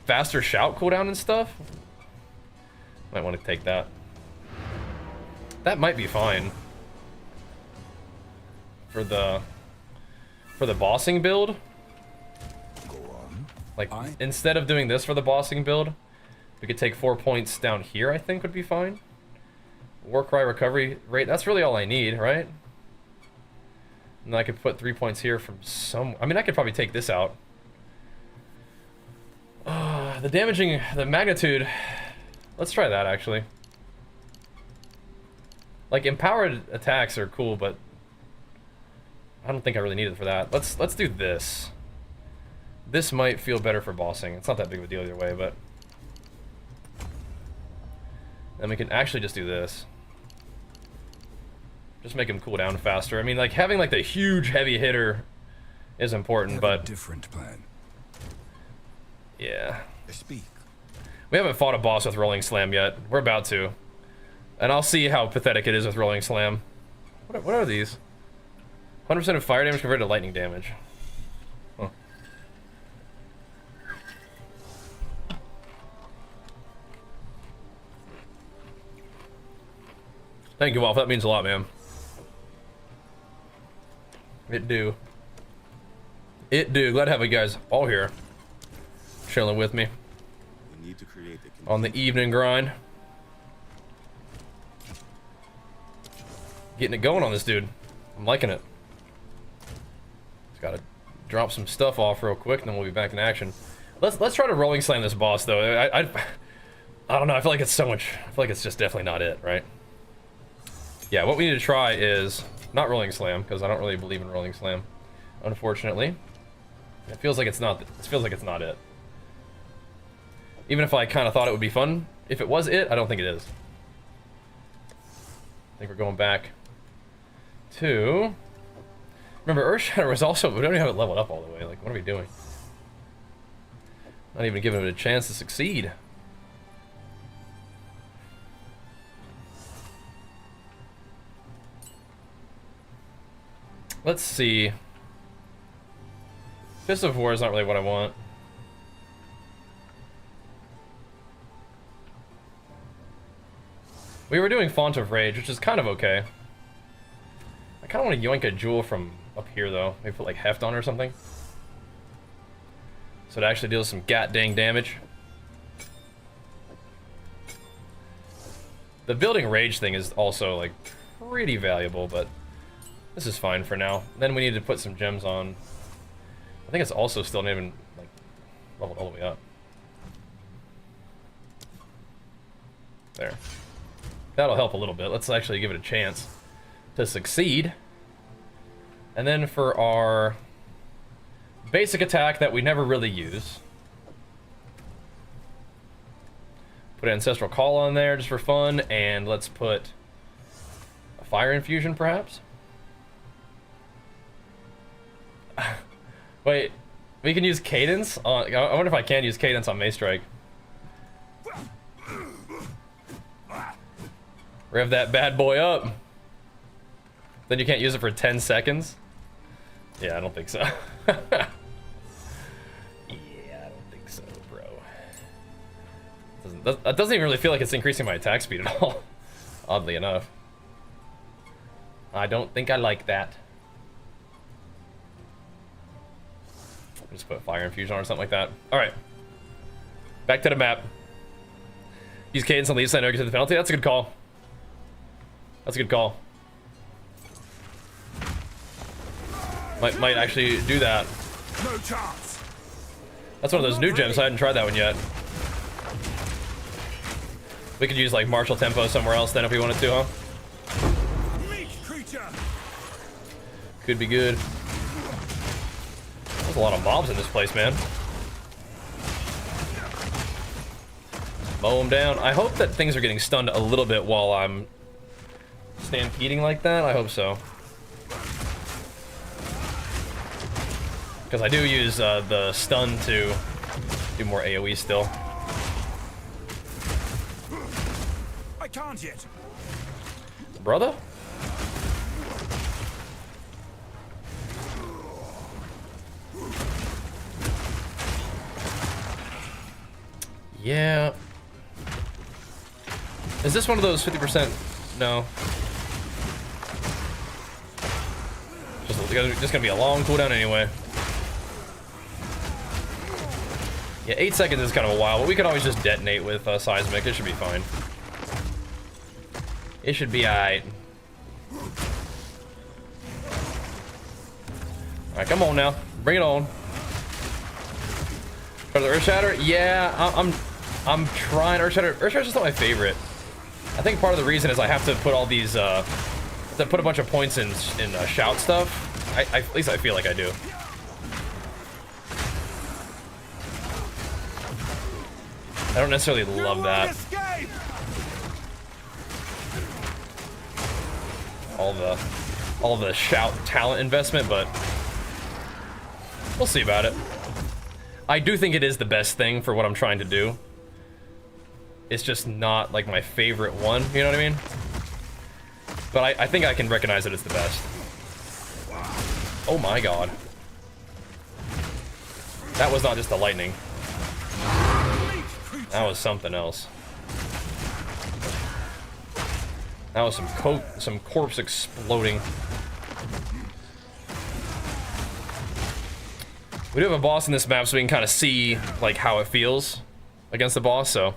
faster shout cooldown and stuff. Might want to take that. That might be fine for the bossing build. Like, instead of doing this for the bossing build, we could take 4 points down here, I think would be fine. Warcry recovery rate, that's really all I need, right? And then I could put 3 points here from some... I mean, I could probably take this out. The magnitude... Let's try that, actually. Like, empowered attacks are cool, but... I don't think I really need it for that. Let's do this. This might feel better for bossing. It's not that big of a deal either way, but... Then we can actually just do this. Just make him cool down faster. I mean, like, having, like, the huge heavy hitter is important, but... A different plan. Yeah. Speak. We haven't fought a boss with Rolling Slam yet. We're about to. And I'll see how pathetic it is with Rolling Slam. What are these? 100% of fire damage converted to lightning damage. Huh. Thank you, Wolf. That means a lot, man. It do. It do. Glad to have you guys all here. Chilling with me. We need to create on the evening grind. Getting it going on this dude. I'm liking it. Just gotta drop some stuff off real quick and then we'll be back in action. Let's try to Rolling Slam this boss though. I don't know, I feel like it's so much. I feel like it's just definitely not it, right? Yeah, what we need to try is not Rolling Slam, because I don't really believe in Rolling Slam, unfortunately. It feels like it's not. It feels like it's not it. Even if I kind of thought it would be fun, if it was it, I don't think it is. I think we're going back to... Remember, Earth Shatter was also... We don't even have it leveled up all the way. Like, what are we doing? Not even giving it a chance to succeed. Let's see. Fist of War is not really what I want. We were doing Font of Rage, which is kind of okay. I kind of want to yoink a jewel from up here, though. Maybe put, like, Heft on or something. So it actually deals some gat-dang damage. The building Rage thing is also, like, pretty valuable, but this is fine for now. Then we need to put some gems on. I think it's also still not even, like, leveled all the way up. There. That'll help a little bit. Let's actually give it a chance to succeed. And then for our basic attack that we never really use, put Ancestral Call on there just for fun, and let's put a Fire Infusion perhaps. Wait, we can use Cadence on... I wonder if I can use Cadence on Mace Strike. Rev that bad boy up. Then you can't use it for 10 seconds? Yeah, I don't think so. so, bro. That doesn't even really feel like it's increasing my attack speed at all. Oddly enough. I don't think I like that. Just put fire infusion on or something like that. Alright. Back to the map. Use cadence on leaves, I know get to the penalty. That's a good call. That's a good call. Might actually do that. No chance. That's one of those new gems. I hadn't tried that one yet. We could use like martial tempo somewhere else then if we wanted to, huh? Meek creature. Could be good. There's a lot of mobs in this place, man. Mow them down. I hope that things are getting stunned a little bit while I'm stampeding like that. I hope so. Because I do use the stun to do more AoE still. I can't yet. Brother? Yeah. Is this one of those 50%? No. Just gonna be a long cooldown anyway. Yeah, 8 seconds is kind of a while, but we can always just detonate with seismic. It should be fine. It should be alright. Alright, come on now. Bring it on. For the Earthshatter? Yeah, I'm trying Earthshatter. Earthshatter's just not my favorite. I think part of the reason is I have to put all these, to put a bunch of points in shout stuff. At least I feel like I do. I don't necessarily love that. All the shout talent investment, but we'll see about it. I do think it is the best thing for what I'm trying to do. It's just not like my favorite one, you know what I mean? But I think I can recognize that it's the best. Oh my god. That was not just the lightning. That was something else. That was some corpse exploding. We do have a boss in this map, so we can kind of see like how it feels against the boss. So,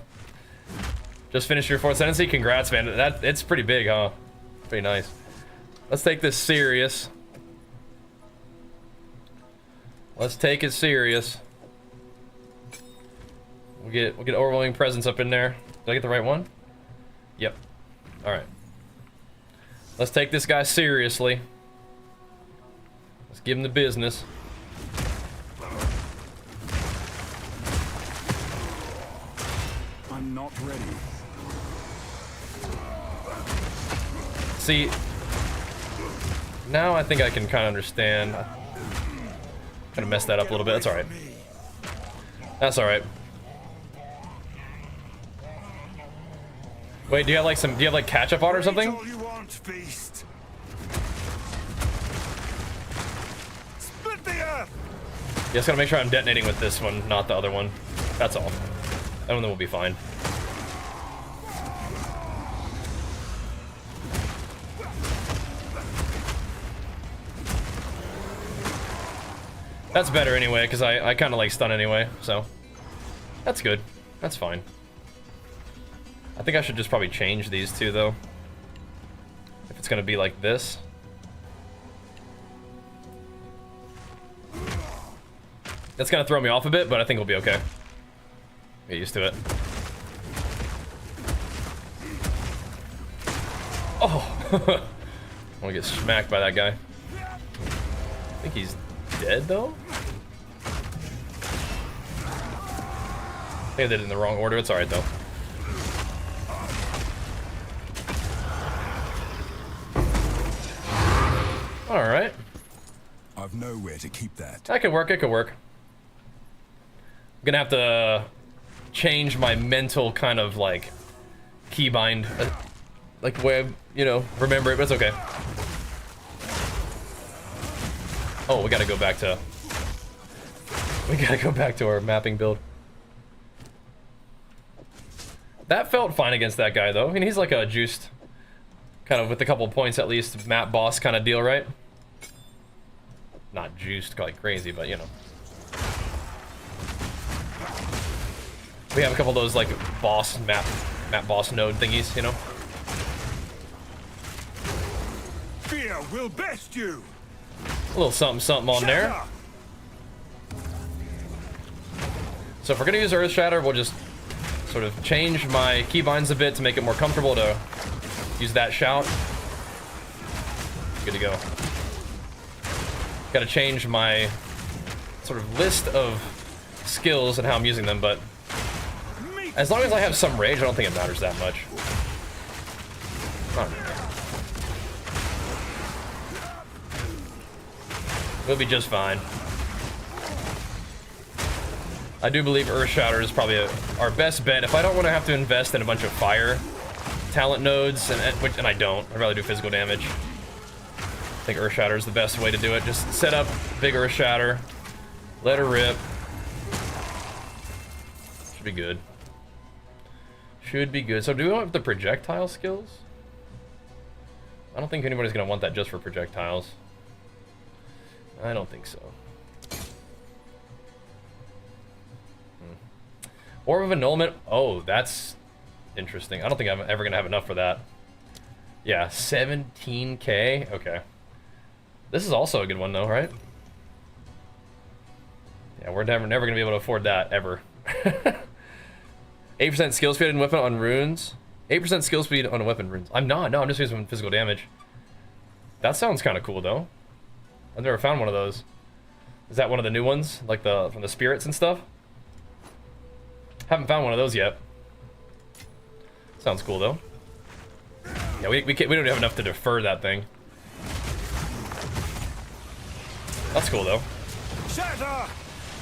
just finished your 4th ascendancy. Congrats, man. It's pretty big, huh? Pretty nice. Let's take this serious. Let's take it serious. We'll get overwhelming presence up in there. Did I get the right one? Yep. All right. Let's take this guy seriously. Let's give him the business. I'm not ready. See, now I think I can kind of understand. Kind of messed that up a little bit. That's all right. That's all right. Wait, do you have like catch-up art or something? All you want, beast. Split the earth. Yeah, just gotta make sure I'm detonating with this one, not the other one. That's all. That one will be fine. That's better anyway, because I kind of like stun anyway, so that's good. That's fine. I think I should just probably change these two, though. If it's gonna be like this. That's gonna throw me off a bit, but I think we'll be okay. Get used to it. Oh! I wanna get smacked by that guy. I think he's dead, though? I think I did it in the wrong order. It's alright, though. Alright. I've nowhere to keep that. That could work, it could work. I'm gonna have to change my mental kind of like keybind, like the way I, you know, remember it, but it's okay. Oh, we gotta go back to our mapping build. That felt fine against that guy, though. I mean, he's like a juiced, kind of with a couple points at least, map boss kind of deal, right? Not juiced like crazy, but you know. We have a couple of those like boss map boss node thingies, you know. Fear will best you. A little something something on there. Shatter. So if we're gonna use Earth Shatter, we'll just sort of change my keybinds a bit to make it more comfortable to use that shout. Good to go. Gotta change my sort of list of skills and how I'm using them, but as long as I have some rage, I don't think it matters that much. Not really. We'll be just fine. I do believe Earth Shatter is probably our best bet if I don't want to have to invest in a bunch of fire talent nodes, and I don't. I'd rather do physical damage. I think Earth Shatter is the best way to do it. Just set up big Earth Shatter, let her rip. Should be good. Should be good. So do we want the projectile skills? I don't think anybody's gonna want that just for projectiles. I don't think so. Orb of Annulment. Oh, that's interesting. I don't think I'm ever gonna have enough for that. Yeah, 17k. Okay. This is also a good one though, right? Yeah, we're never gonna be able to afford that ever. 8% skill speed and weapon on runes. 8% skill speed on a weapon runes. I'm just using physical damage. That sounds kind of cool though. I've never found one of those. Is that one of the new ones, like from the spirits and stuff? Haven't found one of those yet. Sounds cool though. Yeah, we don't have enough to defer that thing. That's cool though. Shatter.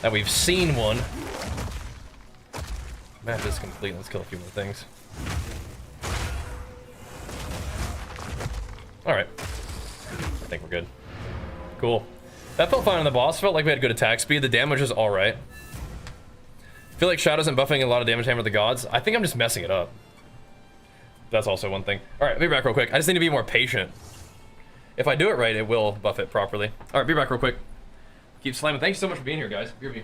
That we've seen one. Map is complete. Let's kill a few more things. All right. I think we're good. Cool. That felt fine on the boss. Felt like we had good attack speed. The damage was all right. I feel like Shadow isn't buffing a lot of damage hammer the gods. I think I'm just messing it up. That's also one thing. All right, be back real quick. I just need to be more patient. If I do it right, it will buff it properly. All right, be back real quick. Keep slamming. Thank you so much for being here, guys. Hear me.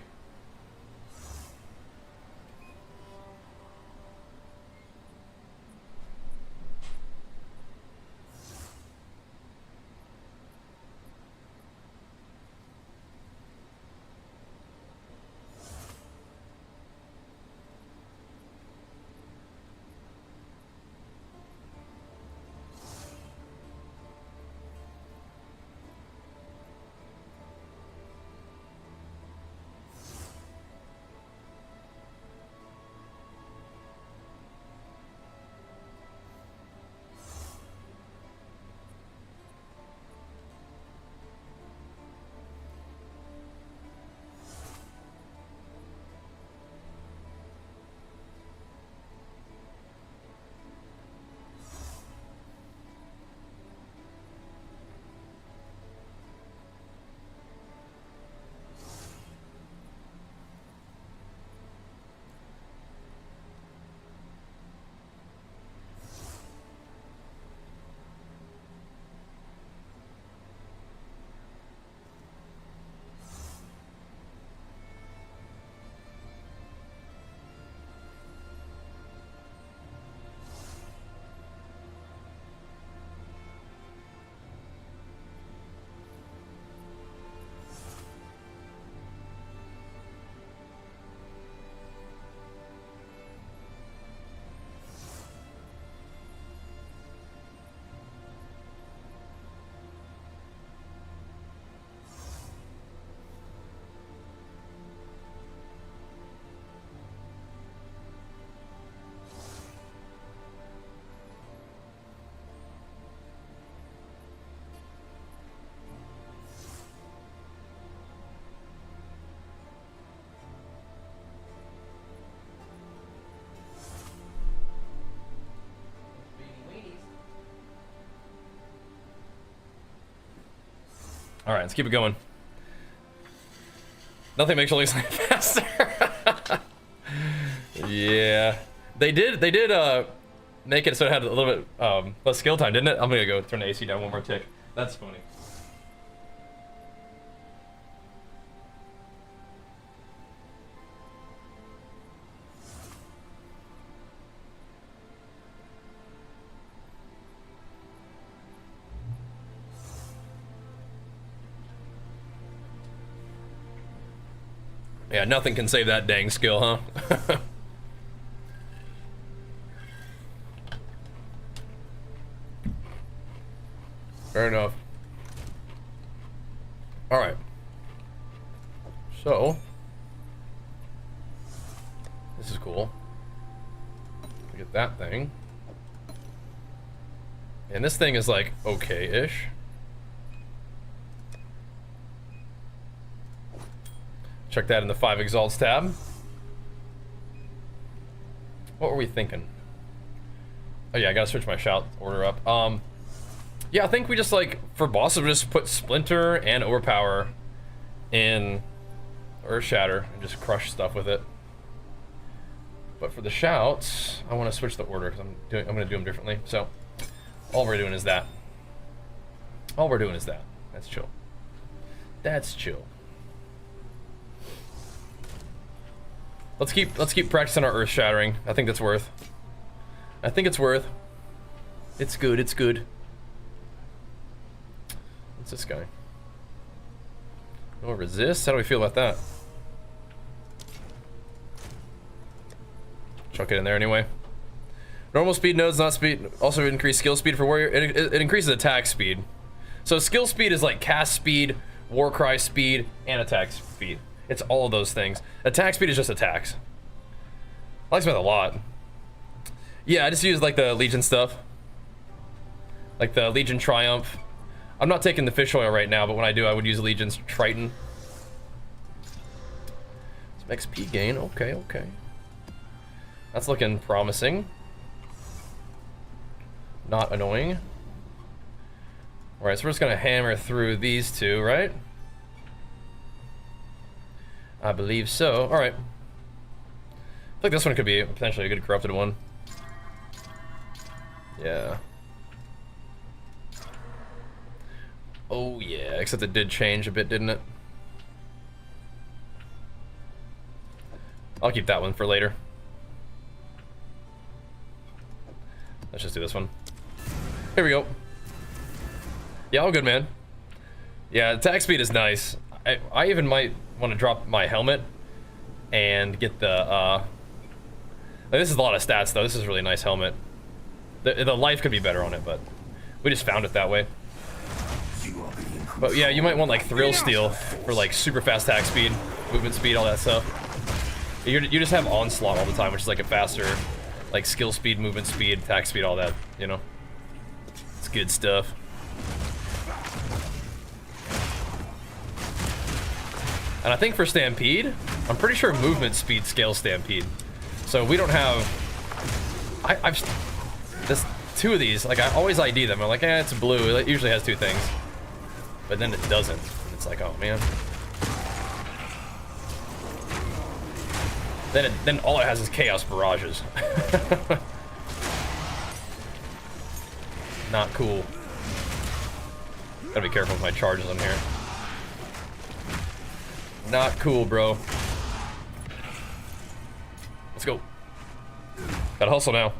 All right, let's keep it going. Nothing makes release faster. Yeah. They did make it so it had a little bit less skill time, didn't it? I'm gonna go turn the AC down one more tick. That's funny. Yeah, nothing can save that dang skill, huh? Fair enough. Alright. So. This is cool. We get that thing. And this thing is like okay-ish. Check that in the 5 Exalts tab. What were we thinking? Oh yeah, I gotta switch my shout order up. Yeah, I think we just like, for bosses, we just put Splinter and Overpower in, or Shatter, and just crush stuff with it. But for the shouts, I want to switch the order because I'm gonna do them differently. So, all we're doing is that. All we're doing is that. That's chill. That's chill. Let's keep practicing our earth shattering. I think that's worth. I think it's worth. It's good. It's good. What's this guy? No resist. How do we feel about that? Chuck it in there anyway. Normal speed nodes, not speed. Also increase skill speed for warrior. It increases attack speed. So skill speed is like cast speed, warcry speed, and attack speed. It's all of those things. Attack speed is just attacks. I like that a lot. Yeah, I just use like the Legion stuff. Like the Legion Triumph. I'm not taking the fish oil right now, but when I do, I would use Legion's Triton. Some XP gain. Okay, okay. That's looking promising. Not annoying. Alright, so we're just gonna hammer through these two, right? I believe so. Alright. I think this one could be potentially a good corrupted one. Yeah. Oh yeah, except it did change a bit, didn't it? I'll keep that one for later. Let's just do this one. Here we go. Yeah, all good, man. Yeah, attack speed is nice. I even might want to drop my helmet and get the like, this is a lot of stats though. This is a really nice helmet. The life could be better on it, but we just found it that way. But yeah, you might want like Thrill Steel for like super fast attack speed, movement speed, all that stuff. You just have Onslaught all the time, which is like a faster like skill speed, movement speed, attack speed, all that, you know. It's good stuff. And I think for Stampede, I'm pretty sure movement speed scales Stampede. So we don't have... There's 2 of these, like I always ID them. I'm like, eh, it's blue. It usually has 2 things. But then it doesn't. It's like, oh man. Then all it has is Chaos Barrages. Not cool. Gotta be careful with my charges on here. Not cool, bro. Let's go. Gotta hustle now.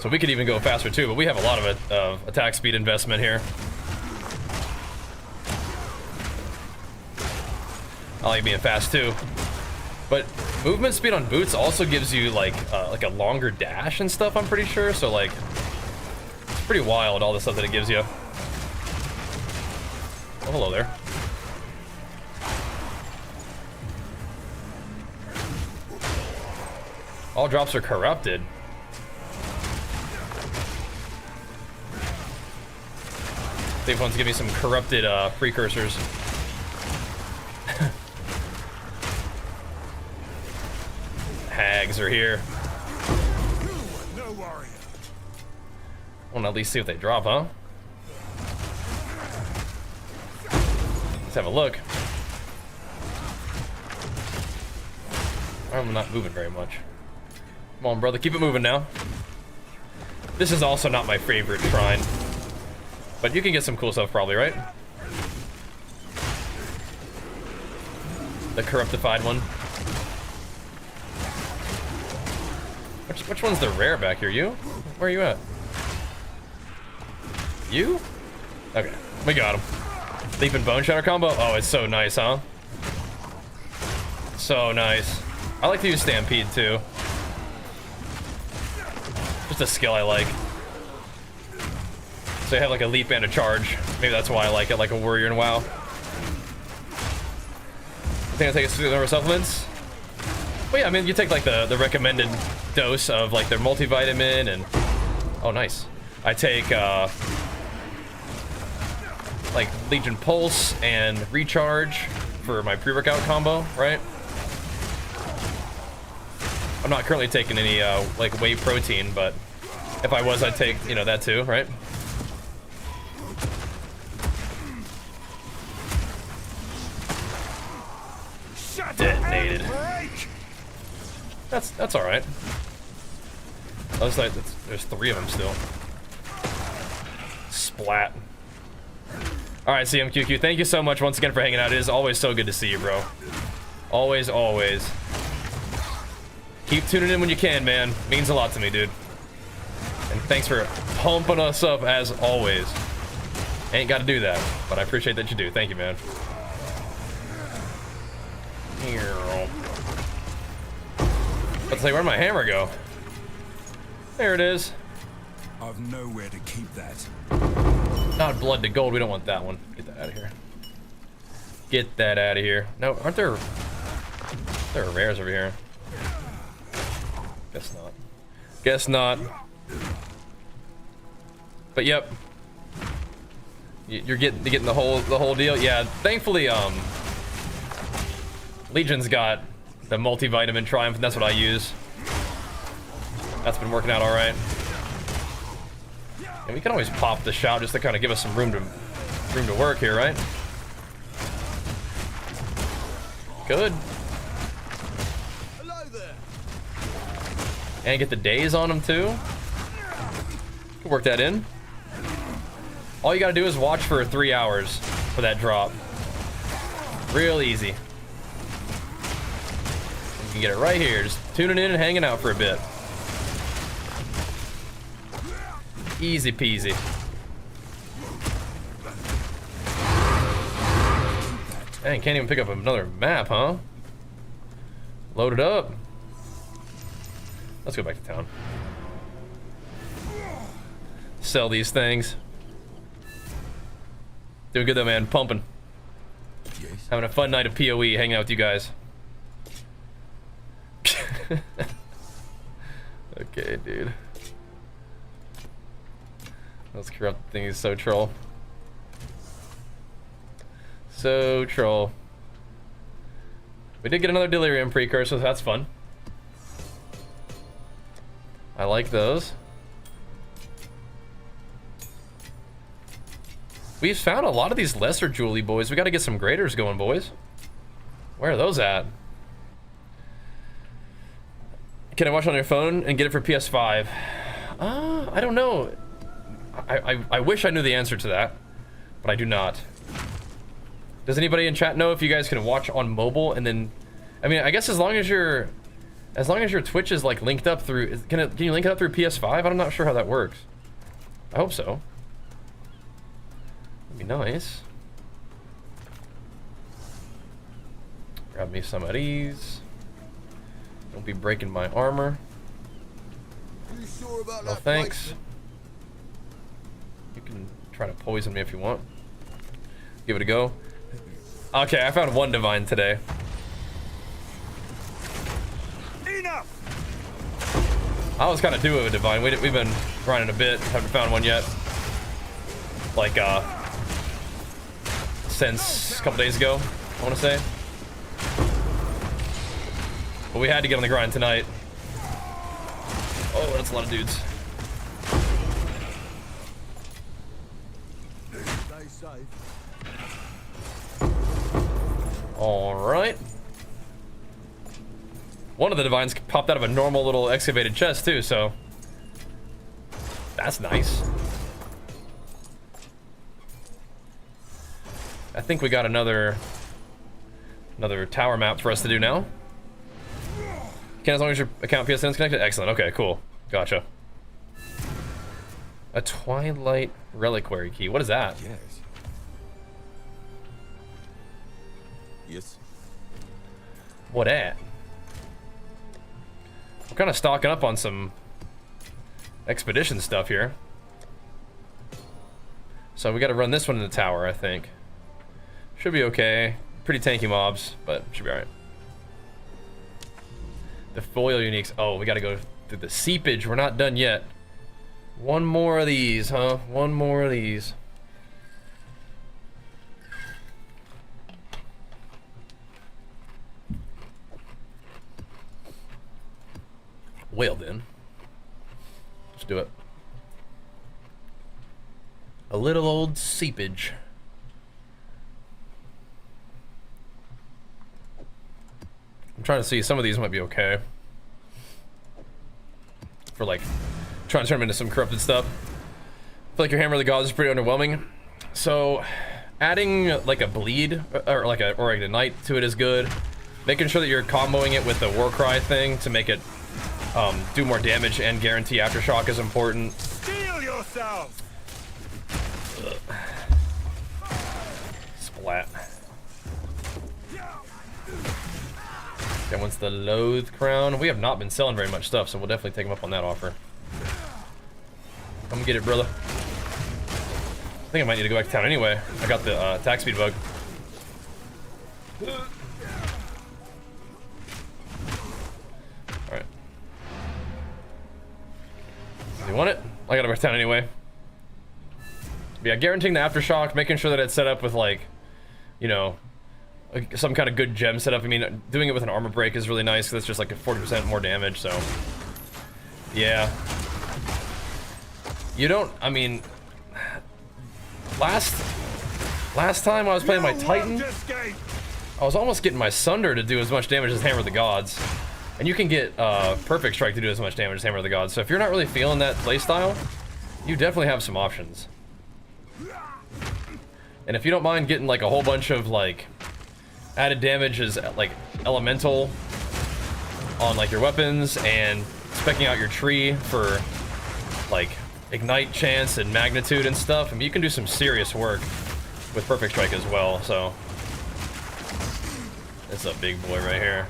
So we could even go faster too, but we have a lot of attack speed investment here. I like being fast too. But movement speed on boots also gives you like a longer dash and stuff, I'm pretty sure. So like, it's pretty wild, all the stuff that it gives you. Oh, hello there. All drops are corrupted. These ones give me some corrupted precursors. Hags are here. No warrior. I want to at least see what they drop, huh? Let's have a look. I'm not moving very much. Come on, brother, keep it moving now. This is also not my favorite shrine, but you can get some cool stuff probably, right? The corruptified one. Which one's the rare back here? You? Where are you at? You? Okay, we got him. Leap and bone shatter combo. Oh, it's so nice, huh? So nice. I like to use stampede too. Just a skill I like. So you have like a leap and a charge. Maybe that's why I like it, like a warrior in WoW. I think I take us through the supplements. Well, yeah, I mean, you take like the recommended dose of like their multivitamin and... Oh, nice. I take like Legion Pulse and Recharge for my pre-workout combo, right? I'm not currently taking any like whey protein, but if I was, I'd take, you know, that too, right? Detonated. That's all right. There's 3 of them still. Splat. All right, CMQQ, thank you so much once again for hanging out. It is always so good to see you, bro. Always, always. Keep tuning in when you can, man. Means a lot to me, dude. And thanks for pumping us up as always. Ain't got to do that, but I appreciate that you do. Thank you, man. Let's say, where'd my hammer go? There it is. I've nowhere to keep that. Not blood to gold. We don't want that one. Get that out of here. Get that out of here. No, aren't there? There are rares over here. Guess not. Guess not. But yep. You're getting the whole deal. Yeah. Thankfully, Legion's got the multivitamin Triumph, and that's what I use. That's been working out all right. And we can always pop the shout just to kind of give us some room to work here, right? Good. Hello there. And get the days on them too. Can work that in. All you gotta do is watch for 3 hours for that drop. Real easy. You can get it right here, just tuning in and hanging out for a bit. Easy peasy. Dang, can't even pick up another map, huh? Load it up. Let's go back to town. Sell these things. Doing good though, man. Pumping. Yes. Having a fun night of PoE, hanging out with you guys. Okay, dude. Let's corrupt thing is so troll. So troll. We did get another delirium precursor, so that's fun. I like those. We've found a lot of these lesser jewelry boys. We got to get some graders going, boys. Where are those at? Can I watch on your phone and get it for PS5? I don't know. I wish I knew the answer to that, but I do not. Does anybody in chat know if you guys can watch on mobile and then, I mean, I guess as long as your Twitch is like linked up through, can you link it up through PS5? I'm not sure how that works. I hope so. That'd be nice. Grab me some of these. Don't be breaking my armor. You sure about No that thanks. placement? You can try to poison me if you want. Give it a go. Okay, I found one divine today. Enough. I was kind of due with a divine. We've been grinding a bit. Haven't found one yet. Like since a couple days ago, I want to say. But we had to get on the grind tonight. Oh, that's a lot of dudes. Stay safe. All right. One of the divines popped out of a normal little excavated chest too, so that's nice. I think we got another tower map for us to do now. Can as long as your account PSN is connected. Excellent. Okay, cool. Gotcha. A Twilight Reliquary Key. What is that? Yes. Yes. What at? We're kind of stocking up on some expedition stuff here. So we got to run this one in the tower, I think. Should be okay. Pretty tanky mobs, but should be alright. The foil uniques. Oh, we got to go through the seepage. We're not done yet. One more of these, huh? One more of these. Well then, let's do it. A little old seepage. I'm trying to see, some of these might be okay. For like, trying to turn them into some corrupted stuff. I feel like your Hammer of the Gods is pretty underwhelming. So, adding like a bleed, or like a, or an ignite to it is good. Making sure that you're comboing it with the Warcry thing to make it do more damage and guarantee aftershock is important. Steel yourself! Splat. Okay, once the Loathe Crown. We have not been selling very much stuff, so we'll definitely take them up on that offer. Come get it, brother. I think I might need to go back to town anyway. I got the attack speed bug. Alright. You want it? I gotta go back to town anyway. But yeah, guaranteeing the aftershock, making sure that it's set up with like, you know, some kind of good gem setup. I mean, doing it with an armor break is really nice because it's just like a 40% more damage, so. Yeah. You don't, I mean, last time I was playing my Titan, I was almost getting my Sunder to do as much damage as Hammer of the Gods. And you can get Perfect Strike to do as much damage as Hammer of the Gods. So if you're not really feeling that playstyle, you definitely have some options. And if you don't mind getting like a whole bunch of like added damage as like elemental on like your weapons and specking out your tree for like ignite chance and magnitude and stuff, I mean, you can do some serious work with Perfect Strike as well. So it's a big boy right here.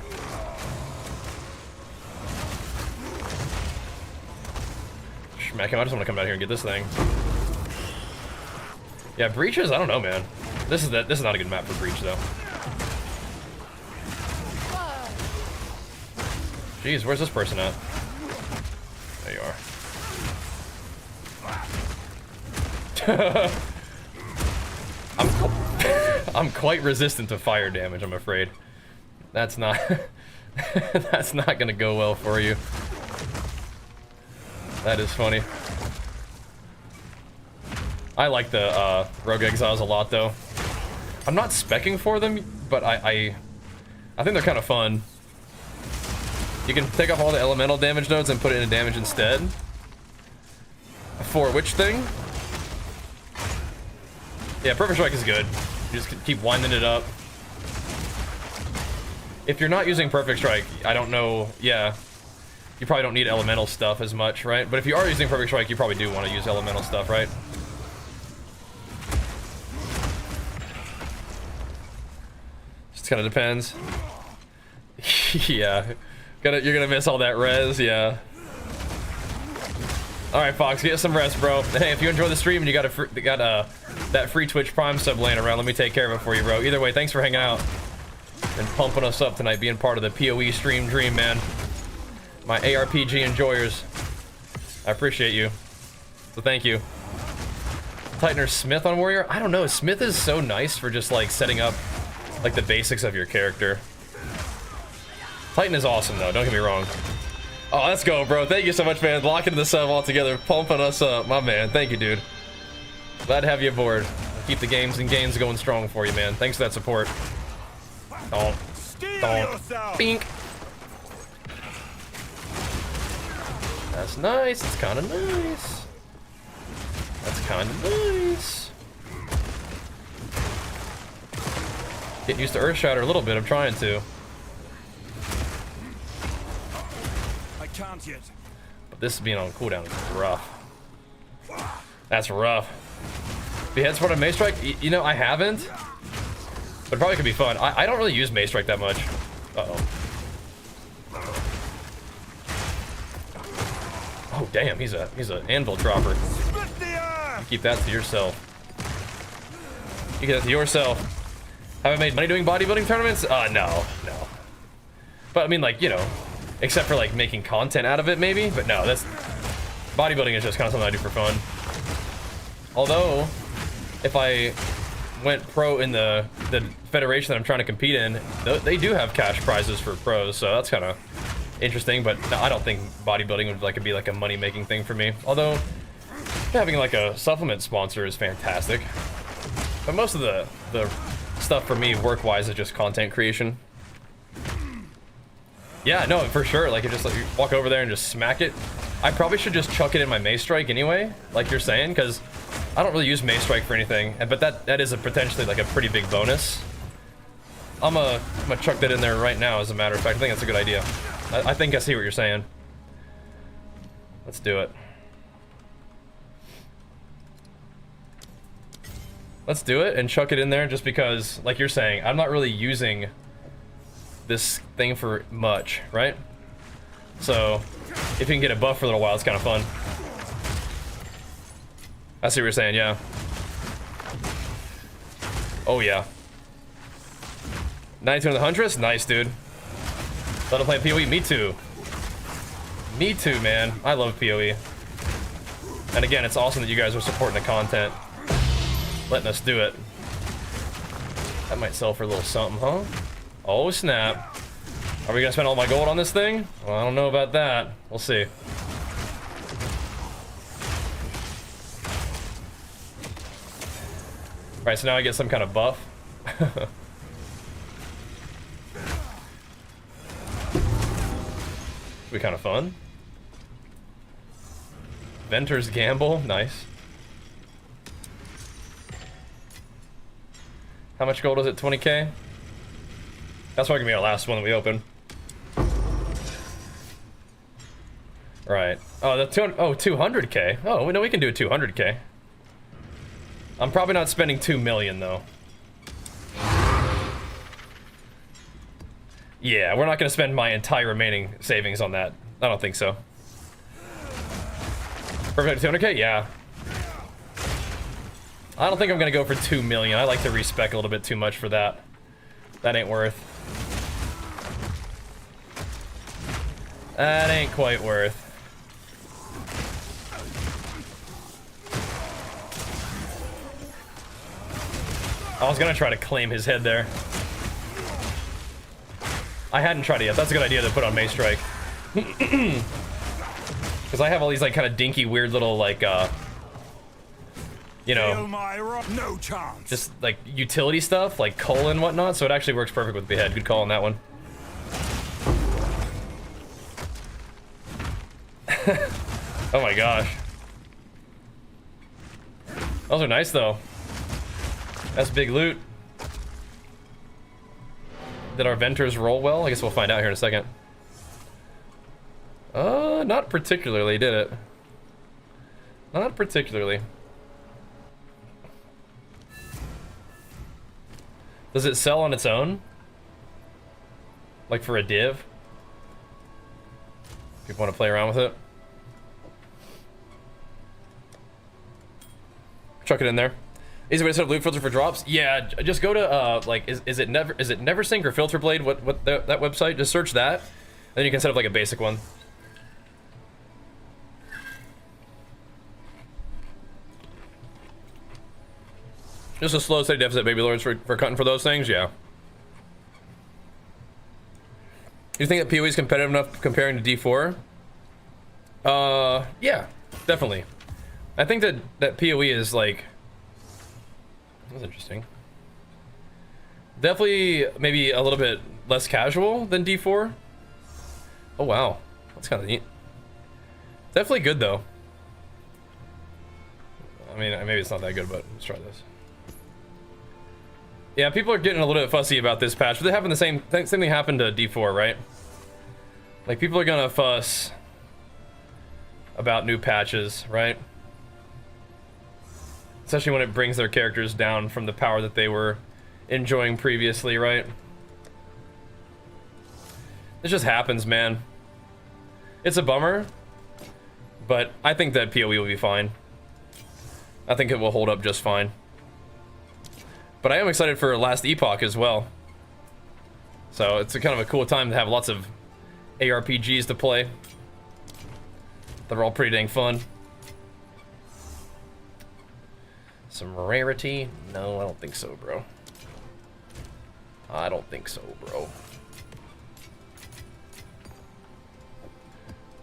Smack him. I just want to come down here and get this thing. Yeah, breaches, I don't know, man. This is not a good map for breach though. Jeez, where's this person at? There you are. I'm quite resistant to fire damage, I'm afraid. That's not that's not gonna go well for you. That is funny. I like the Rogue Exiles a lot though. I'm not specking for them, but I think they're kind of fun. You can take off all the elemental damage nodes and put it into damage instead. For which thing? Yeah, Perfect Strike is good. You just keep winding it up. If you're not using Perfect Strike, I don't know, yeah. You probably don't need elemental stuff as much, right? But if you are using Perfect Strike, you probably do want to use elemental stuff, right? Just kind of depends. Yeah. You're gonna miss all that res, yeah. Alright, Fox, get some rest, bro. Hey, if you enjoy the stream and you got that free Twitch Prime sub laying around, let me take care of it for you, bro. Either way, thanks for hanging out and pumping us up tonight, being part of the PoE stream dream, man. My ARPG enjoyers. I appreciate you. So thank you. Tightener Smith on Warrior? I don't know. Smith is so nice for just like setting up like the basics of your character. Titan is awesome though, don't get me wrong. Oh, let's go, bro. Thank you so much, man. Locking the sub all together, pumping us up. My man, thank you, dude. Glad to have you aboard. Keep the games going strong for you, man. Thanks for that support. Don't. Bink. That's nice. It's kind of nice. That's kind of nice. Getting used to Earth Shatter a little bit. I'm trying to. I can't yet. But this being on cooldown is rough. That's rough. Behead Sport on Mace Strike? You know, I haven't. But it probably could be fun. I don't really use Mace Strike that much. Uh-oh. Oh, damn. He's an anvil dropper. Split the earth! You keep that to yourself. You keep that to yourself. Have I made money doing bodybuilding tournaments? No. But I mean, like, you know, except for like making content out of it, maybe. But no, that's bodybuilding is just kind of something I do for fun. Although, if I went pro in the federation that I'm trying to compete in, they do have cash prizes for pros, so that's kind of interesting. But no, I don't think bodybuilding would like be like a money making thing for me. Although having like a supplement sponsor is fantastic. But most of the stuff for me work-wise is just content creation. Yeah, no, for sure. Like, just like you walk over there and just smack it. I probably should just chuck it in my Mace Strike anyway, like you're saying, because I don't really use Mace Strike for anything. But that is a potentially like a pretty big bonus. I'm gonna chuck that in there right now. As a matter of fact, I think that's a good idea. I think I see what you're saying. Let's do it. Let's do it and chuck it in there just because, like you're saying, I'm not really using this thing for much, right? So, if you can get a buff for a little while, it's kind of fun. I see what you're saying, yeah. Oh, yeah. 92 on the Huntress? Nice, dude. Let him play PoE? Me too. Me too, man. I love PoE. And again, it's awesome that you guys are supporting the content. Letting us do it. That might sell for a little something, huh? Oh, snap. Are we gonna spend all my gold on this thing? Well, I don't know about that. We'll see. Alright, so now I get some kind of buff. Should be kind of fun. Venter's Gamble, nice. How much gold is it? 20k? That's probably gonna be our last one that we open. Right. Oh, the 200k. Oh, no, we can do a 200k. I'm probably not spending 2 million though. Yeah, we're not gonna spend my entire remaining savings on that. I don't think so. Perfect 200k? Yeah. I don't think I'm gonna go for 2 million. I like to respec a little bit too much for that. That ain't worth. That ain't quite worth. I was gonna try to claim his head there. I hadn't tried it yet. That's a good idea to put on Mace Strike. Because I have all these like kind of dinky, weird little like you know, no chance. just like utility stuff, like coal and whatnot. So it actually works perfect with Behead. Good call on that one. Oh my gosh. Those are nice though. That's big loot. Did our Venters roll well? I guess we'll find out here in a second. Not particularly, did it? Not particularly. Does it sell on its own? Like for a div? People want to play around with it? Chuck it in there. Easy way to set up loot filter for drops? Yeah, just go to like is it Neversink or Filter Blade? What that website? Just search that. Then you can set up like a basic one. Just a slow steady deficit, baby lords, for cutting for those things, yeah. You think that PoE is competitive enough comparing to D4? Yeah, definitely. I think that PoE is like, that's interesting. Definitely maybe a little bit less casual than D4. Oh wow, that's kind of neat. Definitely good though. I mean, maybe it's not that good, but let's try this. Yeah, people are getting a little bit fussy about this patch, but they happened the same thing happened to D4, right? Like, people are gonna fuss about new patches, right? Especially when it brings their characters down from the power that they were enjoying previously, right? It just happens, man. It's a bummer, but I think that PoE will be fine. I think it will hold up just fine. But I am excited for Last Epoch as well. So it's a kind of a cool time to have lots of ARPGs to play. They're all pretty dang fun. Some rarity? No, I don't think so, bro. I don't think so, bro.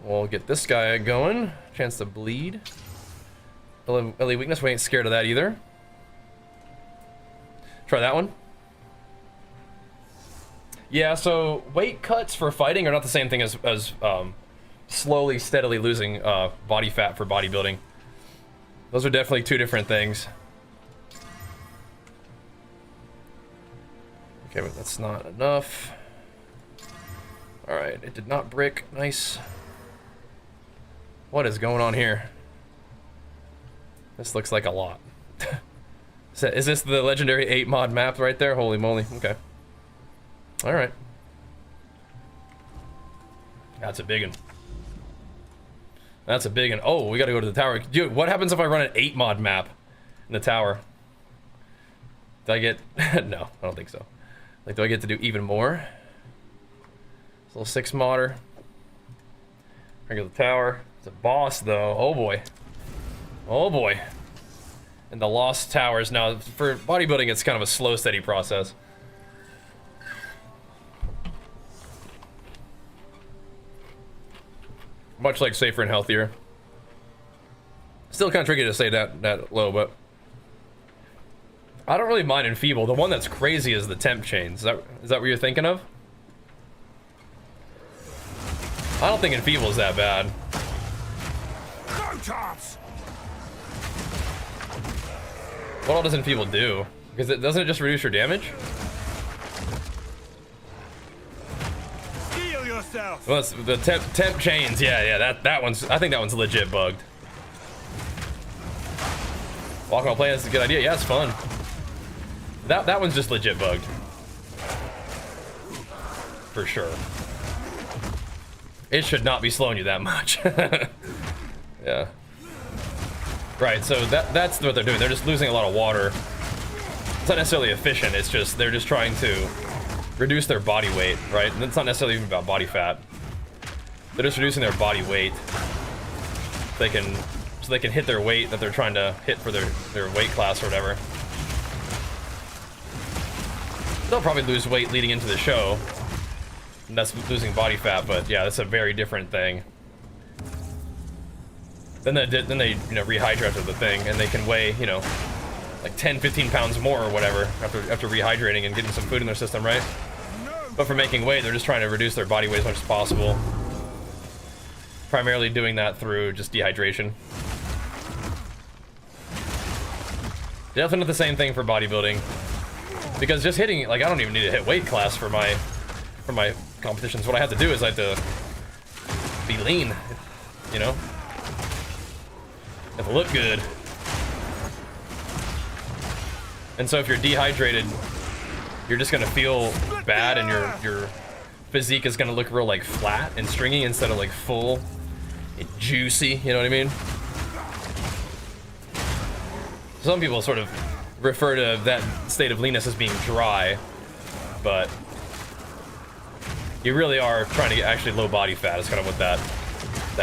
We'll get this guy going. Chance to bleed. LA weakness, we ain't scared of that either. Try that one. Yeah, so weight cuts for fighting are not the same thing as slowly, steadily losing body fat for bodybuilding. Those are definitely two different things. Okay, but that's not enough. Alright, it did not brick. Nice. What is going on here? This looks like a lot. Is this the legendary 8 mod map right there? Holy moly. Okay. Alright. That's a big one. That's a big one. Oh, we gotta go to the tower. Dude, what happens if I run an 8 mod map in the tower? Do I get... No, I don't think so. Like, do I get to do even more? This little 6 modder. I go to the tower. It's a boss, though. Oh, boy. Oh, boy. And the Lost Towers. Now, for bodybuilding, it's kind of a slow, steady process. Much like safer and healthier. Still kind of tricky to say that low, but I don't really mind Enfeeble. The one that's crazy is the temp chains. Is that what you're thinking of? I don't think Enfeeble is that bad. No chance. What all does Enfeeble do? Because doesn't it just reduce your damage? Heal yourself. Well, it's the temp chains. Yeah. That one's. I think that one's legit bugged. Walking while playing is a good idea. Yeah, it's fun. That one's just legit bugged. For sure. It should not be slowing you that much. Yeah. Right, so that's what they're doing. They're just losing a lot of water. It's not necessarily efficient, it's just they're just trying to reduce their body weight, right? And it's not necessarily even about body fat. They're just reducing their body weight. So they can hit their weight that they're trying to hit for their weight class or whatever. They'll probably lose weight leading into the show. And that's losing body fat, but yeah, that's a very different thing. Then they rehydrate after the thing, and they can weigh, like 10, 15 pounds more or whatever after rehydrating and getting some food in their system, right? But for making weight, they're just trying to reduce their body weight as much as possible. Primarily doing that through just dehydration. Definitely not the same thing for bodybuilding. Because just hitting, like, I don't even need to hit weight class for my competitions. What I have to do is I have to be lean, Have to look good. And so if you're dehydrated, you're just gonna feel bad, and your physique is gonna look real like flat and stringy instead of like full and juicy, you know what I mean? Some people sort of refer to that state of leanness as being dry, but you really are trying to get actually low body fat is kind of what that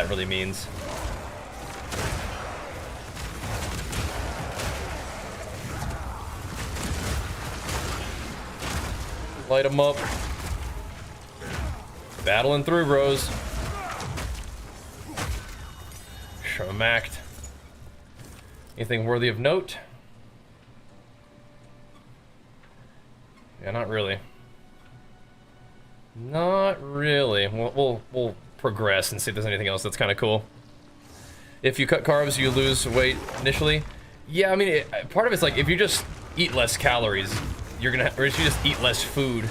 really means. Light them up. Battling through, bros. Schmacked. Anything worthy of note? Yeah, not really. Not really. We'll progress and see if there's anything else that's kind of cool. If you cut carbs, you lose weight initially. Yeah, I mean, part of it's like if you just eat less calories, you're gonna, or if you just eat less food,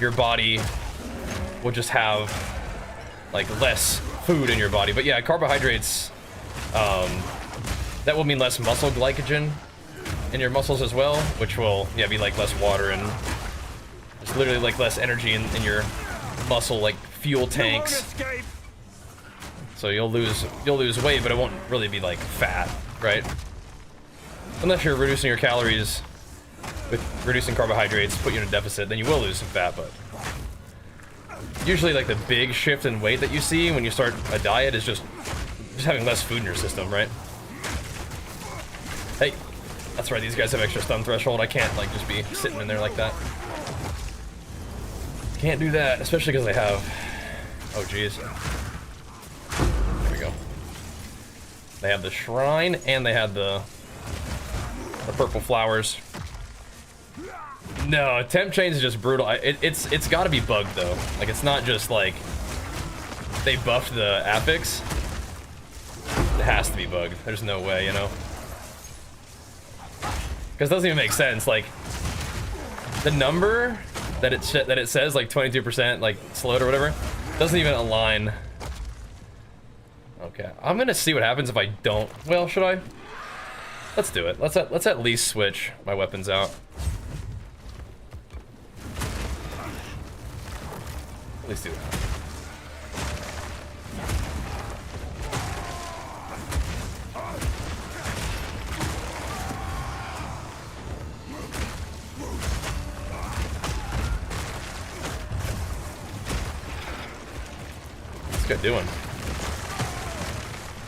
your body will just have like less food in your body. But yeah, carbohydrates, that will mean less muscle glycogen in your muscles as well, which will, yeah, be like less water and just literally like less energy in your muscle, like fuel tanks. So you'll lose weight, but it won't really be like fat, right? Unless you're reducing your calories with reducing carbohydrates, put you in a deficit, then you will lose some fat. But usually like the big shift in weight that you see when you start a diet is just having less food in your system, right? Hey, that's right, these guys have extra stun threshold. I can't like just be sitting in there like that. Can't do that, especially because they have, oh jeez. There we go. They have the shrine and they had the purple flowers. No, temp chains is just brutal. It's got to be bugged though. Like it's not just like they buffed the affix. It has to be bugged. There's no way, you know. Because it doesn't even make sense. Like the number that it says like 22% like slowed or whatever doesn't even align. Okay, I'm gonna see what happens if I don't. Well, should I? Let's do it. Let's at least switch my weapons out. At least do that. What's this guy doing?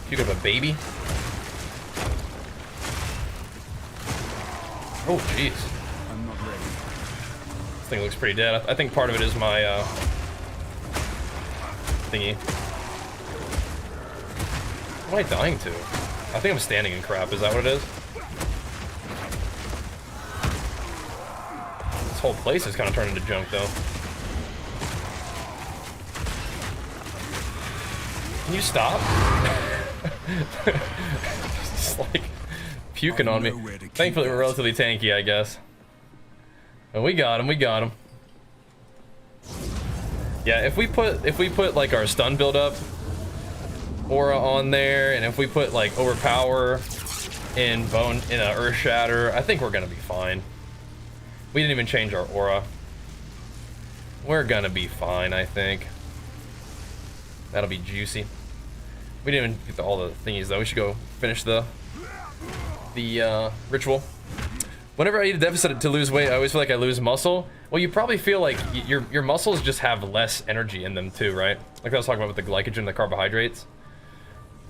You got a baby? Oh, jeez. I'm not ready. This thing looks pretty dead. I think part of it is my thingy. What am I dying to? I think I'm standing in crap. Is that what it is? This whole place is kind of turning into junk, though. Can you stop? Just like puking on me. Thankfully, we're relatively tanky, I guess. And we got him. We got him. Yeah, if we put like our stun build up aura on there, and if we put like overpower in bone in a earth shatter, I think we're gonna be fine. We didn't even change our aura. We're gonna be fine, I think. That'll be juicy. We didn't even get all the thingies though. We should go finish the ritual. Whenever I eat a deficit to lose weight, I always feel like I lose muscle. Well, you probably feel like your muscles just have less energy in them too, right? Like I was talking about with the glycogen, the carbohydrates.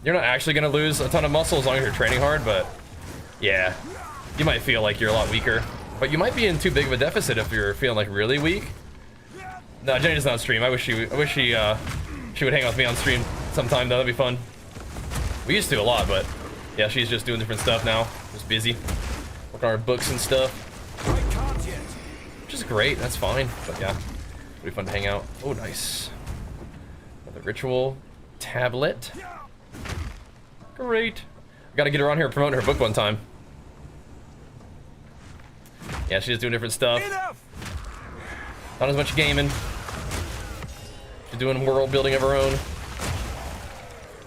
You're not actually gonna lose a ton of muscle as long as you're training hard, but yeah, you might feel like you're a lot weaker. But you might be in too big of a deficit if you're feeling like really weak. No, Jenny does not stream. I wish she would hang out with me on stream sometime though. That'd be fun. We used to a lot, but yeah, she's just doing different stuff now. Just busy. Working on our books and stuff. Which is great, that's fine. But yeah, it'll be fun to hang out. Oh, nice. Another ritual tablet. Great. I gotta get her on here promoting her book one time. Yeah, she's doing different stuff. Not as much gaming. She's doing world building of her own.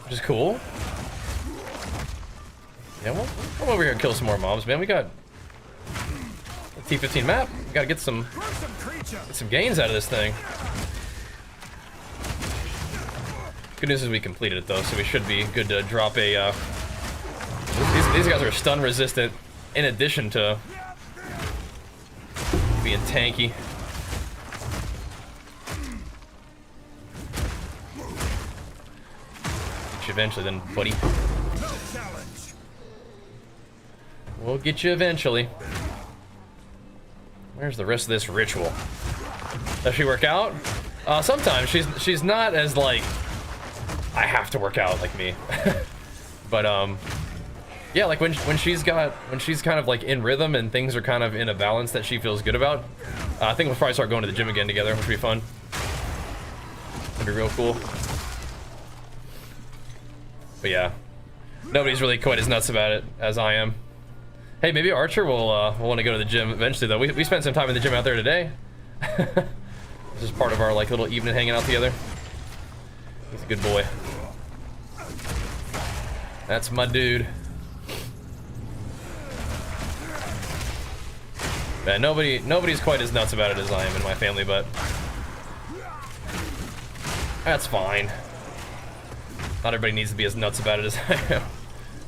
Which is cool. Yeah, we'll come over here and kill some more mobs, man. We got a T15 map. We gotta get some gains out of this thing. Good news is we completed it though, so we should be good to drop a. These guys are stun resistant, in addition to being tanky. Eventually, then, buddy. We'll get you eventually. Where's the rest of this ritual? Does she work out? Sometimes she's not as like I have to work out like me. But yeah, like when she's kind of like in rhythm and things are kind of in a balance that she feels good about. I think we'll probably start going to the gym again together, which will be fun. That'd be real cool. But yeah, nobody's really quite as nuts about it as I am. Hey, maybe Archer will want to go to the gym eventually, though. We spent some time in the gym out there today. This is part of our like little evening hanging out together. He's a good boy. That's my dude. Man, nobody's quite as nuts about it as I am in my family, but that's fine. Not everybody needs to be as nuts about it as I am.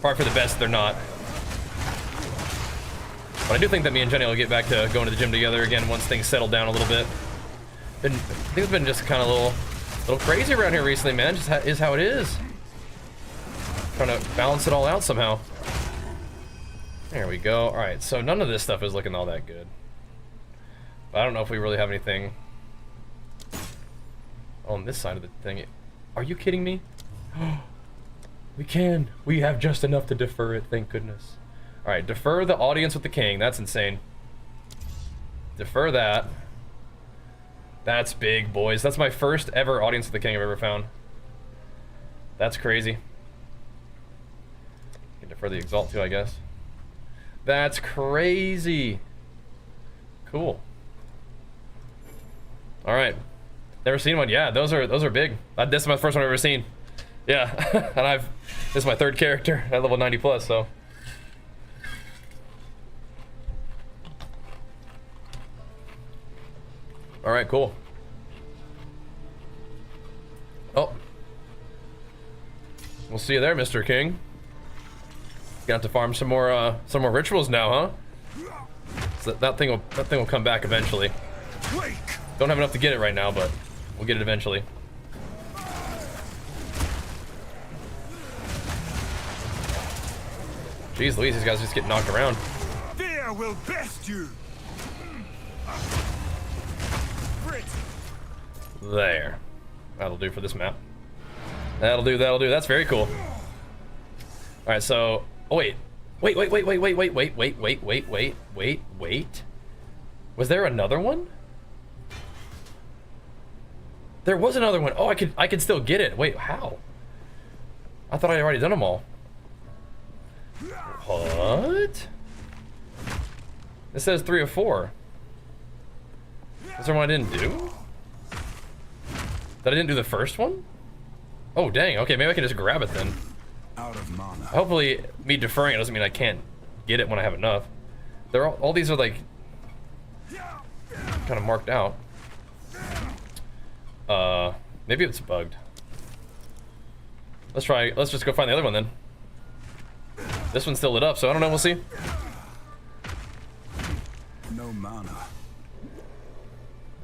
Probably for the best they're not. But I do think that me and Jenny will get back to going to the gym together again once things settle down a little bit. Things have been just kind of a little crazy around here recently, man. Just is how it is. Trying to balance it all out somehow. There we go. All right, so none of this stuff is looking all that good. But I don't know if we really have anything on this side of the thing. Are you kidding me? We can. We have just enough to defer it, thank goodness. All right, defer the audience with the king. That's insane. Defer that. That's big, boys. That's my first ever audience with the king I've ever found. That's crazy. Can defer the exalt too, I guess. That's crazy. This one, yeah. Those are big. This is my first one I've ever seen. Yeah, and this is my third character at level 90 plus. So. All right, cool. Oh, we'll see you there, Mr. King. Got to farm some more rituals now, huh? So that thing will come back eventually. Don't have enough to get it right now, but we'll get it eventually. Jeez Louise, these guys just get knocked around. Fear will best you. There. That'll do for this map. That'll do. That's very cool. Alright, so oh wait. Wait. Was there another one? There was another one. Oh, I could still get it. Wait, how? I thought I had already done them all. What? It says 3 of 4. Is there one I didn't do? That I didn't do the first one? Oh dang, okay, maybe I can just grab it then. Out of mana. Hopefully me deferring it doesn't mean I can't get it when I have enough. They're all these are like kind of marked out. Maybe it's bugged. Let's just go find the other one then. This one's still lit up, so I don't know, we'll see. No mana.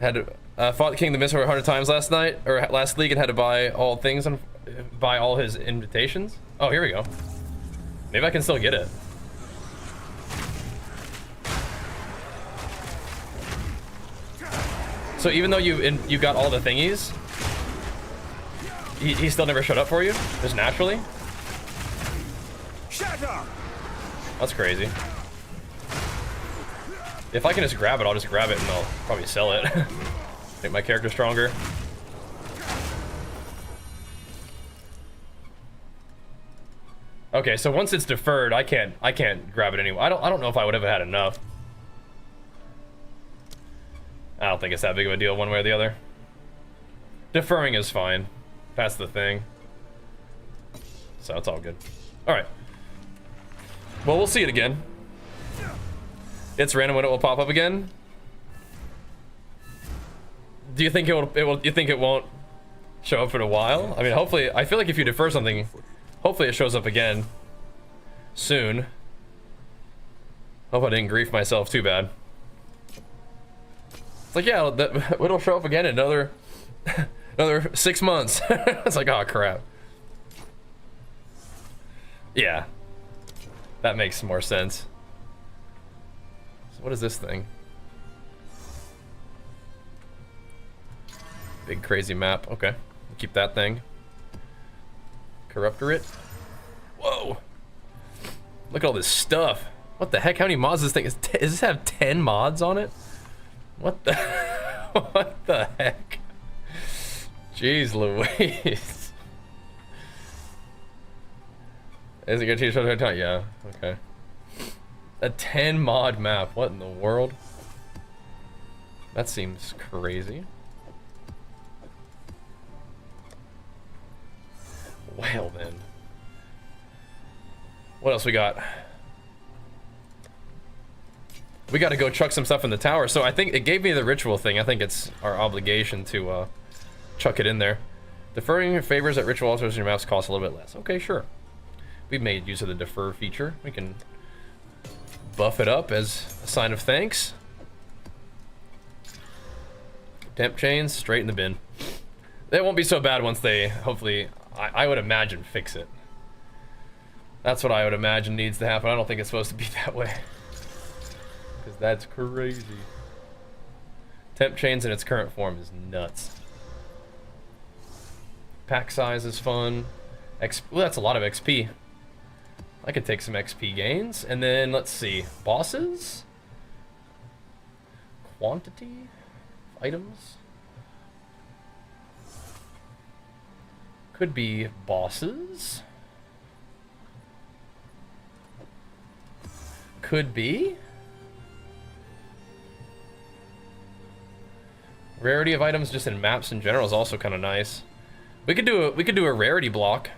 Had to, fought the King of the Mist 100 times last night, or last league, and had to buy all things and buy all his invitations. Oh, here we go. Maybe I can still get it. So even though you got all the thingies, he still never showed up for you, just naturally. That's crazy. If I can just grab it, I'll just grab it and I'll probably sell it. Make my character stronger. Okay, so once it's deferred, I can't grab it anyway. I don't know if I would have had enough. I don't think it's that big of a deal one way or the other. Deferring is fine. That's the thing. So it's all good. All right. Well, we'll see it again. It's random when it will pop up again. Do you think you think it won't show up for a while? I mean, hopefully. I feel like if you defer something, hopefully it shows up again soon. Hope I didn't grief myself too bad. It's like, yeah, it'll show up again in another 6 months. It's like, oh crap. Yeah, that makes more sense. So what is this thing? Big crazy map. Okay, keep that thing. Corruptorate. Whoa! Look at all this stuff. What the heck? How many mods does this thing? Does this have 10 mods on it? What the? What the heck? Jeez Louise. Is it gonna teach us time? Yeah, okay. A 10 mod map, what in the world? That seems crazy. Well then. What else we got? We gotta go chuck some stuff in the tower. So I think it gave me the ritual thing. I think it's our obligation to chuck it in there. Deferring your favors at ritual altars in your maps costs a little bit less. Okay, sure. We've made use of the defer feature. We can buff it up as a sign of thanks. Temp chains, straight in the bin. They won't be so bad once they, hopefully, I would imagine, fix it. That's what I would imagine needs to happen. I don't think it's supposed to be that way. Because that's crazy. Temp chains in its current form is nuts. Pack size is fun. Well, that's a lot of XP. I could take some XP gains. And then, let's see. Bosses? Quantity? Items? Could be bosses. Could be. Rarity of items just in maps in general is also kind of nice. We could do a rarity block.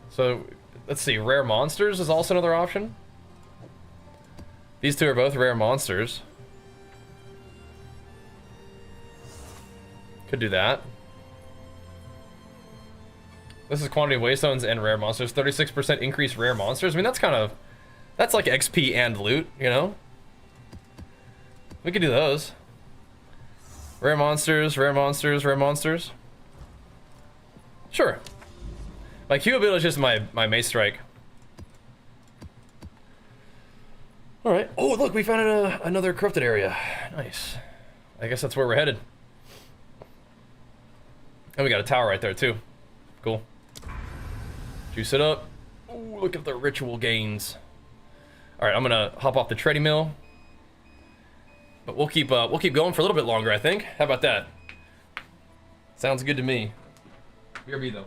So let's see, rare monsters is also another option. These two are both rare monsters. Could do that. This is quantity of waystones and rare monsters. 36% increase rare monsters. I mean, that's like XP and loot, you know? We could do those. Rare monsters, rare monsters, rare monsters. Sure. My Q ability is just my mace strike. Alright. Oh, look, we found another corrupted area. Nice. I guess that's where we're headed. And we got a tower right there, too. Cool. Juice it up. Ooh, look at the ritual gains. Alright, I'm gonna hop off the treadmill. But we'll keep going for a little bit longer, I think. How about that? Sounds good to me. BRB though.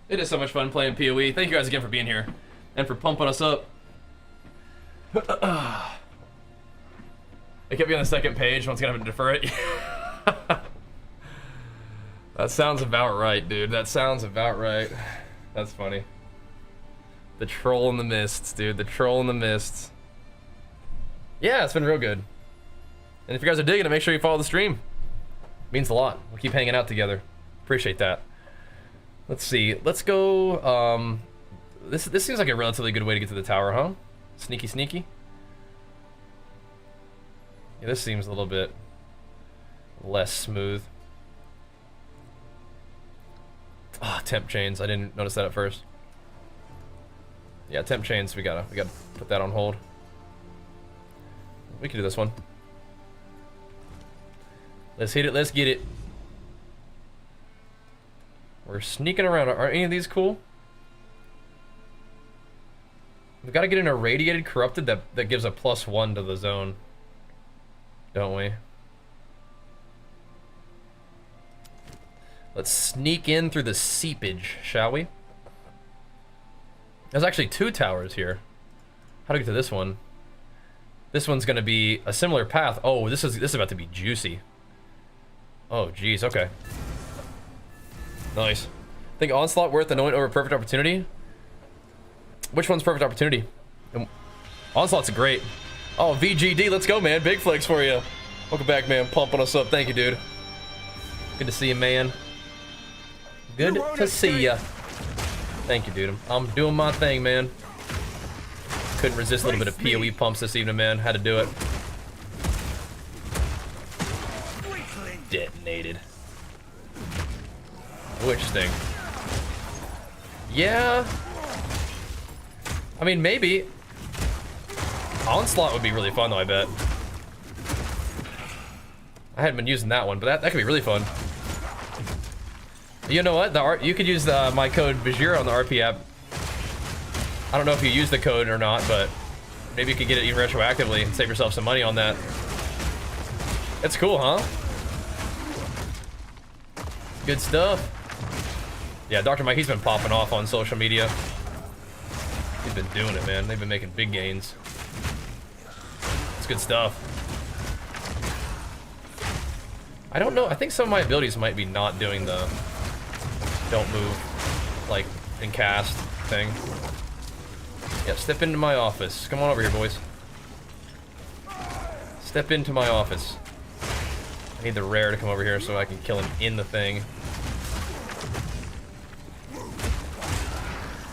It is so much fun playing PoE. Thank you guys again for being here and for pumping us up. It kept me on the second page. One's gonna have to defer it. That sounds about right, dude. That sounds about right. That's funny. The troll in the mists, dude. The troll in the mists. Yeah, it's been real good. And if you guys are digging it, make sure you follow the stream. It means a lot. We'll keep hanging out together. Appreciate that. Let's see. Let's go. This seems like a relatively good way to get to the tower, huh? Sneaky, sneaky. Yeah, this seems a little bit less smooth. Ah, temp chains. I didn't notice that at first. Yeah, temp chains. We gotta put that on hold. We can do this one. Let's hit it. Let's get it. We're sneaking around. Aren't any of these cool? We've got to get an irradiated corrupted that gives a +1 to the zone. Don't we? Let's sneak in through the seepage, shall we? There's actually 2 towers here. How to get to this one? This one's gonna be a similar path. Oh, this is about to be juicy. Oh, geez. Okay. Nice. Think Onslaught worth anoint over Perfect Opportunity? Which one's Perfect Opportunity? Onslaught's great. Oh, VGD, let's go, man. Big flex for you. Welcome back, man. Pumping us up. Thank you, dude. Good to see you, man. Good to see ya. Thank you, dude. I'm doing my thing, man. Couldn't resist a little bit of PoE pumps this evening, man. Had to do it. Detonated. Oh, interesting. Yeah. I mean, maybe. Onslaught would be really fun, though, I bet. I hadn't been using that one, but that could be really fun. You know what? You could use my code Bajheera on the RP app. I don't know if you use the code or not, but maybe you could get it even retroactively and save yourself some money on that. It's cool, huh? Good stuff. Yeah, Dr. Mike, he's been popping off on social media. He's been doing it, man. They've been making big gains. It's good stuff. I don't know. I think some of my abilities might be not doing the don't move, like, in cast thing. Yeah, step into my office. Come on over here, boys. Step into my office. I need the rare to come over here so I can kill him in the thing.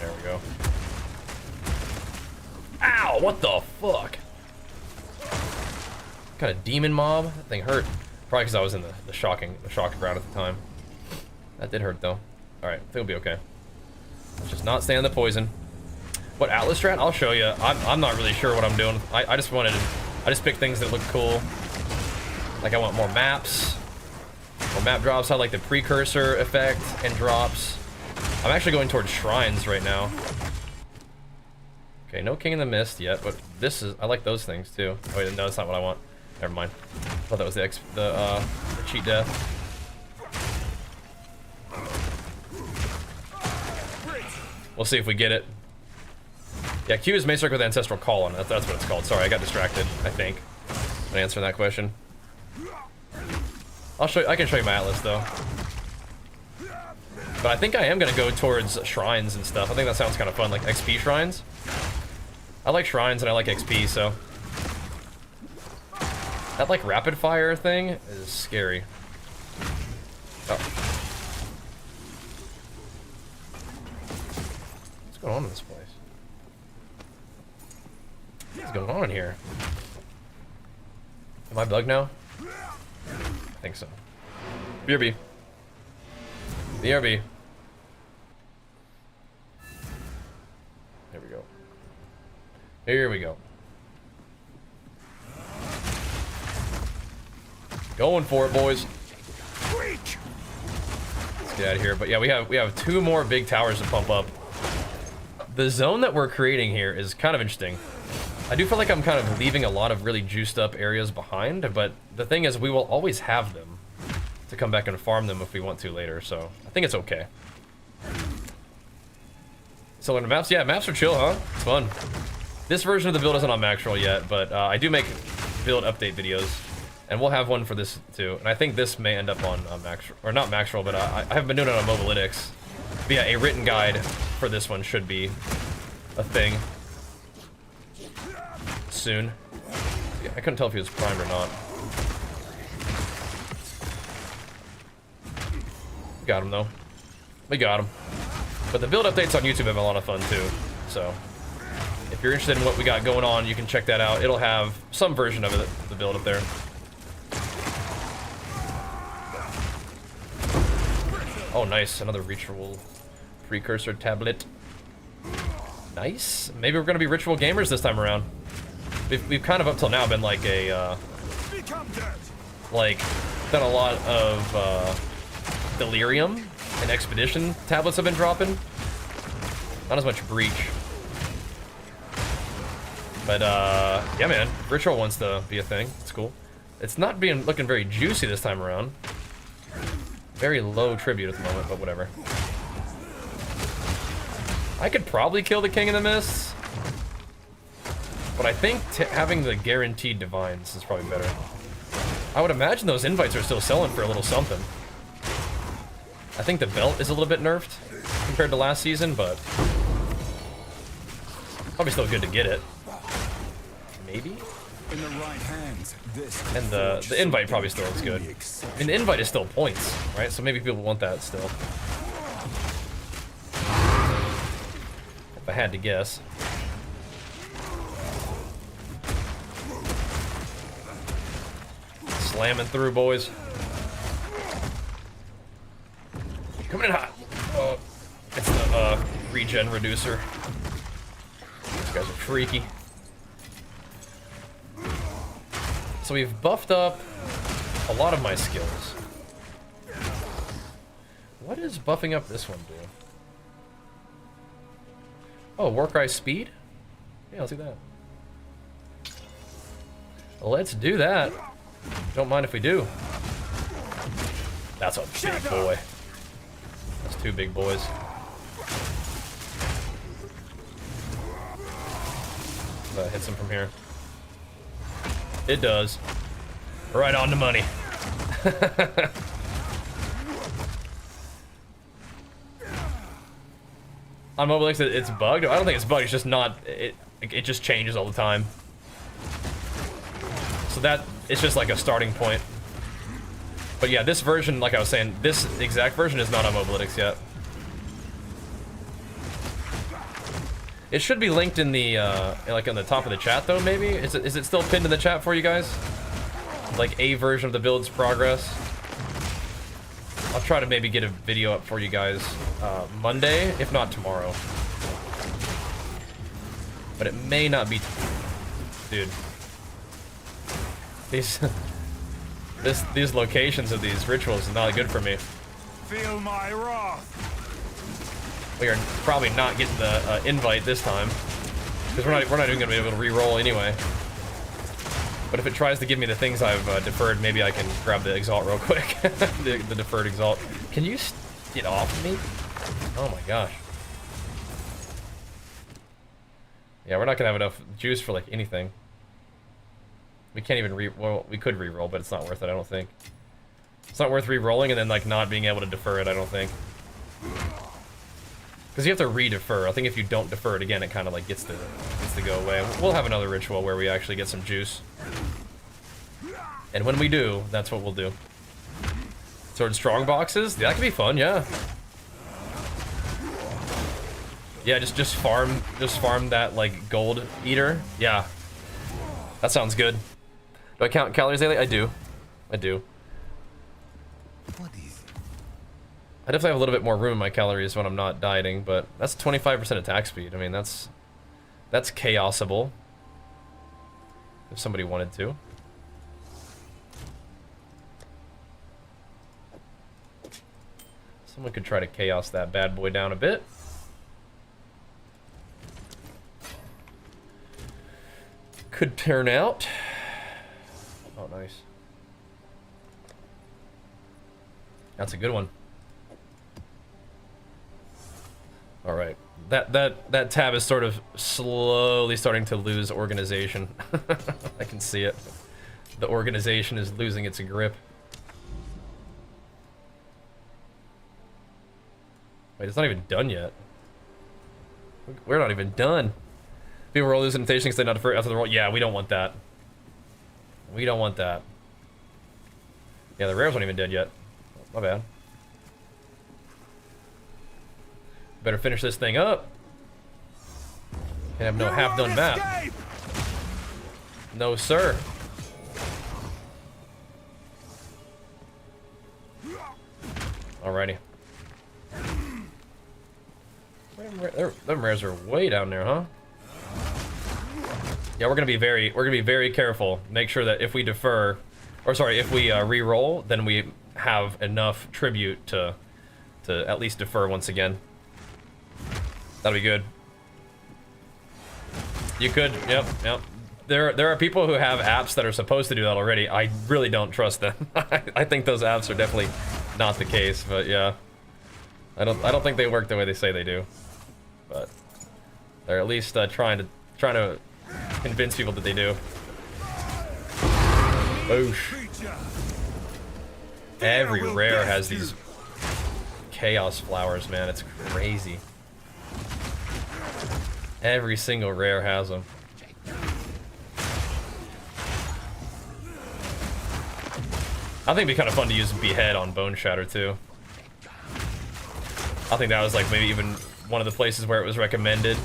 There we go. Ow! What the fuck? Kind of demon mob? That thing hurt. Probably because I was in the shock ground at the time. That did hurt though. Alright, I think we'll be okay. Let's just not stand the poison. What Atlas strat? I'll show you. I'm not really sure what I'm doing. I just picked things that look cool. Like I want more maps. More map drops. I like the precursor effect and drops. I'm actually going towards shrines right now. Okay, no King in the Mist yet, but this is, I like those things too. Oh wait, no, that's not what I want. Never mind. I thought that was the cheat death. We'll see if we get it. Yeah, Q is Macerk with Ancestral Call on it. That's what it's called. Sorry, I got distracted, I think. I'm answering that question. I'll show you, I can show you my Atlas though. But I think I am gonna go towards shrines and stuff. I think that sounds kind of fun, like XP shrines. I like shrines and I like XP, so. That like rapid fire thing is scary. Oh. What's going on in this place? What's going on in here? Am I bugged now? I think so. BRB. BRB. There we go. Here we go. Going for it, boys. Let's get out of here. But yeah, we have 2 more big towers to pump up. The zone that we're creating here is kind of interesting. I do feel like I'm kind of leaving a lot of really juiced up areas behind, but the thing is we will always have them to come back and farm them if we want to later, so I think it's okay. So in maps, yeah, maps are chill, huh? It's fun. This version of the build isn't on Maxroll yet, but I do make build update videos, and we'll have one for this too. And I think this may end up on Maxroll, or not Maxroll, but I haven't been doing it on Mobalytics. But yeah, a written guide for this one should be a thing soon. Yeah, I couldn't tell if he was primed or not. Got him though. We got him. But the build updates on YouTube have been a lot of fun too. So if you're interested in what we got going on, you can check that out. It'll have some version of it, the build up there. Oh, nice. Another ritual precursor tablet. Nice. Maybe we're gonna be ritual gamers this time around. We've kind of up till now been like a like done a lot of delirium and expedition tablets have been dropping. Not as much breach. But yeah, man, ritual wants to be a thing. It's cool. It's not looking very juicy this time around. Very low tribute at the moment, but whatever. I could probably kill the King in the Mists, but I think having the guaranteed divines is probably better. I would imagine those invites are still selling for a little something. I think the belt is a little bit nerfed compared to last season, but probably still good to get it. Maybe? In the right hands, this and the invite probably still looks good. I mean, the invite is still points, right? So maybe people want that still. If I had to guess. Slamming through, boys. Coming in hot. Oh, it's the regen reducer. These guys are freaky. So we've buffed up a lot of my skills. What does buffing up this one do? Oh, Warcry speed? Yeah, let's do that. Let's do that. Don't mind if we do. That's a big boy. That's two big boys. That hits him from here. It does. Right on the money. On Mobile X, it's bugged. I don't think it's bugged. It's just not. It just changes all the time. So that it's just like a starting point. But yeah, this version, like I was saying, this exact version is not on Mobilitics yet. It should be linked in the like on the top of the chat though. Maybe is it still pinned in the chat for you guys? Like a version of the build's progress. I'll try to maybe get a video up for you guys Monday, if not tomorrow. But it may not be. Dude, these locations of these rituals is not good for me. Feel my wrath. We are probably not getting the invite this time because we're not even gonna be able to re-roll anyway. But if it tries to give me the things I've deferred, maybe I can grab the exalt real quick. the deferred exalt. Can you get off of me? Oh my gosh. Yeah, we're not gonna have enough juice for like anything. We can't even well, we could re-roll, but it's not worth it, I don't think. It's not worth re-rolling and then like not being able to defer it, I don't think. Because you have to re-defer. I think if you don't defer it again, it kind of like gets to go away. We'll have another ritual where we actually get some juice. And when we do, that's what we'll do. Sword strong boxes? Yeah, that could be fun, yeah. Yeah, just farm that like gold eater. Yeah. That sounds good. Do I count calories daily? I do. I do. What is it? I definitely have a little bit more room in my calories when I'm not dieting, but that's 25% attack speed. I mean, that's chaosable. If somebody wanted to. Someone could try to chaos that bad boy down a bit. Could turn out. Oh, nice. That's a good one. All right, that tab is sort of slowly starting to lose organization. I can see it. The organization is losing its grip. Wait, it's not even done yet. We're not even done. People roll losing temptation because they not defer after the roll. Yeah, we don't want that. We don't want that. Yeah, the rares aren't even dead yet. My bad. Better finish this thing up. Can't have no half-done map. No, sir. Alrighty. Them rares are way down there, huh? Yeah, we're gonna be very careful. Make sure that if we defer, or sorry, if we re-roll, then we have enough tribute to at least defer once again. That'll be good. You could, yep. There are people who have apps that are supposed to do that already. I really don't trust them. I think those apps are definitely not the case, but yeah. I don't think they work the way they say they do. But they're at least trying to convince people that they do. Boosh. Every rare has these chaos flowers, man. It's crazy. Every single rare has them. I think it'd be kind of fun to use Behead on Bone Shatter too. I think that was like maybe even one of the places where it was recommended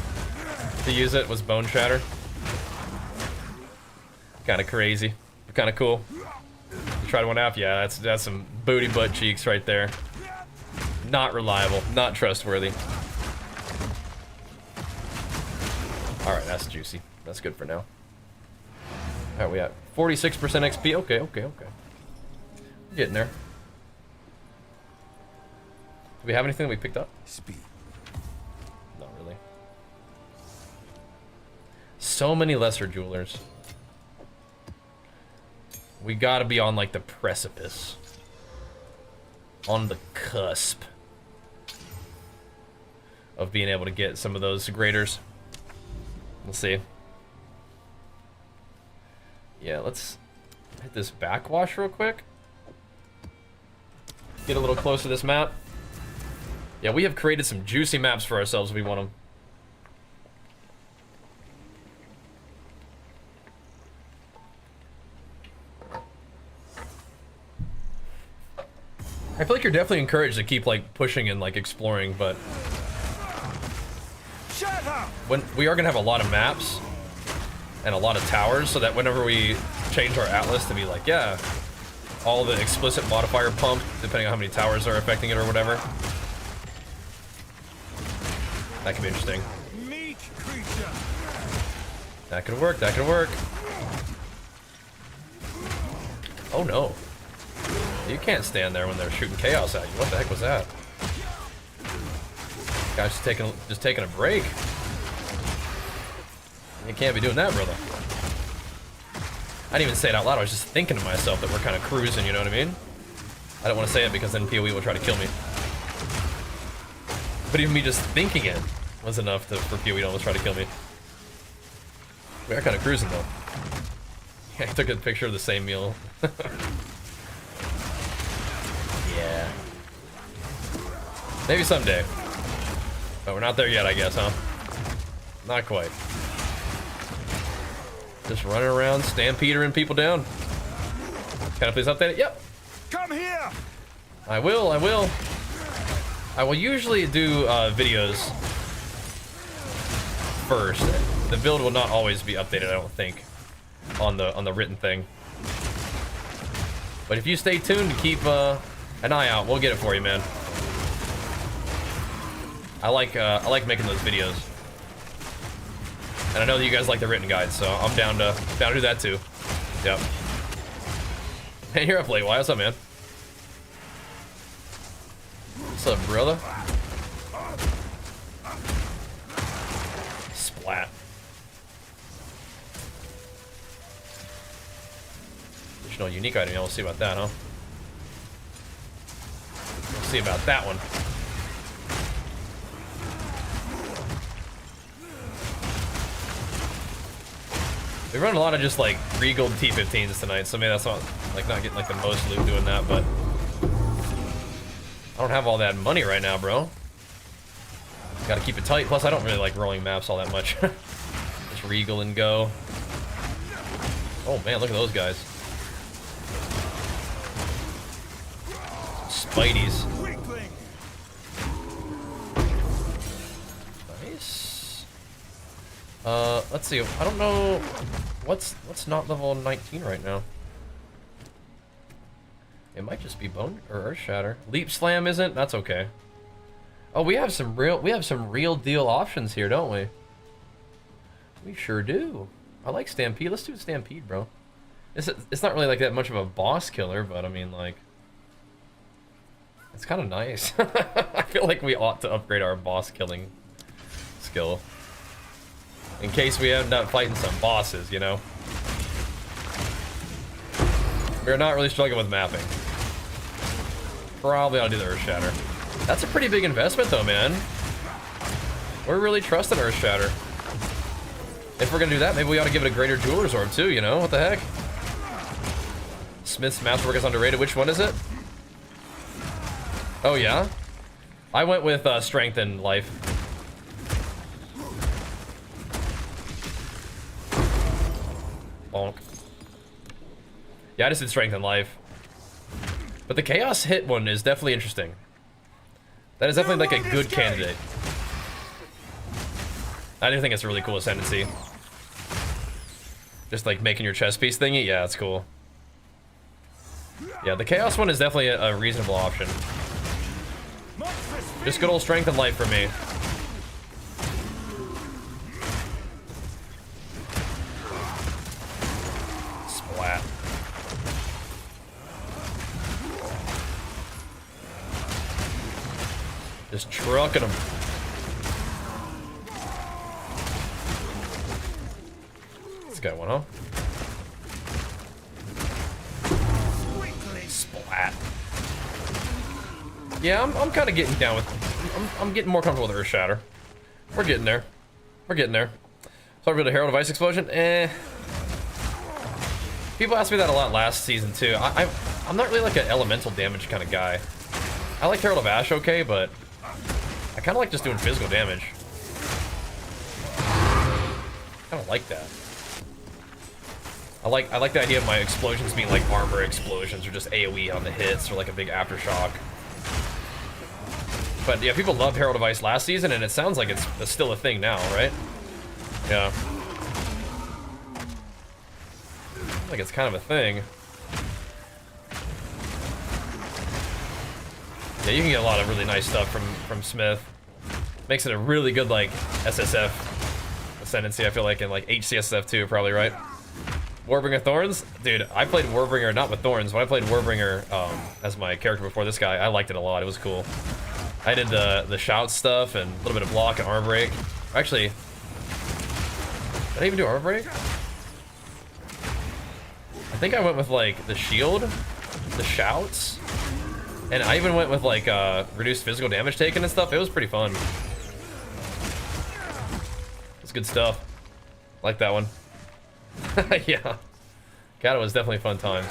to use it was Bone Shatter. Kind of crazy, but kind of cool. tried one out. Yeah, that's some booty butt cheeks right there. Not reliable, not trustworthy. All right, that's juicy. That's good for now. All right, we at 46% XP. Okay. We're getting there. Do we have anything that we picked up? Speed. Not really. So many lesser jewelers. We gotta be on like the precipice. On the cusp of being able to get some of those graders. We'll see. Yeah, let's hit this backwash real quick. Get a little closer to this map. Yeah, we have created some juicy maps for ourselves if we want them. I feel like you're definitely encouraged to keep like pushing and like exploring, but Shut up! when we are gonna have a lot of maps and a lot of towers, so that whenever we change our atlas to be like, yeah, all the explicit modifier pump, depending on how many towers are affecting it or whatever, that could be interesting. Meat creature! That could work, that could work. Oh no. You can't stand there when they're shooting chaos at you. What the heck was that? Guy's just taking a break. You can't be doing that, brother. I didn't even say it out loud. I was just thinking to myself that we're kind of cruising, you know what I mean? I don't want to say it because then PoE will try to kill me. But even me just thinking it was enough for PoE to almost try to kill me. We are kind of cruising, though. Yeah, I took a picture of the same meal. Yeah. Maybe someday. But we're not there yet, I guess, huh? Not quite. Just running around, stampedering people down. Can I please update it? Yep. Come here! I will. I will usually do videos first. The build will not always be updated, I don't think, on the written thing. But if you stay tuned, keep an eye out. We'll get it for you, man. I like making those videos, and I know that you guys like the written guides, so I'm down to do that too. Yep. Hey, you're up late. Why? What's up, man? What's up, brother? Splat. Additional unique item. Yeah, we'll see about that, huh? We'll see about that one. We run a lot of just like regal T15s tonight, so maybe that's not getting like the most loot doing that, but I don't have all that money right now, bro. Gotta keep it tight. Plus, I don't really like rolling maps all that much. Just regal and go. Oh man, look at those guys. Spideys. Nice. Let's see. I don't know what's not level 19 right now. It might just be Bone or Earth Shatter. Leap Slam isn't. That's okay. Oh, we have some real deal options here, don't we? We sure do. I like Stampede. Let's do Stampede, bro. It's not really like that much of a boss killer, but I mean, like, it's kind of nice. I feel like we ought to upgrade our boss killing skill in case we end up fighting some bosses, you know. We're not really struggling with mapping. Probably I'll do the Earth Shatter. That's a pretty big investment though, man. We're really trusting Earth Shatter. If we're gonna do that, maybe we ought to give it a greater Jeweler's Orb too, you know? What the heck? Smith's Masterwork is underrated. Which one is it? Oh yeah? I went with Strength and Life. Bonk. Yeah, I just did Strength and Life. But the Chaos Hit one is definitely interesting. That is definitely like a good candidate. I do think it's a really cool ascendancy. Just like making your chest piece thingy, yeah, it's cool. Yeah, the Chaos one is definitely a reasonable option. Just good old strength and life for me. Splat. Just trucking them. This guy one, huh? Splat. Yeah, I'm kind of getting down with. I'm getting more comfortable with Earth Shatter. We're getting there. We're getting there. So I really Herald of Ice Explosion. People asked me that a lot last season too. I'm not really like an elemental damage kind of guy. I like Herald of Ash, okay, but I kind of like just doing physical damage. I don't like that. I like the idea of my explosions being like armor explosions or just AoE on the hits or like a big aftershock. But yeah, people loved Herald of Ice last season, and it sounds like it's still a thing now, right? Yeah. Like it's kind of a thing. Yeah, you can get a lot of really nice stuff from Smith. Makes it a really good like SSF ascendancy, I feel like, and like HCSF too, probably, right? Warbringer Thorns? Dude, I played Warbringer, not with Thorns, but I played Warbringer as my character before this guy. I liked it a lot, it was cool. I did the shout stuff and a little bit of block and armor break. Actually, did I even do armor break? I think I went with like the shield, the shouts, and I even went with like reduced physical damage taken and stuff. It was pretty fun. It's good stuff. Like that one. Yeah. God, it was definitely a fun time.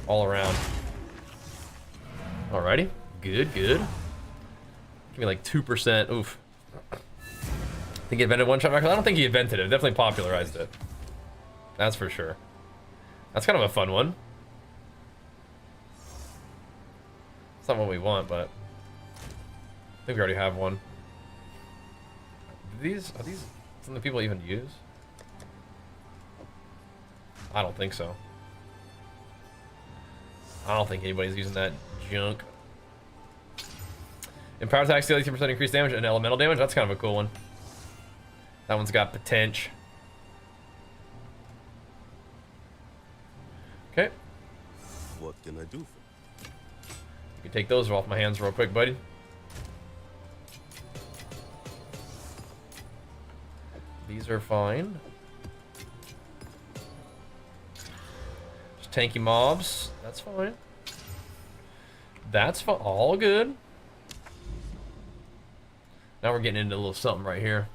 All around. Alrighty. Good, good. Give me like 2%. Oof. I think he invented one-shot macro. I don't think he invented it. Definitely popularized it. That's for sure. That's kind of a fun one. It's not what we want, but I think we already have one. Are these something people even use? I don't think so. I don't think anybody's using that junk. In power attacks, deal 18% increased damage and elemental damage. That's kind of a cool one. That one's got potential. Okay. What can I do? You can take those off my hands real quick, buddy. These are fine. Just tanky mobs. That's fine. That's fine. All good. Now we're getting into a little something right here.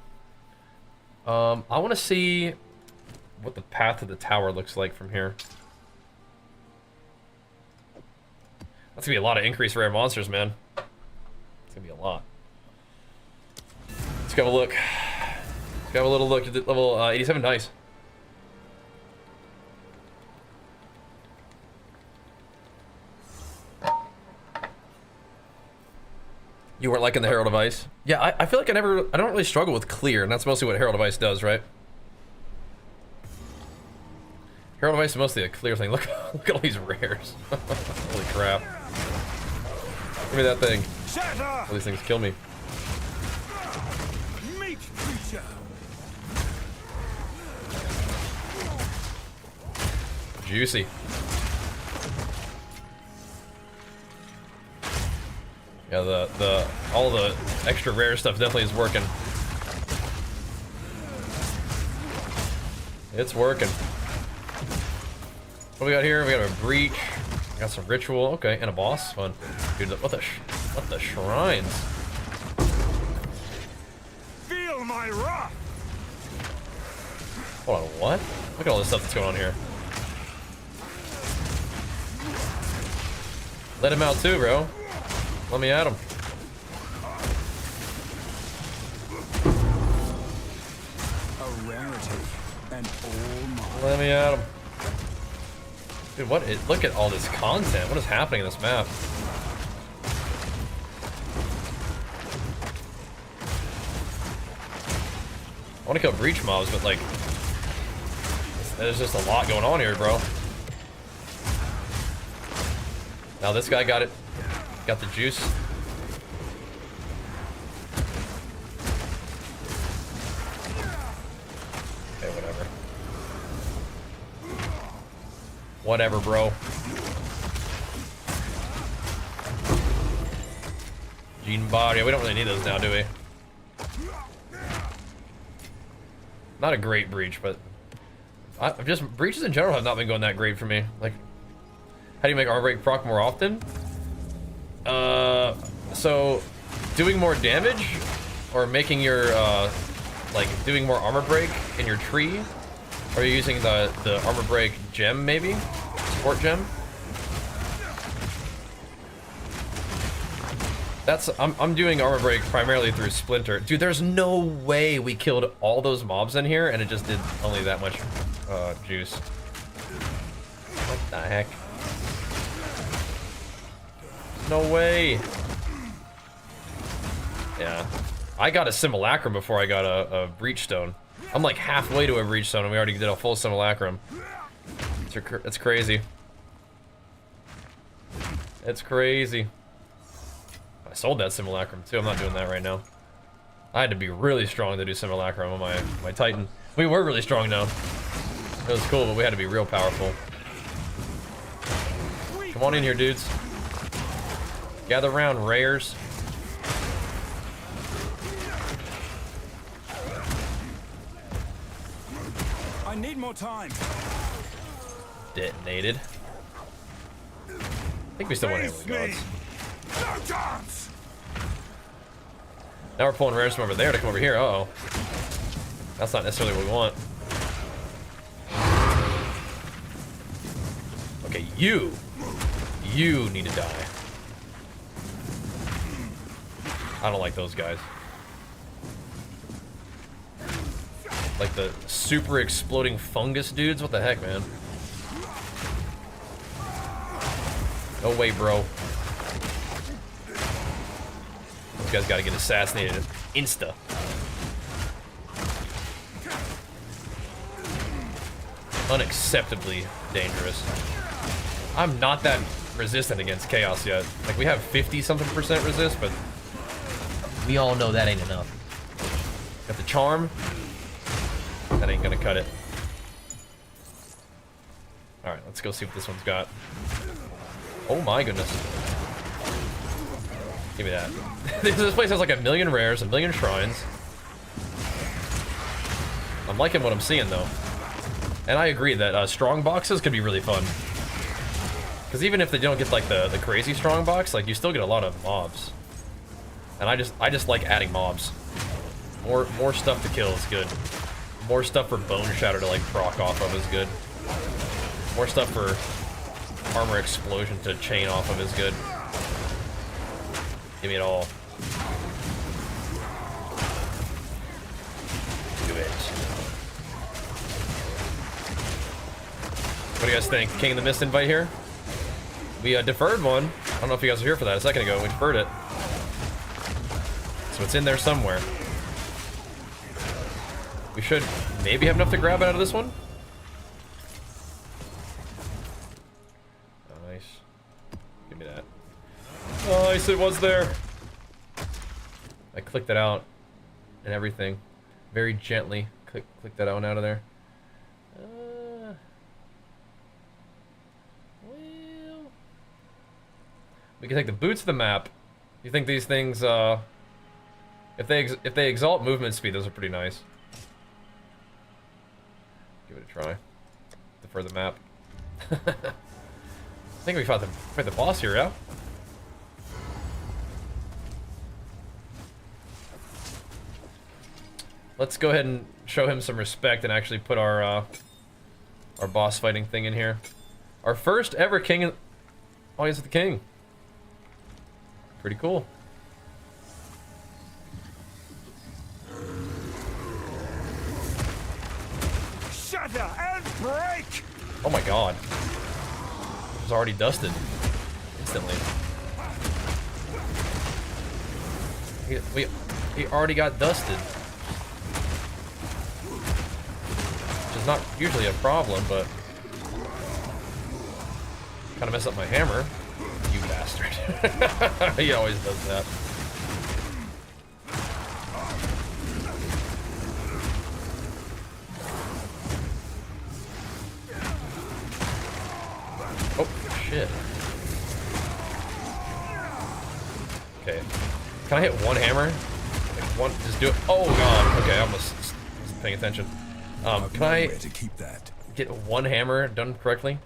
I want to see what the path to the tower looks like from here. That's gonna be a lot of increased rare monsters, man. It's gonna be a lot. Let's go have a look. Let's go have a little look at the level 87 dice. You weren't liking the Herald of Ice? Yeah, I feel like I don't really struggle with clear, and that's mostly what Herald of Ice does, right? Herald of Ice is mostly a clear thing. Look at all these rares. Holy crap. Give me that thing. All these things kill me. Meat creature. Juicy. Yeah, all the extra rare stuff definitely is working. It's working. What do we got here? We got a breach. We got some ritual. Okay, and a boss. Fun. Dude, what the shrines? Feel my wrath. Hold on, what? Look at all this stuff that's going on here. Let him out too, bro. Let me at him. A rarity and all mine. Let me at him. Dude, look at all this content. What is happening in this map? I want to kill breach mobs, but like, there's just a lot going on here, bro. Now this guy got it. Got the juice. Okay, whatever. Whatever, bro. Gene body. We don't really need those now, do we? Not a great breach, but just breaches in general have not been going that great for me. Like, how do you make armor break proc more often? So doing more damage or making your like doing more armor break in your tree, or are you using the armor break gem maybe? Support gem? I'm doing armor break primarily through Splinter. Dude, there's no way we killed all those mobs in here and it just did only that much juice. What the heck? No way. Yeah. I got a simulacrum before I got a breach stone. I'm like halfway to a breach stone and we already did a full simulacrum. It's crazy. It's crazy. I sold that simulacrum too. I'm not doing that right now. I had to be really strong to do simulacrum on my Titan. We were really strong though. It was cool, but we had to be real powerful. Come on in here, dudes. Gather around, rares. I need more time. Detonated. I think we still want to handle the gods. No chance. Now we're pulling rares from over there to come over here. Uh-oh. That's not necessarily what we want. Okay, you need to die. I don't like those guys. Like the super exploding fungus dudes? What the heck, man? No way, bro. Those guys gotta get assassinated. Insta. Unacceptably dangerous. I'm not that resistant against chaos yet. Like, we have 50-something% resist, but we all know that ain't enough. Got the charm. That ain't gonna cut it. Alright, let's go see what this one's got. Oh my goodness. Give me that. This place has like 1 million rares, 1 million shrines. I'm liking what I'm seeing though. And I agree that strong boxes could be really fun. Because even if they don't get like the crazy strong box, like you still get a lot of mobs. And I just like adding mobs. More stuff to kill is good. More stuff for Bone Shatter to like proc off of is good. More stuff for Armor Explosion to chain off of is good. Give me it all. Do it. What do you guys think? King of the Mist invite here? We deferred one. I don't know if you guys were here for that a second ago. We deferred it. So it's in there somewhere. We should maybe have enough to grab it out of this one. Nice. Give me that. Nice, it was there. I clicked it out and everything. Very gently. Click that out and out of there. Well, we can take the boots of the map. You think these things, if they exalt movement speed, those are pretty nice. Give it a try. Defer the map. I think we fought the boss here, yeah? Let's go ahead and show him some respect and actually put our boss fighting thing in here. Our first ever king in Audience with the King. Pretty cool. Shatter and break! Oh my god. It was already dusted. Instantly. He already got dusted. Which is not usually a problem, but kind of mess up my hammer. You bastard. He always does that. Oh, shit. Okay. Can I hit one hammer? Like one, just do it. Oh god. Okay, I almost wasn't paying attention. Can I to keep that? get one hammer done correctly?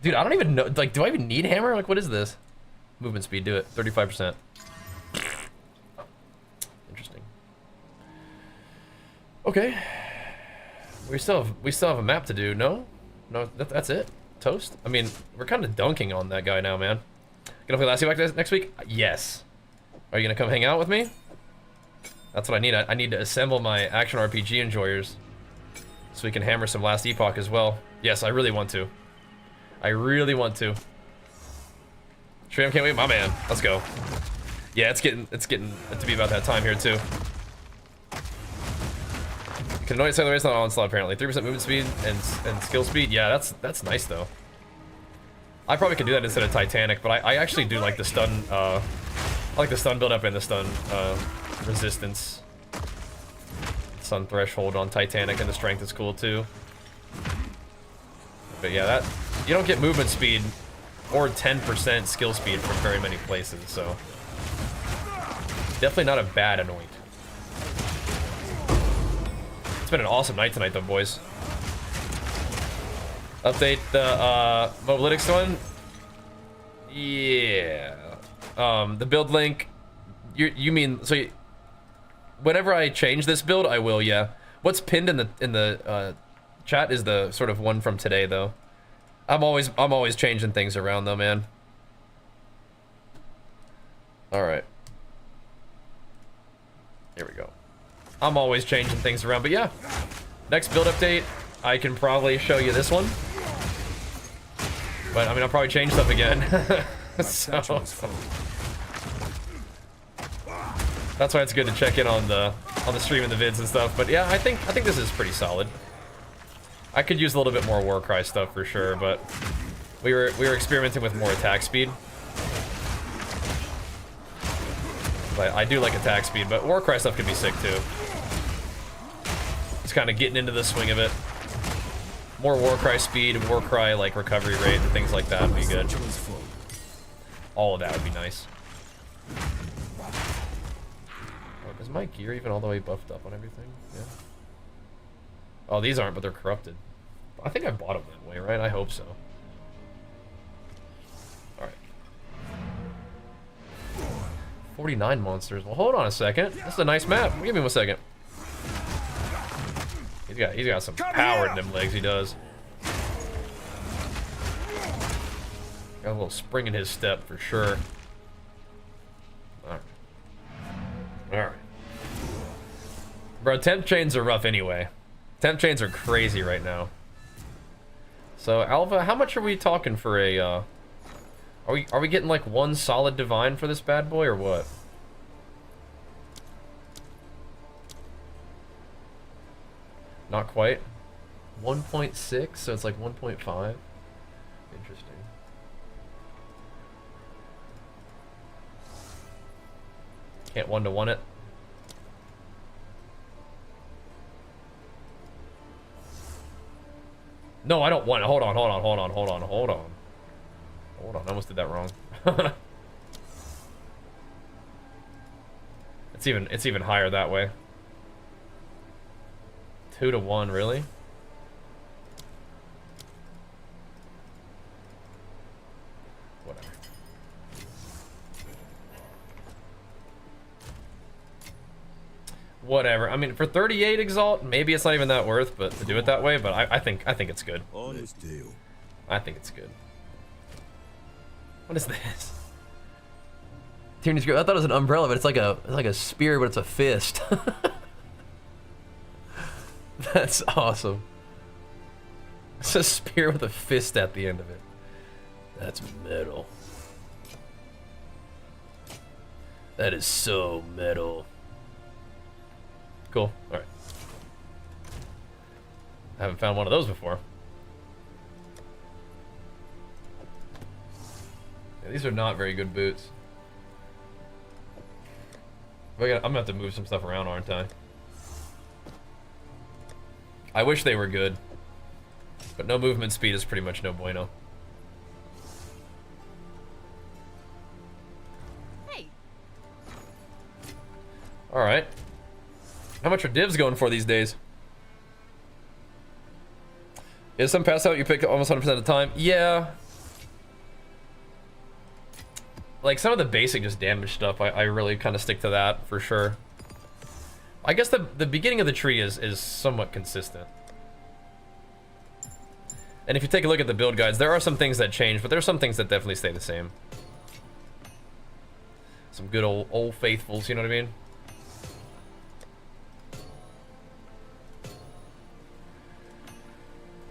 Dude, I don't even know. Like, do I even need hammer? Like, what is this? Movement speed, do it. 35%. Interesting. Okay. We still have a map to do. No, that's it. Toast. I mean, we're kind of dunking on that guy now, man. Gonna play Last Evac next week? Yes. Are you gonna come hang out with me? That's what I need. I need to assemble my action RPG enjoyers so we can hammer some Last Epoch as well. Yes, I really want to. I really want to. Shram can't wait, my man. Let's go. Yeah, it's getting to be about that time here too. You can annoy Sailor Race on onslaught apparently. 3% movement speed and skill speed. Yeah, that's nice though. I probably could do that instead of Titanic, but I actually do like the stun. I like the stun build up and the stun resistance. Stun threshold on Titanic, and the strength is cool too. But yeah, that you don't get movement speed or 10% skill speed from very many places, so definitely not a bad anoint. It's been an awesome night tonight though, boys. Update the Mobalytics one. Yeah. The build link. You mean so? Whenever I change this build, I will. Yeah. What's pinned in the chat is the sort of one from today though. I'm always changing things around though, man. All right. Here we go. I'm always changing things around, but yeah. Next build update, I can probably show you this one. But I mean, I'll probably change stuff again. So that's why it's good to check in on the stream and the vids and stuff. But yeah, I think this is pretty solid. I could use a little bit more Warcry stuff for sure, but we were experimenting with more attack speed. But I do like attack speed, but Warcry stuff could be sick too. Just kind of getting into the swing of it. More Warcry speed, Warcry like recovery rate, and things like that would be good. All of that would be nice. Oh, is my gear even all the way buffed up on everything? Yeah. Oh, these aren't, but they're corrupted. I think I bought them that way, right? I hope so. Alright. 49 monsters. Well, hold on a second. This is a nice map. Give me 1 second. He's got some power in them legs, he does. Got a little spring in his step for sure. Alright. Alright. Bro, temp chains are rough anyway. Temp chains are crazy right now. So Alva, how much are we talking for a are we getting like one solid divine for this bad boy or what? Not quite. 1.6, so it's like 1.5. Interesting. Can't 1-to-1 it. No, I don't want it. Hold on. I almost did that wrong. It's even higher that way. 2-to-1, really? Whatever. Whatever. I mean, for 38 Exalt, maybe it's not even that worth, but to do it that way. But I think it's good. Honest deal. I think it's good. What is this? Tierney's Grip. I thought it was an umbrella, but it's like a spear, but it's a fist. That's awesome. It's a spear with a fist at the end of it. That's metal. That is so metal. Cool. Alright. I haven't found one of those before. These are not very good boots. I'm gonna have to move some stuff around, aren't I? I wish they were good. But no movement speed is pretty much no bueno. Hey. Alright. How much are divs going for these days? Is some pass out you pick almost 100% of the time? Yeah. Like some of the basic just damage stuff, I really kind of stick to that for sure. I guess the beginning of the tree is somewhat consistent. And if you take a look at the build guides, there are some things that change, but there are some things that definitely stay the same. Some good old faithfuls, you know what I mean?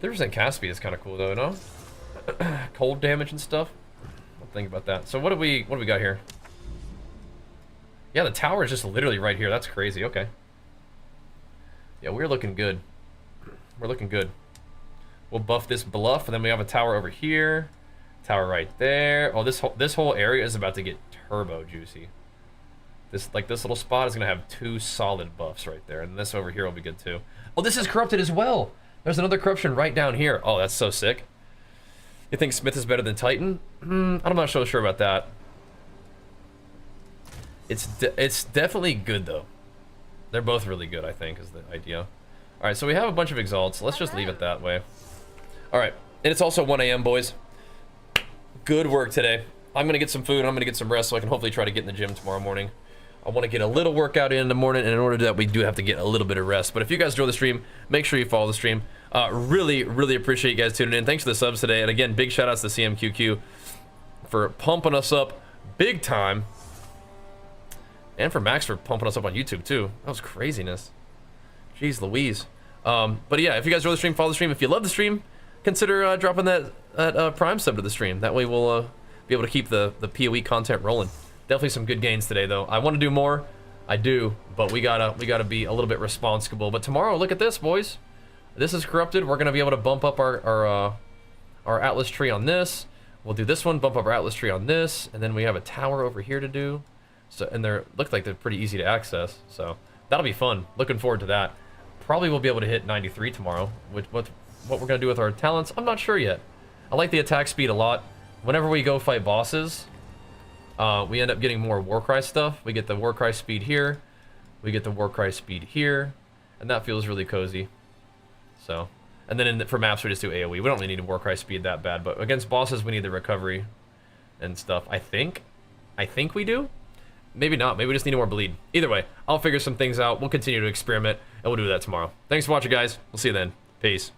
30% cast speed is kind of cool though, no? Cold damage and stuff. I'll think about that. So what do we got here? Yeah, the tower is just literally right here. That's crazy. Okay. Yeah, we're looking good. We're looking good. We'll buff this bluff, and then we have a tower over here. Tower right there. Oh, this whole area is about to get turbo juicy. This little spot is gonna have 2 solid buffs right there, and this over here will be good too. Oh, this is corrupted as well. There's another corruption right down here. Oh, that's so sick. You think Smith is better than Titan? I'm not so sure about that. It's definitely good though. They're both really good, I think, is the idea. All right, so we have a bunch of exalts. Let's just leave it that way. All right, and it's also 1 a.m., boys. Good work today. I'm gonna get some food. I'm gonna get some rest so I can hopefully try to get in the gym tomorrow morning. I want to get a little workout in the morning, and in order to do that, we do have to get a little bit of rest. But if you guys enjoy the stream, make sure you follow the stream. Really, really appreciate you guys tuning in. Thanks for the subs today. And again, big shout outs to CMQQ for pumping us up big time. And for Max for pumping us up on YouTube too. That was craziness. Jeez Louise. But yeah, if you guys enjoy the stream, follow the stream. If you love the stream, consider dropping that Prime sub to the stream. That way we'll be able to keep the PoE content rolling. Definitely some good gains today though. I want to do more. I do, but we gotta be a little bit responsible. But tomorrow, look at this, boys. This is corrupted. We're gonna be able to bump up our Atlas tree on this. We'll do this one, bump up our Atlas tree on this, and then we have a tower over here to do. So, and they look like they're pretty easy to access. So that'll be fun. Looking forward to that. Probably we'll be able to hit 93 tomorrow. With what we're gonna do with our talents, I'm not sure yet. I like the attack speed a lot. Whenever we go fight bosses, we end up getting more Warcry stuff. We get the Warcry speed here. We get the Warcry speed here. And that feels really cozy. So, and then for maps, we just do AoE. We don't really need a Warcry speed that bad, but against bosses, we need the recovery and stuff. I think we do. Maybe not. Maybe we just need more bleed. Either way, I'll figure some things out. We'll continue to experiment, and we'll do that tomorrow. Thanks for watching, guys. We'll see you then. Peace.